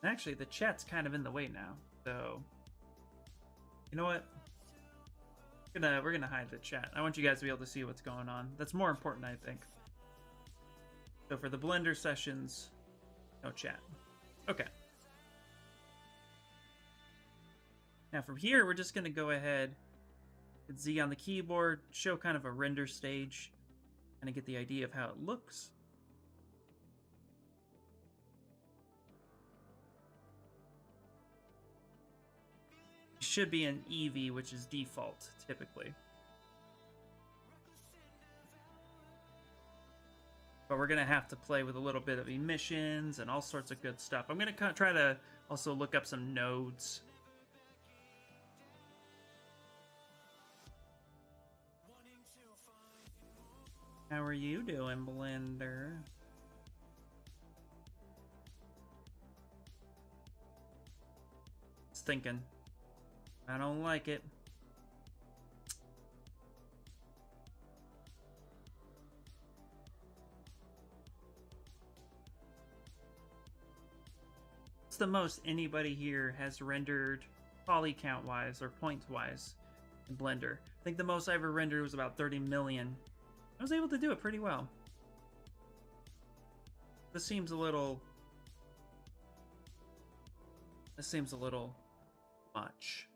Actually, the chat's kind of in the way now. So, you know what? We're gonna hide the chat. I want you guys to be able to see what's going on. That's more important, I think. So for the Blender sessions, no chat. Okay. Now from here, we're just gonna go ahead, hit Z on the keyboard, show kind of a render stage, kind of get the idea of how it looks. Should be an Eevee, which is default typically. But we're gonna have to play with a little bit of emissions and all sorts of good stuff. I'm gonna try to also look up some nodes. How are you doing, Blender? It's thinking. I don't like it. What's the most anybody here has rendered poly count wise or point wise in Blender? I think the most I ever rendered was about 30 million. I was able to do it pretty well. This seems a little much.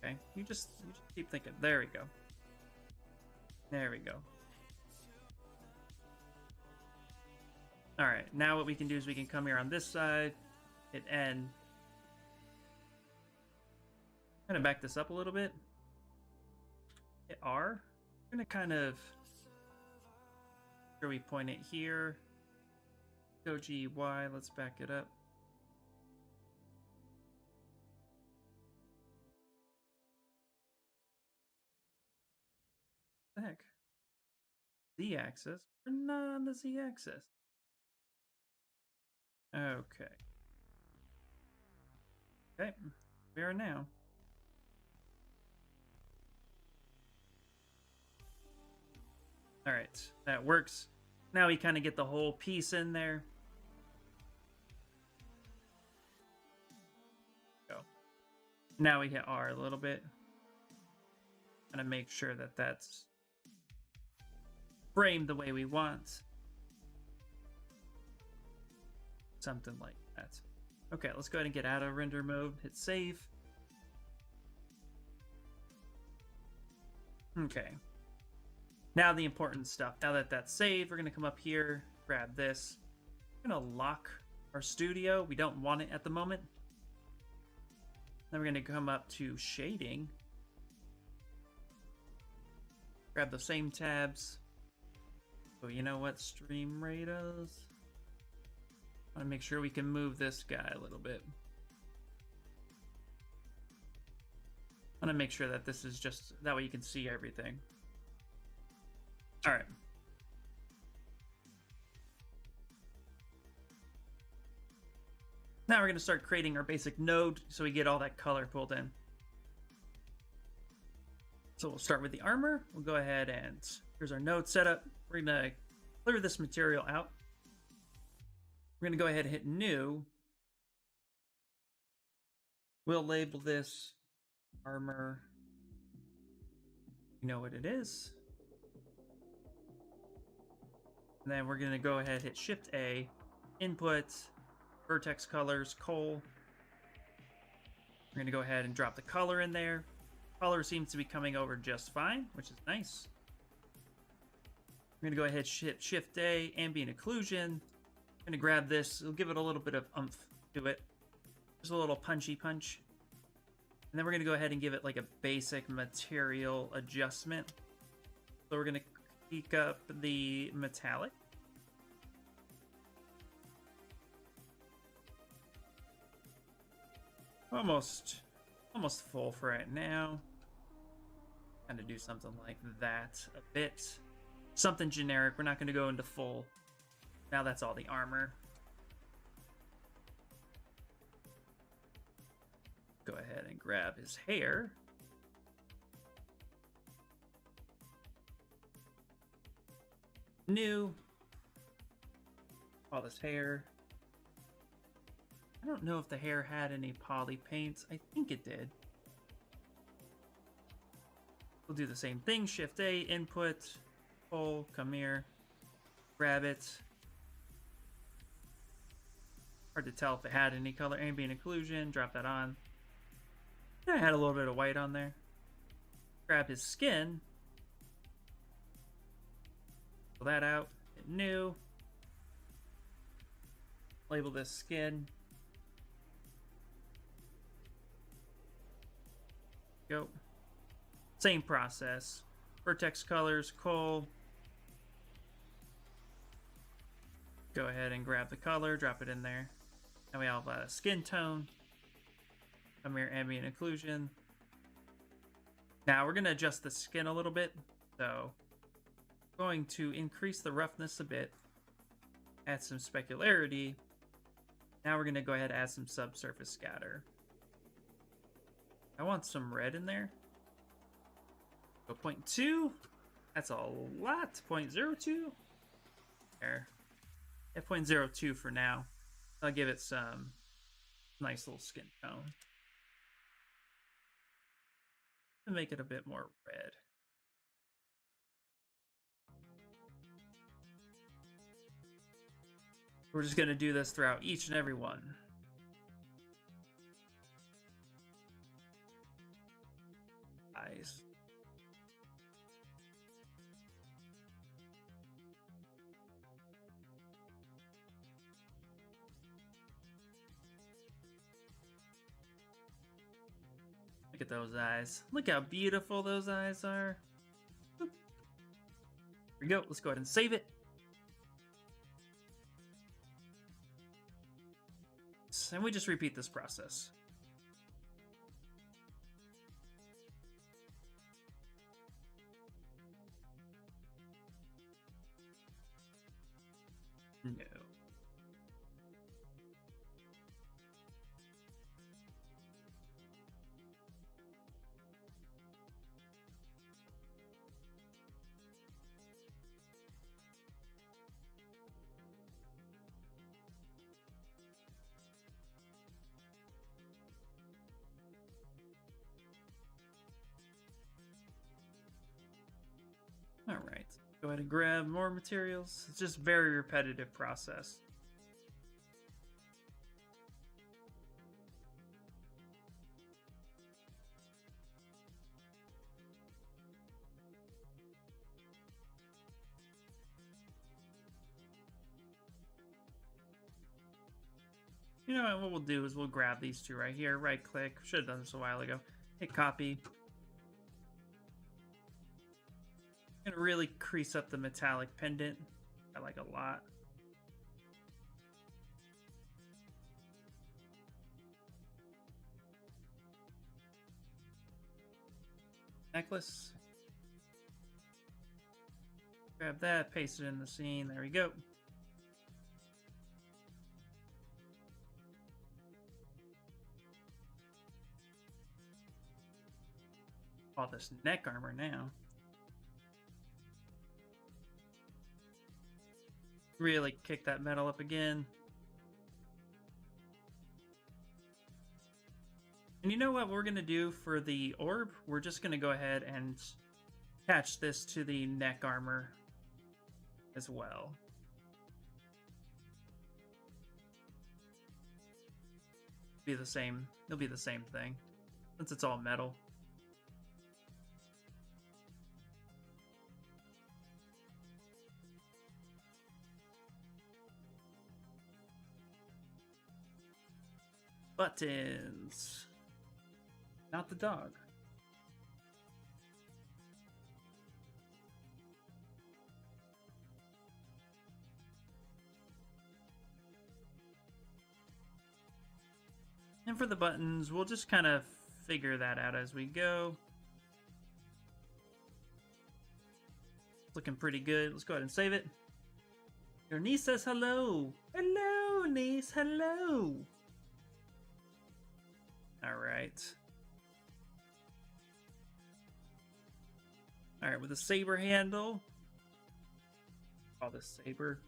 Okay, you just keep thinking. There we go. There we go. All right, now what we can do is we can come here on this side, hit N. Kind of back this up a little bit. Hit R. I'm gonna kind of here we point it here. Go G, Y, let's back it up. What the heck? Z-axis? We're not on the Z-axis. Okay. Okay, we are now. All right, that works. Now we kind of get the whole piece in there. Go. Now we hit R a little bit. Kind of make sure that that's framed the way we want. Something like that. Okay, let's go ahead and get out of render mode. Hit save. Okay. Now the important stuff. Now that that's saved, we're going to come up here, grab this. We're going to lock our studio. We don't want it at the moment. Then we're going to come up to shading. Grab the same tabs. Oh, you know what? Stream rados. I want to make sure we can move this guy a little bit. I want to make sure that this is just, that way you can see everything. All right. Now we're going to start creating our basic node so we get all that color pulled in. So we'll start with the armor. We'll go ahead and here's our node setup. We're going to clear this material out. We're going to go ahead and hit new. We'll label this armor. You know what it is. And then we're going to go ahead and hit Shift A, input, vertex colors, coal. We're going to go ahead and drop the color in there. Color seems to be coming over just fine, which is nice. We're going to go ahead and hit Shift A, ambient occlusion. I'm going to grab this. It'll give it a little bit of oomph to it. Just a little punchy punch. And then we're going to go ahead and give it like a basic material adjustment. So we're going to peak up the metallic. Almost full for right now. Kind of do something like that a bit. Something generic. We're not going to go into full. Now that's all the armor. Go ahead and grab his hair. New. All this hair. I don't know if the hair had any poly paints. I think it did. We'll do the same thing. Shift A, input, pull, come here, grab it. Hard to tell if it had any color. Ambient occlusion, drop that on. I had a little bit of white on there. Grab his skin. Pull that out. Hit new. Label this skin. Go. Same process. Vertex colors, coal. Go ahead and grab the color, drop it in there. And we have a skin tone. Come here, ambient occlusion. Now we're going to adjust the skin a little bit. So, going to increase the roughness a bit. Add some specularity. Now we're going to go ahead and add some subsurface scatter. I want some red in there. So 0.2. That's a lot. 0.02. There. Yeah, 0.02 for now. I'll give it some nice little skin tone. To make it a bit more red. We're just going to do this throughout each and every one. Eyes. Look at those eyes. Look how beautiful those eyes are. Boop. Here we go. Let's go ahead and save it. And we just repeat this process. No. All right, go ahead and grab more materials. It's just a very repetitive process. You know what we'll do is we'll grab these two right here, right click. Should have done this a while ago. Hit copy. Gonna really crease up the metallic pendant. I like a lot. Necklace. Grab that, paste it in the scene. There we go. All this neck armor now. Really kick that metal up again. And you know what we're going to do for the orb? We're just going to go ahead and attach this to the neck armor as well. Be the same. It'll be the same thing since it's all metal. Buttons. not the dog. And for the buttons, we'll just kind of figure that out as we go. It's looking pretty good. Let's go ahead and save it. Your niece says hello. Hello, niece. Hello. All right. All right, with the saber handle. Call this saber.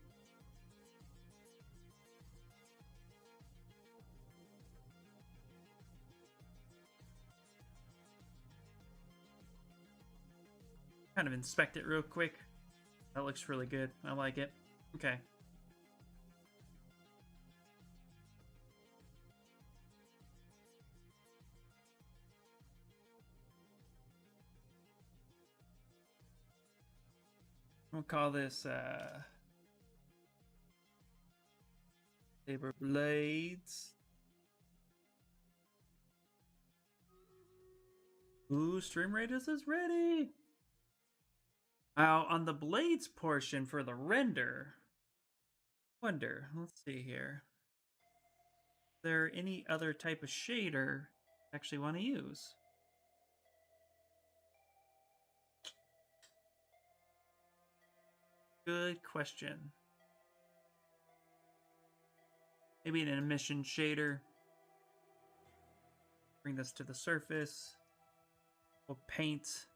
Kind of inspect it real quick. That looks really good. I like it. Okay. We'll call this saber blades. Ooh, Stream Raiders is ready. Now, on the blades portion for the render, wonder, let's see here. Is there any other type of shader I actually want to use? Good question. Maybe an emission shader. Bring this to the surface. We'll paint.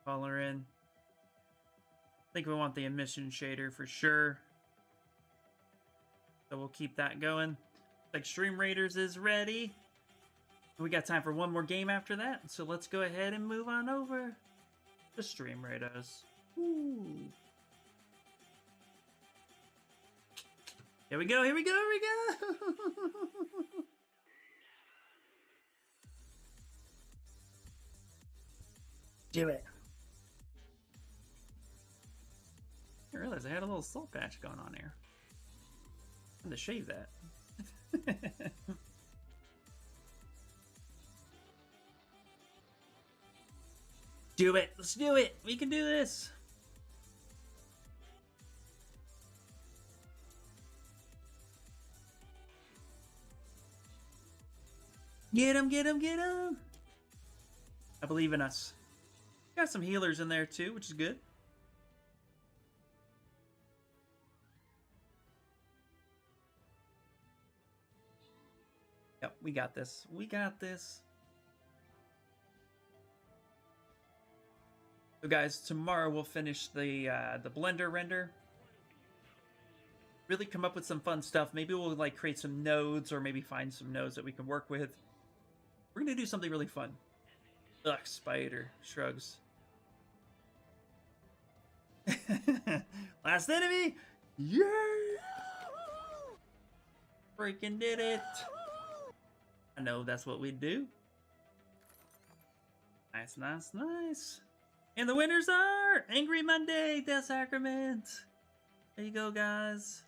Color in. I think we want the emission shader for sure. So we'll keep that going. Like Stream Raiders is ready. We got time for one more game after that. So let's go ahead and move on over to Stream Raiders. Ooh. Here we go, here we go, here we go! Do it. I realized I had a little soul patch going on here. I'm gonna shave that. Do it! Let's do it! We can do this! Get him, get him, get him! I believe in us. Got some healers in there too, which is good. Yep, we got this. We got this. So guys, tomorrow we'll finish the Blender render. Really come up with some fun stuff. Maybe we'll like create some nodes or maybe find some nodes that we can work with. We're gonna do something really fun. Ugh, spider shrugs. Last enemy! Yeah! Freaking did it! I know that's what we do. Nice, nice, nice. And the winners are Angry Monday, Death Sacrament. There you go, guys.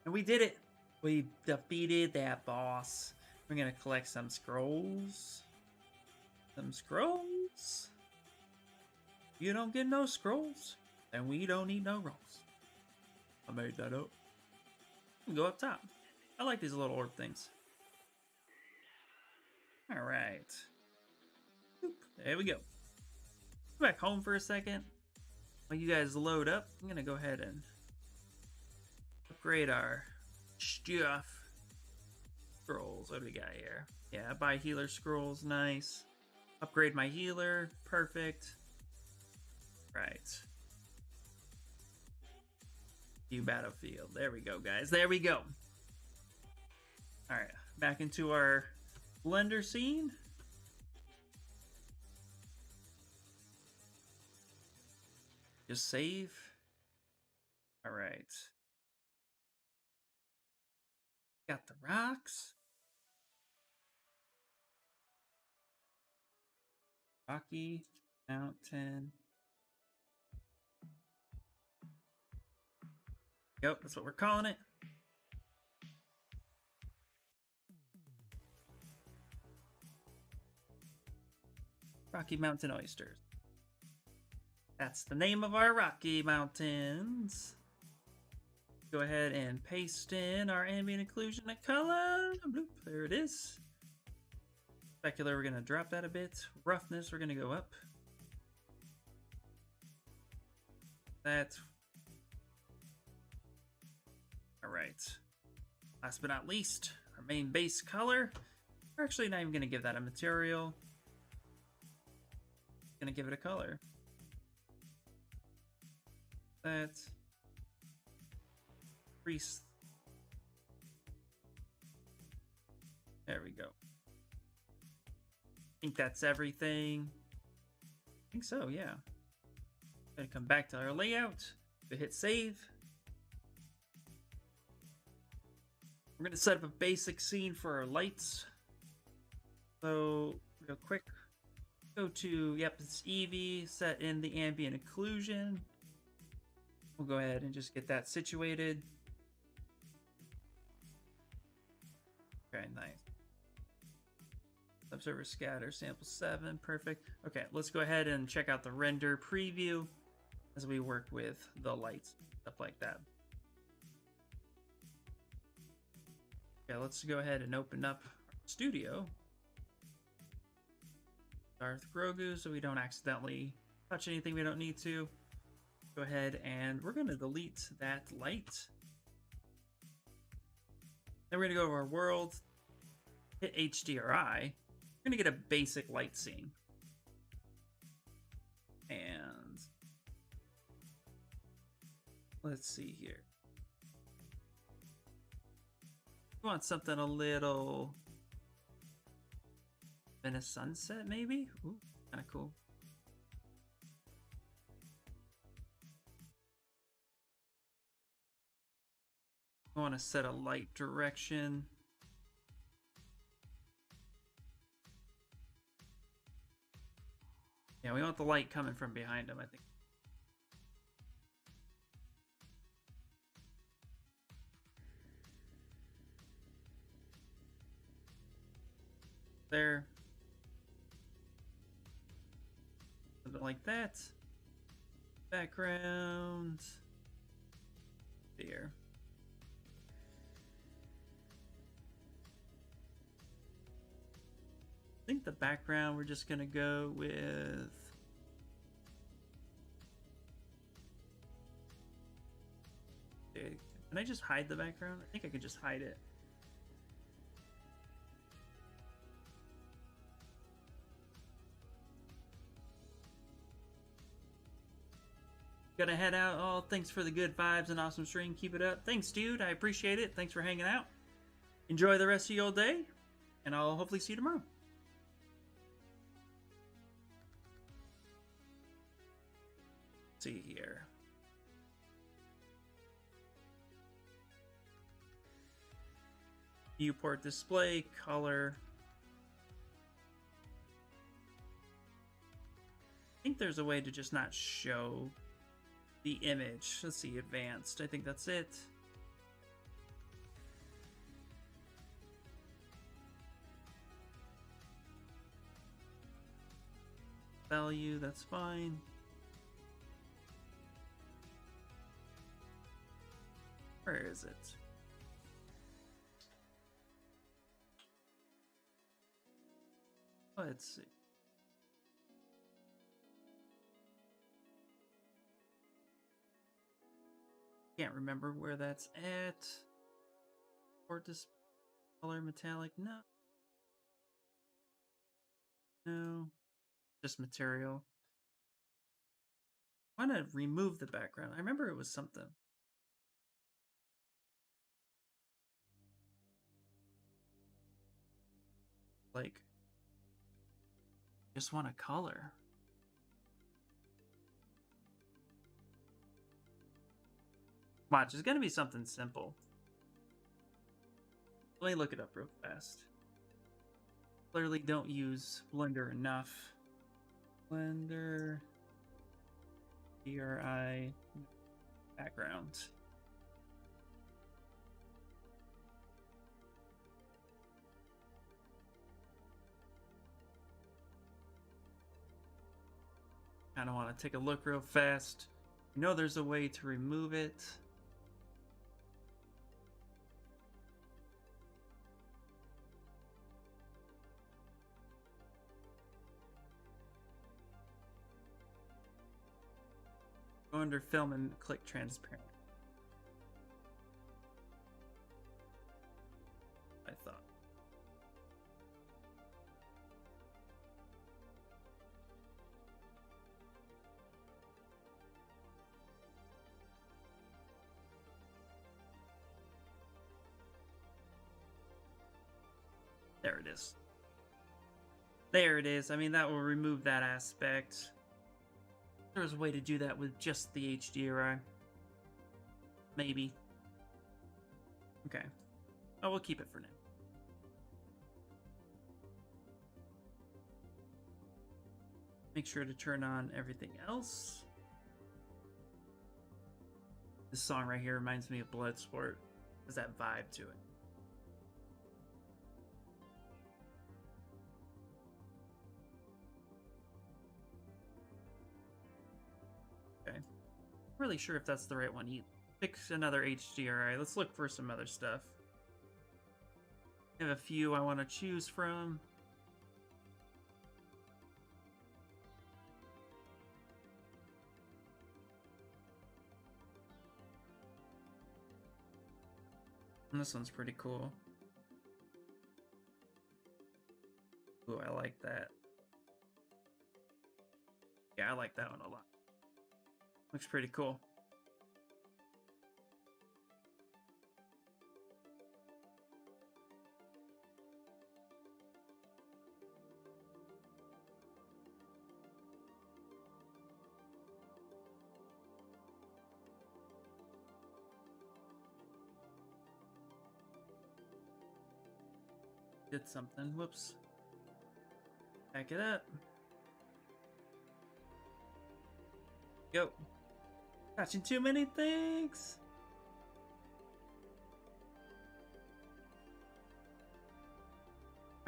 And we did it. We defeated that boss. We're gonna collect some scrolls. Some scrolls. You don't get no scrolls, then we don't need no rolls. I made that up. Go up top. I like these little orb things. All right. There we go. Go back home for a second. While you guys load up, I'm gonna go ahead and upgrade our stuff. Scrolls. What do we got here? Yeah, buy healer scrolls. Nice. Upgrade my healer. Perfect. Right. New battlefield. There we go, guys. There we go. All right, back into our Blender scene. Just save. All right. Got the rocks. Rocky Mountain. Yep, that's what we're calling it. Rocky Mountain oysters. That's the name of our Rocky Mountains. Go ahead and paste in our ambient occlusion and color. Bloop, there it is. Specular, we're going to drop that a bit. Roughness, we're going to go up. That. Alright. Last but not least, our main base color. We're actually not even going to give that a material. Going to give it a color. That. Crease. There we go. I think that's everything. I think so, yeah. Gonna come back to our layout. We hit save. We're gonna set up a basic scene for our lights. So real quick, go to, yep, it's Eevee, set in the ambient occlusion. We'll go ahead and just get that situated. Okay, nice. Observer scatter, sample 7, perfect. Okay, let's go ahead and check out the render preview as we work with the lights, stuff like that. Okay, let's go ahead and open up our studio. Darth Grogu, so we don't accidentally touch anything we don't need to. Go ahead and we're going to delete that light. Then we're going to go to our world, hit HDRI. We're going to get a basic light scene. And let's see here. We want something a little in a sunset, maybe? Ooh, kind of cool. I want to set a light direction. Yeah, we want the light coming from behind him, I think. There. Something like that. Background. There. I think the background we're just gonna go with can I just hide the background? I think I could just hide it. Gotta head out. Oh, thanks for the good vibes and awesome stream. Keep it up. Thanks, dude. I appreciate it. Thanks for hanging out. Enjoy the rest of your day, and I'll hopefully see you tomorrow. See here. Viewport display, color. I think there's a way to just not show the image. Let's see, advanced. I think that's it. Value, that's fine. Where is it? Let's see. Can't remember where that's at. Or display color metallic. No. No. Just material. I want to remove the background. I remember it was something. Like, just want a color. Watch, it's gonna be something simple. Let me look it up real fast. Clearly don't use Blender enough. Blender DRI background. Kind of want to take a look real fast. You know there's a way to remove it. Go under film and click transparent. I thought. There it is. There it is. I mean, that will remove that aspect. There's a way to do that with just the HDRI. Maybe. Okay. Oh, we'll keep it for now. Make sure to turn on everything else. This song right here reminds me of Bloodsport. Has that vibe to it. Okay. Not really sure if that's the right one either. Pick another HDRI. Let's look for some other stuff. I have a few I want to choose from. And this one's pretty cool. Ooh, I like that. Yeah, I like that one a lot. Looks pretty cool. Did something. Whoops. Back it up. Go. Touching too many things.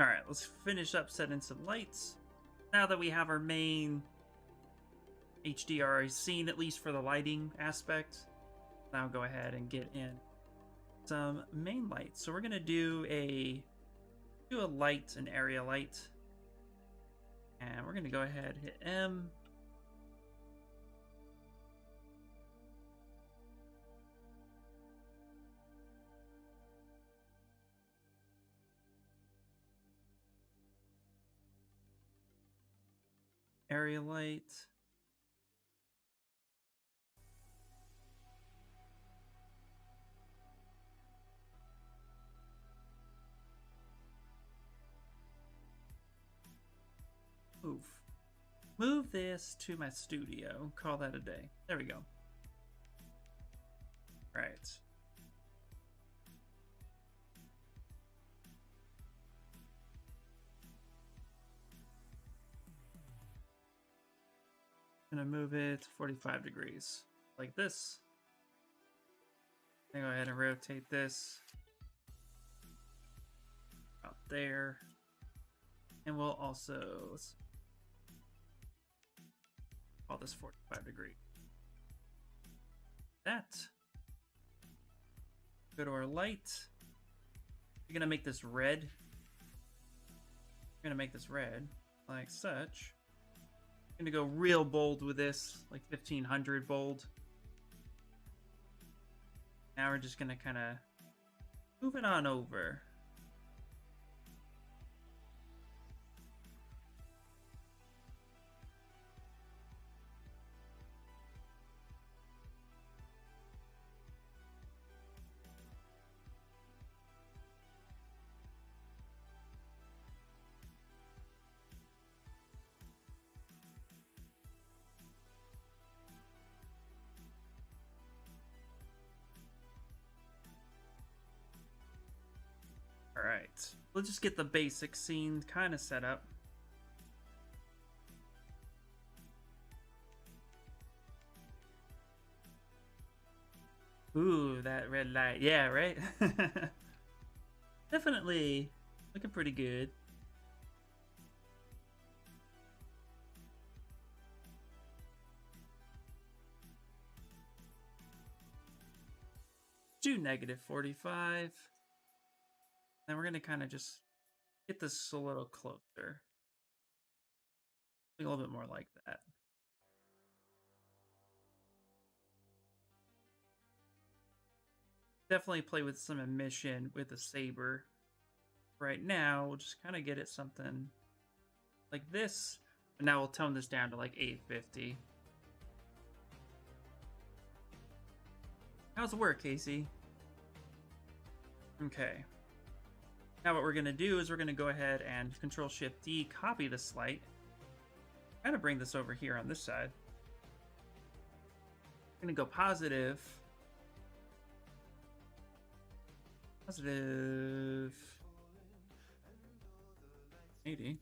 Alright, let's finish up setting some lights. Now that we have our main HDR scene, at least for the lighting aspect, now go ahead and get in some main lights. So we're gonna do a light, an area light. And we're gonna go ahead and hit M. Area light. Move this to my studio. Call that a day. There we go. All right. I'm gonna move it 45 degrees like this. Then go ahead and rotate this out there. And we'll also call this 45 degree. That. Go to our light. We're gonna make this red. We're gonna make this red like such. I'm gonna go real bold with this, like 1500 bold. Now we're just gonna kind of move it on over. Alright, we'll just get the basic scene kind of set up. Ooh, that red light. Yeah, right? Definitely looking pretty good. do -45. Then we're going to kind of just get this a little closer. A little bit more like that. Definitely play with some emission with the saber. Right now, we'll just kind of get it something like this. And now we'll tone this down to like 850. How's it work, Casey? Okay. Now what we're going to do is we're going to go ahead and Control-Shift-D, copy this light. Kind of bring this over here on this side. I'm going to go positive. Positive 80.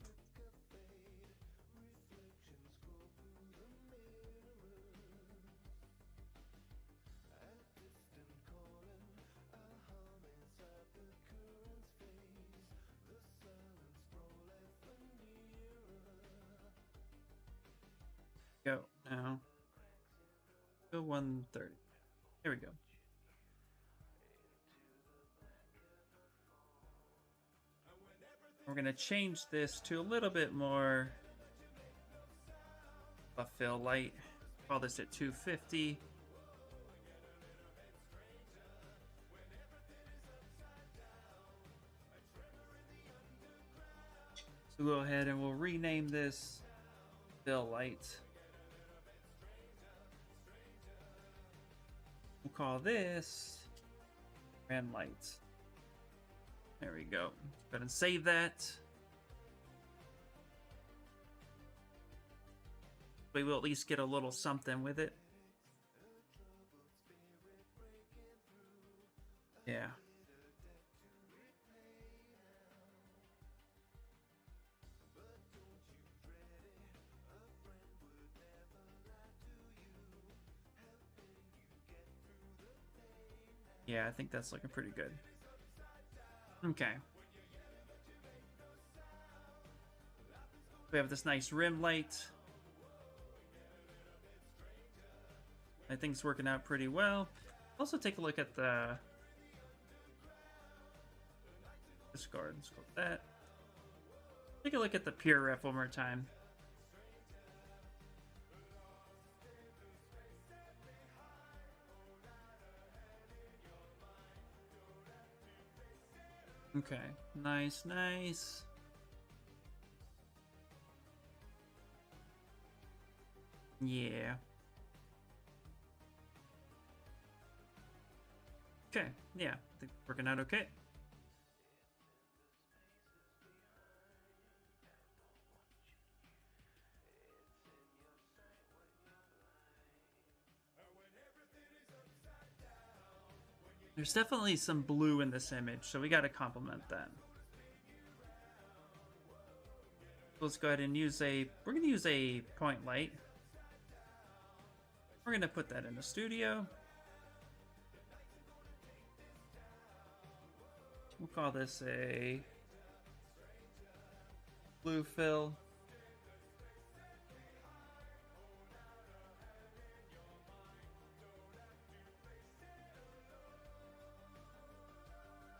Go now. Go 130. Here we go. We're going to change this to a little bit more a fill light. Call this at 250. So go ahead and we'll rename this fill light. We'll call this Grand Light. There we go. Go ahead and save that. We will at least get a little something with it. Yeah. Yeah, I think that's looking pretty good. Okay. We have this nice rim light. I think it's working out pretty well. Also take a look at the discard. Let's go with that. Take a look at the pure ref one more time. Okay, nice, nice. Yeah. Okay, yeah, I think it's working out okay. There's definitely some blue in this image, so we got to complement that. Let's go ahead and use we're going to use a point light. We're going to put that in the studio. We'll call this a blue fill.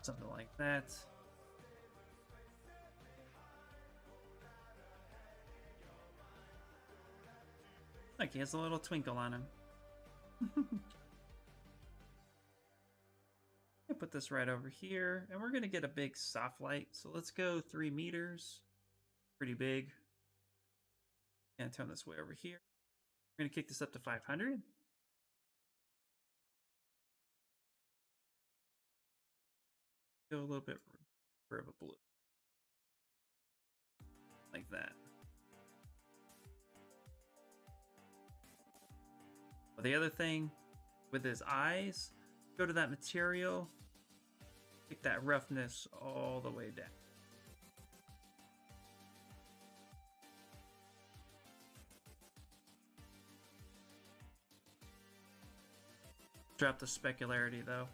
Something like that. Look, he has a little twinkle on him. I'll put this right over here, and we're going to get a big soft light. So let's go 3 meters. Pretty big. And turn this way over here. We're going to kick this up to 500. Go a little bit for a blue. Like that. But the other thing with his eyes, go to that material, take that roughness all the way down. Drop the specularity though.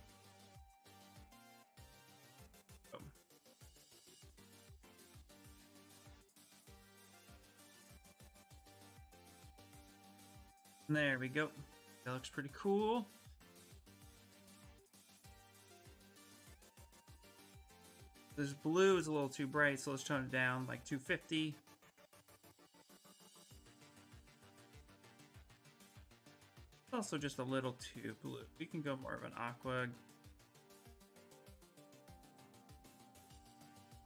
There we go. That looks pretty cool. This blue is a little too bright, so let's tone it down, like 250. It's also just a little too blue. We can go more of an aqua.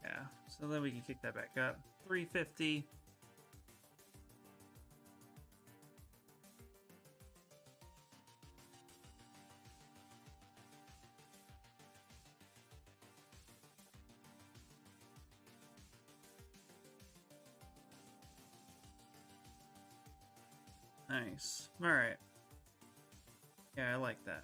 Yeah, so then we can kick that back up. 350. Nice. All right. Yeah, I like that.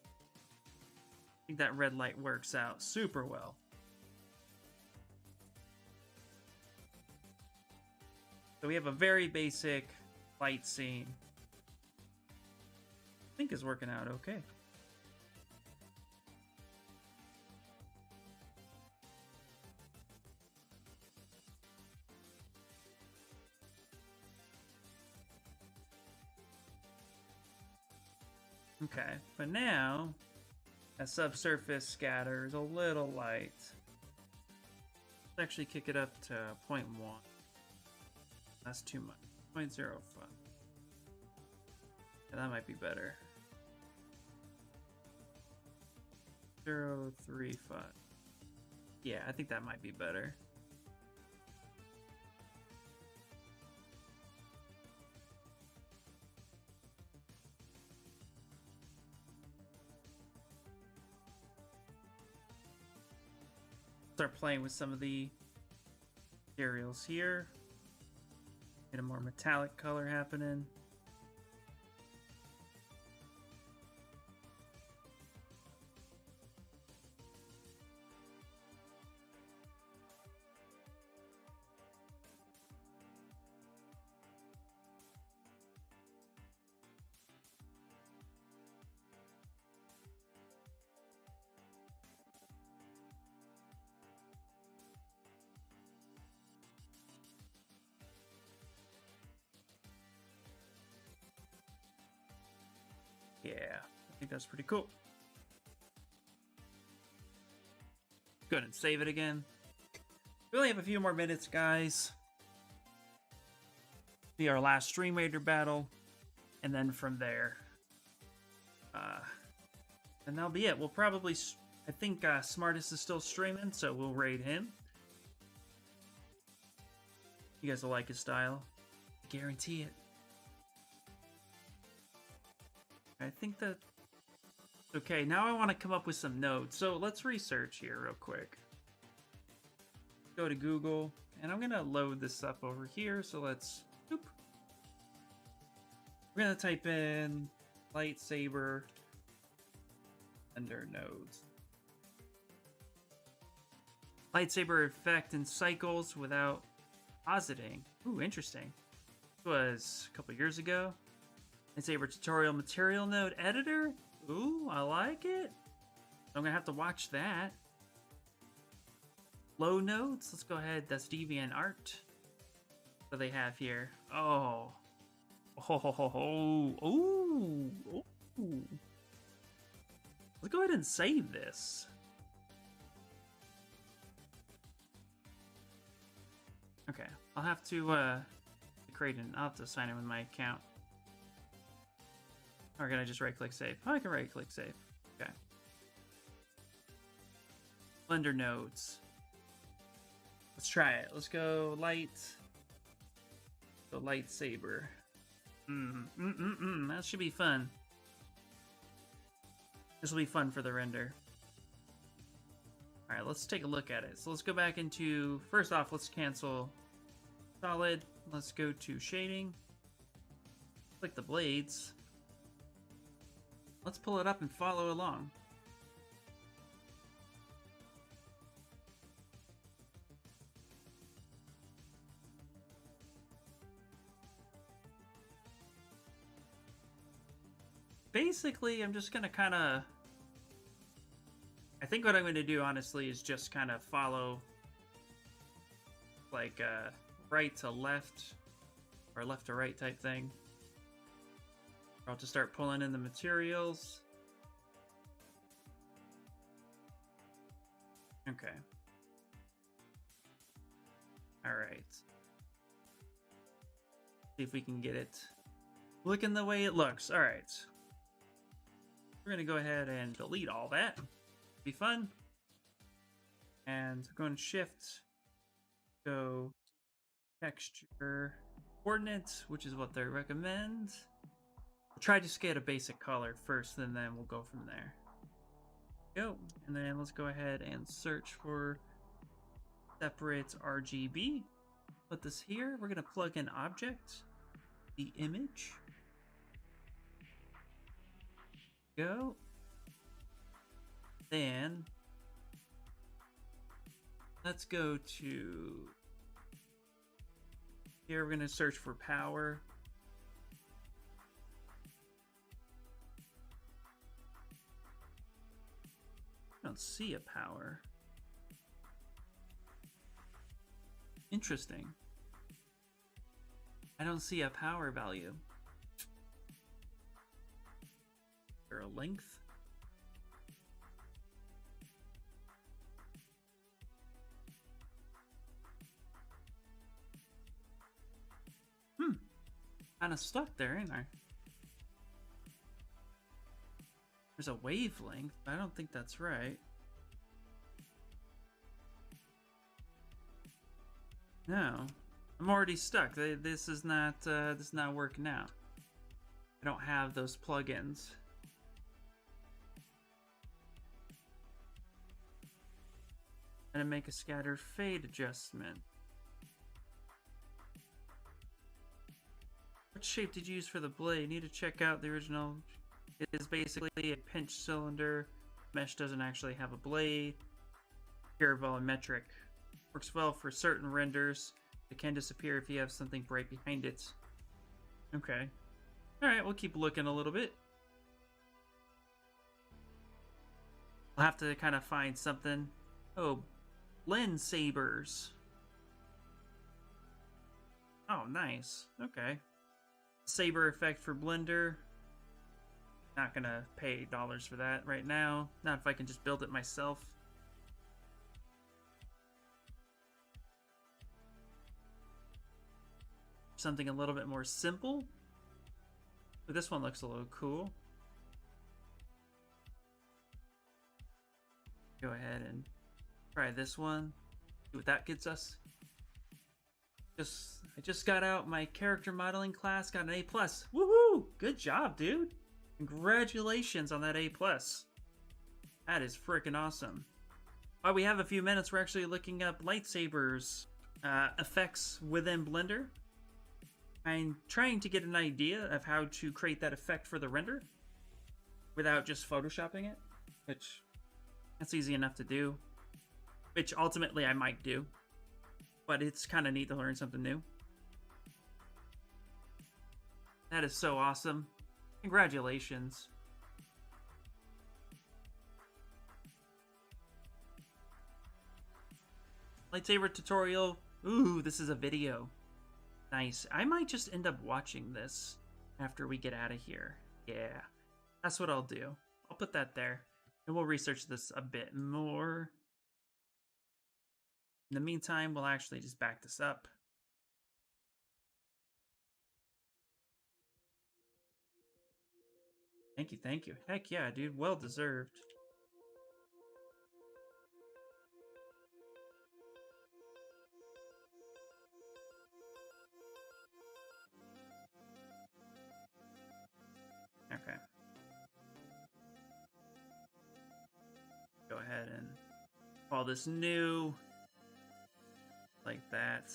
I think that red light works out super well. So we have a very basic light scene. I think is working out okay. Okay, but now that subsurface scatter is a little light. Let's actually kick it up to 0.1. That's too much. 0.05. Yeah, that might be better. 0.35. Yeah, I think that might be better. Start playing with some of the materials here. Get a more metallic color happening. Yeah, I think that's pretty cool. Go ahead and save it again. We only have a few more minutes, guys. Be our last Stream Raider battle, and then from there, and that'll be it. We'll probably, I think Smartest is still streaming, so we'll raid him. You guys will like his style. I guarantee it. I think that... Okay, now I want to come up with some notes. So let's research here real quick. Go to Google, and I'm going to load this up over here. So let's... Boop. We're going to type in lightsaber under nodes. Lightsaber effect and cycles without positing. Ooh, interesting. This was a couple years ago. Lightsaber tutorial material node editor. Ooh, I like it. I'm gonna have to watch that. Low nodes. Let's go ahead. That's Deviant Art. What do they have here? Oh. Oh. Ooh. Ooh. Let's go ahead and save this. Okay. I'll have to create an... I'll have to sign in with my account. Or can I just right-click save? Oh, I can right-click save. Okay. Blender nodes. Let's try it. Let's go light. Go lightsaber. That should be fun. This will be fun for the render. Alright, let's take a look at it. So let's go back into... First off, let's cancel solid. Let's go to shading. Click the blades. Let's pull it up and follow along. Basically, I'm just gonna kind of... I think what I'm going to do, honestly, is just kind of follow, like, right to left, or left to right type thing. I'll just start pulling in the materials. Okay. All right. See if we can get it looking the way it looks. All right. We're going to go ahead and delete all that. Be fun. And go and shift. Go texture coordinates, which is what they recommend. We'll try to just get a basic color first, and then we'll go from there. Go. And then let's go ahead and search for separates RGB. Put this here. We're going to plug in object, the image. Go. Then let's go to here. We're going to search for power. I don't see a power. Interesting. I don't see a power value. Or a length. Kind of stuck there, ain't I? There's a wavelength, but I don't think that's right. No, I'm already stuck. This is not working out. I don't have those plugins. And make a scatter fade adjustment. What shape did you use for the blade? Need to check out the original. It is basically a pinch cylinder. Mesh doesn't actually have a blade. Pure volumetric. Works well for certain renders. It can disappear if you have something bright behind it. Okay. Alright, we'll keep looking a little bit. I'll have to kind of find something. Oh, blend sabers. Oh, nice. Okay. Saber effect for Blender. Not gonna pay dollars for that right now. Not if I can just build it myself. Something a little bit more simple. But this one looks a little cool. Go ahead and try this one. See what that gets us. I just got out my character modeling class, got an A+. Woohoo! Good job, dude. Congratulations on that A+. That is freaking awesome. While we have a few minutes, we're actually looking up lightsabers effects within Blender. I'm trying to get an idea of how to create that effect for the render without just photoshopping it, which that's easy enough to do, which ultimately I might do, but it's kind of neat to learn something new. That is so awesome. Congratulations. Lightsaber tutorial. Ooh, this is a video. Nice. I might just end up watching this after we get out of here. Yeah, that's what I'll do. I'll put that there, and we'll research this a bit more. In the meantime, we'll actually just back this up. Thank you, thank you. Heck yeah, dude. Well deserved. Okay. Go ahead and call this new. Like that.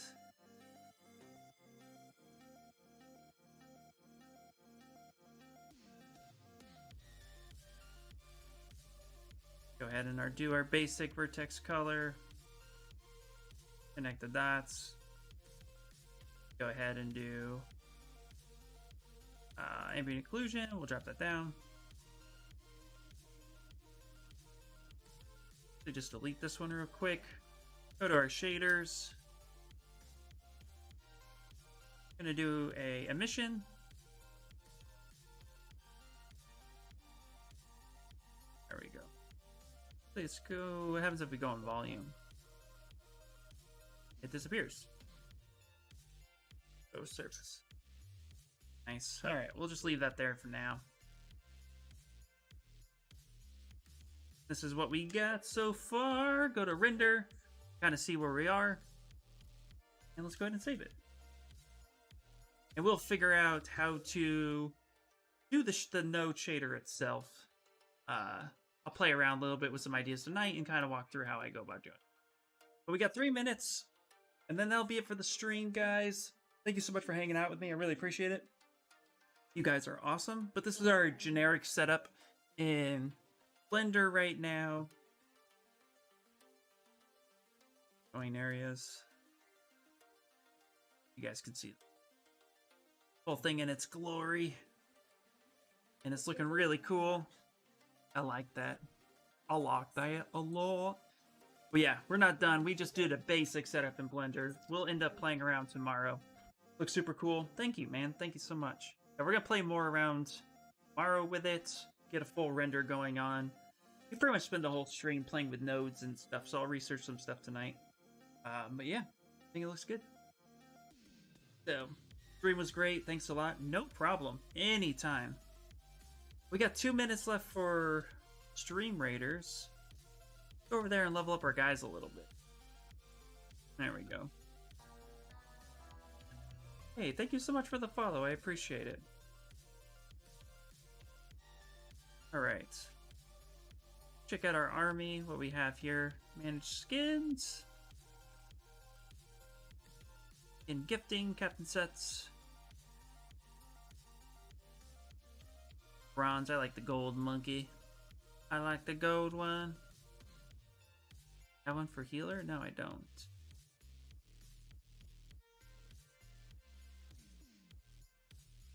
Go ahead and do our basic vertex color. Connect the dots. Go ahead and do ambient occlusion. We'll drop that down. So just delete this one real quick. Go to our shaders. Gonna do a emission. There we go. Let's go. What happens if we go on volume? It disappears. Go surface. Nice. All right, we'll just leave that there for now. This is what we got so far. Go to render, kind of see where we are, and let's go ahead and save it. And we'll figure out how to do the node shader itself. I'll play around a little bit with some ideas tonight and kind of walk through how I go about doing it. But we got 3 minutes, and then that'll be it for the stream, guys. Thank you so much for hanging out with me. I really appreciate it. You guys are awesome. But this is our generic setup in Blender right now. Showing areas. You guys can see the whole thing in its glory. And it's looking really cool. I like that. I like that a lot. But yeah, we're not done. We just did a basic setup in Blender. We'll end up playing around tomorrow. Looks super cool. Thank you, man. Thank you so much. Now, we're going to play more around tomorrow with it. Get a full render going on. We pretty much spend the whole stream playing with nodes and stuff, so I'll research some stuff tonight. But yeah, I think it looks good. So, stream was great. Thanks a lot. No problem. Anytime. We got 2 minutes left for Stream Raiders. Go over there and level up our guys a little bit. There we go. Hey, thank you so much for the follow. I appreciate it. Alright. Check out our army, what we have here. Manage skins. In gifting, captain sets. Bronze, I like the gold monkey. I like the gold one. That one for healer? No, I don't.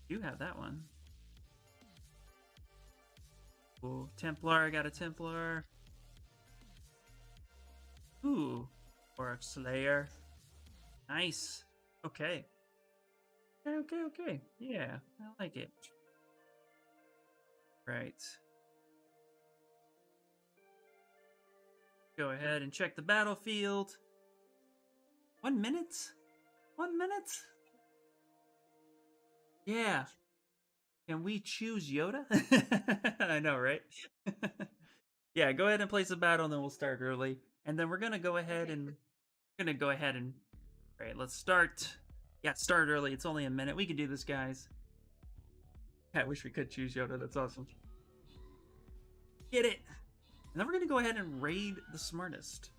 You have that one. Ooh, Templar, I got a Templar. Ooh, Orc Slayer. Nice. Okay. Okay. Yeah, I like it. Right. Go ahead and check the battlefield. 1 minute? 1 minute? Yeah. Can we choose Yoda? I know, right? Yeah, go ahead and place a battle and then we'll start early. And then we're gonna go ahead and Alright, let's start. Yeah, start early. It's only a minute. We can do this, guys. I wish we could choose Yoda. That's awesome. Get it! And then we're gonna go ahead and raid the smartest.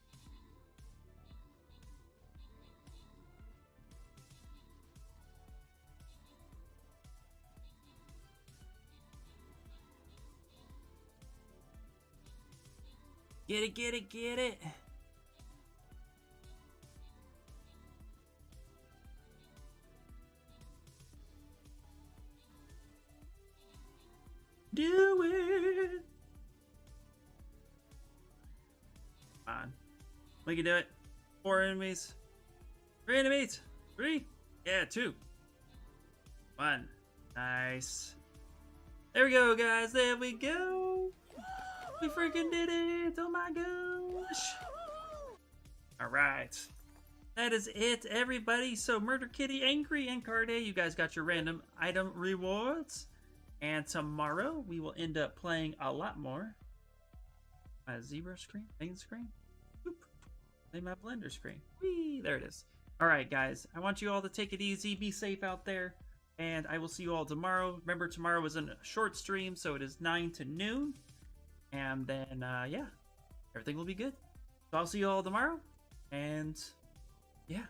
Get it, get it, get it! Do it! Come on. We can do it. 4 enemies. 3 enemies! 3? Yeah, 2. 1. Nice. There we go, guys. There we go. We freaking did it! Oh my gosh! Alright. That is it, everybody. So, Murder Kitty, Angry, and Carde, you guys got your random item rewards. And tomorrow, we will end up playing a lot more. My Zbrush screen, main screen. Boop. Then my Blender screen. Whee! There it is. Alright, guys. I want you all to take it easy. Be safe out there. And I will see you all tomorrow. Remember, tomorrow is a short stream, so it is 9 to noon. And then, yeah, everything will be good. So I'll see you all tomorrow. And, yeah,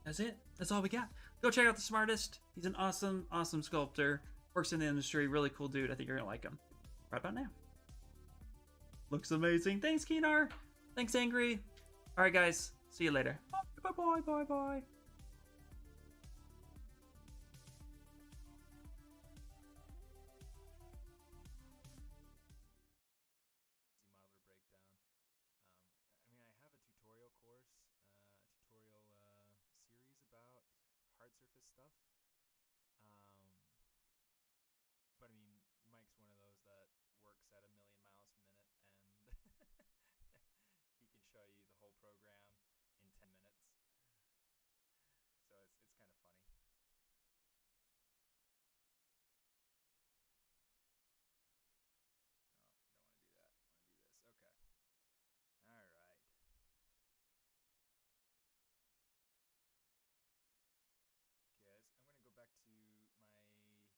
that's it. That's all we got. Go check out the smartest. He's an awesome, awesome sculptor. Works in the industry. Really cool dude. I think you're going to like him. Right about now. Looks amazing. Thanks, Keenar. Thanks, Angry. All right, guys. See you later. Bye, bye, bye, bye. Tutorial course, tutorial series about hard surface stuff.